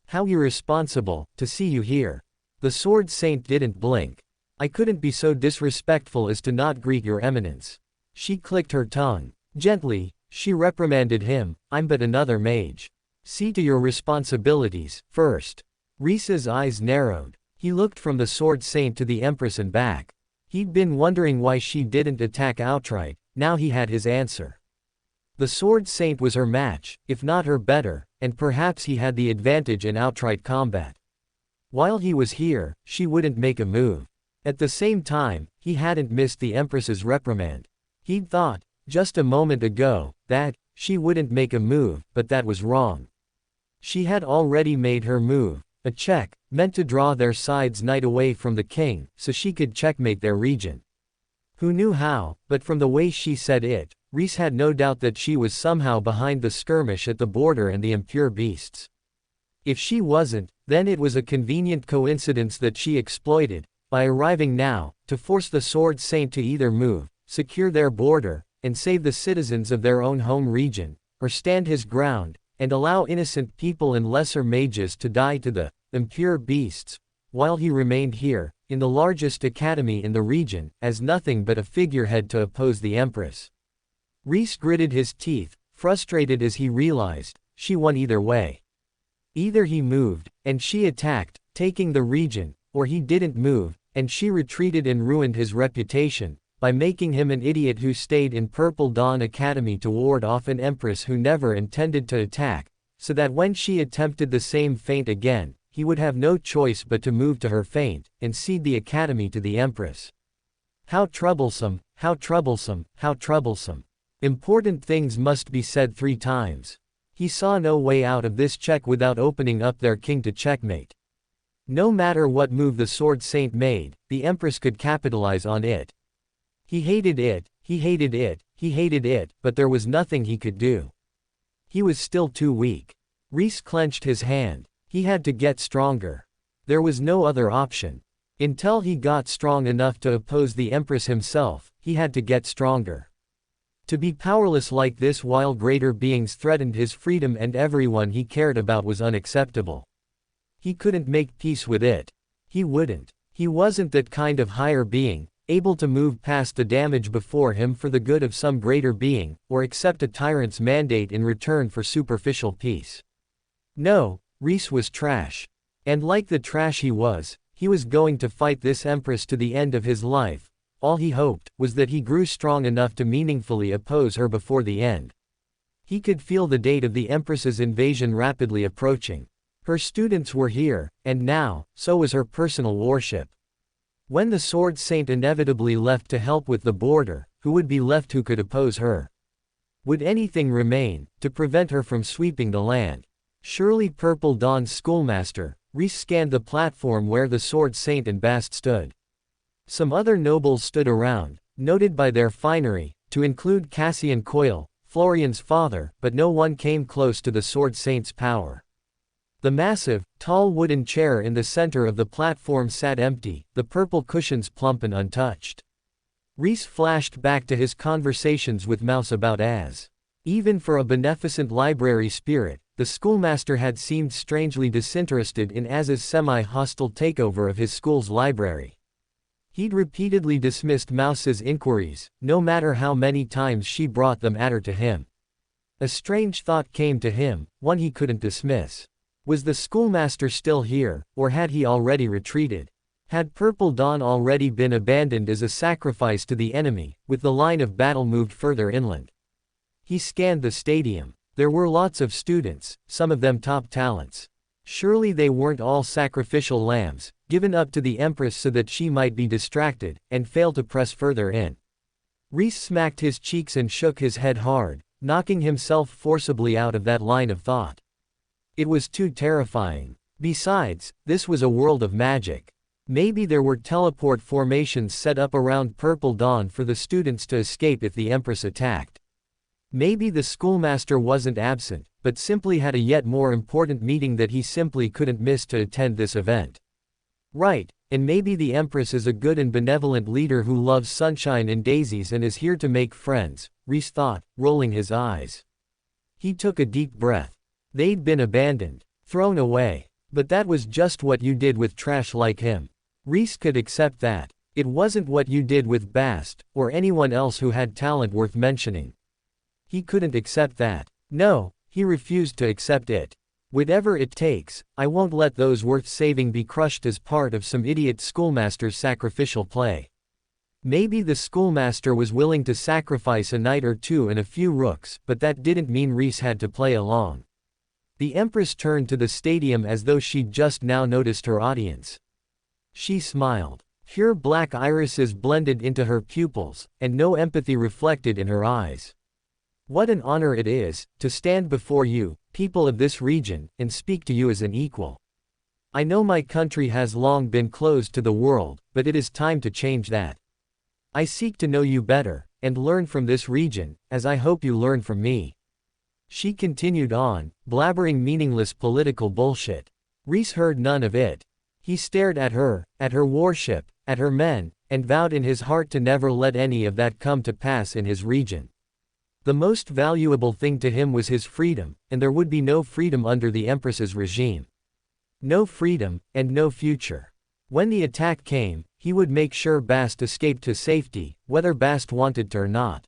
How irresponsible, to see you here." The Sword Saint didn't blink. "I couldn't be so disrespectful as to not greet your eminence." She clicked her tongue. Gently, she reprimanded him, "I'm but another mage. See to your responsibilities, first." Rhys's eyes narrowed. He looked from the Sword Saint to the Empress and back. He'd been wondering why she didn't attack outright, now he had his answer. The Sword Saint was her match, if not her better, and perhaps he had the advantage in outright combat. While he was here, she wouldn't make a move. At the same time, he hadn't missed the Empress's reprimand. He'd thought, just a moment ago, that she wouldn't make a move, but that was wrong. She had already made her move, a check, meant to draw their side's knight away from the king, so she could checkmate their regent. Who knew how, but from the way she said it, Rhys had no doubt that she was somehow behind the skirmish at the border and the impure beasts. If she wasn't, then it was a convenient coincidence that she exploited, by arriving now, to force the Sword Saint to either move, secure their border, and save the citizens of their own home region, or stand his ground, and allow innocent people and lesser mages to die to the impure beasts, while he remained here, in the largest academy in the region, as nothing but a figurehead to oppose the Empress. Rhys gritted his teeth, frustrated as he realized, she won either way. Either he moved, and she attacked, taking the region, or he didn't move, and she retreated and ruined his reputation, by making him an idiot who stayed in Purple Dawn Academy to ward off an Empress who never intended to attack, so that when she attempted the same feint again, he would have no choice but to move to her feint, and cede the Academy to the Empress. How troublesome, how troublesome, how troublesome. Important things must be said 3 times. He saw no way out of this check without opening up their king to checkmate. No matter what move the Sword Saint made, the Empress could capitalize on it. He hated it, he hated it, he hated it, but there was nothing he could do. He was still too weak. Rhys clenched his hand. He had to get stronger. There was no other option. Until he got strong enough to oppose the Empress himself, he had to get stronger. To be powerless like this while greater beings threatened his freedom and everyone he cared about was unacceptable. He couldn't make peace with it. He wouldn't. He wasn't that kind of higher being, able to move past the damage before him for the good of some greater being, or accept a tyrant's mandate in return for superficial peace. No, Rhys was trash. And like the trash he was going to fight this empress to the end of his life. All he hoped was that he grew strong enough to meaningfully oppose her before the end. He could feel the date of the empress's invasion rapidly approaching. Her students were here, and now, so was her personal warship. When the Sword Saint inevitably left to help with the border, who would be left who could oppose her? Would anything remain, to prevent her from sweeping the land? Surely Purple Dawn's schoolmaster. Rhys scanned the platform where the Sword Saint and Bast stood. Some other nobles stood around, noted by their finery, to include Cassian Coyle, Florian's father, but no one came close to the Sword Saint's power. The massive, tall wooden chair in the center of the platform sat empty, the purple cushions plump and untouched. Rhys flashed back to his conversations with Mouse about Az. Even for a beneficent library spirit, the schoolmaster had seemed strangely disinterested in Az's semi-hostile takeover of his school's library. He'd repeatedly dismissed Mouse's inquiries, no matter how many times she brought them at her to him. A strange thought came to him, one he couldn't dismiss. Was the schoolmaster still here, or had he already retreated? Had Purple Dawn already been abandoned as a sacrifice to the enemy, with the line of battle moved further inland? He scanned the stadium. There were lots of students, some of them top talents. Surely they weren't all sacrificial lambs, given up to the Empress so that she might be distracted, and fail to press further in. Rhys smacked his cheeks and shook his head hard, knocking himself forcibly out of that line of thought. It was too terrifying. Besides, this was a world of magic. Maybe there were teleport formations set up around Purple Dawn for the students to escape if the Empress attacked. Maybe the schoolmaster wasn't absent, but simply had a yet more important meeting that he simply couldn't miss to attend this event. Right, and maybe the Empress is a good and benevolent leader who loves sunshine and daisies and is here to make friends, Rhys thought, rolling his eyes. He took a deep breath. They'd been abandoned, thrown away. But that was just what you did with trash like him. Rhys could accept that. It wasn't what you did with Bast, or anyone else who had talent worth mentioning. He couldn't accept that. No, he refused to accept it. Whatever it takes, I won't let those worth saving be crushed as part of some idiot schoolmaster's sacrificial play. Maybe the schoolmaster was willing to sacrifice a knight or two and a few rooks, but that didn't mean Rhys had to play along. The Empress turned to the stadium as though she'd just now noticed her audience. She smiled. Pure black irises blended into her pupils, and no empathy reflected in her eyes. What an honor it is, to stand before you, people of this region, and speak to you as an equal. I know my country has long been closed to the world, but it is time to change that. I seek to know you better, and learn from this region, as I hope you learn from me. She continued on, blabbering meaningless political bullshit. Rhys heard none of it. He stared at her warship, at her men, and vowed in his heart to never let any of that come to pass in his region. The most valuable thing to him was his freedom, and there would be no freedom under the Empress's regime. No freedom, and no future. When the attack came, he would make sure Bast escaped to safety, whether Bast wanted to or not.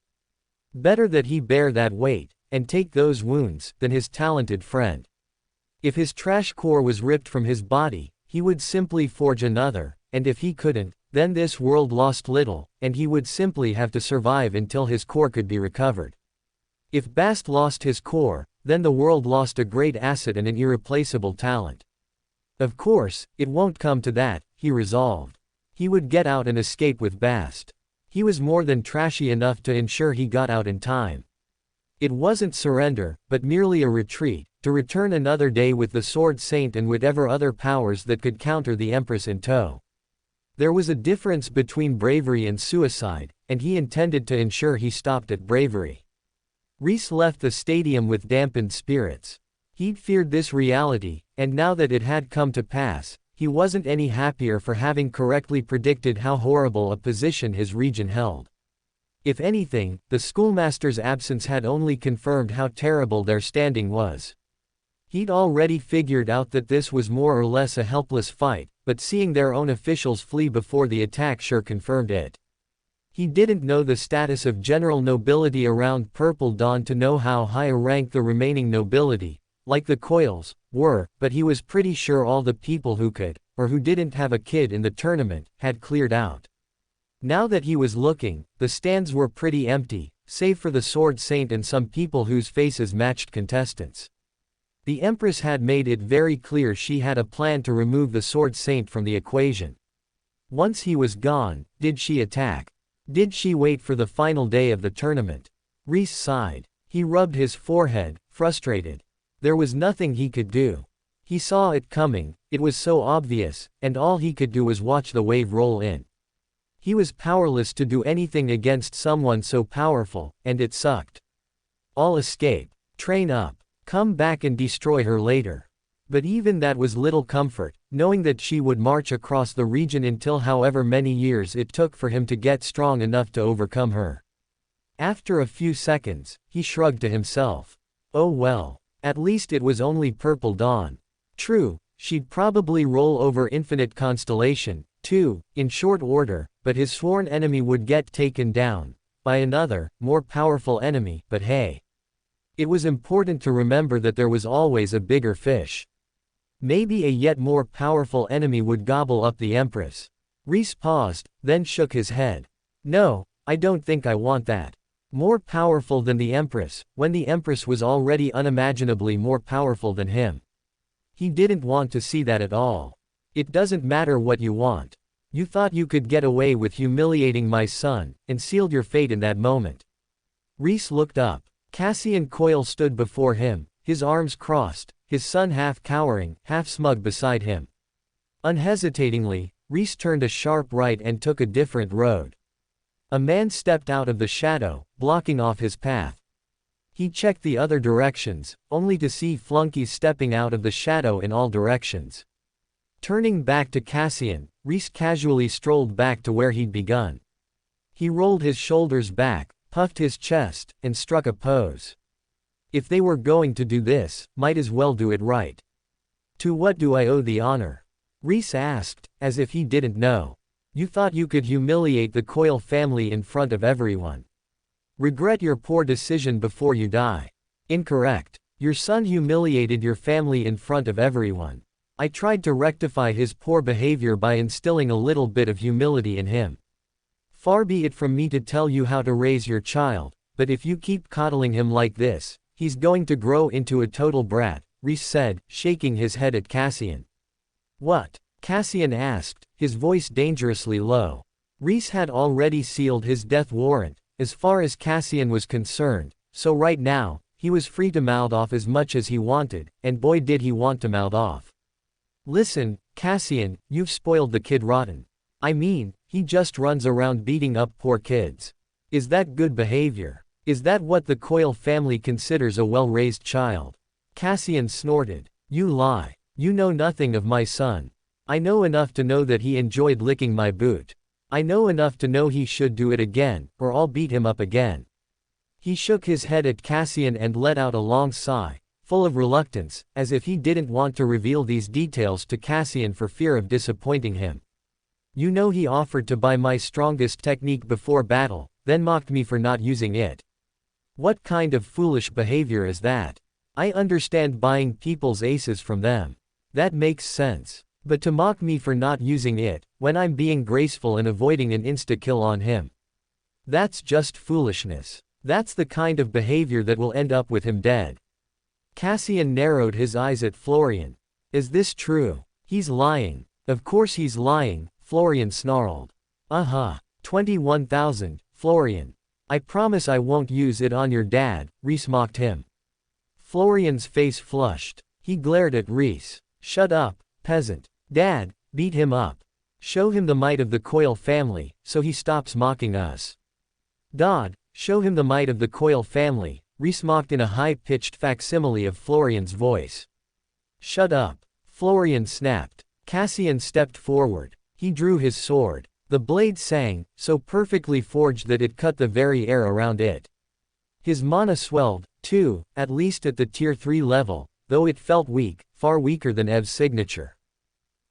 Better that he bear that weight, and take those wounds, than his talented friend. If his trash core was ripped from his body, he would simply forge another, and if he couldn't, then this world lost little, and he would simply have to survive until his core could be recovered. If Bast lost his core, then the world lost a great asset and an irreplaceable talent. Of course, it won't come to that, he resolved. He would get out and escape with Bast. He was more than trashy enough to ensure he got out in time. It wasn't surrender, but merely a retreat, to return another day with the Sword Saint and whatever other powers that could counter the Empress in tow. There was a difference between bravery and suicide, and he intended to ensure he stopped at bravery. Rhys left the stadium with dampened spirits. He'd feared this reality, and now that it had come to pass, he wasn't any happier for having correctly predicted how horrible a position his region held. If anything, the schoolmaster's absence had only confirmed how terrible their standing was. He'd already figured out that this was more or less a helpless fight, but seeing their own officials flee before the attack sure confirmed it. He didn't know the status of general nobility around Purple Dawn to know how high a rank the remaining nobility, like the Coils, were, but he was pretty sure all the people who could, or who didn't have a kid in the tournament, had cleared out. Now that he was looking, the stands were pretty empty, save for the Sword Saint and some people whose faces matched contestants. The Empress had made it very clear she had a plan to remove the Sword Saint from the equation. Once he was gone, did she attack? Did she wait for the final day of the tournament? Rhys sighed. He rubbed his forehead, frustrated. There was nothing he could do. He saw it coming, it was so obvious, and all he could do was watch the wave roll in. He was powerless to do anything against someone so powerful, and it sucked. All escape. Train up. Come back and destroy her later. But even that was little comfort, knowing that she would march across the region until however many years it took for him to get strong enough to overcome her. After a few seconds, he shrugged to himself. Oh well, at least it was only Purple Dawn. True, she'd probably roll over Infinite Constellation, too, in short order, but his sworn enemy would get taken down by another, more powerful enemy, but hey. It was important to remember that there was always a bigger fish. Maybe a yet more powerful enemy would gobble up the Empress. Rhys paused, then shook his head. No, I don't think I want that. More powerful than the Empress, when the Empress was already unimaginably more powerful than him. He didn't want to see that at all. It doesn't matter what you want. You thought you could get away with humiliating my son, and sealed your fate in that moment. Rhys looked up. Cassian Coil stood before him, his arms crossed, his son half cowering, half smug beside him. Unhesitatingly, Rhys turned a sharp right and took a different road. A man stepped out of the shadow, blocking off his path. He checked the other directions, only to see flunkies stepping out of the shadow in all directions. Turning back to Cassian, Rhys casually strolled back to where he'd begun. He rolled his shoulders back, puffed his chest, and struck a pose. If they were going to do this, might as well do it right. To what do I owe the honor? Rhys asked, as if he didn't know. You thought you could humiliate the Coil family in front of everyone. Regret your poor decision before you die. Incorrect. Your son humiliated your family in front of everyone. I tried to rectify his poor behavior by instilling a little bit of humility in him. Far be it from me to tell you how to raise your child, but if you keep coddling him like this, he's going to grow into a total brat, Rhys said, shaking his head at Cassian. What? Cassian asked, his voice dangerously low. Rhys had already sealed his death warrant, as far as Cassian was concerned, so right now, he was free to mouth off as much as he wanted, and boy did he want to mouth off. Listen, Cassian, you've spoiled the kid rotten. I mean, he just runs around beating up poor kids. Is that good behavior? Is that what the Coil family considers a well-raised child? Cassian snorted. You lie. You know nothing of my son. I know enough to know that he enjoyed licking my boot. I know enough to know he should do it again, or I'll beat him up again. He shook his head at Cassian and let out a long sigh, full of reluctance, as if he didn't want to reveal these details to Cassian for fear of disappointing him. You know he offered to buy my strongest technique before battle, then mocked me for not using it. What kind of foolish behavior is that? I understand buying people's aces from them. That makes sense. But to mock me for not using it, when I'm being graceful and avoiding an insta-kill on him. That's just foolishness. That's the kind of behavior that will end up with him dead. Cassian narrowed his eyes at Florian. Is this true? He's lying. Of course he's lying, Florian snarled. 21,000, Florian. I promise I won't use it on your dad, Rhys mocked him. Florian's face flushed. He glared at Rhys. Shut up, peasant. Dad, beat him up. Show him the might of the Coil family, so he stops mocking us. Dodd, show him the might of the Coil family, Rhys mocked in a high-pitched facsimile of Florian's voice. Shut up. Florian snapped. Cassian stepped forward. He drew his sword. The blade sang, so perfectly forged that it cut the very air around it. His mana swelled, too, at least at the tier 3 level, though it felt weak, far weaker than Ev's signature.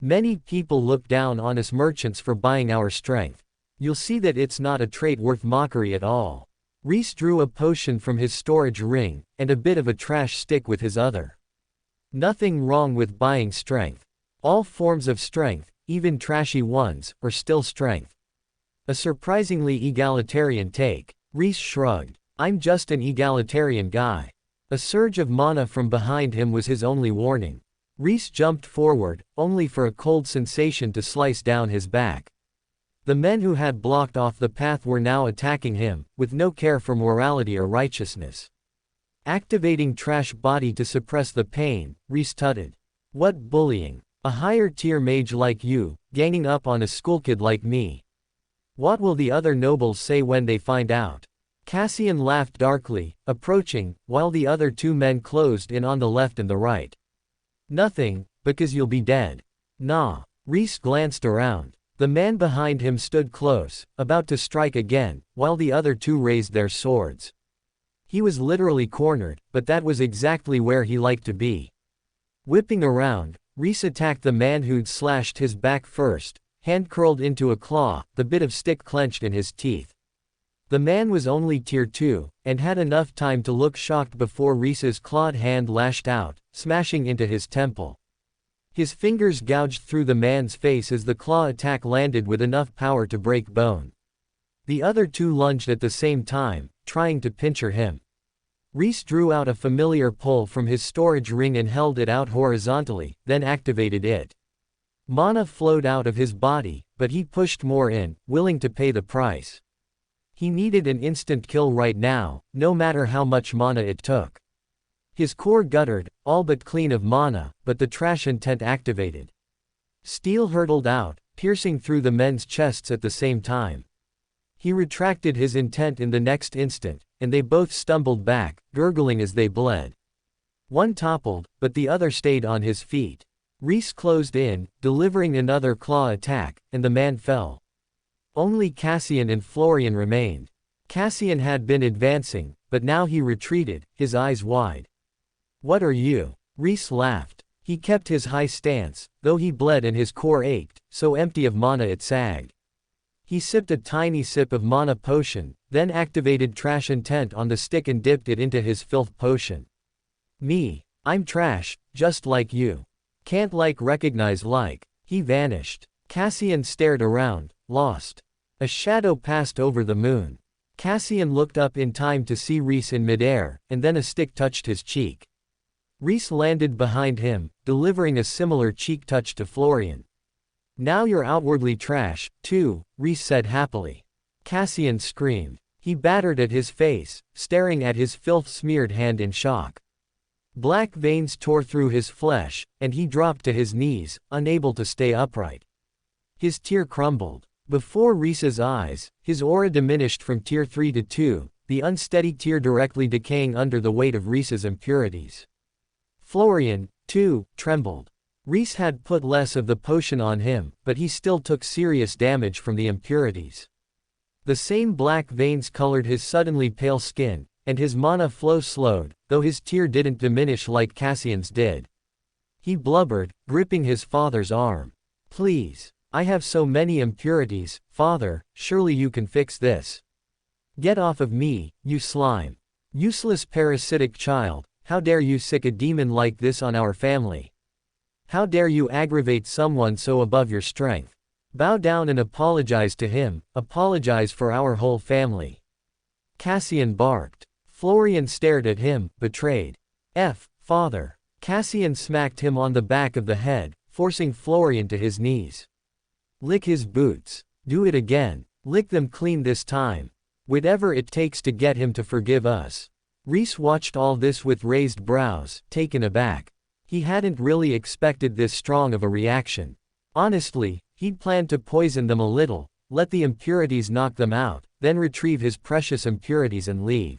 Many people look down on us merchants for buying our strength. You'll see that it's not a trait worth mockery at all. Rhys drew a potion from his storage ring, and a bit of a trash stick with his other. Nothing wrong with buying strength. All forms of strength, even trashy ones, are still strength. A surprisingly egalitarian take. Rhys shrugged. I'm just an egalitarian guy. A surge of mana from behind him was his only warning. Rhys jumped forward, only for a cold sensation to slice down his back. The men who had blocked off the path were now attacking him, with no care for morality or righteousness. Activating Trash Body to suppress the pain, Rhys tutted. What bullying! A higher tier mage like you, ganging up on a schoolkid like me. What will the other nobles say when they find out? Cassian laughed darkly, approaching, while the other two men closed in on the left and the right. Nothing, because you'll be dead. Nah. Rhys glanced around. The man behind him stood close, about to strike again, while the other two raised their swords. He was literally cornered, but that was exactly where he liked to be. Whipping around, Rhys attacked the man who'd slashed his back first, hand curled into a claw, the bit of stick clenched in his teeth. The man was only tier 2, and had enough time to look shocked before Rhys's clawed hand lashed out, smashing into his temple. His fingers gouged through the man's face as the claw attack landed with enough power to break bone. The other two lunged at the same time, trying to pincher him. Rhys drew out a familiar pole from his storage ring and held it out horizontally, then activated it. Mana flowed out of his body, but he pushed more in, willing to pay the price. He needed an instant kill right now, no matter how much mana it took. His core guttered, all but clean of mana, but the trash intent activated. Steel hurtled out, piercing through the men's chests at the same time. He retracted his intent in the next instant, and they both stumbled back, gurgling as they bled. One toppled, but the other stayed on his feet. Rhys closed in, delivering another claw attack, and the man fell. Only Cassian and Florian remained. Cassian had been advancing, but now he retreated, his eyes wide. What are you? Rhys laughed. He kept his high stance, though he bled and his core ached, so empty of mana it sagged. He sipped a tiny sip of mana potion, then activated Trash Intent on the stick and dipped it into his filth potion. Me. I'm trash, just like you. Can't recognize like. He vanished. Cassian stared around, lost. A shadow passed over the moon. Cassian looked up in time to see Rhys in midair, and then a stick touched his cheek. Rhys landed behind him, delivering a similar cheek touch to Florian. Now you're outwardly trash, too, Rhys said happily. Cassian screamed. He battered at his face, staring at his filth-smeared hand in shock. Black veins tore through his flesh, and he dropped to his knees, unable to stay upright. His tear crumbled. Before Rhys's eyes, his aura diminished from tier 3 to 2, the unsteady tear directly decaying under the weight of Rhys's impurities. Florian, too, trembled. Rhys had put less of the potion on him, but he still took serious damage from the impurities. The same black veins colored his suddenly pale skin, and his mana flow slowed, though his tear didn't diminish like Cassian's did. He blubbered, gripping his father's arm. Please. I have so many impurities, father, surely you can fix this. Get off of me, you slime. Useless parasitic child, how dare you sick a demon like this on our family? How dare you aggravate someone so above your strength? Bow down and apologize to him, apologize for our whole family. Cassian barked. Florian stared at him, betrayed. Father. Cassian smacked him on the back of the head, forcing Florian to his knees. Lick his boots. Do it again. Lick them clean this time. Whatever it takes to get him to forgive us. Rhys watched all this with raised brows, taken aback. He hadn't really expected this strong of a reaction. Honestly, he'd planned to poison them a little, let the impurities knock them out, then retrieve his precious impurities and leave.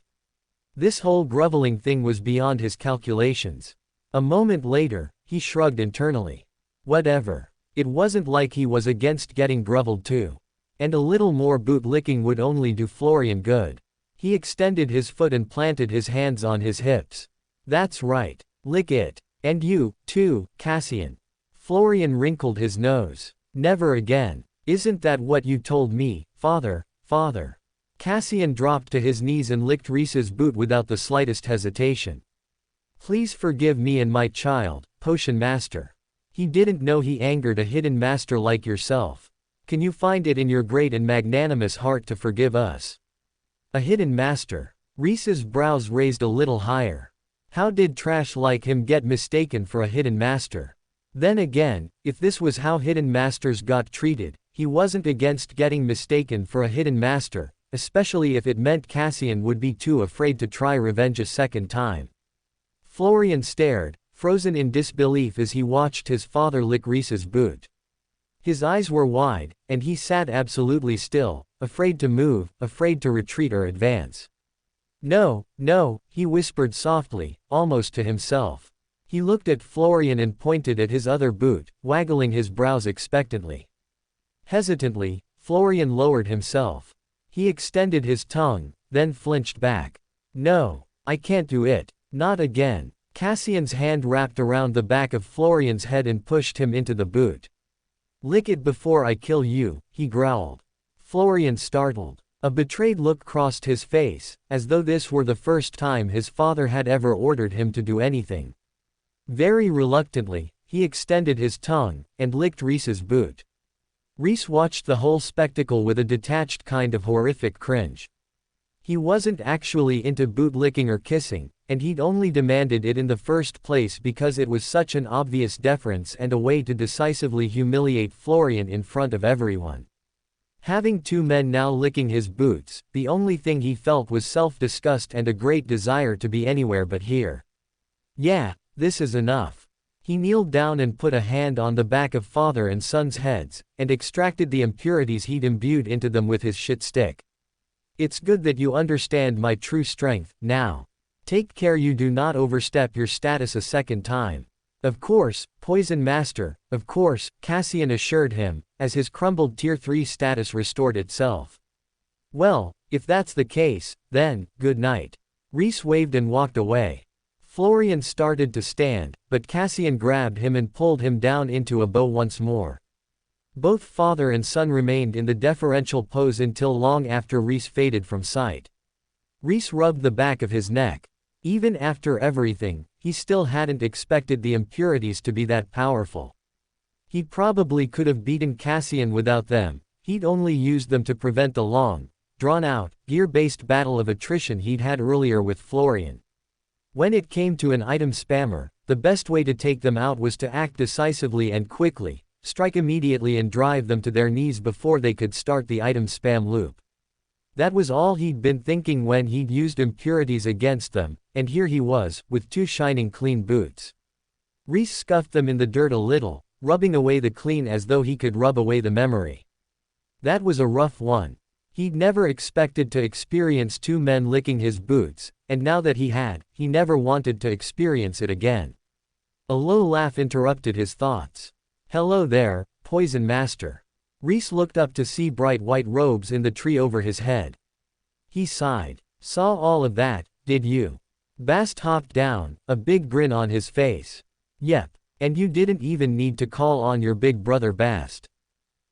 This whole groveling thing was beyond his calculations. A moment later, he shrugged internally. Whatever. It wasn't like he was against getting groveled to. And a little more boot-licking would only do Florian good. He extended his foot and planted his hands on his hips. That's right. Lick it. And you, too, Cassian. Florian wrinkled his nose. Never again. Isn't that what you told me, father, father? Cassian dropped to his knees and licked Rhys's boot without the slightest hesitation. Please forgive me and my child, Potion Master. He didn't know he angered a hidden master like yourself. Can you find it in your great and magnanimous heart to forgive us? A hidden master. Rhys's brows raised a little higher. How did trash like him get mistaken for a hidden master? Then again, if this was how hidden masters got treated, he wasn't against getting mistaken for a hidden master, especially if it meant Cassian would be too afraid to try revenge a second time. Florian stared, frozen in disbelief as he watched his father lick Rhys's boot. His eyes were wide, and he sat absolutely still, afraid to move, afraid to retreat or advance. No, no, he whispered softly, almost to himself. He looked at Florian and pointed at his other boot, waggling his brows expectantly. Hesitantly, Florian lowered himself. He extended his tongue, then flinched back. No, I can't do it. Not again. Cassian's hand wrapped around the back of Florian's head and pushed him into the boot. Lick it before I kill you, he growled. Florian startled. A betrayed look crossed his face, as though this were the first time his father had ever ordered him to do anything. Very reluctantly, he extended his tongue, and licked Rhys's boot. Rhys watched the whole spectacle with a detached kind of horrific cringe. He wasn't actually into boot-licking or kissing, and he'd only demanded it in the first place because it was such an obvious deference and a way to decisively humiliate Florian in front of everyone. Having two men now licking his boots, the only thing he felt was self-disgust and a great desire to be anywhere but here. Yeah, this is enough. He kneeled down and put a hand on the back of father and son's heads, and extracted the impurities he'd imbued into them with his shit stick. It's good that you understand my true strength, now. Take care you do not overstep your status a second time. Of course, Poison Master, of course, Cassian assured him, as his crumbled Tier 3 status restored itself. Well, if that's the case, then, good night. Rhys waved and walked away. Florian started to stand, but Cassian grabbed him and pulled him down into a bow once more. Both father and son remained in the deferential pose until long after Rhys faded from sight. Rhys rubbed the back of his neck. Even after everything, he still hadn't expected the impurities to be that powerful. He probably could have beaten Cassian without them, he'd only used them to prevent the long, drawn-out, gear-based battle of attrition he'd had earlier with Florian. When it came to an item spammer, the best way to take them out was to act decisively and quickly, strike immediately and drive them to their knees before they could start the item spam loop. That was all he'd been thinking when he'd used impurities against them, and here he was, with two shining clean boots. Rhys scuffed them in the dirt a little, rubbing away the clean as though he could rub away the memory. That was a rough one. He'd never expected to experience two men licking his boots, and now that he had, he never wanted to experience it again. A low laugh interrupted his thoughts. Hello there, Poison Master. Rhys looked up to see bright white robes in the tree over his head. He sighed. Saw all of that, did you? Bast hopped down, a big grin on his face. Yep. And you didn't even need to call on your big brother Bast.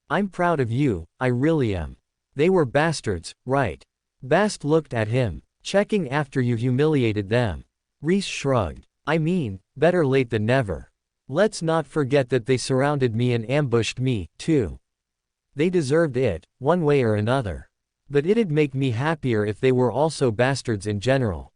I'm proud of you, I really am. They were bastards, right? Bast looked at him, checking after you humiliated them. Rhys shrugged. I mean, better late than never. Let's not forget that they surrounded me and ambushed me, too. They deserved it, one way or another. But it'd make me happier if they were also bastards in general.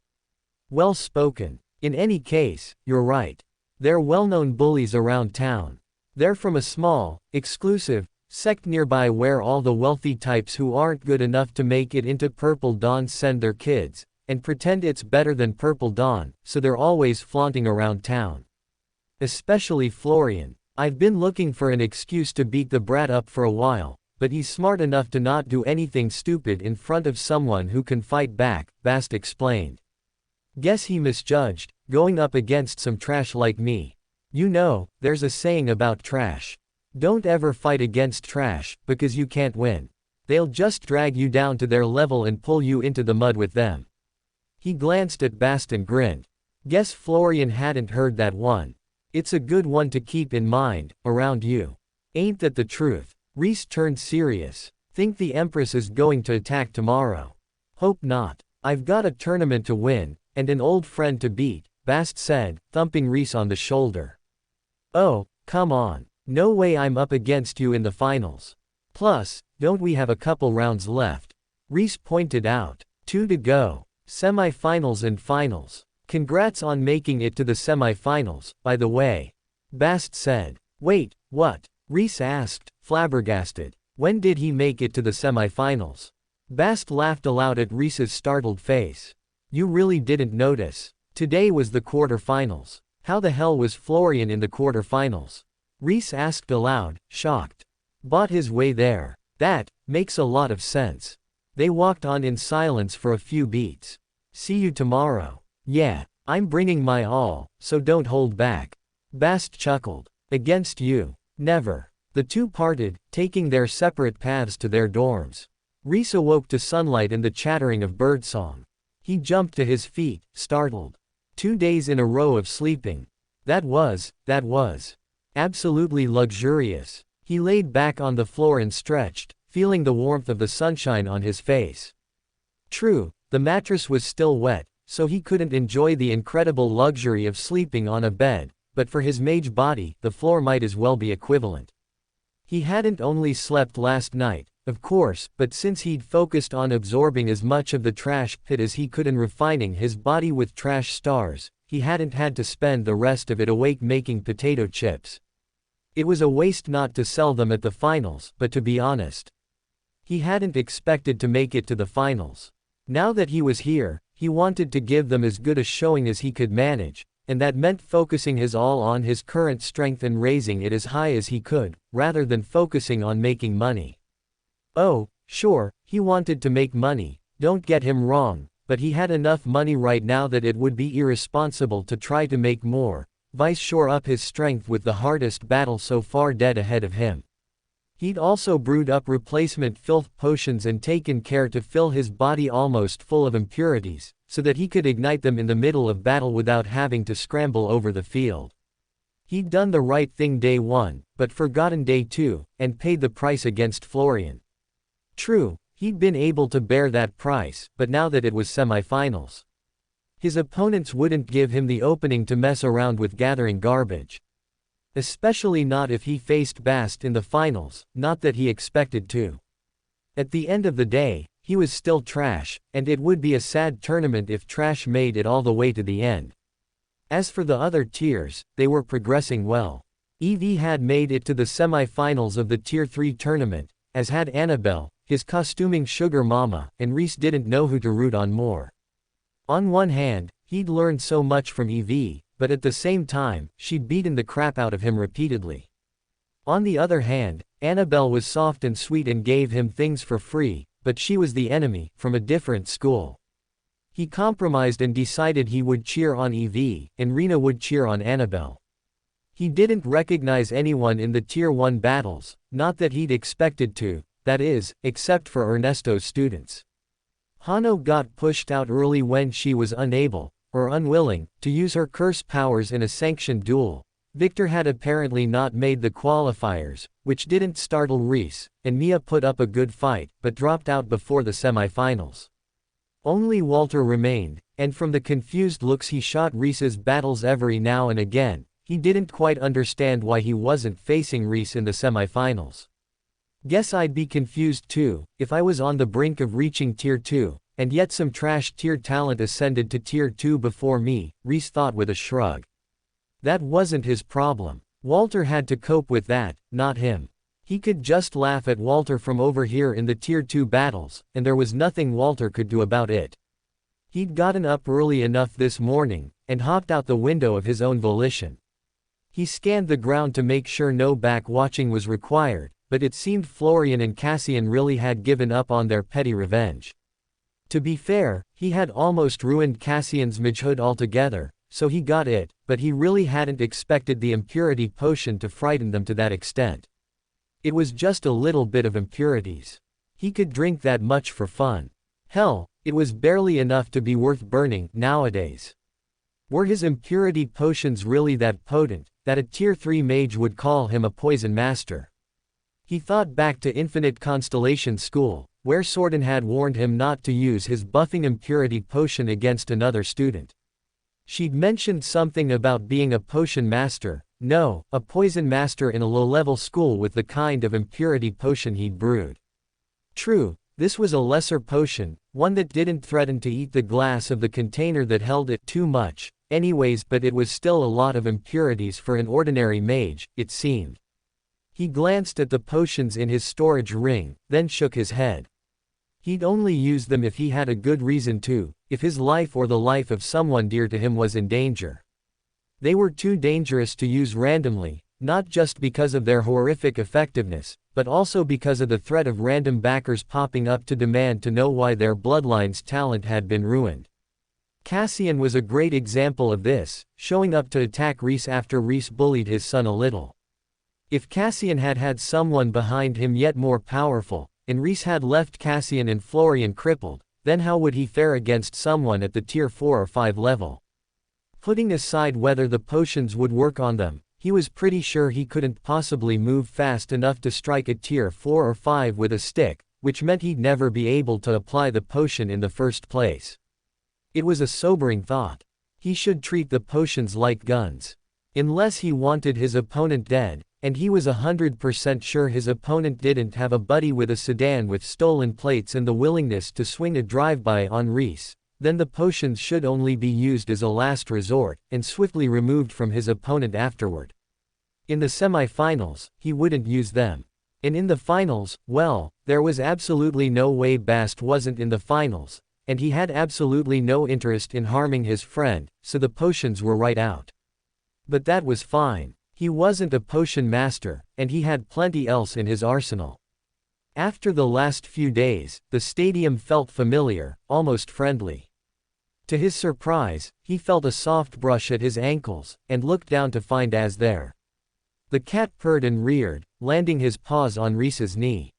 Well spoken. In any case, you're right. They're well-known bullies around town. They're from a small, exclusive, sect nearby where all the wealthy types who aren't good enough to make it into Purple Dawn send their kids, and pretend it's better than Purple Dawn, so they're always flaunting around town. Especially Florian. I've been looking for an excuse to beat the brat up for a while, but he's smart enough to not do anything stupid in front of someone who can fight back, Bast explained. Guess he misjudged, going up against some trash like me. You know, there's a saying about trash. Don't ever fight against trash, because you can't win. They'll just drag you down to their level and pull you into the mud with them. He glanced at Bast and grinned. Guess Florian hadn't heard that one. It's a good one to keep in mind, around you. Ain't that the truth? Rhys turned serious. Think the Empress is going to attack tomorrow? Hope not. I've got a tournament to win, and an old friend to beat, Bast said, thumping Rhys on the shoulder. Oh, come on. No way I'm up against you in the finals. Plus, don't we have a couple rounds left? Rhys pointed out. 2 to go. Semi-finals and finals. Congrats on making it to the semi-finals, by the way. Bast said. Wait, what? Rhys asked, flabbergasted. When did he make it to the semi-finals? Bast laughed aloud at Rhys's startled face. You really didn't notice. Today was the quarter-finals. How the hell was Florian in the quarter-finals? Rhys asked aloud, shocked. Bought his way there. That makes a lot of sense. They walked on in silence for a few beats. See you tomorrow. Yeah, I'm bringing my all, so don't hold back. Bast chuckled. Against you. Never. The two parted, taking their separate paths to their dorms. Rhys awoke to sunlight and the chattering of birdsong. He jumped to his feet, startled. 2 days in a row of sleeping. That was absolutely luxurious. He laid back on the floor and stretched, feeling the warmth of the sunshine on his face. True, the mattress was still wet, so he couldn't enjoy the incredible luxury of sleeping on a bed, but for his mage body, the floor might as well be equivalent. He hadn't only slept last night, of course, but since he'd focused on absorbing as much of the trash pit as he could and refining his body with trash stars, he hadn't had to spend the rest of it awake making potato chips. It was a waste not to sell them at the finals, but to be honest, he hadn't expected to make it to the finals. Now that he was here, he wanted to give them as good a showing as he could manage, and that meant focusing his all on his current strength and raising it as high as he could, rather than focusing on making money. Oh, sure, he wanted to make money, don't get him wrong, but he had enough money right now that it would be irresponsible to try to make more. Vice shore up his strength with the hardest battle so far dead ahead of him. He'd also brewed up replacement filth potions and taken care to fill his body almost full of impurities, so that he could ignite them in the middle of battle without having to scramble over the field. He'd done the right thing day 1, but forgotten day 2, and paid the price against Florian. True, he'd been able to bear that price, but now that it was semi-finals, his opponents wouldn't give him the opening to mess around with gathering garbage. Especially not if he faced Bast in the finals, not that he expected to. At the end of the day, he was still Trash, and it would be a sad tournament if Trash made it all the way to the end. As for the other tiers, they were progressing well. Evie had made it to the semi-finals of the Tier 3 tournament, as had Annabelle, his costuming sugar mama, and Rhys didn't know who to root on more. On one hand, he'd learned so much from Evie, but at the same time, she'd beaten the crap out of him repeatedly. On the other hand, Annabelle was soft and sweet and gave him things for free, but she was the enemy, from a different school. He compromised and decided he would cheer on Evie, and Rena would cheer on Annabelle. He didn't recognize anyone in the Tier 1 battles, not that he'd expected to, that is, except for Ernesto's students. Hano got pushed out early when she was unable, or unwilling, to use her curse powers in a sanctioned duel. Victor had apparently not made the qualifiers, which didn't startle Rhys, and Mia put up a good fight, but dropped out before the semi-finals. Only Walter remained, and from the confused looks he shot Rhys's battles every now and again, he didn't quite understand why he wasn't facing Rhys in the semi-finals. Guess I'd be confused too, if I was on the brink of reaching Tier 2, and yet some trash tier talent ascended to Tier 2 before me, Rhys thought with a shrug. That wasn't his problem. Walter had to cope with that, not him. He could just laugh at Walter from over here in the Tier 2 battles, and there was nothing Walter could do about it. He'd gotten up early enough this morning, and hopped out the window of his own volition. He scanned the ground to make sure no back-watching was required, but it seemed Florian and Cassian really had given up on their petty revenge. To be fair, he had almost ruined Cassian's magehood altogether, so he got it, but he really hadn't expected the impurity potion to frighten them to that extent. It was just a little bit of impurities. He could drink that much for fun. Hell, it was barely enough to be worth burning nowadays. Were his impurity potions really that potent, that a tier 3 mage would call him a poison master? He thought back to Infinite Constellation School, where Sorden had warned him not to use his buffing impurity potion against another student. She'd mentioned something about being a potion master, no, a poison master in a low-level school with the kind of impurity potion he'd brewed. True, this was a lesser potion, one that didn't threaten to eat the glass of the container that held it too much, anyways, but it was still a lot of impurities for an ordinary mage, it seemed. He glanced at the potions in his storage ring, then shook his head. He'd only use them if he had a good reason to, if his life or the life of someone dear to him was in danger. They were too dangerous to use randomly, not just because of their horrific effectiveness, but also because of the threat of random backers popping up to demand to know why their bloodline's talent had been ruined. Cassian was a great example of this, showing up to attack Rhys after Rhys bullied his son a little. If Cassian had had someone behind him yet more powerful, and Rhys had left Cassian and Florian crippled, then how would he fare against someone at the tier 4 or 5 level? Putting aside whether the potions would work on them, he was pretty sure he couldn't possibly move fast enough to strike a tier 4 or 5 with a stick, which meant he'd never be able to apply the potion in the first place. It was a sobering thought. He should treat the potions like guns. Unless he wanted his opponent dead, and he was 100% sure his opponent didn't have a buddy with a sedan with stolen plates and the willingness to swing a drive-by on Rhys, then the potions should only be used as a last resort, and swiftly removed from his opponent afterward. In the semi-finals, he wouldn't use them. And in the finals, well, there was absolutely no way Bast wasn't in the finals, and he had absolutely no interest in harming his friend, so the potions were right out. But that was fine. He wasn't a potion master, and he had plenty else in his arsenal. After the last few days, the stadium felt familiar, almost friendly. To his surprise, he felt a soft brush at his ankles, and looked down to find Az there. The cat purred and reared, landing his paws on Rhys's knee.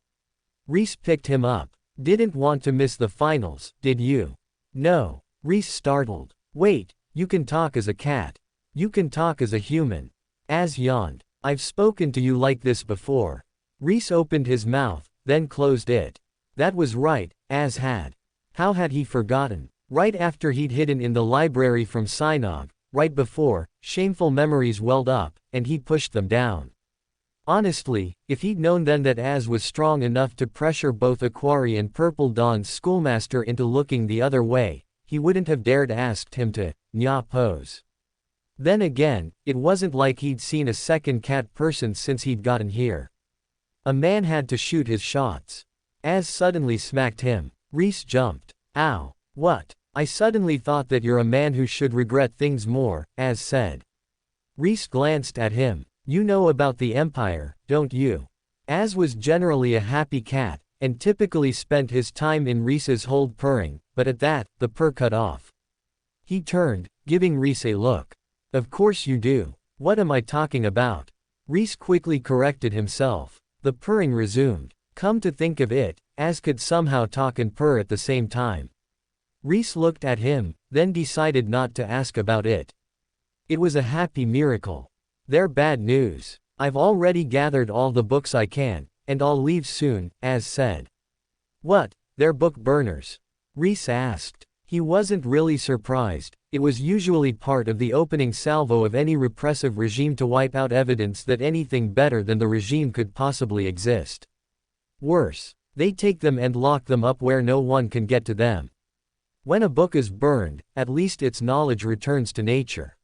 Rhys picked him up. Didn't want to miss the finals, did you? No. Rhys startled. Wait, you can talk as a cat. You can talk as a human. Az yawned. I've spoken to you like this before. Rhys opened his mouth, then closed it. That was right, Az had. How had he forgotten? Right after he'd hidden in the library from Synog, right before, shameful memories welled up, and he pushed them down. Honestly, if he'd known then that Az was strong enough to pressure both Aquari and Purple Dawn's schoolmaster into looking the other way, he wouldn't have dared asked him to, nya pose. Then again, it wasn't like he'd seen a second cat person since he'd gotten here. A man had to shoot his shots. Az suddenly smacked him. Rhys jumped. Ow. What? I suddenly thought that you're a man who should regret things more, Az said. Rhys glanced at him. You know about the Empire, don't you? Az was generally a happy cat, and typically spent his time in Rhys's hold purring, but at that, the purr cut off. He turned, giving Rhys a look. Of course you do. What am I talking about? Rhys quickly corrected himself. The purring resumed. Come to think of it, Az could somehow talk and purr at the same time. Rhys looked at him, then decided not to ask about it. It was a happy miracle. They're bad news. I've already gathered all the books I can, and I'll leave soon, Az said. What? They're book burners? Rhys asked. He wasn't really surprised. It was usually part of the opening salvo of any repressive regime to wipe out evidence that anything better than the regime could possibly exist. Worse, they take them and lock them up where no one can get to them. When a book is burned, at least its knowledge returns to nature.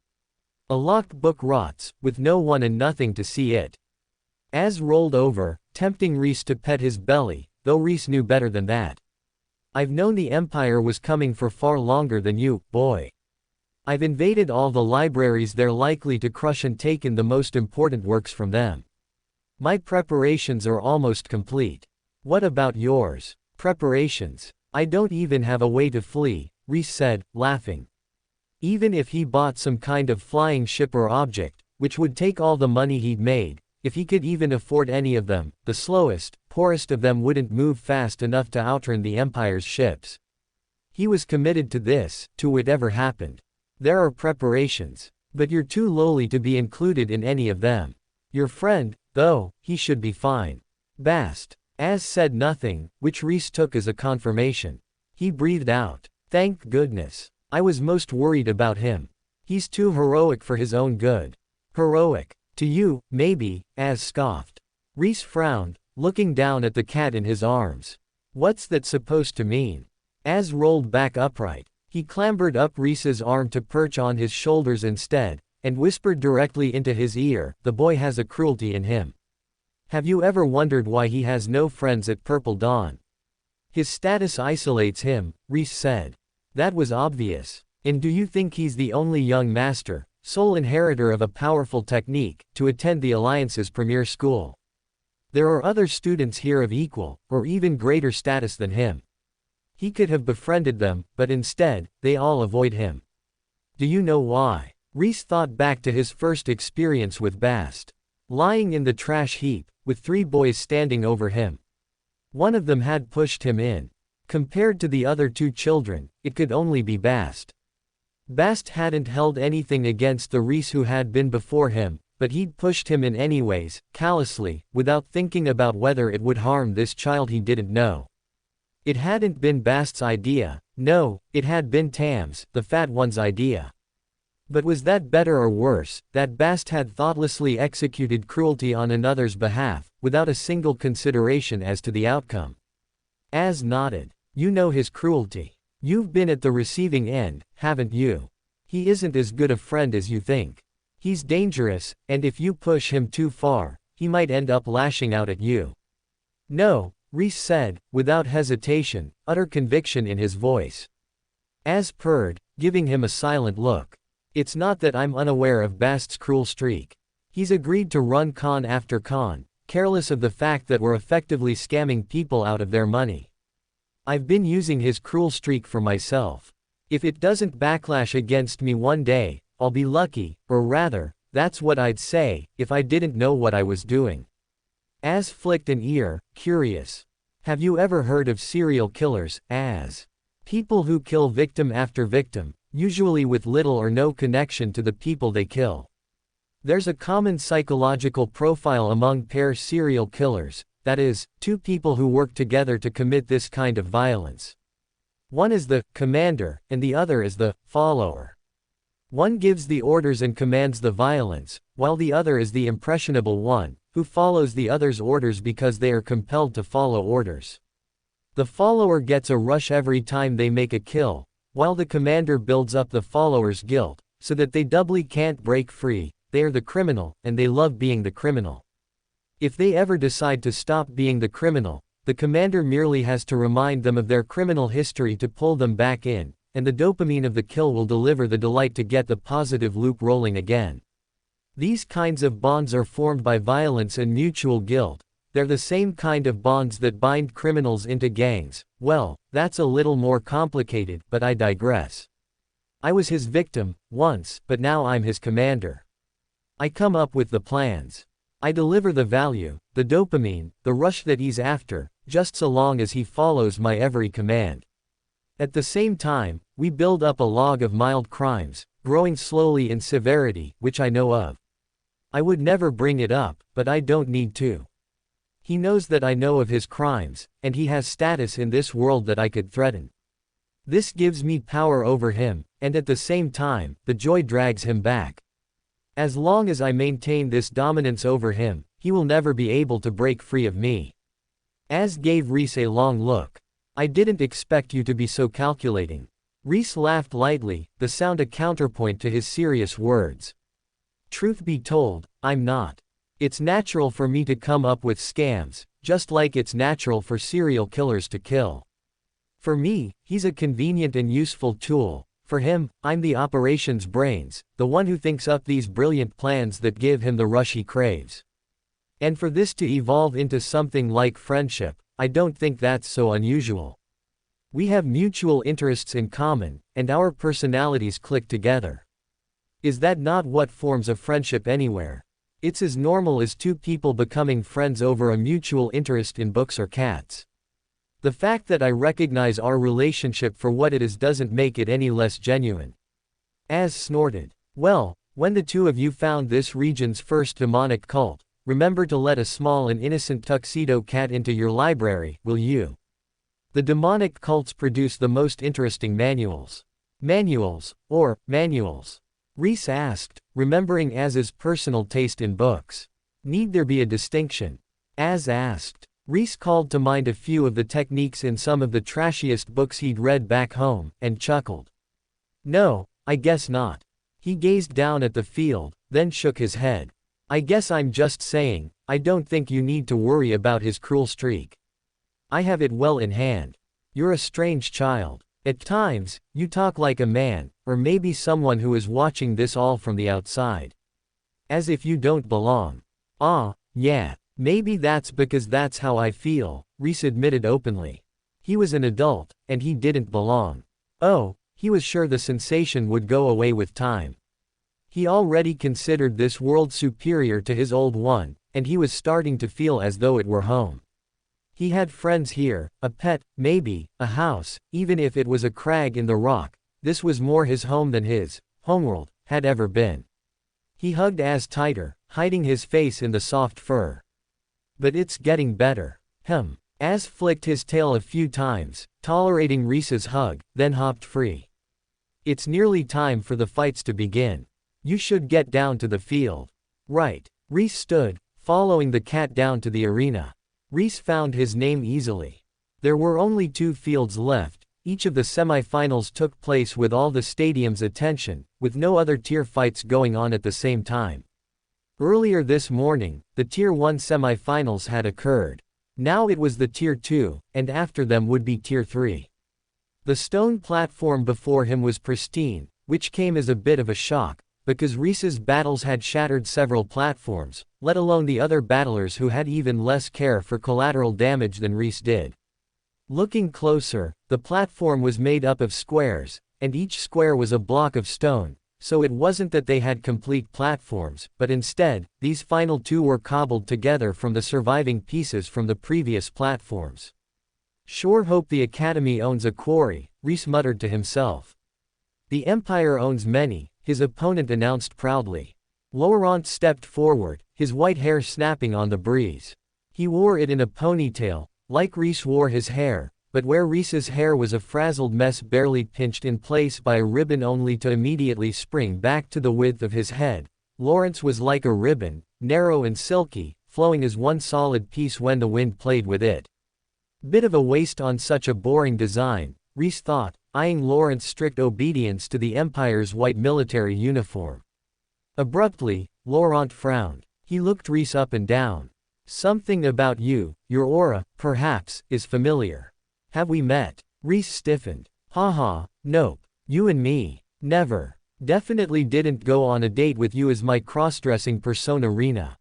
A locked book rots, with no one and nothing to see it. Az rolled over, tempting Rhys to pet his belly, though Rhys knew better than that. I've known the Empire was coming for far longer than you, boy. I've invaded all the libraries they're likely to crush and taken the most important works from them. My preparations are almost complete. What about yours? Preparations? I don't even have a way to flee, Rhys said, laughing. Even if he bought some kind of flying ship or object, which would take all the money he'd made, if he could even afford any of them, the slowest, poorest of them wouldn't move fast enough to outrun the Empire's ships. He was committed to this, to whatever happened. There are preparations. But you're too lowly to be included in any of them. Your friend, though, he should be fine. Bast. Az said nothing, which Rhys took as a confirmation. He breathed out. Thank goodness. I was most worried about him. He's too heroic for his own good. Heroic. To you, maybe, Az scoffed. Rhys frowned, looking down at the cat in his arms. What's that supposed to mean? Az rolled back upright. He clambered up Rhys's arm to perch on his shoulders instead, and whispered directly into his ear, "The boy has a cruelty in him. Have you ever wondered why he has no friends at Purple Dawn? His status isolates him," Rhys said. That was obvious. And do you think he's the only young master, sole inheritor of a powerful technique, to attend the Alliance's premier school? There are other students here of equal, or even greater status than him. He could have befriended them, but instead, they all avoid him. Do you know why? Rhys thought back to his first experience with Bast. Lying in the trash heap, with 3 boys standing over him. One of them had pushed him in. Compared to the other 2 children, it could only be Bast. Bast hadn't held anything against the Rhys who had been before him, but he'd pushed him in anyways, callously, without thinking about whether it would harm this child he didn't know. It hadn't been Bast's idea, no, it had been Tam's, the fat one's idea. But was that better or worse, that Bast had thoughtlessly executed cruelty on another's behalf, without a single consideration as to the outcome? Az nodded. You know his cruelty. You've been at the receiving end, haven't you? He isn't as good a friend as you think. He's dangerous, and if you push him too far, he might end up lashing out at you. No, Rhys said, without hesitation, utter conviction in his voice. Az purred, giving him a silent look. It's not that I'm unaware of Bast's cruel streak. He's agreed to run con after con, careless of the fact that we're effectively scamming people out of their money. I've been using his cruel streak for myself. If it doesn't backlash against me one day, I'll be lucky, or rather, that's what I'd say, if I didn't know what I was doing. Az flicked an ear, curious. Have you ever heard of serial killers, Az? People who kill victim after victim, usually with little or no connection to the people they kill. There's a common psychological profile among pair serial killers, that is, 2 people who work together to commit this kind of violence. One is the commander, and the other is the follower. One gives the orders and commands the violence, while the other is the impressionable one, who follows the other's orders because they are compelled to follow orders. The follower gets a rush every time they make a kill, while the commander builds up the follower's guilt, so that they doubly can't break free. They are the criminal, and they love being the criminal. If they ever decide to stop being the criminal, the commander merely has to remind them of their criminal history to pull them back in, and the dopamine of the kill will deliver the delight to get the positive loop rolling again. These kinds of bonds are formed by violence and mutual guilt. They're the same kind of bonds that bind criminals into gangs. Well, that's a little more complicated, but I digress. I was his victim, once, but now I'm his commander. I come up with the plans. I deliver the value, the dopamine, the rush that he's after, just so long as he follows my every command. At the same time, we build up a log of mild crimes, growing slowly in severity, which I know of. I would never bring it up, but I don't need to. He knows that I know of his crimes, and he has status in this world that I could threaten. This gives me power over him, and at the same time, the joy drags him back. As long as I maintain this dominance over him, he will never be able to break free of me. Az gave Rhys a long look. I didn't expect you to be so calculating. Rhys laughed lightly, the sound a counterpoint to his serious words. Truth be told, I'm not. It's natural for me to come up with scams, just like it's natural for serial killers to kill. For me, he's a convenient and useful tool. For him, I'm the operations brains, the one who thinks up these brilliant plans that give him the rush he craves. And for this to evolve into something like friendship, I don't think that's so unusual. We have mutual interests in common, and our personalities click together. Is that not what forms a friendship anywhere? It's as normal as two people becoming friends over a mutual interest in books or cats. The fact that I recognize our relationship for what it is doesn't make it any less genuine. Az snorted. Well, when the two of you found this region's first demonic cult, remember to let a small and innocent tuxedo cat into your library, will you? The demonic cults produce the most interesting manuals. Manuals, or manuals? Rhys asked, remembering Az's personal taste in books. Need there be a distinction? Az asked. Rhys called to mind a few of the techniques in some of the trashiest books he'd read back home, and chuckled. No, I guess not. He gazed down at the field, then shook his head. I guess I'm just saying, I don't think you need to worry about his cruel streak. I have it well in hand. You're a strange child. At times, you talk like a man, or maybe someone who is watching this all from the outside. As if you don't belong. Ah, yeah. Maybe that's because that's how I feel, Rhys admitted openly. He was an adult, and he didn't belong. Oh, he was sure the sensation would go away with time. He already considered this world superior to his old one, and he was starting to feel as though it were home. He had friends here, a pet, maybe, a house, even if it was a crag in the rock. This was more his home than his homeworld had ever been. He hugged Az tighter, hiding his face in the soft fur. But it's getting better. Az flicked his tail a few times, tolerating Rhys's hug, then hopped free. It's nearly time for the fights to begin. You should get down to the field. Right. Rhys stood, following the cat down to the arena. Rhys found his name easily. There were only 2 fields left. Each of the semi-finals took place with all the stadium's attention, with no other tier fights going on at the same time. Earlier this morning, the Tier 1 semi-finals had occurred. Now it was the Tier 2, and after them would be Tier 3. The stone platform before him was pristine, which came as a bit of a shock, because Rhys's battles had shattered several platforms, let alone the other battlers who had even less care for collateral damage than Rhys did. Looking closer, the platform was made up of squares, and each square was a block of stone. So it wasn't that they had complete platforms, but instead, these final 2 were cobbled together from the surviving pieces from the previous platforms. Sure hope the Academy owns a quarry, Rhys muttered to himself. The Empire owns many, his opponent announced proudly. Laurent stepped forward, his white hair snapping on the breeze. He wore it in a ponytail, like Rhys wore his hair. But where Rhys's hair was a frazzled mess barely pinched in place by a ribbon only to immediately spring back to the width of his head, Laurent's was like a ribbon, narrow and silky, flowing as one solid piece when the wind played with it. Bit of a waste on such a boring design, Rhys thought, eyeing Laurent's strict obedience to the Empire's white military uniform. Abruptly, Laurent frowned. He looked Rhys up and down. Something about you, your aura, perhaps, is familiar. Have we met? Rhys stiffened. Haha, nope. You and me. Never. Definitely didn't go on a date with you as my cross-dressing persona Rena.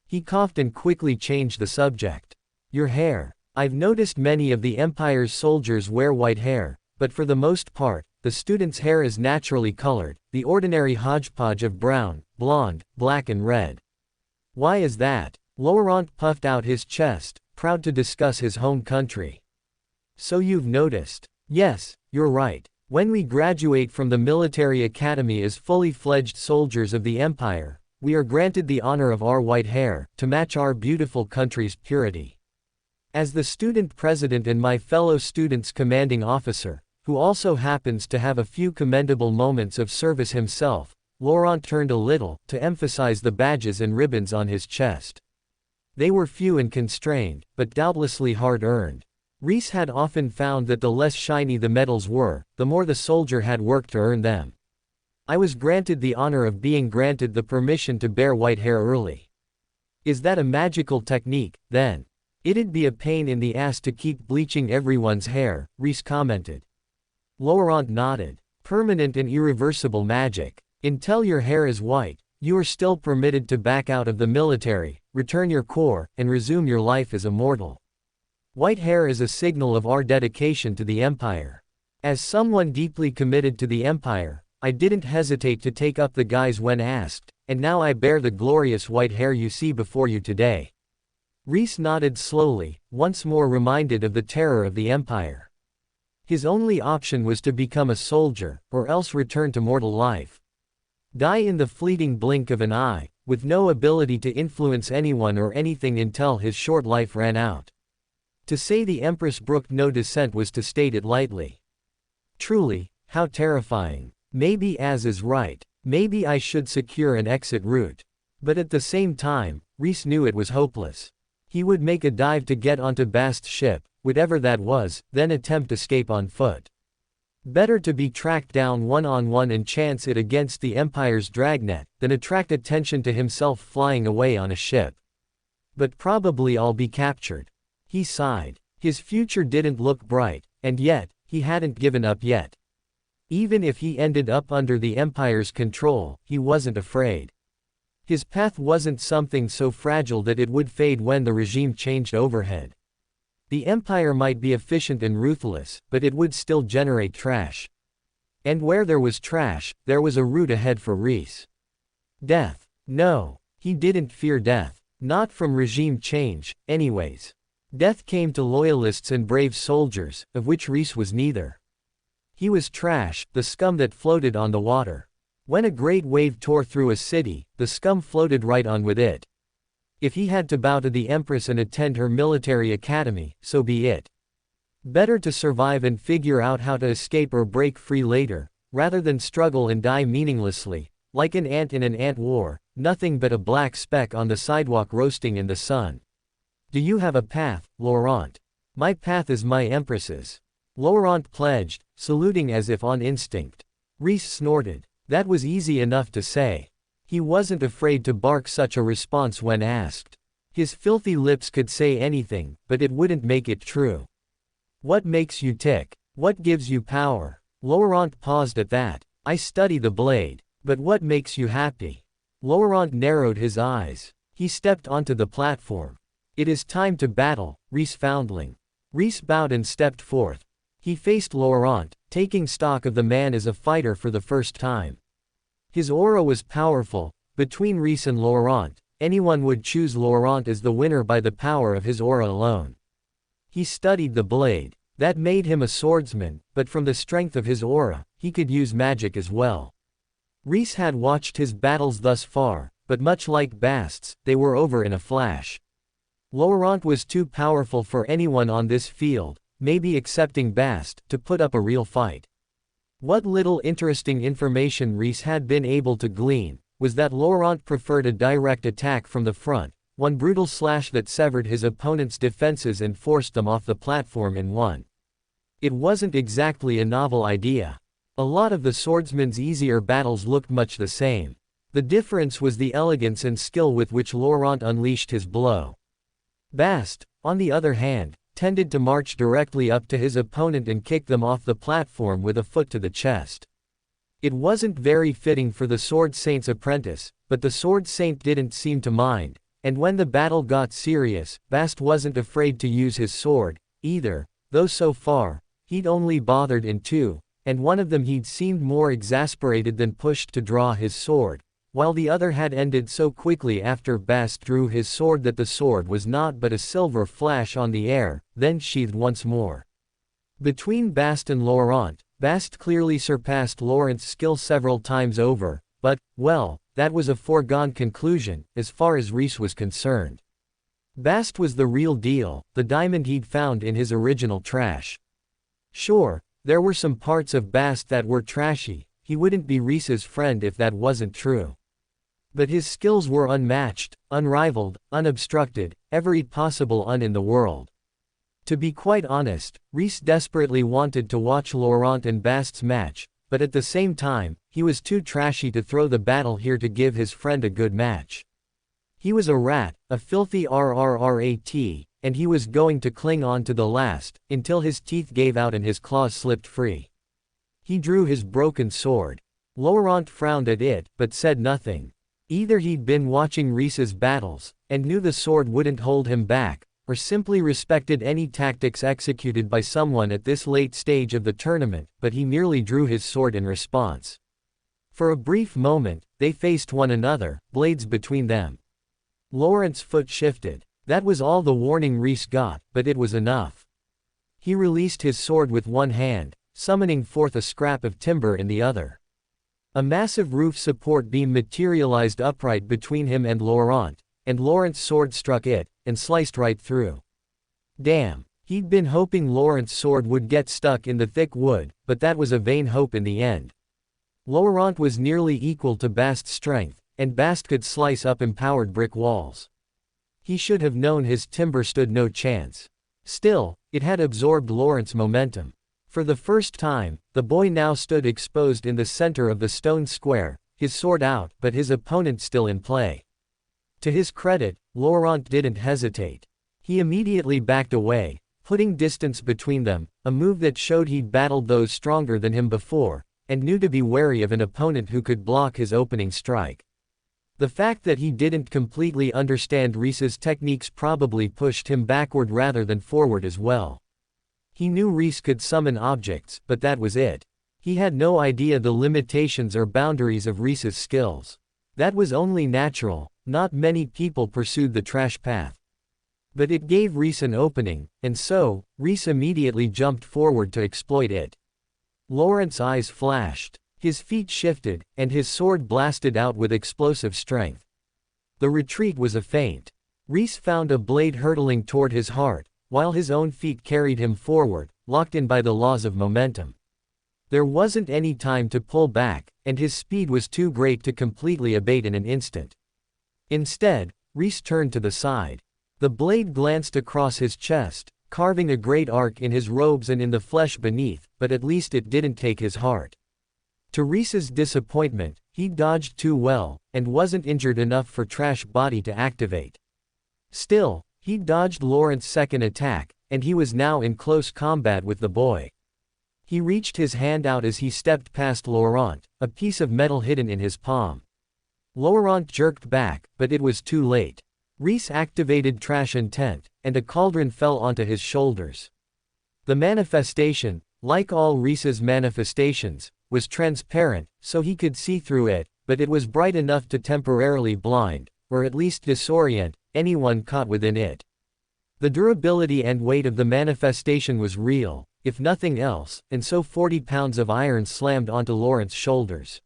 He coughed and quickly changed the subject. Your hair. I've noticed many of the Empire's soldiers wear white hair, but for the most part, the student's hair is naturally colored, the ordinary hodgepodge of brown, blonde, black and red. Why is that? Laurent puffed out his chest, proud to discuss his home country. So you've noticed. Yes, you're right. When we graduate from the military academy as fully fledged soldiers of the Empire, we are granted the honor of our white hair, to match our beautiful country's purity. As the student president and my fellow student's commanding officer, who also happens to have a few commendable moments of service himself, Laurent turned a little, to emphasize the badges and ribbons on his chest. They were few and constrained, but doubtlessly hard-earned. Rhys had often found that the less shiny the medals were, the more the soldier had worked to earn them. I was granted the honor of being granted the permission to bear white hair early. Is that a magical technique, then? It'd be a pain in the ass to keep bleaching everyone's hair, Rhys commented. Laurent nodded. Permanent and irreversible magic. Until your hair is white, you are still permitted to back out of the military, return your core, and resume your life as a mortal. White hair is a signal of our dedication to the Empire. As someone deeply committed to the Empire, I didn't hesitate to take up the guise when asked, and now I bear the glorious white hair you see before you today." Rhys nodded slowly, once more reminded of the terror of the Empire. His only option was to become a soldier, or else return to mortal life. Die in the fleeting blink of an eye, with no ability to influence anyone or anything until his short life ran out. To say the Empress brooked no dissent was to state it lightly. Truly, how terrifying. Maybe Az is right. Maybe I should secure an exit route. But at the same time, Rhys knew it was hopeless. He would make a dive to get onto Bast's ship, whatever that was, then attempt escape on foot. Better to be tracked down one-on-one and chance it against the Empire's dragnet, than attract attention to himself flying away on a ship. But probably I'll be captured. He sighed. His future didn't look bright, and yet, he hadn't given up yet. Even if he ended up under the Empire's control, he wasn't afraid. His path wasn't something so fragile that it would fade when the regime changed overhead. The Empire might be efficient and ruthless, but it would still generate trash. And where there was trash, there was a route ahead for Rhys. Death. No, he didn't fear death. Not from regime change, anyways. Death came to loyalists and brave soldiers, of which Rhys was neither. He was trash, the scum that floated on the water. When a great wave tore through a city, the scum floated right on with it. If he had to bow to the Empress and attend her military academy, so be it. Better to survive and figure out how to escape or break free later, rather than struggle and die meaninglessly, like an ant in an ant war, nothing but a black speck on the sidewalk roasting in the sun. Do you have a path, Laurent? My path is my Empress's. Laurent pledged, saluting as if on instinct. Rhys snorted. That was easy enough to say. He wasn't afraid to bark such a response when asked. His filthy lips could say anything, but it wouldn't make it true. What makes you tick? What gives you power? Laurent paused at that. I study the blade. But what makes you happy? Laurent narrowed his eyes. He stepped onto the platform. It is time to battle, Rhys foundling. Rhys bowed and stepped forth. He faced Laurent, taking stock of the man as a fighter for the first time. His aura was powerful. Between Rhys and Laurent, anyone would choose Laurent as the winner by the power of his aura alone. He studied the blade. That made him a swordsman, but from the strength of his aura, he could use magic as well. Rhys had watched his battles thus far, but much like Bast's, they were over in a flash. Laurent was too powerful for anyone on this field, maybe excepting Bast, to put up a real fight. What little interesting information Rhys had been able to glean, was that Laurent preferred a direct attack from the front, one brutal slash that severed his opponent's defenses and forced them off the platform in one. It wasn't exactly a novel idea. A lot of the swordsman's easier battles looked much the same. The difference was the elegance and skill with which Laurent unleashed his blow. Bast, on the other hand, tended to march directly up to his opponent and kick them off the platform with a foot to the chest. It wasn't very fitting for the Sword Saint's apprentice, but the Sword Saint didn't seem to mind, and when the battle got serious, Bast wasn't afraid to use his sword, either, though so far, he'd only bothered in two, and one of them he'd seemed more exasperated than pushed to draw his sword, while the other had ended so quickly after Bast drew his sword that the sword was naught but a silver flash on the air, then sheathed once more. Between Bast and Laurent, Bast clearly surpassed Laurent's skill several times over, but, well, that was a foregone conclusion, as far as Rhys was concerned. Bast was the real deal, the diamond he'd found in his original trash. Sure, there were some parts of Bast that were trashy, he wouldn't be Rhys's friend if that wasn't true. But his skills were unmatched, unrivaled, unobstructed, every possible in the world. To be quite honest, Rhys desperately wanted to watch Laurent and Bast's match, but at the same time, he was too trashy to throw the battle here to give his friend a good match. He was a rat, a filthy RRRAT, and he was going to cling on to the last, until his teeth gave out and his claws slipped free. He drew his broken sword. Laurent frowned at it, but said nothing. Either he'd been watching Rhys's battles, and knew the sword wouldn't hold him back, or simply respected any tactics executed by someone at this late stage of the tournament, but he merely drew his sword in response. For a brief moment, they faced one another, blades between them. Lawrence's foot shifted. That was all the warning Rhys got, but it was enough. He released his sword with one hand, summoning forth a scrap of timber in the other. A massive roof support beam materialized upright between him and Laurent, and Lawrence's sword struck it, and sliced right through. Damn. He'd been hoping Lawrence's sword would get stuck in the thick wood, but that was a vain hope in the end. Laurent was nearly equal to Bast's strength, and Bast could slice up empowered brick walls. He should have known his timber stood no chance. Still, it had absorbed Lawrence's momentum. For the first time, the boy now stood exposed in the center of the stone square, his sword out but his opponent still in play. To his credit, Laurent didn't hesitate. He immediately backed away, putting distance between them, a move that showed he'd battled those stronger than him before, and knew to be wary of an opponent who could block his opening strike. The fact that he didn't completely understand Rhys's techniques probably pushed him backward rather than forward as well. He knew Rhys could summon objects, but that was it. He had no idea the limitations or boundaries of Rhys's skills. That was only natural, not many people pursued the trash path. But it gave Rhys an opening, and so, Rhys immediately jumped forward to exploit it. Lawrence's eyes flashed. His feet shifted, and his sword blasted out with explosive strength. The retreat was a feint. Rhys found a blade hurtling toward his heart, while his own feet carried him forward, locked in by the laws of momentum. There wasn't any time to pull back, and his speed was too great to completely abate in an instant. Instead, Rhys turned to the side. The blade glanced across his chest, carving a great arc in his robes and in the flesh beneath, but at least it didn't take his heart. To Rhys's disappointment, he dodged too well, and wasn't injured enough for Trash's body to activate. Still, he dodged Lawrence's second attack, and he was now in close combat with the boy. He reached his hand out as he stepped past Laurent, a piece of metal hidden in his palm. Laurent jerked back, but it was too late. Rhys activated Trash Intent, and a cauldron fell onto his shoulders. The manifestation, like all Rhys's manifestations, was transparent, so he could see through it, but it was bright enough to temporarily blind, or at least disorient, anyone caught within it. The durability and weight of the manifestation was real, if nothing else, and so 40 pounds of iron slammed onto Lawrence's shoulders.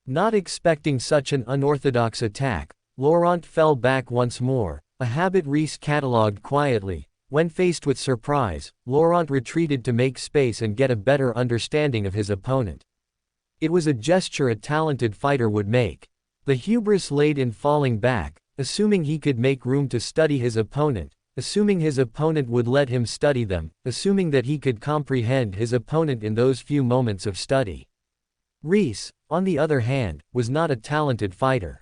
Not expecting such an unorthodox attack, Laurent fell back once more, a habit Rhys catalogued quietly. When faced with surprise, Laurent retreated to make space and get a better understanding of his opponent. It was a gesture a talented fighter would make. The hubris laid in falling back, assuming he could make room to study his opponent, assuming his opponent would let him study them, assuming that he could comprehend his opponent in those few moments of study. Rhys, on the other hand, was not a talented fighter.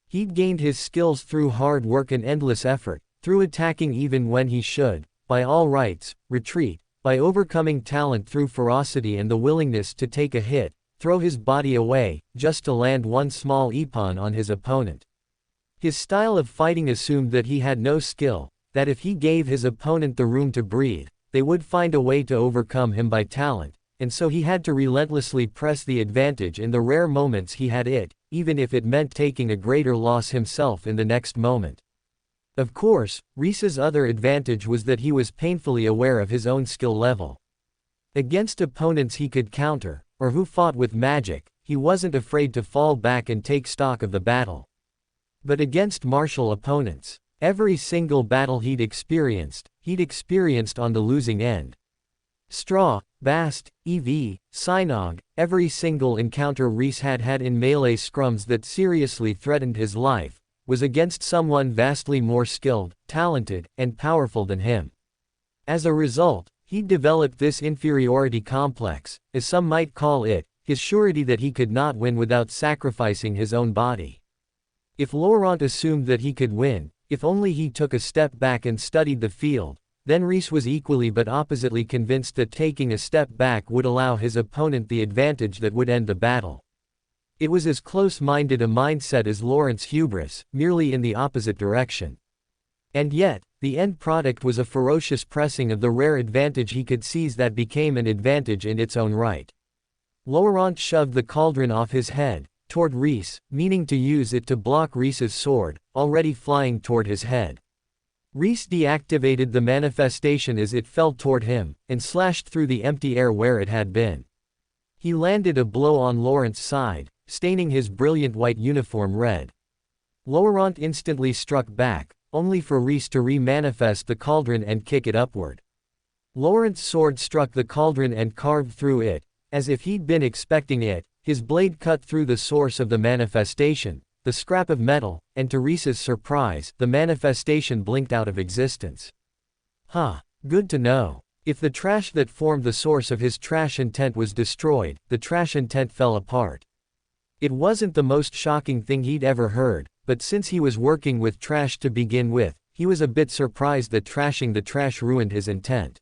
He'd gained his skills through hard work and endless effort, through attacking even when he should, by all rights, retreat, by overcoming talent through ferocity and the willingness to take a hit, throw his body away, just to land one small ippon on his opponent. His style of fighting assumed that he had no skill, that if he gave his opponent the room to breathe, they would find a way to overcome him by talent, and so he had to relentlessly press the advantage in the rare moments he had it, even if it meant taking a greater loss himself in the next moment. Of course, Rhys's other advantage was that he was painfully aware of his own skill level. Against opponents he could counter, or who fought with magic, he wasn't afraid to fall back and take stock of the battle. But against martial opponents, every single battle he'd experienced on the losing end. Straw, Bast, EV, Synog, every single encounter Rhys had had in melee scrums that seriously threatened his life, was against someone vastly more skilled, talented, and powerful than him. As a result, he'd developed this inferiority complex, as some might call it, his surety that he could not win without sacrificing his own body. If Laurent assumed that he could win, if only he took a step back and studied the field, then Rhys was equally but oppositely convinced that taking a step back would allow his opponent the advantage that would end the battle. It was as close-minded a mindset as Lawrence's hubris, merely in the opposite direction. And yet, the end product was a ferocious pressing of the rare advantage he could seize that became an advantage in its own right. Laurent shoved the cauldron off his head, toward Rhys, meaning to use it to block Rhys's sword, already flying toward his head. Rhys deactivated the manifestation as it fell toward him, and slashed through the empty air where it had been. He landed a blow on Laurent's side, staining his brilliant white uniform red. Laurent instantly struck back, only for Rhys to re-manifest the cauldron and kick it upward. Laurent's sword struck the cauldron and carved through it, as if he'd been expecting it. His blade cut through the source of the manifestation, the scrap of metal, and to Rhys's surprise, the manifestation blinked out of existence. Huh, good to know. If the trash that formed the source of his trash intent was destroyed, the trash intent fell apart. It wasn't the most shocking thing he'd ever heard, but since he was working with trash to begin with, he was a bit surprised that trashing the trash ruined his intent.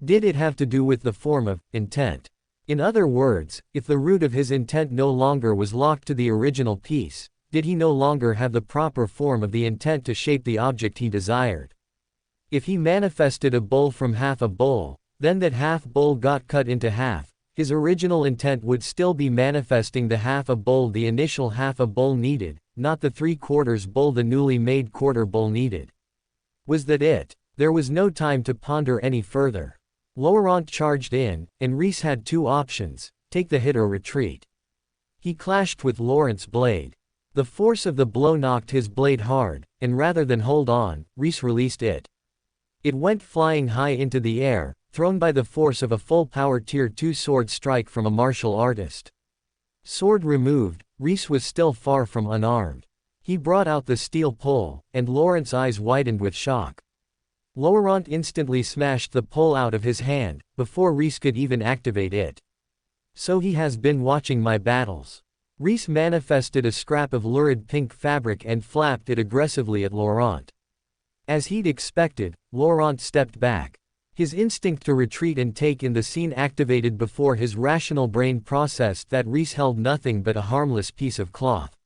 Did it have to do with the form of intent? In other words, if the root of his intent no longer was locked to the original piece, did he no longer have the proper form of the intent to shape the object he desired? If he manifested a bowl from half a bowl, then that half bowl got cut into half, his original intent would still be manifesting the half a bowl the initial half a bowl needed, not the 3/4 bowl the newly made quarter bowl needed. Was that it? There was no time to ponder any further. Laurent charged in, and Rhys had two options: take the hit or retreat. He clashed with Laurent's blade. The force of the blow knocked his blade hard, and rather than hold on, Rhys released it. It went flying high into the air, thrown by the force of a full-power Tier 2 sword strike from a martial artist. Sword removed, Rhys was still far from unarmed. He brought out the steel pole, and Laurent's eyes widened with shock. Laurent instantly smashed the pole out of his hand, before Rhys could even activate it. So he has been watching my battles. Rhys manifested a scrap of lurid pink fabric and flapped it aggressively at Laurent. As he'd expected, Laurent stepped back. His instinct to retreat and take in the scene activated before his rational brain processed that Rhys held nothing but a harmless piece of cloth.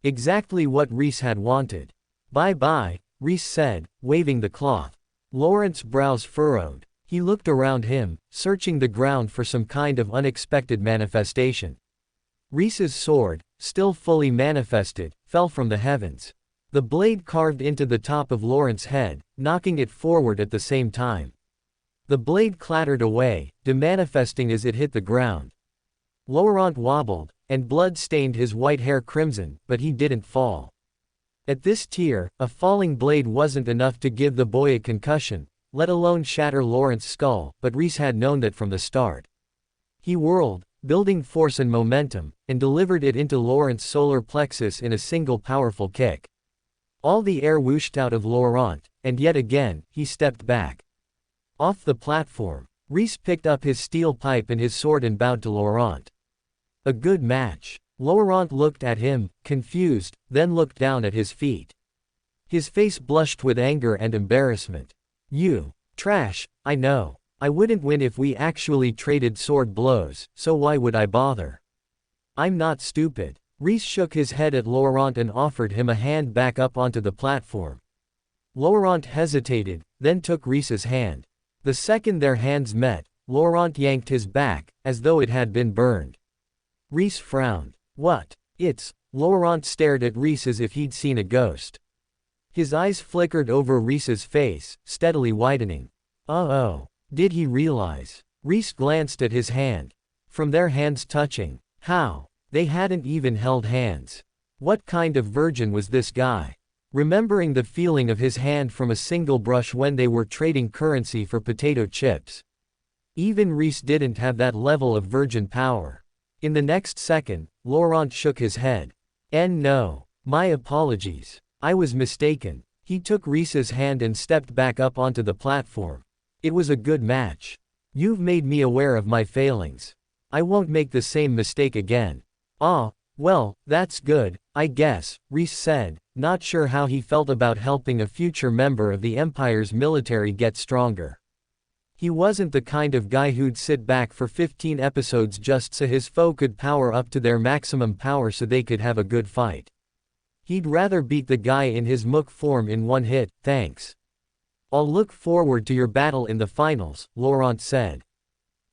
Exactly what Rhys had wanted. "Bye-bye," Rhys said, waving the cloth. Laurent's brows furrowed. He looked around him, searching the ground for some kind of unexpected manifestation. Rhys's sword, still fully manifested, fell from the heavens. The blade carved into the top of Laurent's head, knocking it forward at the same time. The blade clattered away, demanifesting as it hit the ground. Laurent wobbled, and blood stained his white hair crimson, but he didn't fall. At this tier, a falling blade wasn't enough to give the boy a concussion, let alone shatter Laurent's skull, but Rhys had known that from the start. He whirled, building force and momentum, and delivered it into Laurent's solar plexus in a single powerful kick. All the air whooshed out of Laurent, and yet again, he stepped back. Off the platform, Rhys picked up his steel pipe and his sword and bowed to Laurent. A good match. Laurent looked at him, confused, then looked down at his feet. His face blushed with anger and embarrassment. "You. Trash, I know. I wouldn't win if we actually traded sword blows, so why would I bother? I'm not stupid." Rhys shook his head at Laurent and offered him a hand back up onto the platform. Laurent hesitated, then took Rhys's hand. The second their hands met, Laurent yanked his back, as though it had been burned. Rhys frowned. "What? It's..." Laurent stared at Rhys as if he'd seen a ghost. His eyes flickered over Rhys's face, steadily widening. Oh, did he realize? Rhys glanced at his hand. From their hands touching. How? They hadn't even held hands. What kind of virgin was this guy? Remembering the feeling of his hand from a single brush when they were trading currency for potato chips. Even Rhys didn't have that level of virgin power. In the next second, Laurent shook his head. No. My apologies. I was mistaken." He took Rhys's hand and stepped back up onto the platform. "It was a good match. You've made me aware of my failings. I won't make the same mistake again." "Ah, well, that's good, I guess," Rhys said, not sure how he felt about helping a future member of the Empire's military get stronger. He wasn't the kind of guy who'd sit back for 15 episodes just so his foe could power up to their maximum power so they could have a good fight. He'd rather beat the guy in his mook form in one hit, thanks. "I'll look forward to your battle in the finals," Laurent said.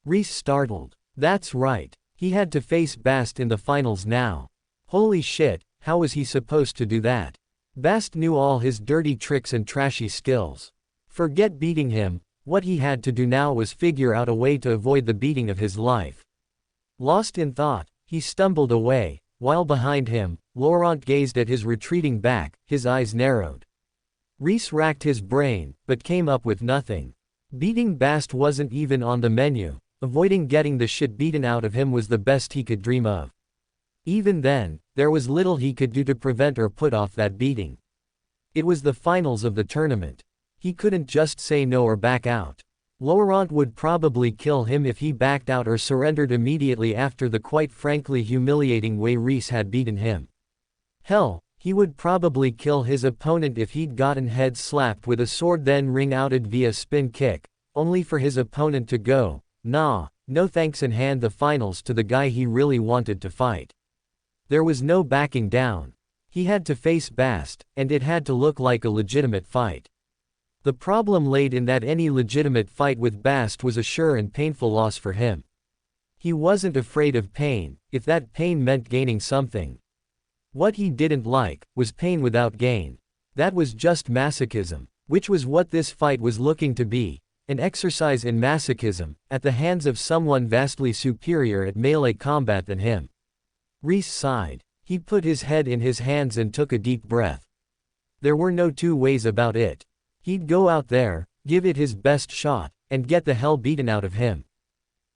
Rhys startled. "That's right." He had to face Bast in the finals now. Holy shit, how was he supposed to do that? Bast knew all his dirty tricks and trashy skills. Forget beating him, what he had to do now was figure out a way to avoid the beating of his life. Lost in thought, he stumbled away, while behind him, Laurent gazed at his retreating back, his eyes narrowed. Rhys racked his brain, but came up with nothing. Beating Bast wasn't even on the menu, avoiding getting the shit beaten out of him was the best he could dream of. Even then, there was little he could do to prevent or put off that beating. It was the finals of the tournament. He couldn't just say no or back out. Laurent would probably kill him if he backed out or surrendered immediately after the quite frankly humiliating way Rhys had beaten him. Hell, he would probably kill his opponent if he'd gotten head slapped with a sword then ring-outed via spin kick, only for his opponent to go, nah, no thanks, and hand the finals to the guy he really wanted to fight. There was no backing down. He had to face Bast, and it had to look like a legitimate fight. The problem laid in that any legitimate fight with Bast was a sure and painful loss for him. He wasn't afraid of pain, if that pain meant gaining something. What he didn't like was pain without gain. That was just masochism, which was what this fight was looking to be, an exercise in masochism, at the hands of someone vastly superior at melee combat than him. Rhys sighed. He put his head in his hands and took a deep breath. There were no two ways about it. He'd go out there, give it his best shot, and get the hell beaten out of him.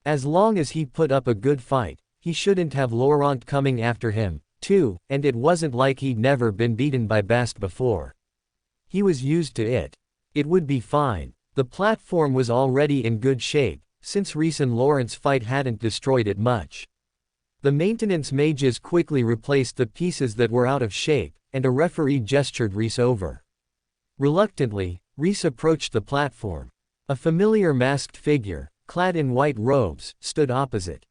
As long as he put up a good fight, he shouldn't have Laurent coming after him, too, and it wasn't like he'd never been beaten by Bast before. He was used to it. It would be fine. The platform was already in good shape, since Rhys and Laurent's fight hadn't destroyed it much. The maintenance mages quickly replaced the pieces that were out of shape, and a referee gestured Rhys over. Reluctantly, Rhys approached the platform. A familiar masked figure, clad in white robes, stood opposite.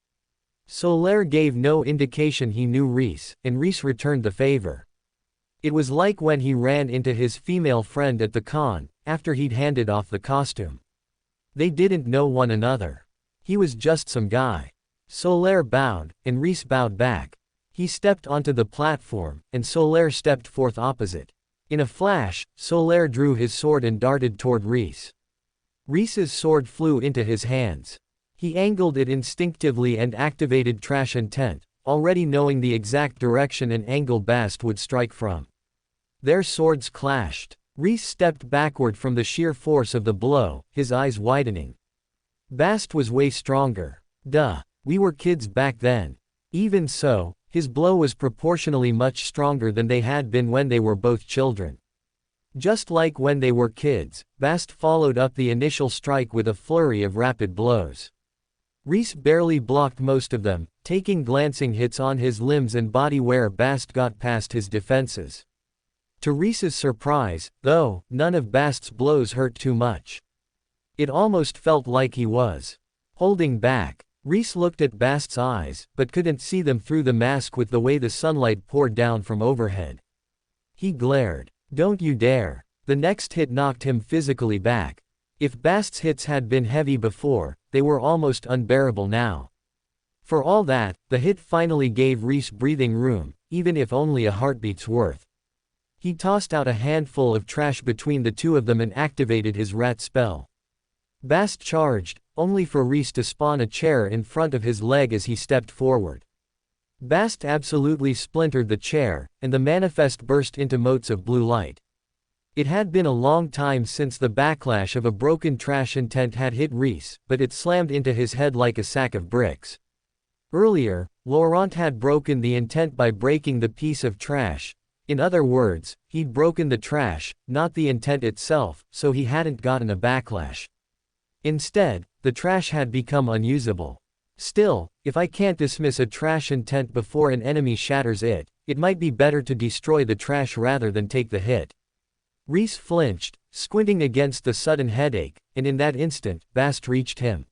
Solaire gave no indication he knew Rhys, and Rhys returned the favor. It was like when he ran into his female friend at the con, after he'd handed off the costume. They didn't know one another. He was just some guy. Solaire bowed, and Rhys bowed back. He stepped onto the platform, and Solaire stepped forth opposite. In a flash, Solaire drew his sword and darted toward Rhys. Rhys's sword flew into his hands. He angled it instinctively and activated Trash Intent, already knowing the exact direction and angle Bast would strike from. Their swords clashed. Rhys stepped backward from the sheer force of the blow, his eyes widening. Bast was way stronger. Duh. We were kids back then. Even so, his blow was proportionally much stronger than they had been when they were both children. Just like when they were kids, Bast followed up the initial strike with a flurry of rapid blows. Rhys barely blocked most of them, taking glancing hits on his limbs and body where Bast got past his defenses. To Rhys's surprise, though, none of Bast's blows hurt too much. It almost felt like he was holding back. Rhys looked at Bast's eyes, but couldn't see them through the mask with the way the sunlight poured down from overhead. He glared. Don't you dare. The next hit knocked him physically back. If Bast's hits had been heavy before, they were almost unbearable now. For all that, the hit finally gave Rhys breathing room, even if only a heartbeat's worth. He tossed out a handful of trash between the two of them and activated his rat spell. Bast charged, only for Rhys to spawn a chair in front of his leg as he stepped forward. Bast absolutely splintered the chair, and the manifest burst into motes of blue light. It had been a long time since the backlash of a broken Trash Intent had hit Rhys, but it slammed into his head like a sack of bricks. Earlier, Laurent had broken the intent by breaking the piece of trash. In other words, he'd broken the trash, not the intent itself, so he hadn't gotten a backlash. Instead, the trash had become unusable. Still, if I can't dismiss a trash intent before an enemy shatters it, it might be better to destroy the trash rather than take the hit. Rhys flinched, squinting against the sudden headache, and in that instant, Bast reached him.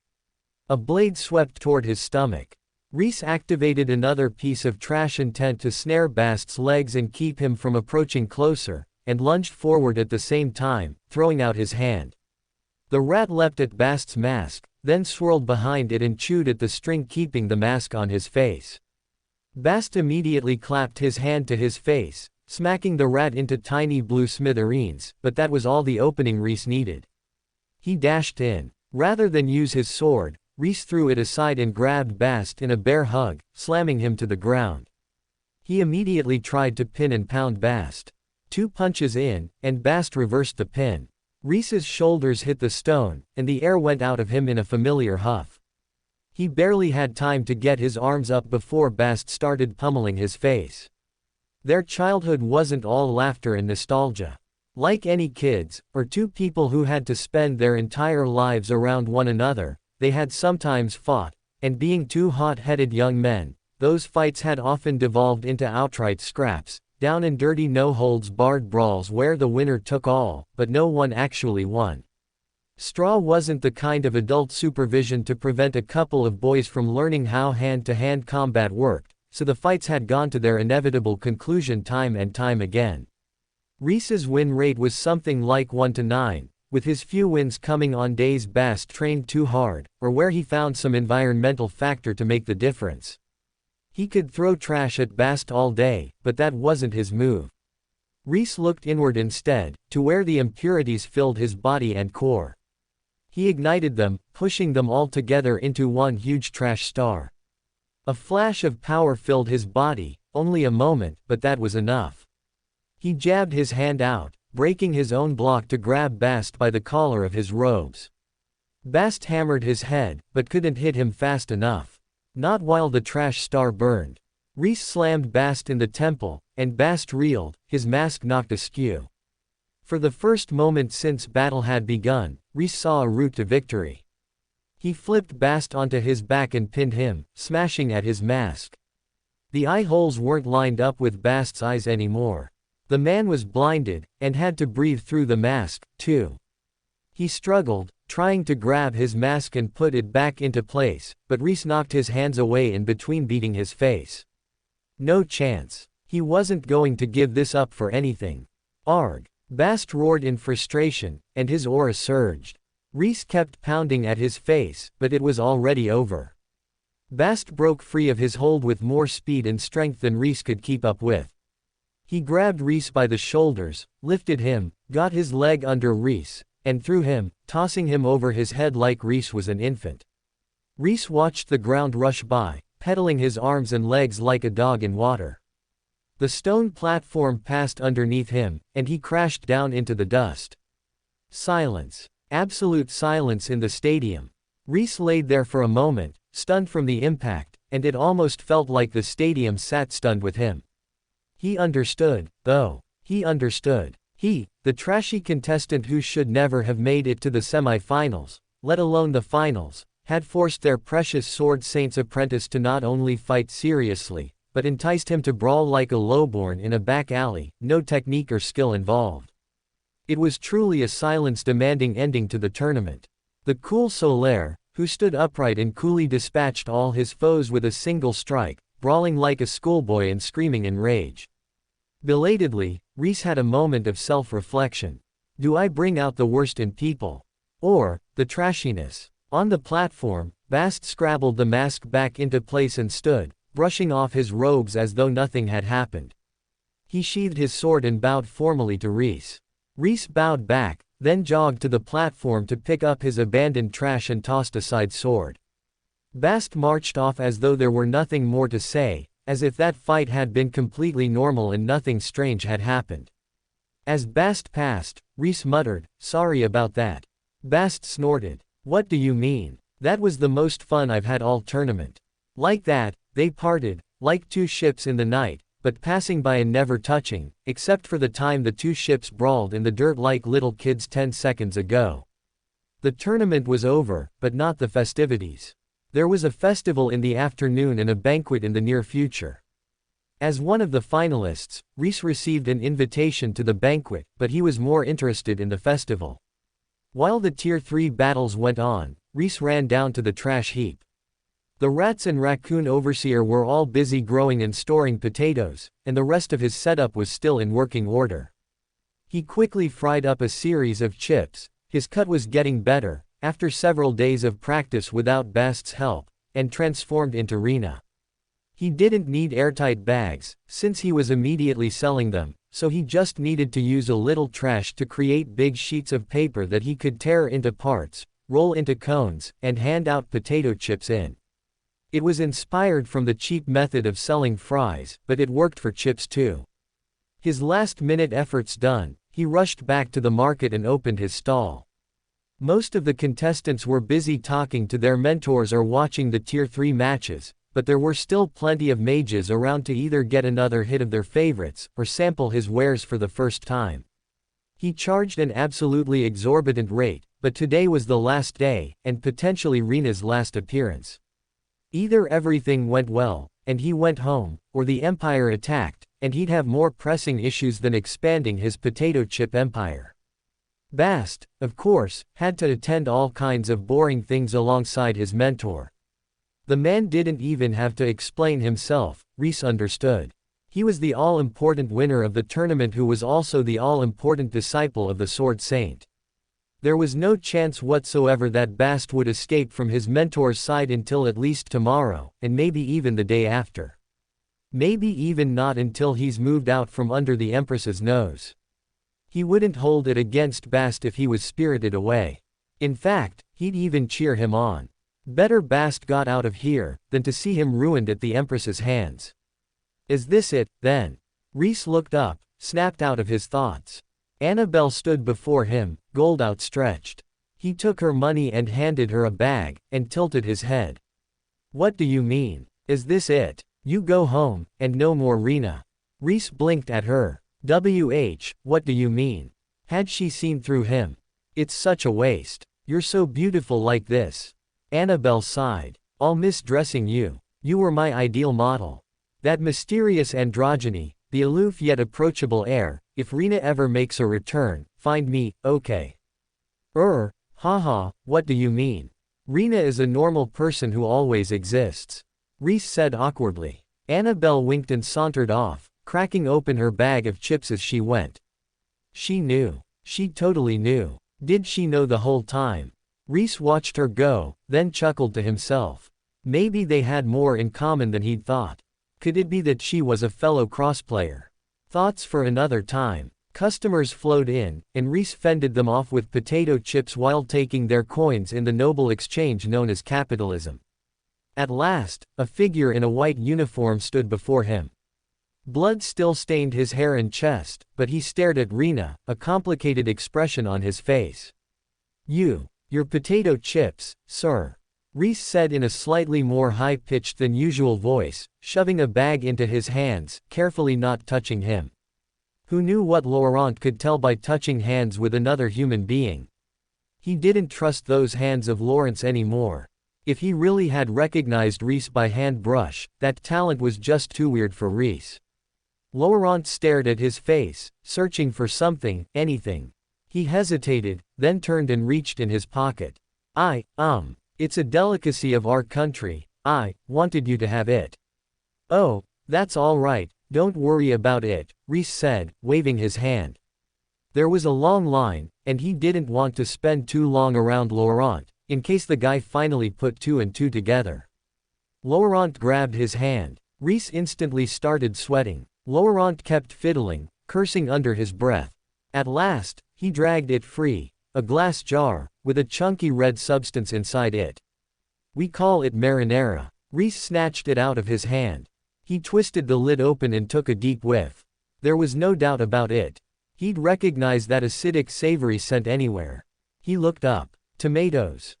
A blade swept toward his stomach. Rhys activated another piece of trash intent to snare Bast's legs and keep him from approaching closer, and lunged forward at the same time, throwing out his hand. The rat leapt at Bast's mask, then swirled behind it and chewed at the string keeping the mask on his face. Bast immediately clapped his hand to his face, smacking the rat into tiny blue smithereens, but that was all the opening Rhys needed. He dashed in. Rather than use his sword, Rhys threw it aside and grabbed Bast in a bear hug, slamming him to the ground. He immediately tried to pin and pound Bast. 2 punches in, and Bast reversed the pin. Rhys's shoulders hit the stone, and the air went out of him in a familiar huff. He barely had time to get his arms up before Bast started pummeling his face. Their childhood wasn't all laughter and nostalgia. Like any kids, or 2 people who had to spend their entire lives around one another, they had sometimes fought, and being 2 hot-headed young men, those fights had often devolved into outright scraps, down and dirty no-holds-barred brawls where the winner took all, but no one actually won. Straw wasn't the kind of adult supervision to prevent a couple of boys from learning how hand-to-hand combat worked, so the fights had gone to their inevitable conclusion time and time again. Rhys's win rate was something like 1 to 9, with his few wins coming on days Bast trained too hard, or where he found some environmental factor to make the difference. He could throw trash at Bast all day, but that wasn't his move. Rhys looked inward instead, to where the impurities filled his body and core. He ignited them, pushing them all together into one huge trash star. A flash of power filled his body, only a moment, but that was enough. He jabbed his hand out, breaking his own block to grab Bast by the collar of his robes. Bast hammered his head, but couldn't hit him fast enough. Not while the trash star burned. Rhys slammed Bast in the temple, and Bast reeled, his mask knocked askew. For the first moment since battle had begun, Rhys saw a route to victory. He flipped Bast onto his back and pinned him, smashing at his mask. The eye holes weren't lined up with Bast's eyes anymore. The man was blinded, and had to breathe through the mask, too. He struggled, trying to grab his mask and put it back into place, but Rhys knocked his hands away in between, beating his face. No chance. He wasn't going to give this up for anything. Arg! Bast roared in frustration, and his aura surged. Rhys kept pounding at his face, but it was already over. Bast broke free of his hold with more speed and strength than Rhys could keep up with. He grabbed Rhys by the shoulders, lifted him, got his leg under Rhys, and threw him, tossing him over his head like Rhys was an infant. Rhys watched the ground rush by, pedaling his arms and legs like a dog in water. The stone platform passed underneath him, and he crashed down into the dust. Silence. Absolute silence in the stadium. Rhys laid there for a moment, stunned from the impact, and it almost felt like the stadium sat stunned with him. He understood, though. He understood. He, the trashy contestant who should never have made it to the semi-finals, let alone the finals, had forced their precious Sword Saint's apprentice to not only fight seriously, but enticed him to brawl like a lowborn in a back alley, no technique or skill involved. It was truly a silence-demanding ending to the tournament. The cool Solaire, who stood upright and coolly dispatched all his foes with a single strike, brawling like a schoolboy and screaming in rage. Belatedly, Rhys had a moment of self-reflection. Do I bring out the worst in people? Or, the trashiness? On the platform, Bast scrabbled the mask back into place and stood, brushing off his robes as though nothing had happened. He sheathed his sword and bowed formally to Rhys. Rhys bowed back, then jogged to the platform to pick up his abandoned trash and tossed aside sword. Bast marched off as though there were nothing more to say, as if that fight had been completely normal and nothing strange had happened. As Bast passed, Rhys muttered, "Sorry about that." Bast snorted. "What do you mean? That was the most fun I've had all tournament." Like that, they parted, like 2 ships in the night, but passing by and never touching, except for the time the 2 ships brawled in the dirt like little kids 10 seconds ago. The tournament was over, but not the festivities. There was a festival in the afternoon and a banquet in the near future. As one of the finalists, Rhys received an invitation to the banquet, but he was more interested in the festival. While the Tier 3 battles went on, Rhys ran down to the trash heap. The rats and raccoon overseer were all busy growing and storing potatoes, and the rest of his setup was still in working order. He quickly fried up a series of chips, his cut was getting better, after several days of practice without Bast's help, and transformed into Rina. He didn't need airtight bags, since he was immediately selling them, so he just needed to use a little trash to create big sheets of paper that he could tear into parts, roll into cones, and hand out potato chips in. It was inspired from the cheap method of selling fries, but it worked for chips too. His last-minute efforts done, he rushed back to the market and opened his stall. Most of the contestants were busy talking to their mentors or watching the Tier 3 matches, but there were still plenty of mages around to either get another hit of their favorites, or sample his wares for the first time. He charged an absolutely exorbitant rate, but today was the last day, and potentially Rina's last appearance. Either everything went well, and he went home, or the Empire attacked, and he'd have more pressing issues than expanding his potato chip empire. Bast, of course, had to attend all kinds of boring things alongside his mentor. The man didn't even have to explain himself, Rhys understood. He was the all-important winner of the tournament who was also the all-important disciple of the Sword Saint. There was no chance whatsoever that Bast would escape from his mentor's side until at least tomorrow, and maybe even the day after. Maybe even not until he's moved out from under the Empress's nose. He wouldn't hold it against Bast if he was spirited away. In fact, he'd even cheer him on. Better Bast got out of here, than to see him ruined at the Empress's hands. Is this it, then? Rhys looked up, snapped out of his thoughts. Annabelle stood before him, gold outstretched. He took her money and handed her a bag, and tilted his head. What do you mean? Is this it? You go home, and no more Rina. Rhys blinked at her. What do you mean? Had she seen through him? It's such a waste. You're so beautiful like this. Annabelle sighed. I'll miss dressing you. You were my ideal model. That mysterious androgyny, the aloof yet approachable air. If Rina ever makes a return, find me, okay? Haha, what do you mean? Rina is a normal person who always exists. Rhys said awkwardly. Annabelle winked and sauntered off, cracking open her bag of chips as she went. She knew. She totally knew. Did she know the whole time? Rhys watched her go, then chuckled to himself. Maybe they had more in common than he'd thought. Could it be that she was a fellow crossplayer? Thoughts for another time. Customers flowed in, and Rhys fended them off with potato chips while taking their coins in the noble exchange known as capitalism. At last, a figure in a white uniform stood before him. Blood still stained his hair and chest, but he stared at Rina, a complicated expression on his face. Your potato chips, sir. Rhys said in a slightly more high-pitched than usual voice, shoving a bag into his hands, carefully not touching him. Who knew what Laurent could tell by touching hands with another human being? He didn't trust those hands of Lawrence anymore. If he really had recognized Rhys by hand brush, that talent was just too weird for Rhys. Laurent stared at his face, searching for something, anything. He hesitated, then turned and reached in his pocket. It's a delicacy of our country. I wanted you to have it. Oh, that's all right, don't worry about it, Rhys said, waving his hand. There was a long line, and he didn't want to spend too long around Laurent, in case the guy finally put two and two together. Laurent grabbed his hand. Rhys instantly started sweating. Laurent kept fiddling, cursing under his breath. At last, he dragged it free, a glass jar, with a chunky red substance inside it. We call it marinara. Rhys snatched it out of his hand. He twisted the lid open and took a deep whiff. There was no doubt about it. He'd recognize that acidic savory scent anywhere. He looked up. Tomatoes.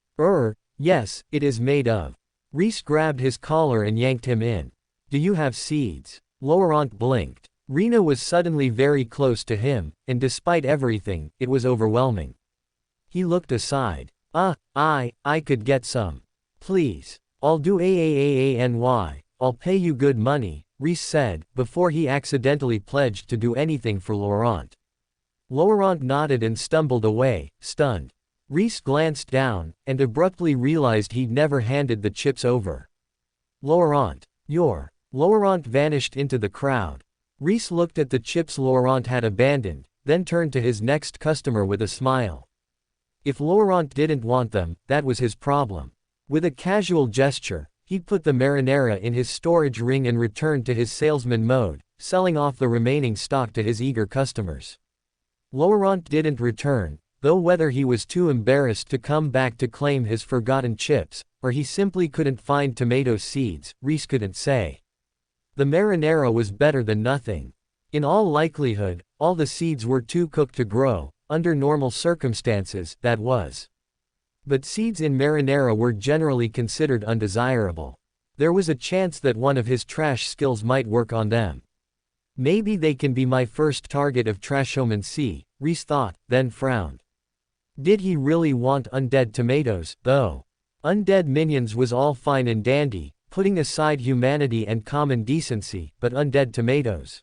Yes, it is made of. Rhys grabbed his collar and yanked him in. Do you have seeds? Laurent blinked. Rina was suddenly very close to him, and despite everything, it was overwhelming. He looked aside. I could get some. Please. I'll do AAAANY, I'll pay you good money, Rhys said, before he accidentally pledged to do anything for Laurent. Laurent nodded and stumbled away, stunned. Rhys glanced down, and abruptly realized he'd never handed the chips over. Laurent. Laurent vanished into the crowd. Rhys looked at the chips Laurent had abandoned, then turned to his next customer with a smile. If Laurent didn't want them, that was his problem. With a casual gesture, he'd put the marinara in his storage ring and returned to his salesman mode, selling off the remaining stock to his eager customers. Laurent didn't return, though whether he was too embarrassed to come back to claim his forgotten chips, or he simply couldn't find tomato seeds, Rhys couldn't say. The marinara was better than nothing. In all likelihood, all the seeds were too cooked to grow, under normal circumstances, that was. But seeds in marinara were generally considered undesirable. There was a chance that one of his trash skills might work on them. Maybe they can be my first target of trashomancy, Rhys thought, then frowned. Did he really want undead tomatoes, though? Undead minions was all fine and dandy, putting aside humanity and common decency, but undead tomatoes.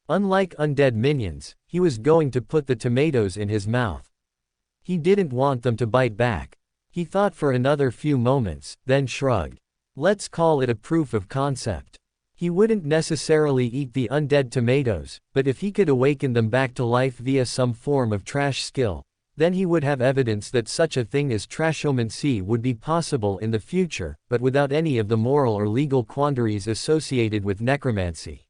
Unlike undead minions, he was going to put the tomatoes in his mouth. He didn't want them to bite back. He thought for another few moments, then shrugged. Let's call it a proof of concept. He wouldn't necessarily eat the undead tomatoes, but if he could awaken them back to life via some form of trash skill, then he would have evidence that such a thing as trashomancy would be possible in the future, but without any of the moral or legal quandaries associated with necromancy.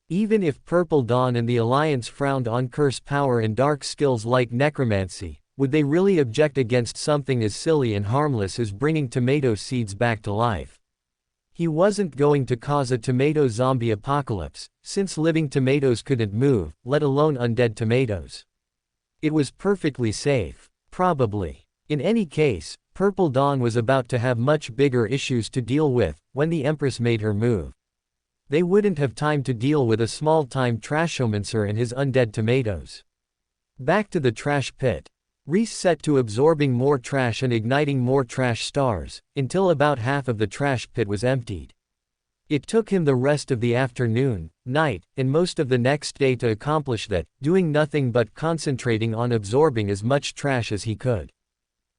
Even if Purple Dawn and the Alliance frowned on curse power and dark skills like necromancy, would they really object against something as silly and harmless as bringing tomato seeds back to life? He wasn't going to cause a tomato zombie apocalypse, since living tomatoes couldn't move, let alone undead tomatoes. It was perfectly safe. Probably. In any case, Purple Dawn was about to have much bigger issues to deal with when the Empress made her move. They wouldn't have time to deal with a small-time trashomancer and his undead tomatoes. Back to the trash pit. Rhys set to absorbing more trash and igniting more trash stars, until about half of the trash pit was emptied. It took him the rest of the afternoon, night, and most of the next day to accomplish that, doing nothing but concentrating on absorbing as much trash as he could.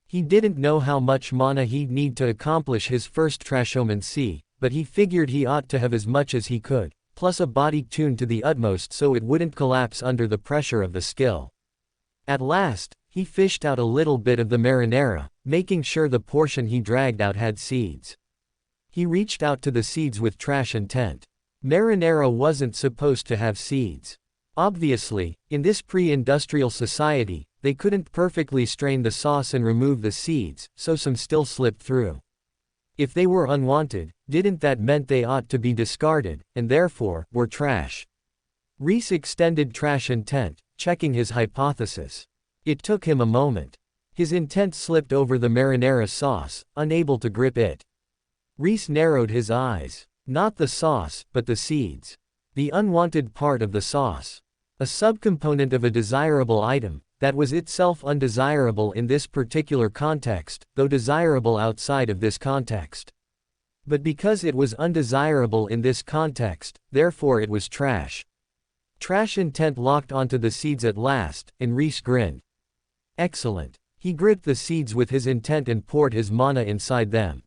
He didn't know how much mana he'd need to accomplish his first trashomancy, but he figured he ought to have as much as he could, plus a body tuned to the utmost so it wouldn't collapse under the pressure of the skill. At last, he fished out a little bit of the marinara, making sure the portion he dragged out had seeds. He reached out to the seeds with trash intent. Marinara wasn't supposed to have seeds. Obviously, in this pre-industrial society, they couldn't perfectly strain the sauce and remove the seeds, so some still slipped through. If they were unwanted, didn't that mean they ought to be discarded, and therefore, were trash? Rhys extended trash intent, checking his hypothesis. It took him a moment. His intent slipped over the marinara sauce, unable to grip it. Rhys narrowed his eyes. Not the sauce, but the seeds. The unwanted part of the sauce. A subcomponent of a desirable item, that was itself undesirable in this particular context, though desirable outside of this context. But because it was undesirable in this context, therefore it was trash. Trash intent locked onto the seeds at last, and Rhys grinned. Excellent. He gripped the seeds with his intent and poured his mana inside them.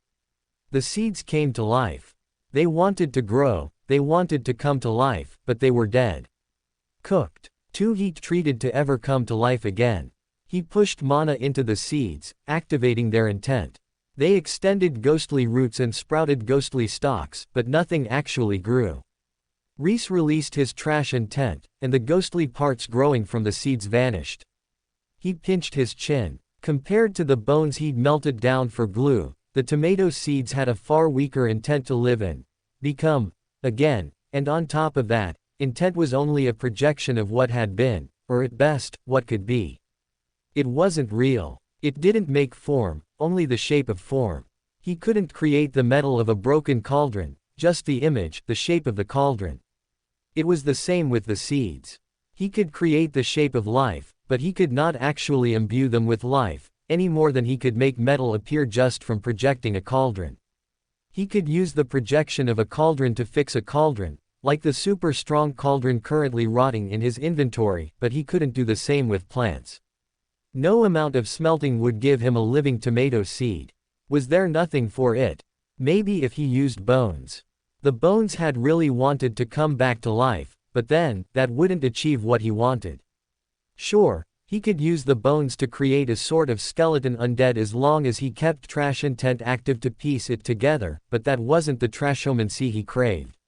The seeds came to life. They wanted to grow, they wanted to come to life, but they were dead. Cooked. Too heat-treated to ever come to life again. He pushed mana into the seeds, activating their intent. They extended ghostly roots and sprouted ghostly stalks, but nothing actually grew. Rhys released his trash intent, and the ghostly parts growing from the seeds vanished. He pinched his chin. Compared to the bones he'd melted down for glue, the tomato seeds had a far weaker intent to live in, become, again, and on top of that, intent was only a projection of what had been, or at best, what could be. It wasn't real. It didn't make form, only the shape of form. He couldn't create the metal of a broken cauldron, just the image, the shape of the cauldron. It was the same with the seeds. He could create the shape of life, but he could not actually imbue them with life, any more than he could make metal appear just from projecting a cauldron. He could use the projection of a cauldron to fix a cauldron, like the super strong cauldron currently rotting in his inventory, but he couldn't do the same with plants. No amount of smelting would give him a living tomato seed. Was there nothing for it? Maybe if he used bones. The bones had really wanted to come back to life, but then, that wouldn't achieve what he wanted. Sure, He could use the bones to create a sort of skeleton undead as long as he kept trash intent active to piece it together, but that wasn't the trashomancy he craved.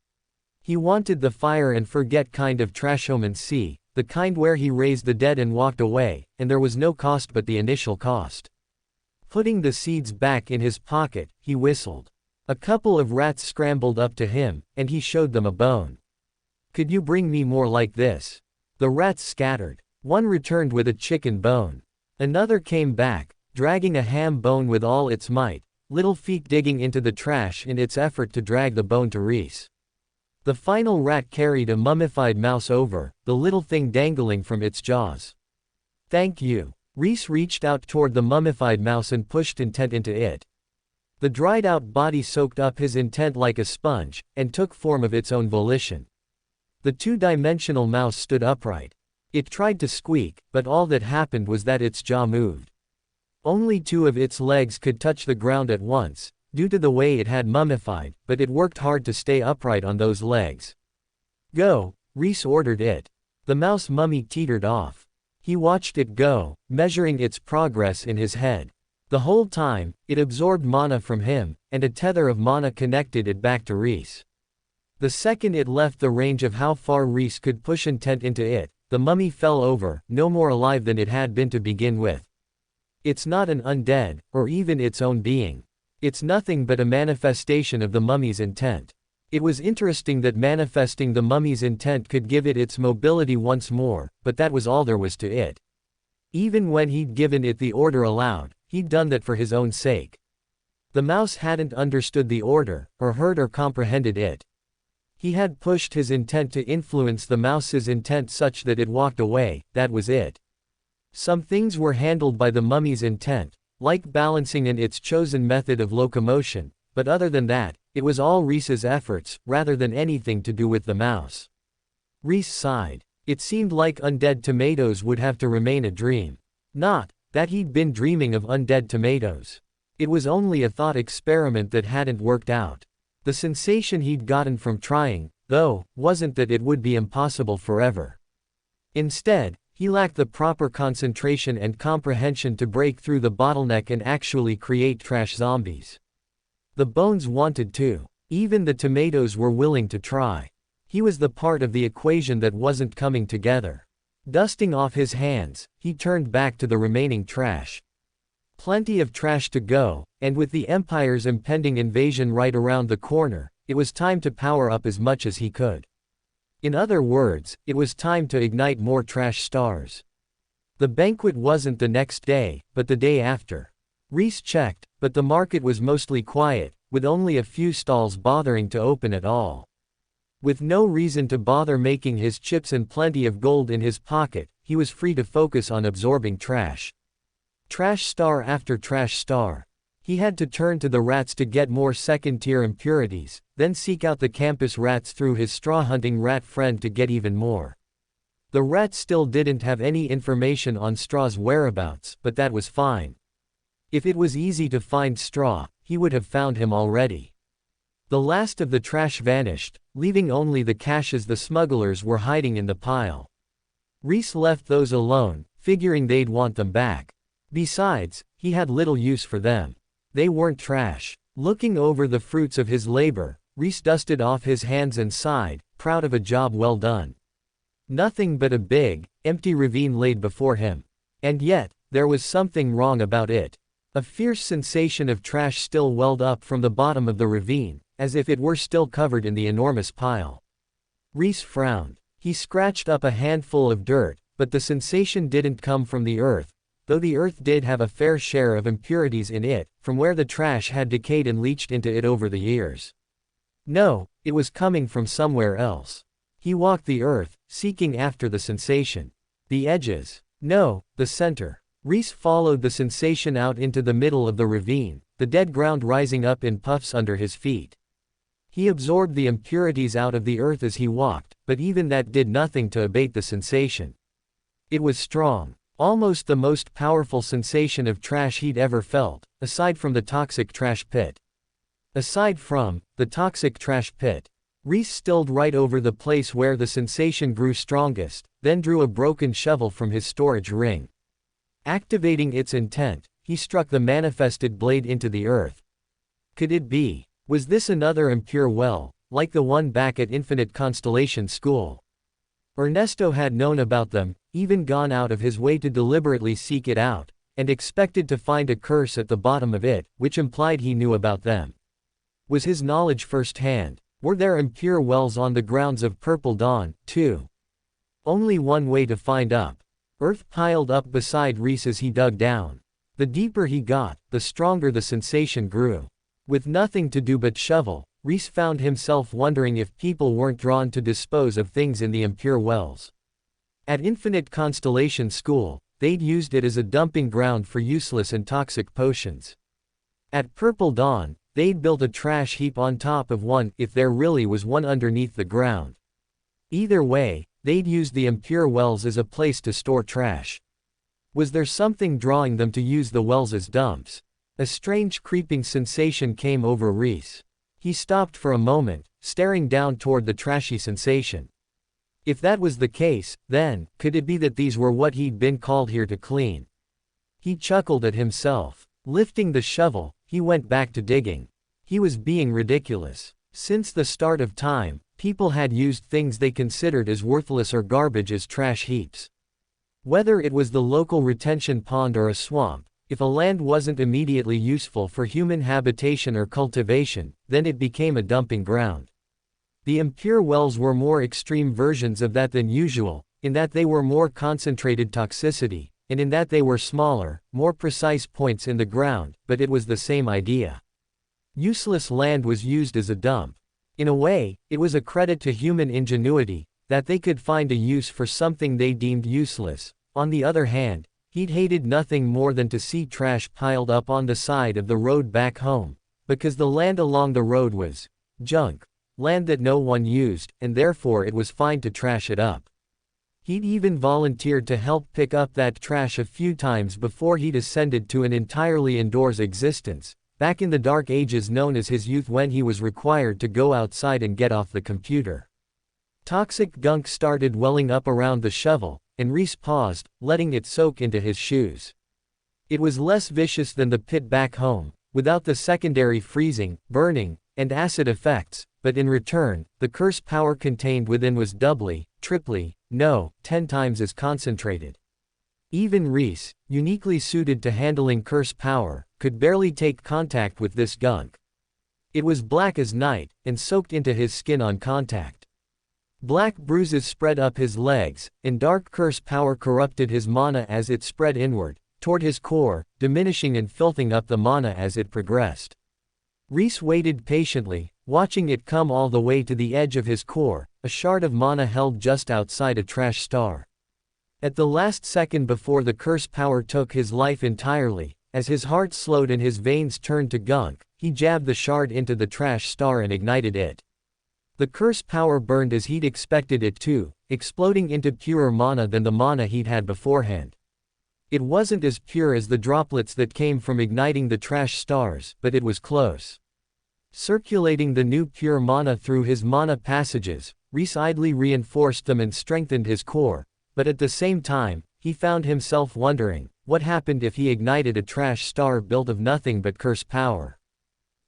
He wanted the fire and forget kind of trashomancy, the kind where he raised the dead and walked away, and there was no cost but the initial cost. Putting the seeds back in his pocket, he whistled. A couple of rats scrambled up to him, and he showed them a bone. "Could you bring me more like this?" The rats scattered. One returned with a chicken bone. Another came back, dragging a ham bone with all its might, little feet digging into the trash in its effort to drag the bone to Rhys. The final rat carried a mummified mouse over, the little thing dangling from its jaws. "Thank you." Rhys reached out toward the mummified mouse and pushed intent into it. The dried-out body soaked up his intent like a sponge, and took form of its own volition. The two-dimensional mouse stood upright. It tried to squeak, but all that happened was that its jaw moved. Only two of its legs could touch the ground at once, due to the way it had mummified, but it worked hard to stay upright on those legs. "Go," Rhys ordered it. The mouse mummy teetered off. He watched it go, measuring its progress in his head. The whole time, it absorbed mana from him, and a tether of mana connected it back to Rhys. The second it left the range of how far Rhys could push intent into it, the mummy fell over, no more alive than it had been to begin with. It's not an undead, or even its own being. It's nothing but a manifestation of the mummy's intent. It was interesting that manifesting the mummy's intent could give it its mobility once more, but that was all there was to it. Even when he'd given it the order aloud, he'd done that for his own sake. The mouse hadn't understood the order, or heard or comprehended it. He had pushed his intent to influence the mouse's intent such that it walked away, that was it. Some things were handled by the mummy's intent, like balancing and its chosen method of locomotion, but other than that, it was all Rhys's efforts, rather than anything to do with the mouse. Rhys sighed. It seemed like undead tomatoes would have to remain a dream. Not that he'd been dreaming of undead tomatoes. It was only a thought experiment that hadn't worked out. The sensation he'd gotten from trying, though, wasn't that it would be impossible forever. Instead, he lacked the proper concentration and comprehension to break through the bottleneck and actually create trash zombies. The bones wanted to. Even the tomatoes were willing to try. He was the part of the equation that wasn't coming together. Dusting off his hands, he turned back to the remaining trash. Plenty of trash to go, and with the Empire's impending invasion right around the corner, it was time to power up as much as he could. In other words, it was time to ignite more trash stars. The banquet wasn't the next day, but the day after. Rhys checked, but the market was mostly quiet, with only a few stalls bothering to open at all. With no reason to bother making his chips and plenty of gold in his pocket, he was free to focus on absorbing trash. Trash star after trash star. He had to turn to the rats to get more second-tier impurities, then seek out the campus rats through his straw-hunting rat friend to get even more. The rats still didn't have any information on Straw's whereabouts, but that was fine. If it was easy to find Straw, he would have found him already. The last of the trash vanished, leaving only the caches the smugglers were hiding in the pile. Rhys left those alone, figuring they'd want them back. Besides, he had little use for them. They weren't trash. Looking over the fruits of his labor, Rhys dusted off his hands and sighed, proud of a job well done. Nothing but a big, empty ravine laid before him. And yet, there was something wrong about it. A fierce sensation of trash still welled up from the bottom of the ravine, as if it were still covered in the enormous pile. Rhys frowned. He scratched up a handful of dirt, but the sensation didn't come from the earth, though the earth did have a fair share of impurities in it, from where the trash had decayed and leached into it over the years. No, it was coming from somewhere else. He walked the earth, seeking after the sensation. The edges. No, the center. Rhys followed the sensation out into the middle of the ravine, the dead ground rising up in puffs under his feet. He absorbed the impurities out of the earth as he walked, but even that did nothing to abate the sensation. It was strong. Almost the most powerful sensation of trash he'd ever felt, aside from the toxic trash pit. Aside from the toxic trash pit. Rhys stilled right over the place where the sensation grew strongest, then drew a broken shovel from his storage ring. Activating its intent, he struck the manifested blade into the earth. Could it be? Was this another impure well, like the one back at Infinite Constellation School? Ernesto had known about them, even gone out of his way to deliberately seek it out, and expected to find a curse at the bottom of it, which implied he knew about them. Was his knowledge first-hand? Were there impure wells on the grounds of Purple Dawn, too? Only one way to find up. Earth piled up beside Rhys as he dug down. The deeper he got, the stronger the sensation grew. With nothing to do but shovel, Rhys found himself wondering if people weren't drawn to dispose of things in the impure wells. At Infinite Constellation School, they'd used it as a dumping ground for useless and toxic potions. At Purple Dawn, they'd built a trash heap on top of one, if there really was one underneath the ground. Either way, they'd used the impure wells as a place to store trash. Was there something drawing them to use the wells as dumps? A strange creeping sensation came over Rhys. He stopped for a moment, staring down toward the trashy sensation. If that was the case, then, could it be that these were what he'd been called here to clean? He chuckled at himself. Lifting the shovel, he went back to digging. He was being ridiculous. Since the start of time, people had used things they considered as worthless or garbage as trash heaps. Whether it was the local retention pond or a swamp, if a land wasn't immediately useful for human habitation or cultivation, then it became a dumping ground. The impure wells were more extreme versions of that than usual, in that they were more concentrated toxicity, and in that they were smaller, more precise points in the ground, but it was the same idea. Useless land was used as a dump. In a way, it was a credit to human ingenuity, that they could find a use for something they deemed useless. On the other hand, he'd hated nothing more than to see trash piled up on the side of the road back home, because the land along the road was junk, land that no one used, and therefore it was fine to trash it up. He'd even volunteered to help pick up that trash a few times before he'd ascended to an entirely indoors existence, back in the dark ages known as his youth when he was required to go outside and get off the computer. Toxic gunk started welling up around the shovel, and Rhys paused, letting it soak into his shoes. It was less vicious than the pit back home, without the secondary freezing, burning, and acid effects, but in return, the curse power contained within was doubly, triply, 10 times as concentrated. Even Rhys, uniquely suited to handling curse power, could barely take contact with this gunk. It was black as night, and soaked into his skin on contact. Black bruises spread up his legs, and dark curse power corrupted his mana as it spread inward, toward his core, diminishing and filthing up the mana as it progressed. Rhys waited patiently, watching it come all the way to the edge of his core, a shard of mana held just outside a trash star. At the last second before the curse power took his life entirely, as his heart slowed and his veins turned to gunk, he jabbed the shard into the trash star and ignited it. The curse power burned as he'd expected it to, exploding into purer mana than the mana he'd had beforehand. It wasn't as pure as the droplets that came from igniting the trash stars, but it was close. Circulating the new pure mana through his mana passages, Rhys idly reinforced them and strengthened his core, but at the same time, he found himself wondering, what happened if he ignited a trash star built of nothing but curse power?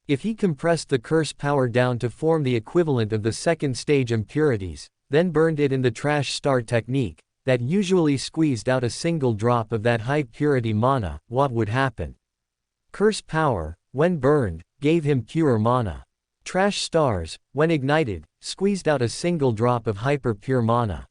If he compressed the curse power down to form the equivalent of the second stage impurities, then burned it in the trash star technique, that usually squeezed out a single drop of that high purity mana, what would happen? Curse power, when burned, gave him pure mana. Trash stars, when ignited, squeezed out a single drop of hyper-pure mana.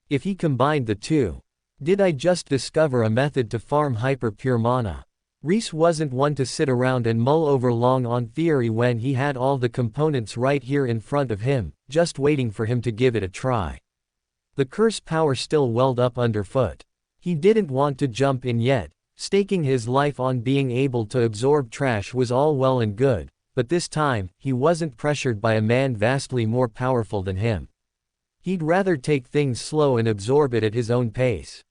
If he combined the two, did I just discover a method to farm hyper-pure mana? Rhys wasn't one to sit around and mull over long on theory when he had all the components right here in front of him, just waiting for him to give it a try. The curse power still welled up underfoot. He didn't want to jump in yet. Staking his life on being able to absorb trash was all well and good, but this time, he wasn't pressured by a man vastly more powerful than him. He'd rather take things slow and absorb it at his own pace.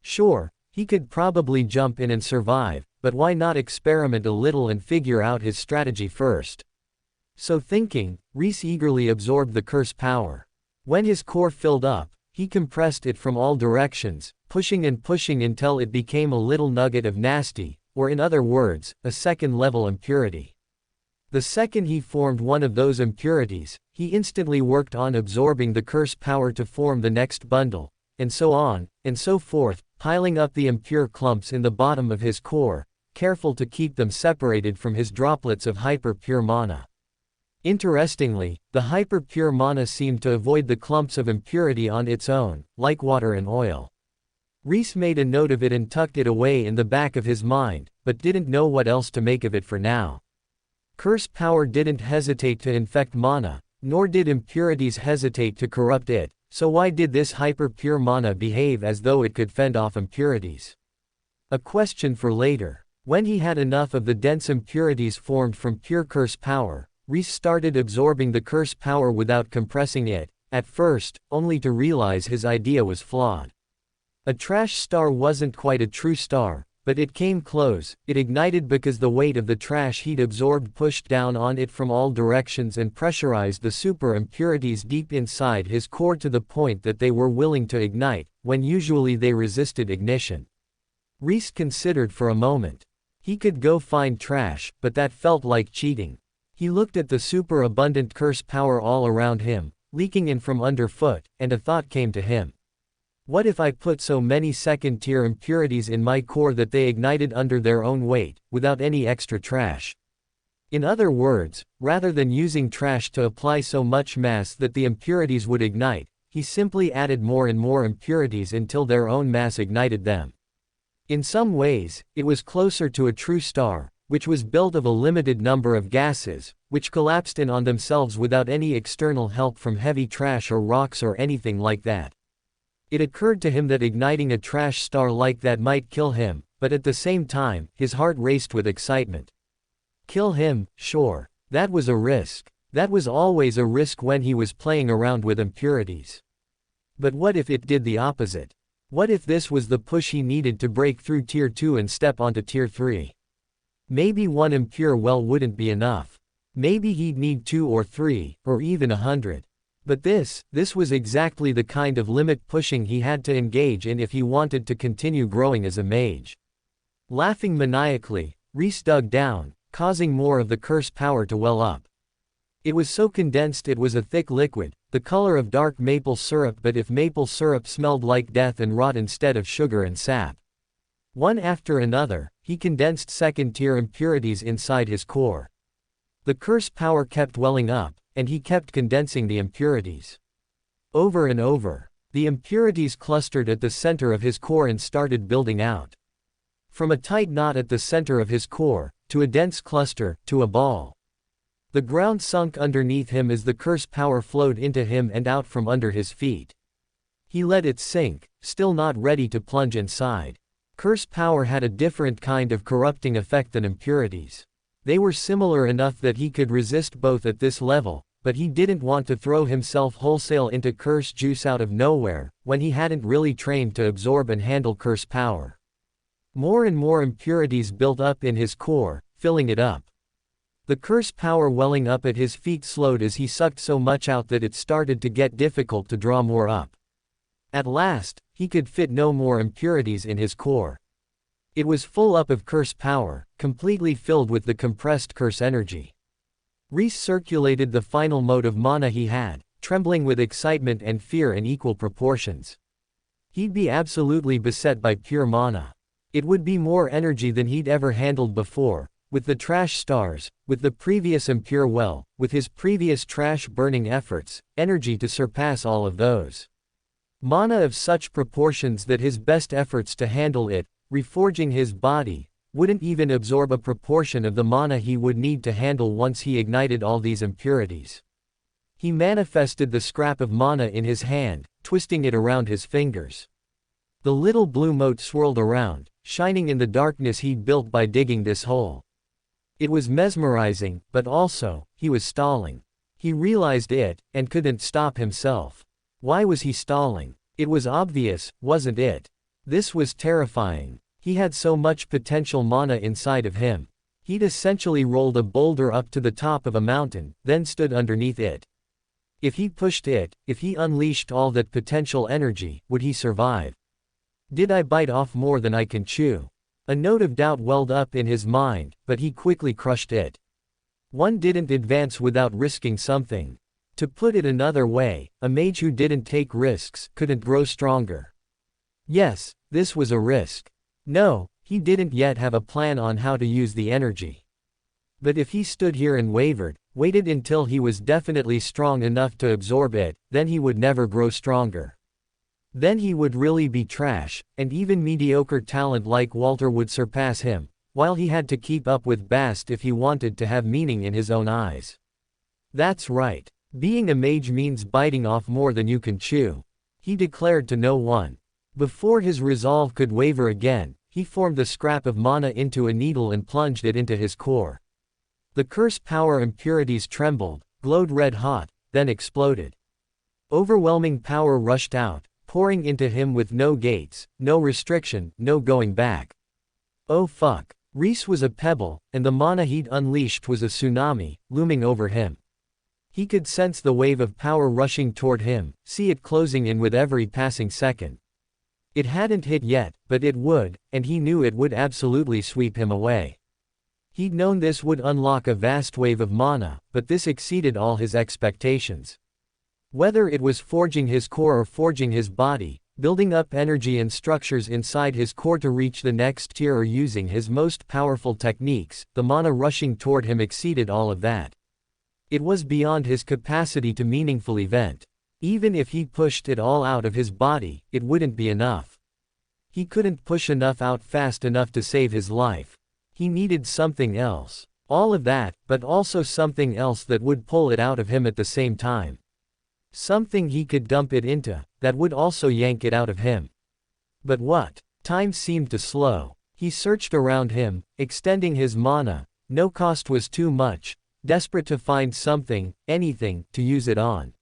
Sure, he could probably jump in and survive, but why not experiment a little and figure out his strategy first? So thinking, Rhys eagerly absorbed the curse power. When his core filled up, He compressed it from all directions, pushing and pushing until it became a little nugget of nasty, or in other words, a second-level impurity. The second he formed one of those impurities, he instantly worked on absorbing the curse power to form the next bundle, and so on, and so forth, piling up the impure clumps in the bottom of his core, careful to keep them separated from his droplets of hyper-pure mana. Interestingly, the hyper-pure mana seemed to avoid the clumps of impurity on its own, like water and oil. Rhys made a note of it and tucked it away in the back of his mind, but didn't know what else to make of it for now. Curse power didn't hesitate to infect mana, nor did impurities hesitate to corrupt it, so why did this hyper-pure mana behave as though it could fend off impurities? A question for later. When he had enough of the dense impurities formed from pure curse power, Rhys started absorbing the curse power without compressing it, at first, only to realize his idea was flawed. A trash star wasn't quite a true star, but it came close. It ignited because the weight of the trash he'd absorbed pushed down on it from all directions and pressurized the super impurities deep inside his core to the point that they were willing to ignite, when usually they resisted ignition. Rhys considered for a moment. He could go find trash, but that felt like cheating. He looked at the super abundant curse power all around him, leaking in from underfoot, and a thought came to him. What if I put so many second-tier impurities in my core that they ignited under their own weight, without any extra trash? In other words, rather than using trash to apply so much mass that the impurities would ignite, he simply added more and more impurities until their own mass ignited them. In some ways, it was closer to a true star, which was built of a limited number of gases, which collapsed in on themselves without any external help from heavy trash or rocks or anything like that. It occurred to him that igniting a trash star like that might kill him, but at the same time, his heart raced with excitement. Kill him, sure. That was a risk. That was always a risk when he was playing around with impurities. But what if it did the opposite? What if this was the push he needed to break through Tier 2 and step onto Tier 3? Maybe one impure well wouldn't be enough. Maybe he'd need 2 or 3, or even 100. But this was exactly the kind of limit pushing he had to engage in if he wanted to continue growing as a mage. Laughing maniacally, Rhys dug down, causing more of the curse power to well up. It was so condensed it was a thick liquid, the color of dark maple syrup, but if maple syrup smelled like death and rot instead of sugar and sap. One after another, he condensed second-tier impurities inside his core. The curse power kept welling up, and he kept condensing the impurities. Over and over, the impurities clustered at the center of his core and started building out. From a tight knot at the center of his core, to a dense cluster, to a ball. The ground sunk underneath him as the curse power flowed into him and out from under his feet. He let it sink, still not ready to plunge inside. Curse power had a different kind of corrupting effect than impurities. They were similar enough that he could resist both at this level, but he didn't want to throw himself wholesale into curse juice out of nowhere, when he hadn't really trained to absorb and handle curse power. More and more impurities built up in his core, filling it up. The curse power welling up at his feet slowed as he sucked so much out that it started to get difficult to draw more up. At last, he could fit no more impurities in his core. It was full up of curse power, completely filled with the compressed curse energy. Rhys circulated the final mode of mana he had, trembling with excitement and fear in equal proportions. He'd be absolutely beset by pure mana. It would be more energy than he'd ever handled before, with the trash stars, with the previous impure well, with his previous trash-burning efforts, energy to surpass all of those. Mana of such proportions that his best efforts to handle it, reforging his body, wouldn't even absorb a proportion of the mana he would need to handle once he ignited all these impurities. He manifested the scrap of mana in his hand, twisting it around his fingers. The little blue mote swirled around, shining in the darkness he'd built by digging this hole. It was mesmerizing, but also, he was stalling. He realized it, and couldn't stop himself. Why was he stalling? It was obvious, wasn't it? This was terrifying. He had so much potential mana inside of him. He'd essentially rolled a boulder up to the top of a mountain, then stood underneath it. If he pushed it, if he unleashed all that potential energy, would he survive? Did I bite off more than I can chew? A note of doubt welled up in his mind, but he quickly crushed it. One didn't advance without risking something. To put it another way, a mage who didn't take risks couldn't grow stronger. Yes, this was a risk. No, he didn't yet have a plan on how to use the energy. But if he stood here and wavered, waited until he was definitely strong enough to absorb it, then he would never grow stronger. Then he would really be trash, and even mediocre talent like Walter would surpass him, while he had to keep up with Bast if he wanted to have meaning in his own eyes. That's right. Being a mage means biting off more than you can chew, he declared to no one. Before his resolve could waver again, he formed the scrap of mana into a needle and plunged it into his core. The curse power impurities trembled, glowed red hot, then exploded. Overwhelming power rushed out, pouring into him with no gates, no restriction, no going back. Oh fuck. Rhys was a pebble, and the mana he'd unleashed was a tsunami, looming over him. He could sense the wave of power rushing toward him, see it closing in with every passing second. It hadn't hit yet, but it would, and he knew it would absolutely sweep him away. He'd known this would unlock a vast wave of mana, but this exceeded all his expectations. Whether it was forging his core or forging his body, building up energy and structures inside his core to reach the next tier or using his most powerful techniques, the mana rushing toward him exceeded all of that. It was beyond his capacity to meaningfully vent. Even if he pushed it all out of his body, it wouldn't be enough. He couldn't push enough out fast enough to save his life. He needed something else. All of that, but also something else that would pull it out of him at the same time. Something he could dump it into, that would also yank it out of him. But what? Time seemed to slow. He searched around him, extending his mana. No cost was too much, desperate to find something, anything, to use it on.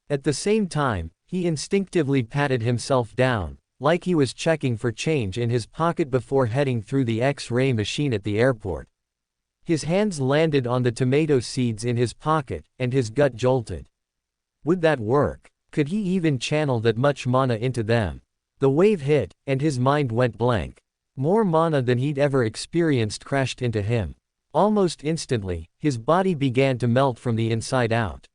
At the same time, he instinctively patted himself down, like he was checking for change in his pocket before heading through the X-ray machine at the airport. His hands landed on the tomato seeds in his pocket, and his gut jolted. Would that work? Could he even channel that much mana into them? The wave hit, and his mind went blank. More mana than he'd ever experienced crashed into him. Almost instantly, his body began to melt from the inside out.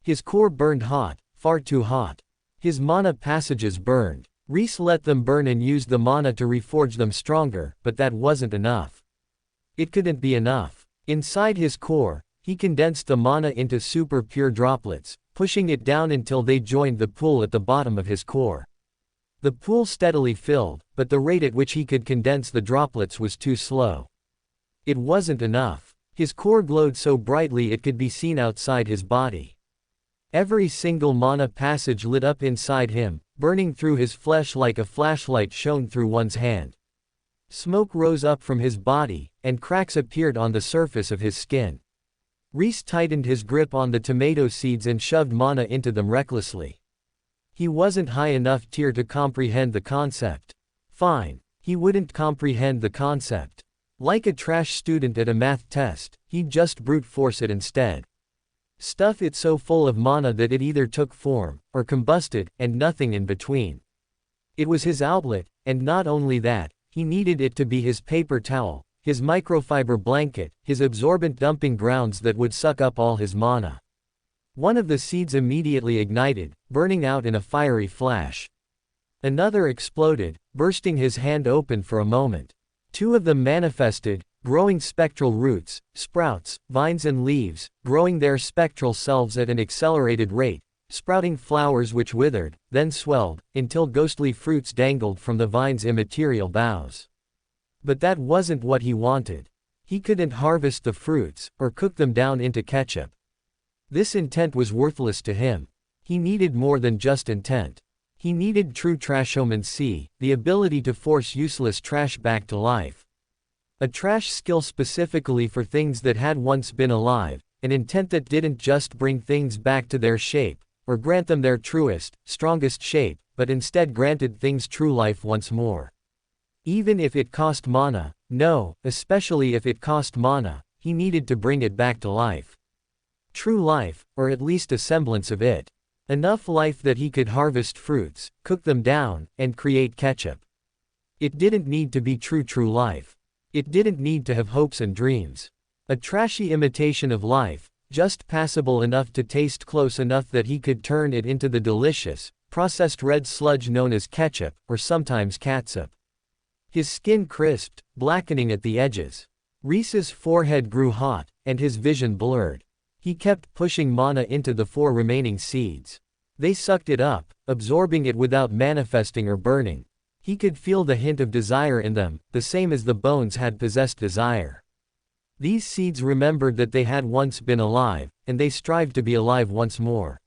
His core burned hot, far too hot. His mana passages burned. Rhys let them burn and used the mana to reforge them stronger, but that wasn't enough. It couldn't be enough. Inside his core, he condensed the mana into super pure droplets, pushing it down until they joined the pool at the bottom of his core. The pool steadily filled, but the rate at which he could condense the droplets was too slow. It wasn't enough. His core glowed so brightly it could be seen outside his body. Every single mana passage lit up inside him, burning through his flesh like a flashlight shone through one's hand. Smoke rose up from his body, and cracks appeared on the surface of his skin. Rhys tightened his grip on the tomato seeds and shoved mana into them recklessly. He wasn't high enough tier to comprehend the concept. Fine. He wouldn't comprehend the concept. Like a trash student at a math test, he'd just brute force it instead. Stuff it so full of mana that it either took form, or combusted, and nothing in between. It was his outlet, and not only that, he needed it to be his paper towel, his microfiber blanket, his absorbent dumping grounds that would suck up all his mana. One of the seeds immediately ignited, burning out in a fiery flash. Another exploded, bursting his hand open for a moment. Two of them manifested, growing spectral roots, sprouts, vines and leaves, growing their spectral selves at an accelerated rate, sprouting flowers which withered, then swelled, until ghostly fruits dangled from the vine's immaterial boughs. But that wasn't what he wanted. He couldn't harvest the fruits, or cook them down into ketchup. This intent was worthless to him. He needed more than just intent. He needed true trashomancy, the ability to force useless trash back to life. A trash skill specifically for things that had once been alive, an intent that didn't just bring things back to their shape, or grant them their truest, strongest shape, but instead granted things true life once more. Even if it cost mana, no, especially if it cost mana, he needed to bring it back to life. True life, or at least a semblance of it. Enough life that he could harvest fruits, cook them down, and create ketchup. It didn't need to be true life. It didn't need to have hopes and dreams. A trashy imitation of life, just passable enough to taste close enough that he could turn it into the delicious, processed red sludge known as ketchup, or sometimes catsup. His skin crisped, blackening at the edges. Rhys's forehead grew hot, and his vision blurred. He kept pushing mana into the 4 remaining seeds. They sucked it up, absorbing it without manifesting or burning. He could feel the hint of desire in them, the same as the bones had possessed desire. These seeds remembered that they had once been alive, and they strived to be alive once more.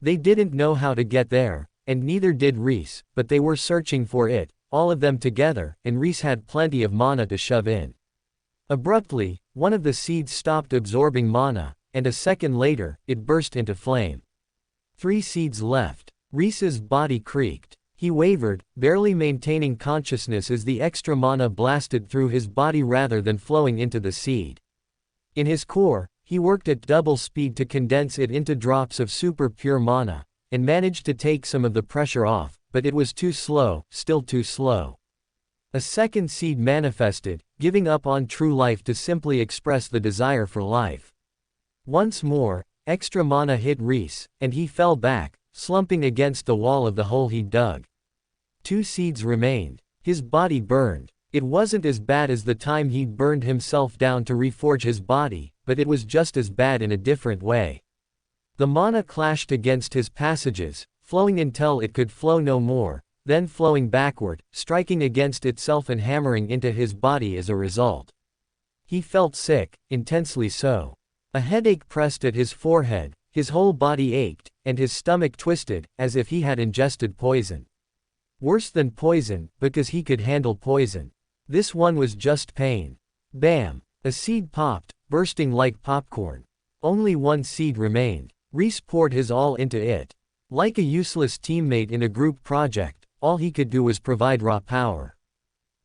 They didn't know how to get there, and neither did Rhys, but they were searching for it, all of them together, and Rhys had plenty of mana to shove in. Abruptly, one of the seeds stopped absorbing mana, and a second later, it burst into flame. 3 seeds left. Rhys's body creaked. He wavered, barely maintaining consciousness as the extra mana blasted through his body rather than flowing into the seed. In his core, he worked at double speed to condense it into drops of super pure mana, and managed to take some of the pressure off, but it was too slow, still too slow. A second seed manifested, giving up on true life to simply express the desire for life. Once more, extra mana hit Rhys, and he fell back, slumping against the wall of the hole he'd dug. 2 seeds remained. His body burned. It wasn't as bad as the time he'd burned himself down to reforge his body, but it was just as bad in a different way. The mana clashed against his passages, flowing until it could flow no more, then flowing backward, striking against itself and hammering into his body as a result. He felt sick, intensely so. A headache pressed at his forehead, his whole body ached, and his stomach twisted, as if he had ingested poison. Worse than poison, because he could handle poison. This one was just pain. Bam! A seed popped, bursting like popcorn. Only 1 seed remained. Rhys poured his all into it. Like a useless teammate in a group project, all he could do was provide raw power.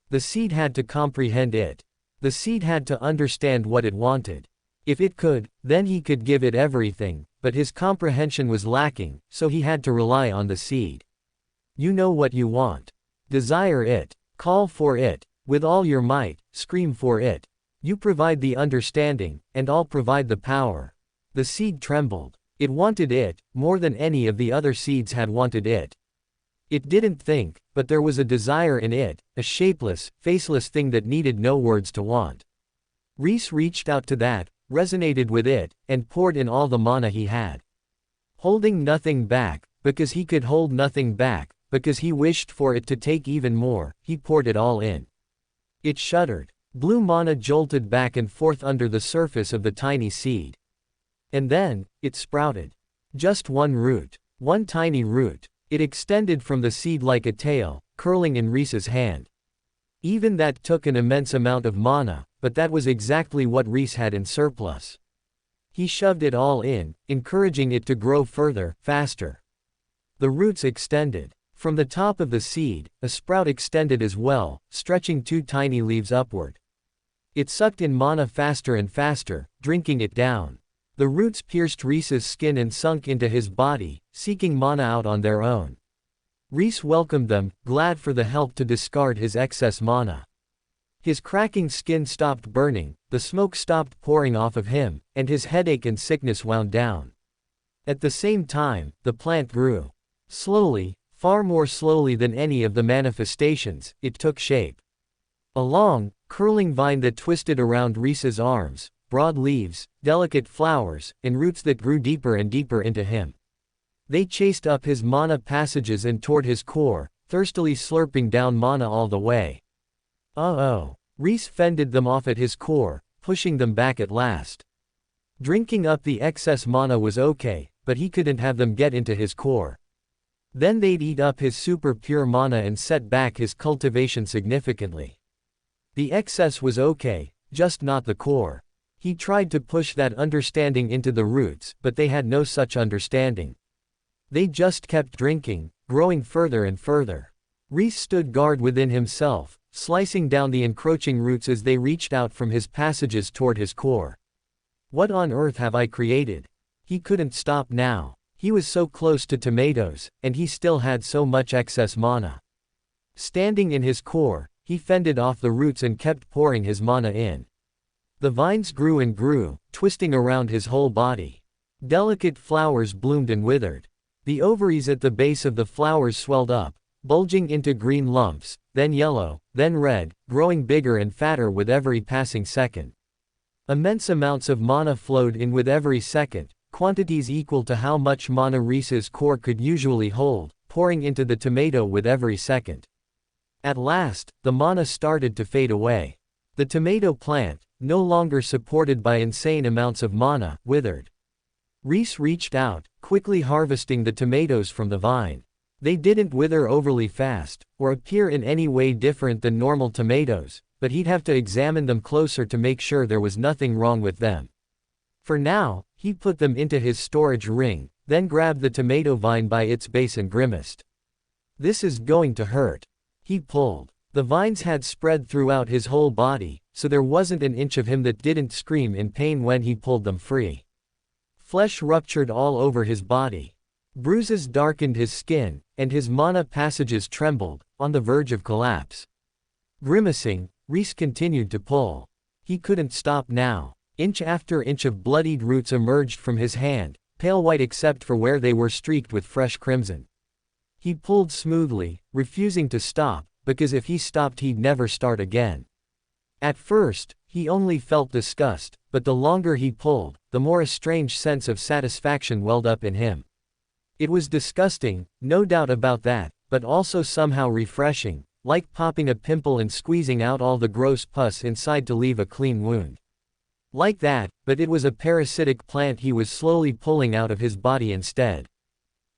The seed had to comprehend it. The seed had to understand what it wanted. If it could, then he could give it everything, but his comprehension was lacking, so he had to rely on the seed. You know what you want. Desire it. Call for it. With all your might, scream for it. You provide the understanding, and I'll provide the power. The seed trembled. It wanted it, more than any of the other seeds had wanted it. It didn't think, but there was a desire in it, a shapeless, faceless thing that needed no words to want. Rhys reached out to that, resonated with it, and poured in all the mana he had. Holding nothing back, because he could hold nothing back, because he wished for it to take even more, he poured it all in. It shuddered. Blue mana jolted back and forth under the surface of the tiny seed. And then, it sprouted. Just 1 root. 1 tiny root. It extended from the seed like a tail, curling in Rhys's hand. Even that took an immense amount of mana, but that was exactly what Rhys had in surplus. He shoved it all in, encouraging it to grow further, faster. The roots extended. From the top of the seed, a sprout extended as well, stretching 2 tiny leaves upward. It sucked in mana faster and faster, drinking it down. The roots pierced Rhys's skin and sunk into his body, seeking mana out on their own. Rhys welcomed them, glad for the help to discard his excess mana. His cracking skin stopped burning, the smoke stopped pouring off of him, and his headache and sickness wound down. At the same time, the plant grew. Slowly, far more slowly than any of the manifestations, it took shape. A long, curling vine that twisted around Rhys's arms, broad leaves, delicate flowers, and roots that grew deeper and deeper into him. They chased up his mana passages and toward his core, thirstily slurping down mana all the way. Oh. Rhys fended them off at his core, pushing them back at last. Drinking up the excess mana was okay, but he couldn't have them get into his core. Then they'd eat up his super pure mana and set back his cultivation significantly. The excess was okay, just not the core. He tried to push that understanding into the roots, but they had no such understanding. They just kept drinking, growing further and further. Rhys stood guard within himself, slicing down the encroaching roots as they reached out from his passages toward his core. What on earth have I created? He couldn't stop now. He was so close to tomatoes, and he still had so much excess mana. Standing in his core, he fended off the roots and kept pouring his mana in. The vines grew and grew, twisting around his whole body. Delicate flowers bloomed and withered. The ovaries at the base of the flowers swelled up, bulging into green lumps, then yellow, then red, growing bigger and fatter with every passing second. Immense amounts of mana flowed in with every second, quantities equal to how much mana Rhys's core could usually hold, pouring into the tomato with every second. At last, the mana started to fade away. The tomato plant, no longer supported by insane amounts of mana, withered. Rhys reached out, quickly harvesting the tomatoes from the vine. They didn't wither overly fast, or appear in any way different than normal tomatoes, but he'd have to examine them closer to make sure there was nothing wrong with them. For now, he put them into his storage ring, then grabbed the tomato vine by its base and grimaced. This is going to hurt. He pulled. The vines had spread throughout his whole body, so there wasn't an inch of him that didn't scream in pain when he pulled them free. Flesh ruptured all over his body. Bruises darkened his skin, and his mana passages trembled, on the verge of collapse. Grimacing, Rhys continued to pull. He couldn't stop now. Inch after inch of bloodied roots emerged from his hand, pale white except for where they were streaked with fresh crimson. He pulled smoothly, refusing to stop, because if he stopped he'd never start again. At first, he only felt disgust, but the longer he pulled, the more a strange sense of satisfaction welled up in him. It was disgusting, no doubt about that, but also somehow refreshing, like popping a pimple and squeezing out all the gross pus inside to leave a clean wound. Like that, but it was a parasitic plant he was slowly pulling out of his body instead.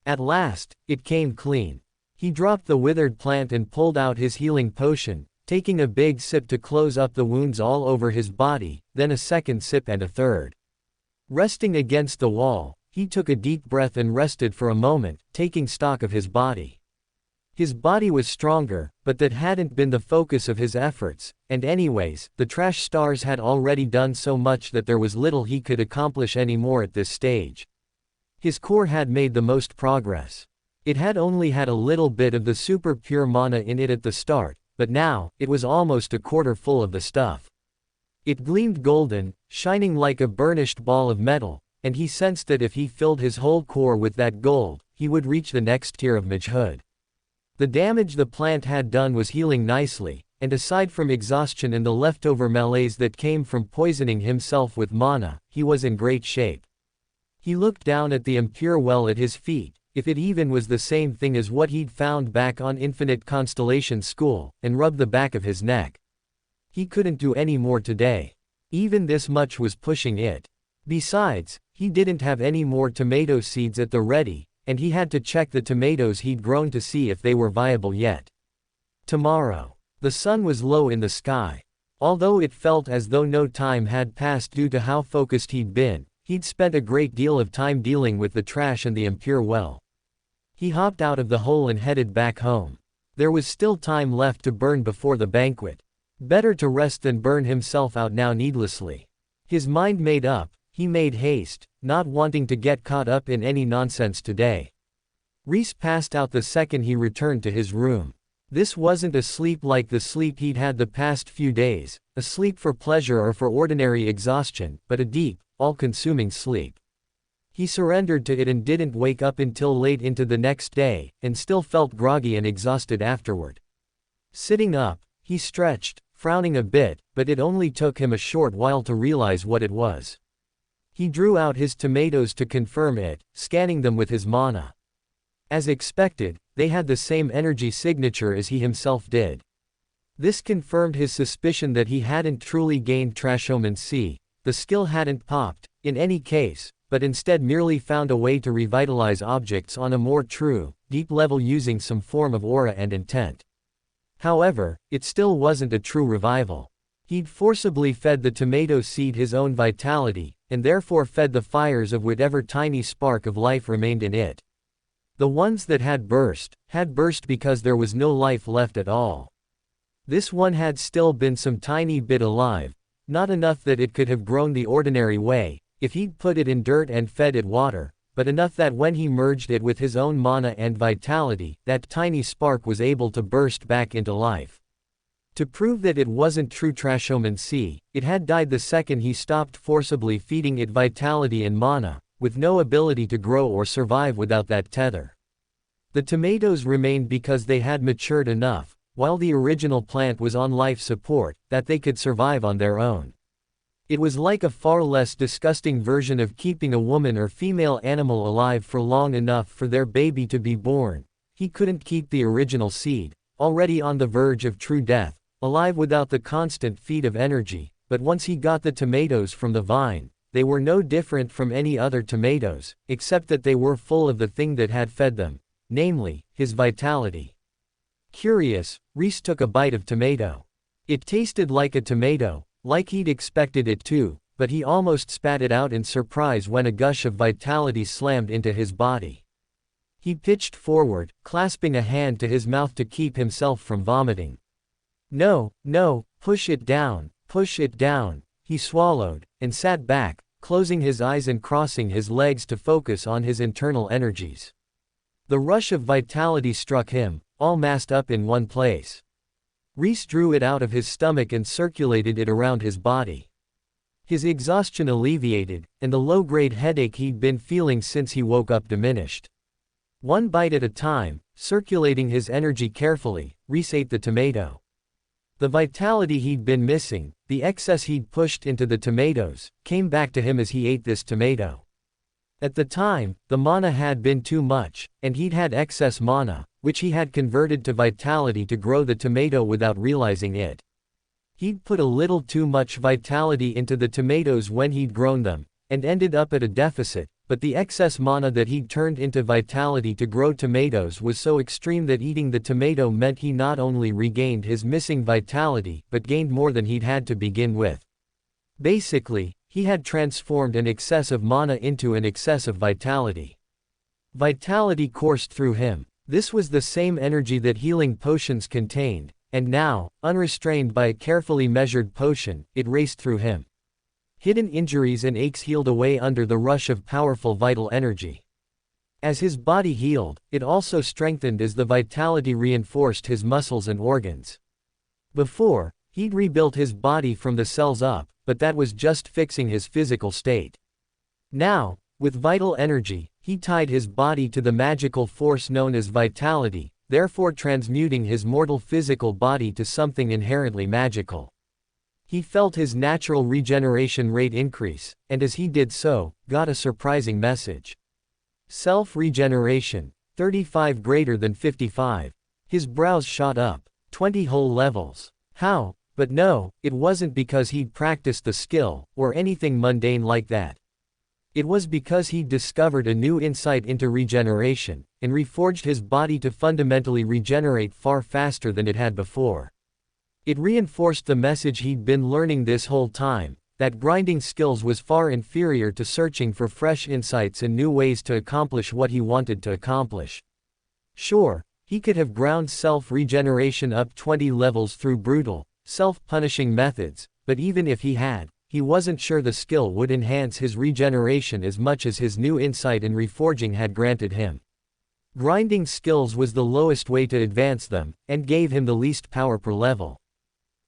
At last, it came clean. He dropped the withered plant and pulled out his healing potion, taking a big sip to close up the wounds all over his body, then a second sip and a third. Resting against the wall, he took a deep breath and rested for a moment, taking stock of his body. His body was stronger, but that hadn't been the focus of his efforts, and anyways, the trash stars had already done so much that there was little he could accomplish anymore at this stage. His core had made the most progress. It had only had a little bit of the super pure mana in it at the start, but now, it was almost a quarter full of the stuff. It gleamed golden, shining like a burnished ball of metal, and he sensed that if he filled his whole core with that gold, he would reach the next tier of magehood. The damage the plant had done was healing nicely, and aside from exhaustion and the leftover malaise that came from poisoning himself with mana, he was in great shape. He looked down at the impure well at his feet, if it even was the same thing as what he'd found back on Infinite Constellation School, and rubbed the back of his neck. He couldn't do any more today. Even this much was pushing it. Besides, he didn't have any more tomato seeds at the ready, and he had to check the tomatoes he'd grown to see if they were viable yet. Tomorrow. The sun was low in the sky. Although it felt as though no time had passed due to how focused he'd been, he'd spent a great deal of time dealing with the trash and the impure well. He hopped out of the hole and headed back home. There was still time left to burn before the banquet. Better to rest than burn himself out now needlessly. His mind made up, he made haste, not wanting to get caught up in any nonsense today. Rhys passed out the second he returned to his room. This wasn't a sleep like the sleep he'd had the past few days, a sleep for pleasure or for ordinary exhaustion, but a deep, all-consuming sleep. He surrendered to it and didn't wake up until late into the next day, and still felt groggy and exhausted afterward. Sitting up, he stretched, frowning a bit, but it only took him a short while to realize what it was. He drew out his tomatoes to confirm it, scanning them with his mana. As expected, they had the same energy signature as he himself did. This confirmed his suspicion that he hadn't truly gained Trashomancy, the skill hadn't popped, in any case, but instead merely found a way to revitalize objects on a more true, deep level using some form of aura and intent. However, it still wasn't a true revival. He'd forcibly fed the tomato seed his own vitality, and therefore fed the fires of whatever tiny spark of life remained in it. The ones that had burst because there was no life left at all. This one had still been some tiny bit alive, not enough that it could have grown the ordinary way, if he'd put it in dirt and fed it water, but enough that when he merged it with his own mana and vitality, that tiny spark was able to burst back into life. To prove that it wasn't true Trashoman C, it had died the second he stopped forcibly feeding it vitality and mana, with no ability to grow or survive without that tether. The tomatoes remained because they had matured enough, while the original plant was on life support, that they could survive on their own. It was like a far less disgusting version of keeping a woman or female animal alive for long enough for their baby to be born. He couldn't keep the original seed, already on the verge of true death, alive without the constant feed of energy, but once he got the tomatoes from the vine, they were no different from any other tomatoes, except that they were full of the thing that had fed them, namely, his vitality. Curious, Rhys took a bite of tomato. It tasted like a tomato, like he'd expected it to, but he almost spat it out in surprise when a gush of vitality slammed into his body. He pitched forward, clasping a hand to his mouth to keep himself from vomiting. No, push it down, he swallowed, and sat back, closing his eyes and crossing his legs to focus on his internal energies. The rush of vitality struck him, all massed up in one place. Rhys drew it out of his stomach and circulated it around his body. His exhaustion alleviated, and the low-grade headache he'd been feeling since he woke up diminished. One bite at a time, circulating his energy carefully, Rhys ate the tomato. The vitality he'd been missing, the excess he'd pushed into the tomatoes, came back to him as he ate this tomato. At the time, the mana had been too much, and he'd had excess mana, which he had converted to vitality to grow the tomato without realizing it. He'd put a little too much vitality into the tomatoes when he'd grown them, and ended up at a deficit, but the excess mana that he'd turned into vitality to grow tomatoes was so extreme that eating the tomato meant he not only regained his missing vitality, but gained more than he'd had to begin with. Basically, he had transformed an excess of mana into an excess of vitality. Vitality coursed through him. This was the same energy that healing potions contained, and now, unrestrained by a carefully measured potion, it raced through him. Hidden injuries and aches healed away under the rush of powerful vital energy. As his body healed, it also strengthened as the vitality reinforced his muscles and organs. Before, he'd rebuilt his body from the cells up, but that was just fixing his physical state. Now, with vital energy, he tied his body to the magical force known as vitality, therefore transmuting his mortal physical body to something inherently magical. He felt his natural regeneration rate increase, and as he did so, got a surprising message. Self-regeneration, 35 greater than 55. His brows shot up. 20 whole levels. How? But no, it wasn't because he'd practiced the skill, or anything mundane like that. It was because he'd discovered a new insight into regeneration, and reforged his body to fundamentally regenerate far faster than it had before. It reinforced the message he'd been learning this whole time, that grinding skills was far inferior to searching for fresh insights and new ways to accomplish what he wanted to accomplish. Sure, he could have ground self-regeneration up 20 levels through brutal, self-punishing methods, but even if he had, he wasn't sure the skill would enhance his regeneration as much as his new insight in reforging had granted him. Grinding skills was the lowest way to advance them, and gave him the least power per level.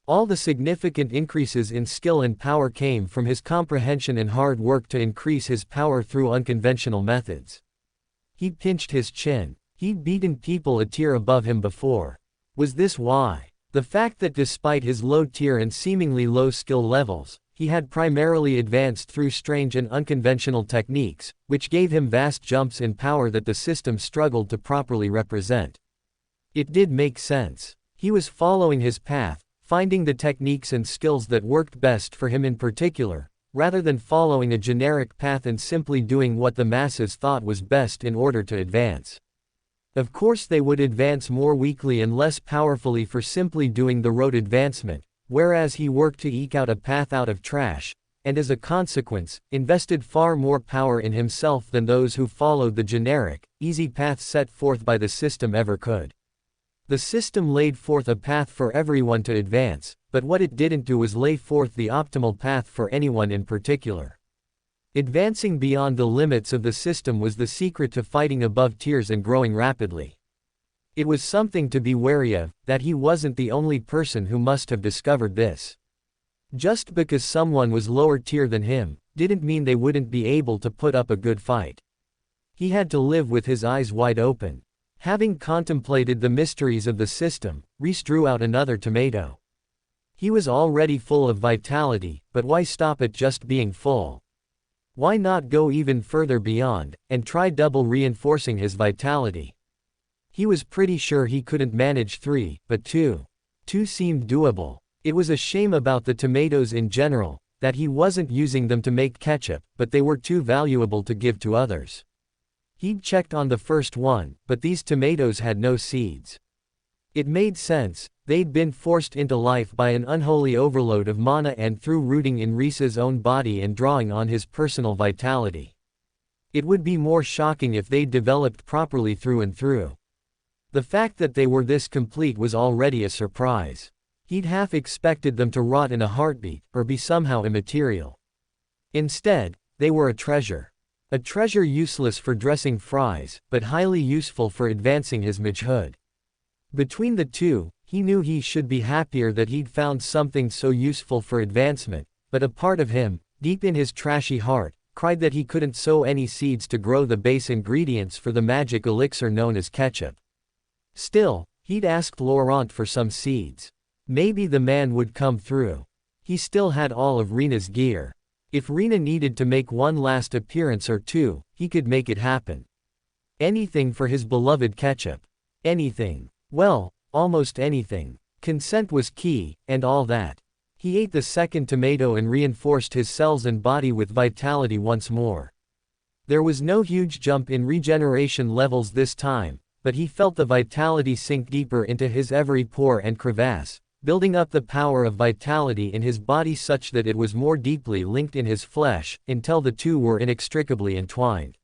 All the significant increases in skill and power came from his comprehension and hard work to increase his power through unconventional methods. He pinched his chin. He'd beaten people a tier above him before. Was this why? The fact that despite his low tier and seemingly low skill levels, he had primarily advanced through strange and unconventional techniques, which gave him vast jumps in power that the system struggled to properly represent. It did make sense. He was following his path, finding the techniques and skills that worked best for him in particular, rather than following a generic path and simply doing what the masses thought was best in order to advance. Of course they would advance more weakly and less powerfully for simply doing the rote advancement, whereas he worked to eke out a path out of trash, and as a consequence, invested far more power in himself than those who followed the generic, easy path set forth by the system ever could. The system laid forth a path for everyone to advance, but what it didn't do was lay forth the optimal path for anyone in particular. Advancing beyond the limits of the system was the secret to fighting above tiers and growing rapidly. It was something to be wary of, that he wasn't the only person who must have discovered this. Just because someone was lower tier than him, didn't mean they wouldn't be able to put up a good fight. He had to live with his eyes wide open. Having contemplated the mysteries of the system, Rhys drew out another tomato. He was already full of vitality, but why stop at just being full? Why not go even further beyond, and try double reinforcing his vitality? He was pretty sure he couldn't manage 3, but 2. 2 seemed doable. It was a shame about the tomatoes in general, that he wasn't using them to make ketchup, but they were too valuable to give to others. He'd checked on the first one, but these tomatoes had no seeds. It made sense, they'd been forced into life by an unholy overload of mana and through rooting in Rhys's own body and drawing on his personal vitality. It would be more shocking if they'd developed properly through and through. The fact that they were this complete was already a surprise. He'd half expected them to rot in a heartbeat, or be somehow immaterial. Instead, they were a treasure. A treasure useless for dressing fries, but highly useful for advancing his magehood. Between the two, he knew he should be happier that he'd found something so useful for advancement, but a part of him, deep in his trashy heart, cried that he couldn't sow any seeds to grow the base ingredients for the magic elixir known as ketchup. Still, he'd asked Laurent for some seeds. Maybe the man would come through. He still had all of Rena's gear. If Rena needed to make one last appearance or two, he could make it happen. Anything for his beloved ketchup. Anything. Well, almost anything. Consent was key, and all that. He ate the second tomato and reinforced his cells and body with vitality once more. There was no huge jump in regeneration levels this time, but he felt the vitality sink deeper into his every pore and crevasse, building up the power of vitality in his body such that it was more deeply linked in his flesh, until the two were inextricably entwined.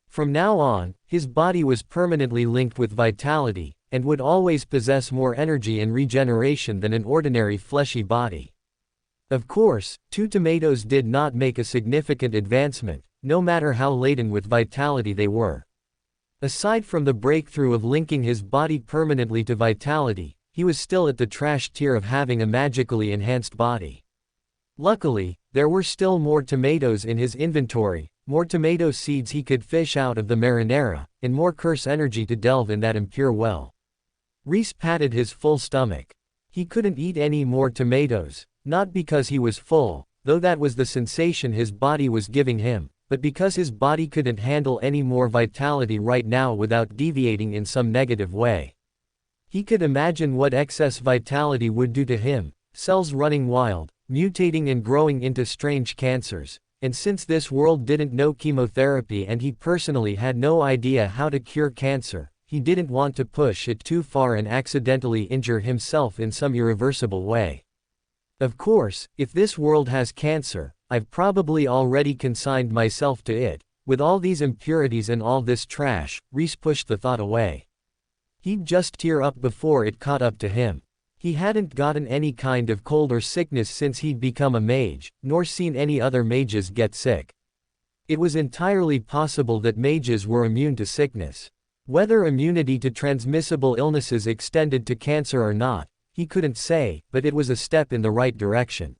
From now on, his body was permanently linked with vitality, and would always possess more energy and regeneration than an ordinary fleshy body. Of course, 2 tomatoes did not make a significant advancement, no matter how laden with vitality they were. Aside from the breakthrough of linking his body permanently to vitality, he was still at the trash tier of having a magically enhanced body. Luckily, there were still more tomatoes in his inventory, more tomato seeds he could fish out of the marinara, and more curse energy to delve in that impure well. Rhys patted his full stomach. He couldn't eat any more tomatoes, not because he was full, though that was the sensation his body was giving him, but because his body couldn't handle any more vitality right now without deviating in some negative way. He could imagine what excess vitality would do to him, cells running wild, mutating and growing into strange cancers, and since this world didn't know chemotherapy and he personally had no idea how to cure cancer, he didn't want to push it too far and accidentally injure himself in some irreversible way. Of course, if this world has cancer, I've probably already consigned myself to it. With all these impurities and all this trash, Rhys pushed the thought away. He'd just tear up before it caught up to him. He hadn't gotten any kind of cold or sickness since he'd become a mage, nor seen any other mages get sick. It was entirely possible that mages were immune to sickness. Whether immunity to transmissible illnesses extended to cancer or not, he couldn't say, but it was a step in the right direction.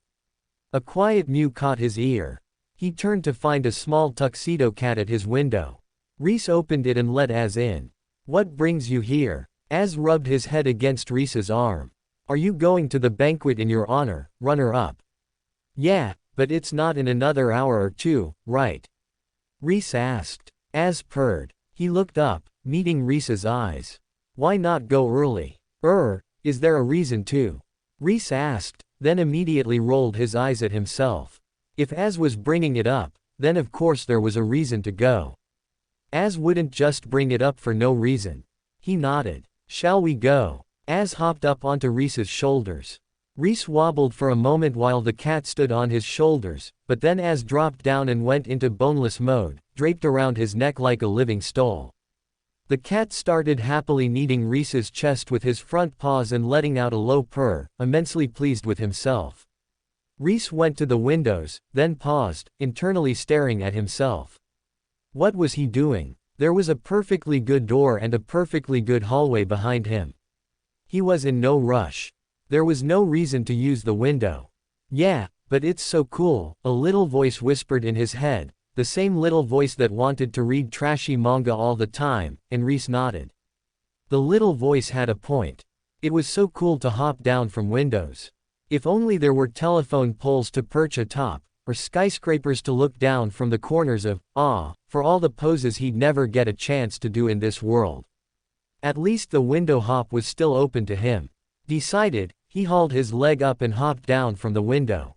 A quiet mew caught his ear. He turned to find a small tuxedo cat at his window. Rhys opened it and let Az in. "What brings you here?" Az rubbed his head against Rhys's arm. "Are you going to the banquet in your honor, runner-up?" "Yeah, but it's not in another hour or two, right?" Rhys asked. Az purred. He looked up, meeting Rhys's eyes. "Why not go early?" Is there a reason to?" Rhys asked, then immediately rolled his eyes at himself. If Az was bringing it up, then of course there was a reason to go. Az wouldn't just bring it up for no reason. He nodded. "Shall we go?" Az hopped up onto Rhys's shoulders. Rhys wobbled for a moment while the cat stood on his shoulders, but then Az dropped down and went into boneless mode, draped around his neck like a living stole. The cat started happily kneading Rhys's chest with his front paws and letting out a low purr, immensely pleased with himself. Rhys went to the windows, then paused, internally staring at himself. What was he doing? There was a perfectly good door and a perfectly good hallway behind him. He was in no rush. There was no reason to use the window. Yeah, but it's so cool, a little voice whispered in his head, the same little voice that wanted to read trashy manga all the time, and Rhys nodded. The little voice had a point. It was so cool to hop down from windows. If only there were telephone poles to perch atop, or skyscrapers to look down from the corners of, for all the poses he'd never get a chance to do in this world. At least the window hop was still open to him. Decided, he hauled his leg up and hopped down from the window.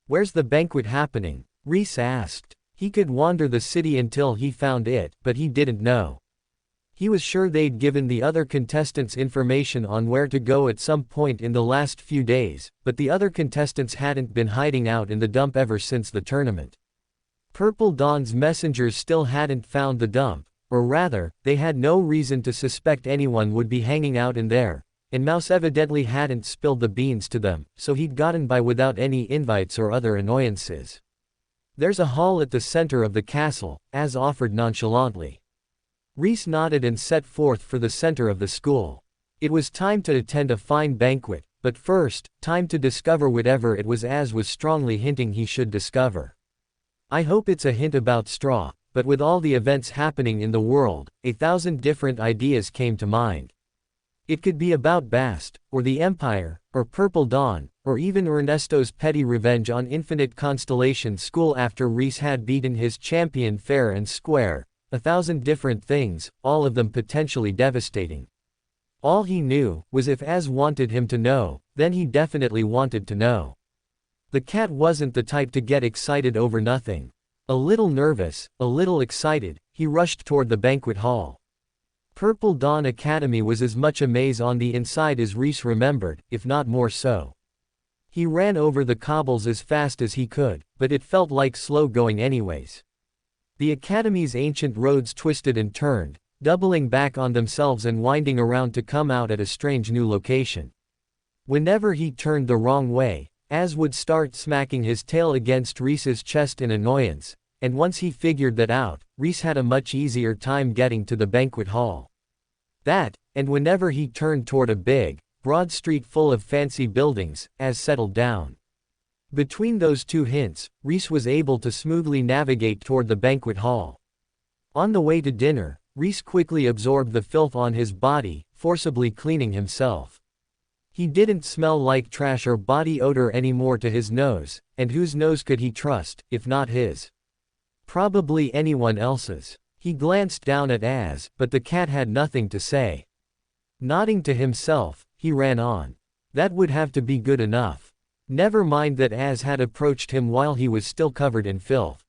Where's the banquet happening? Rhys asked. He could wander the city until he found it, but he didn't know. He was sure they'd given the other contestants information on where to go at some point in the last few days, but the other contestants hadn't been hiding out in the dump ever since the tournament. Purple Dawn's messengers still hadn't found the dump, or rather, they had no reason to suspect anyone would be hanging out in there, and Mouse evidently hadn't spilled the beans to them, so he'd gotten by without any invites or other annoyances. There's a hall at the center of the castle, Az offered nonchalantly. Rhys nodded and set forth for the center of the school. It was time to attend a fine banquet, but first, time to discover whatever it was Az was strongly hinting he should discover. I hope it's a hint about straw, but with all the events happening in the world, 1,000 different ideas came to mind. It could be about Bast, or the Empire, or Purple Dawn, or even Ernesto's petty revenge on Infinite Constellation School after Rhys had beaten his champion fair and square. 1,000 different things, all of them potentially devastating. All he knew was if Az wanted him to know, then he definitely wanted to know. The cat wasn't the type to get excited over nothing. A little nervous, a little excited, he rushed toward the banquet hall. Purple Dawn Academy was as much a maze on the inside as Rhys remembered, if not more so. He ran over the cobbles as fast as he could, but it felt like slow going anyways. The Academy's ancient roads twisted and turned, doubling back on themselves and winding around to come out at a strange new location. Whenever he turned the wrong way, Az would start smacking his tail against Rhys's chest in annoyance, and once he figured that out, Rhys had a much easier time getting to the banquet hall. That, and whenever he turned toward a big, broad street full of fancy buildings, Az settled down. Between those two hints, Rhys was able to smoothly navigate toward the banquet hall. On the way to dinner, Rhys quickly absorbed the filth on his body, forcibly cleaning himself. He didn't smell like trash or body odor anymore to his nose, and whose nose could he trust, if not his? Probably anyone else's. He glanced down at Az, but the cat had nothing to say. Nodding to himself, he ran on. That would have to be good enough. Never mind that Az had approached him while he was still covered in filth.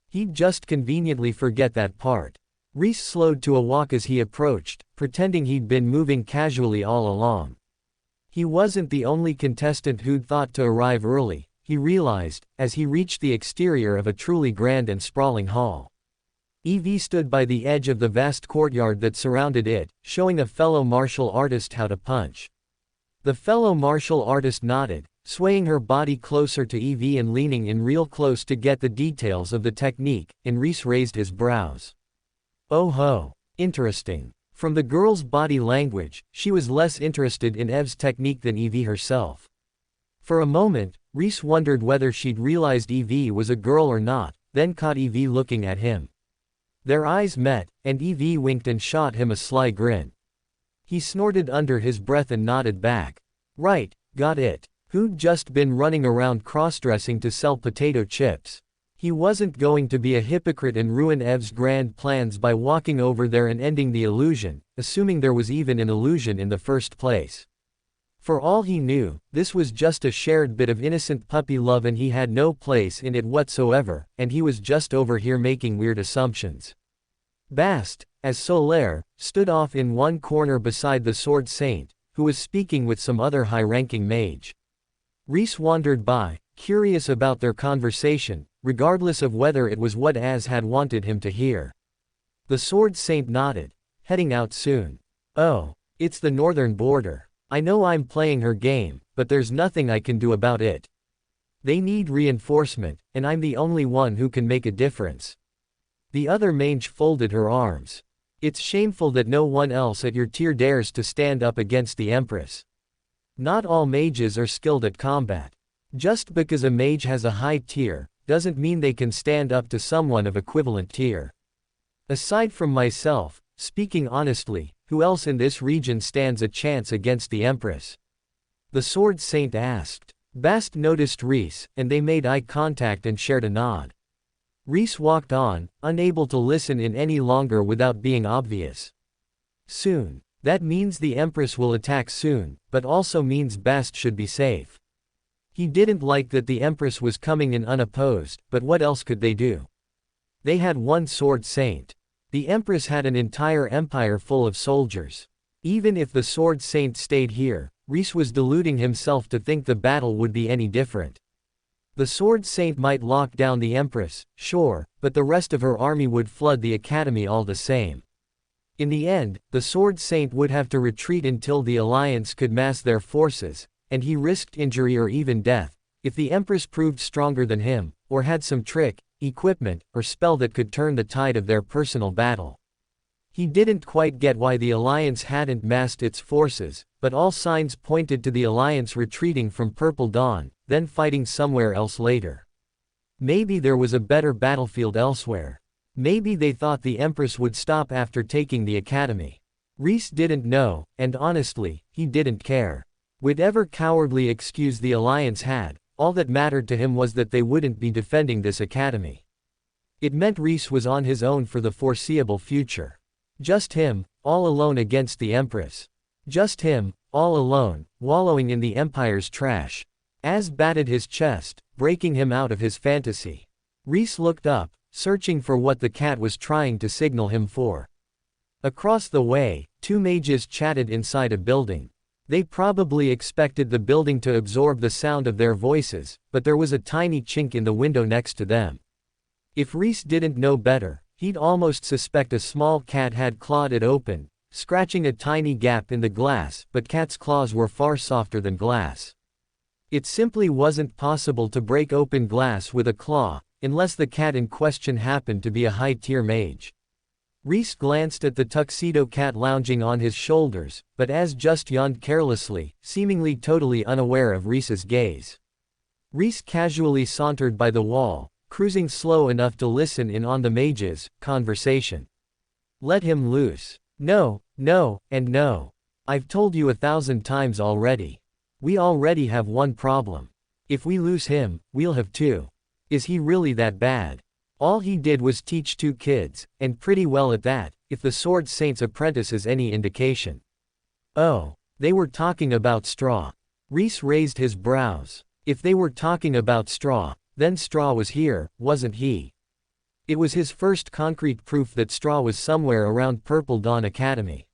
He'd just conveniently forget that part. Rhys slowed to a walk as he approached, pretending he'd been moving casually all along. He wasn't the only contestant who'd thought to arrive early, he realized, as he reached the exterior of a truly grand and sprawling hall. Evie stood by the edge of the vast courtyard that surrounded it, showing a fellow martial artist how to punch. The fellow martial artist nodded, swaying her body closer to Evie and leaning in real close to get the details of the technique, and Rhys raised his brows. Oh ho, interesting. From the girl's body language, she was less interested in Ev's technique than Evie herself. For a moment, Rhys wondered whether she'd realized Evie was a girl or not, then caught Evie looking at him. Their eyes met, and Evie winked and shot him a sly grin. He snorted under his breath and nodded back. Right, got it. Who'd just been running around cross-dressing to sell potato chips. He wasn't going to be a hypocrite and ruin Ev's grand plans by walking over there and ending the illusion, assuming there was even an illusion in the first place. For all he knew, this was just a shared bit of innocent puppy love and he had no place in it whatsoever, and he was just over here making weird assumptions. Bast, as Solaire, stood off in one corner beside the Sword Saint, who was speaking with some other high-ranking mage. Rhys wandered by, curious about their conversation, regardless of whether it was what Az had wanted him to hear. The Sword Saint nodded. Heading out soon. Oh, it's the northern border. I know I'm playing her game, but there's nothing I can do about it. They need reinforcement, and I'm the only one who can make a difference." The other mage folded her arms. "It's shameful that no one else at your tier dares to stand up against the Empress. Not all mages are skilled at combat. Just because a mage has a high tier, doesn't mean they can stand up to someone of equivalent tier. Aside from myself, speaking honestly, who else in this region stands a chance against the Empress?" The Sword Saint asked. Bast noticed Rhys, and they made eye contact and shared a nod. Rhys walked on, unable to listen in any longer without being obvious. "Soon. That means the Empress will attack soon, but also means Bast should be safe." He didn't like that the Empress was coming in unopposed, but what else could they do? They had one Sword Saint. The Empress had an entire empire full of soldiers. Even if the Sword Saint stayed here, Rhys was deluding himself to think the battle would be any different. The Sword Saint might lock down the Empress, sure, but the rest of her army would flood the academy all the same. In the end, the Sword Saint would have to retreat until the Alliance could mass their forces, and he risked injury or even death, if the Empress proved stronger than him, or had some trick, equipment, or spell that could turn the tide of their personal battle. He didn't quite get why the Alliance hadn't massed its forces, but all signs pointed to the Alliance retreating from Purple Dawn, then fighting somewhere else later. Maybe there was a better battlefield elsewhere. Maybe they thought the Empress would stop after taking the academy. Rhys didn't know, and honestly, he didn't care. Whatever cowardly excuse the Alliance had, all that mattered to him was that they wouldn't be defending this academy. It meant Rhys was on his own for the foreseeable future. Just him, all alone against the Empress. Just him, all alone, wallowing in the Empire's trash. Az batted his chest, breaking him out of his fantasy. Rhys looked up, searching for what the cat was trying to signal him for. Across the way, two mages chatted inside a building. They probably expected the building to absorb the sound of their voices, but there was a tiny chink in the window next to them. If Rhys didn't know better, he'd almost suspect a small cat had clawed it open, scratching a tiny gap in the glass, but cats' claws were far softer than glass. It simply wasn't possible to break open glass with a claw, unless the cat in question happened to be a high-tier mage. Rhys glanced at the tuxedo cat lounging on his shoulders, but Az just yawned carelessly, seemingly totally unaware of Rhys's gaze. Rhys casually sauntered by the wall, cruising slow enough to listen in on the mage's conversation. "Let him loose. No, no, and no. I've told you 1,000 times already. We already have one problem. If we lose him, we'll have two. Is he really that bad? All he did was teach 2 kids, and pretty well at that, if the Sword Saint's apprentice is any indication." "Oh, they were talking about Straw." Rhys raised his brows. If they were talking about Straw, then Straw was here, wasn't he? It was his first concrete proof that Straw was somewhere around Purple Dawn Academy.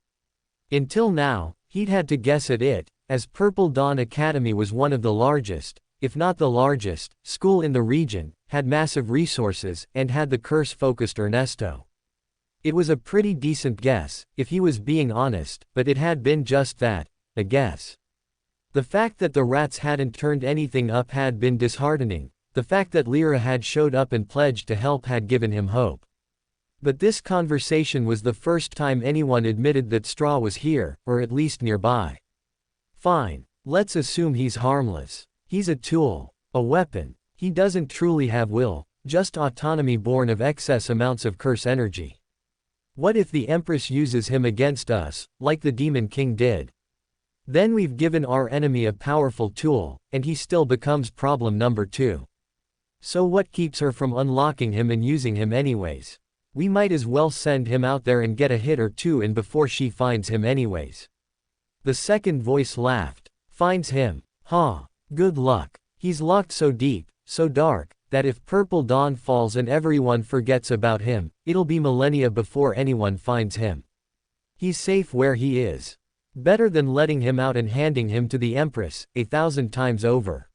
Until now, he'd had to guess at it, as Purple Dawn Academy was one of the largest, if not the largest, school in the region, had massive resources, and had the curse-focused Ernesto. It was a pretty decent guess, if he was being honest, but it had been just that, a guess. The fact that the rats hadn't turned anything up had been disheartening, the fact that Lyra had showed up and pledged to help had given him hope. But this conversation was the first time anyone admitted that Straw was here, or at least nearby. Fine, let's assume he's harmless. He's a tool, a weapon. He doesn't truly have will, just autonomy born of excess amounts of curse energy. What if the Empress uses him against us, like the Demon King did? Then we've given our enemy a powerful tool, and he still becomes problem number 2. So what keeps her from unlocking him and using him anyways? We might as well send him out there and get a hit or 2 in before she finds him anyways. The second voice laughed. Finds him? Huh. Good luck. He's locked so deep, so dark, that if Purple Dawn falls and everyone forgets about him, it'll be millennia before anyone finds him. He's safe where he is. Better than letting him out and handing him to the Empress, 1,000 times over.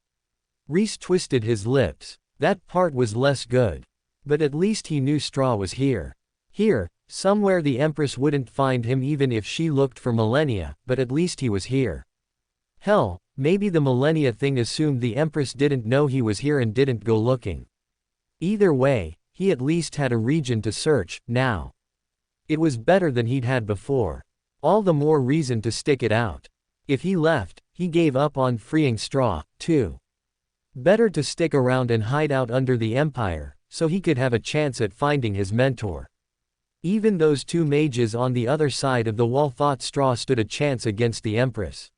Rhys twisted his lips. That part was less good. But at least he knew Straw was here. Here, somewhere the Empress wouldn't find him even if she looked for millennia, but at least he was here. Hell, maybe the millennia thing assumed the Empress didn't know he was here and didn't go looking. Either way, he at least had a region to search, now. It was better than he'd had before. All the more reason to stick it out. If he left, he gave up on freeing Straw, too. Better to stick around and hide out under the Empire, so he could have a chance at finding his mentor. Even those two mages on the other side of the wall thought Straw stood a chance against the Empress.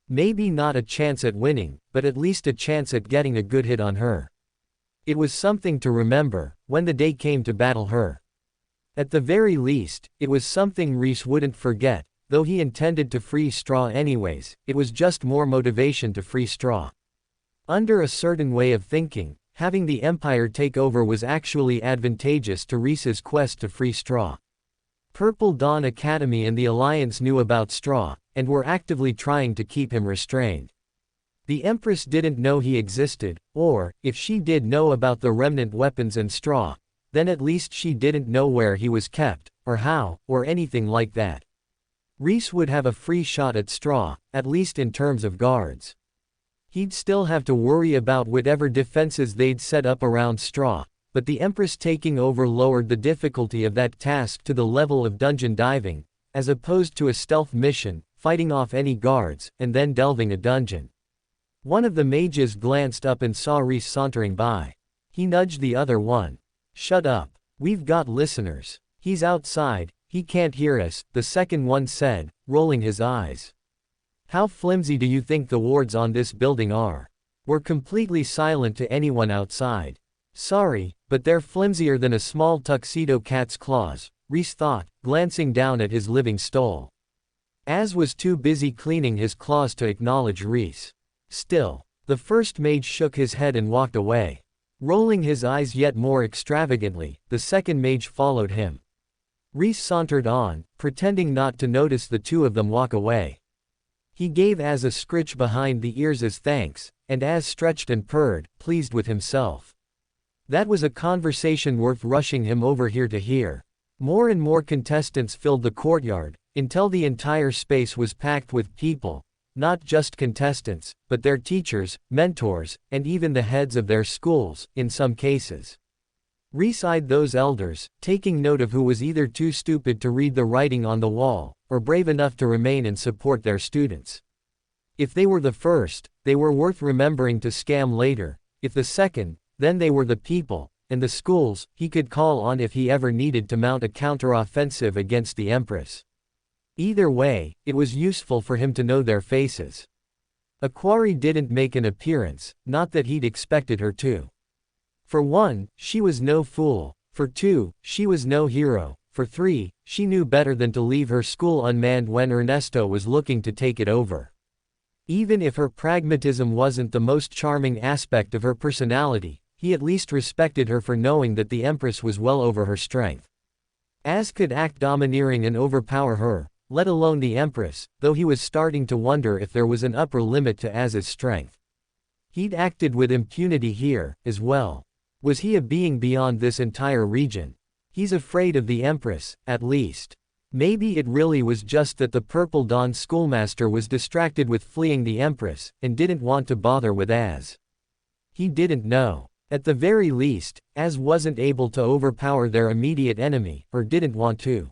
Maybe not a chance at winning, but at least a chance at getting a good hit on her. It was something to remember, when the day came to battle her. At the very least, it was something Rhys wouldn't forget, though he intended to free Straw anyways, it was just more motivation to free Straw. Under a certain way of thinking, having the Empire take over was actually advantageous to Rhys's quest to free Straw. Purple Dawn Academy and the Alliance knew about Straw, and were actively trying to keep him restrained. The Empress didn't know he existed, or, if she did know about the remnant weapons and Straw, then at least she didn't know where he was kept, or how, or anything like that. Rhys would have a free shot at Straw, at least in terms of guards. He'd still have to worry about whatever defenses they'd set up around Straw, but the Empress taking over lowered the difficulty of that task to the level of dungeon diving, as opposed to a stealth mission, fighting off any guards, and then delving a dungeon. One of the mages glanced up and saw Rhys sauntering by. He nudged the other one. "Shut up. We've got listeners. He's outside, he can't hear us," the second one said, rolling his eyes. "How flimsy do you think the wards on this building are? We're completely silent to anyone outside." "Sorry, but they're flimsier than a small tuxedo cat's claws," Rhys thought, glancing down at his living stole. Az was too busy cleaning his claws to acknowledge Rhys. Still, the first mage shook his head and walked away. Rolling his eyes yet more extravagantly, the second mage followed him. Rhys sauntered on, pretending not to notice the two of them walk away. He gave Az a scritch behind the ears as thanks, and Az stretched and purred, pleased with himself. That was a conversation worth rushing him over here to hear. More and more contestants filled the courtyard, until the entire space was packed with people. Not just contestants, but their teachers, mentors, and even the heads of their schools, in some cases. Rhys eyed those elders, taking note of who was either too stupid to read the writing on the wall, or brave enough to remain and support their students. If they were the first, they were worth remembering to scam later; if the second, then they were the people, and the schools, he could call on if he ever needed to mount a counter-offensive against the Empress. Either way, it was useful for him to know their faces. Aquari didn't make an appearance, not that he'd expected her to. For one, she was no fool; for two, she was no hero; for three, she knew better than to leave her school unmanned when Ernesto was looking to take it over. Even if her pragmatism wasn't the most charming aspect of her personality, he at least respected her for knowing that the Empress was well over her strength. Az could act domineering and overpower her, let alone the Empress, though he was starting to wonder if there was an upper limit to Az's strength. He'd acted with impunity here, as well. Was he a being beyond this entire region? He's afraid of the Empress, at least. Maybe it really was just that the Purple Dawn schoolmaster was distracted with fleeing the Empress, and didn't want to bother with Az. He didn't know. At the very least, Az wasn't able to overpower their immediate enemy, or didn't want to.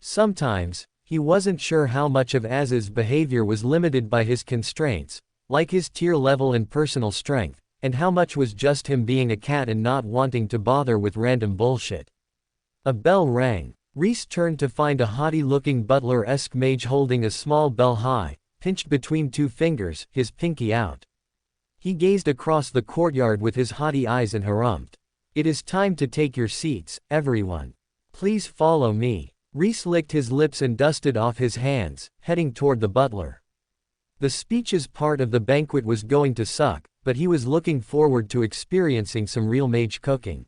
Sometimes, he wasn't sure how much of Az's behavior was limited by his constraints, like his tier level and personal strength, and how much was just him being a cat and not wanting to bother with random bullshit. A bell rang. Rhys turned to find a haughty-looking butler-esque mage holding a small bell high, pinched between two fingers, his pinky out. He gazed across the courtyard with his haughty eyes and harrumphed. "It is time to take your seats, everyone. Please follow me." Rhys licked his lips and dusted off his hands, heading toward the butler. The speeches part of the banquet was going to suck, but he was looking forward to experiencing some real mage cooking.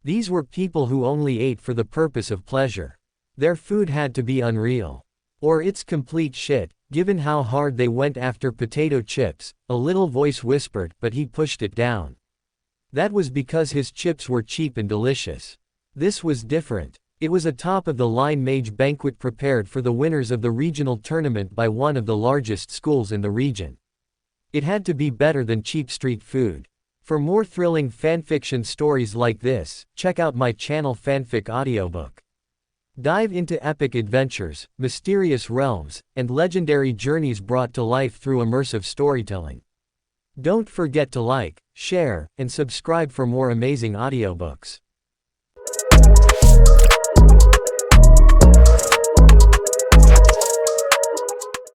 These were people who only ate for the purpose of pleasure. Their food had to be unreal. Or it's complete shit, given how hard they went after potato chips, a little voice whispered, but he pushed it down. That was because his chips were cheap and delicious. This was different. It was a top-of-the-line mage banquet prepared for the winners of the regional tournament by one of the largest schools in the region. It had to be better than cheap street food. For more thrilling fanfiction stories like this, check out my channel Fanfic Audiobook. Dive into epic adventures, mysterious realms, and legendary journeys brought to life through immersive storytelling. Don't forget to like, share, and subscribe for more amazing audiobooks.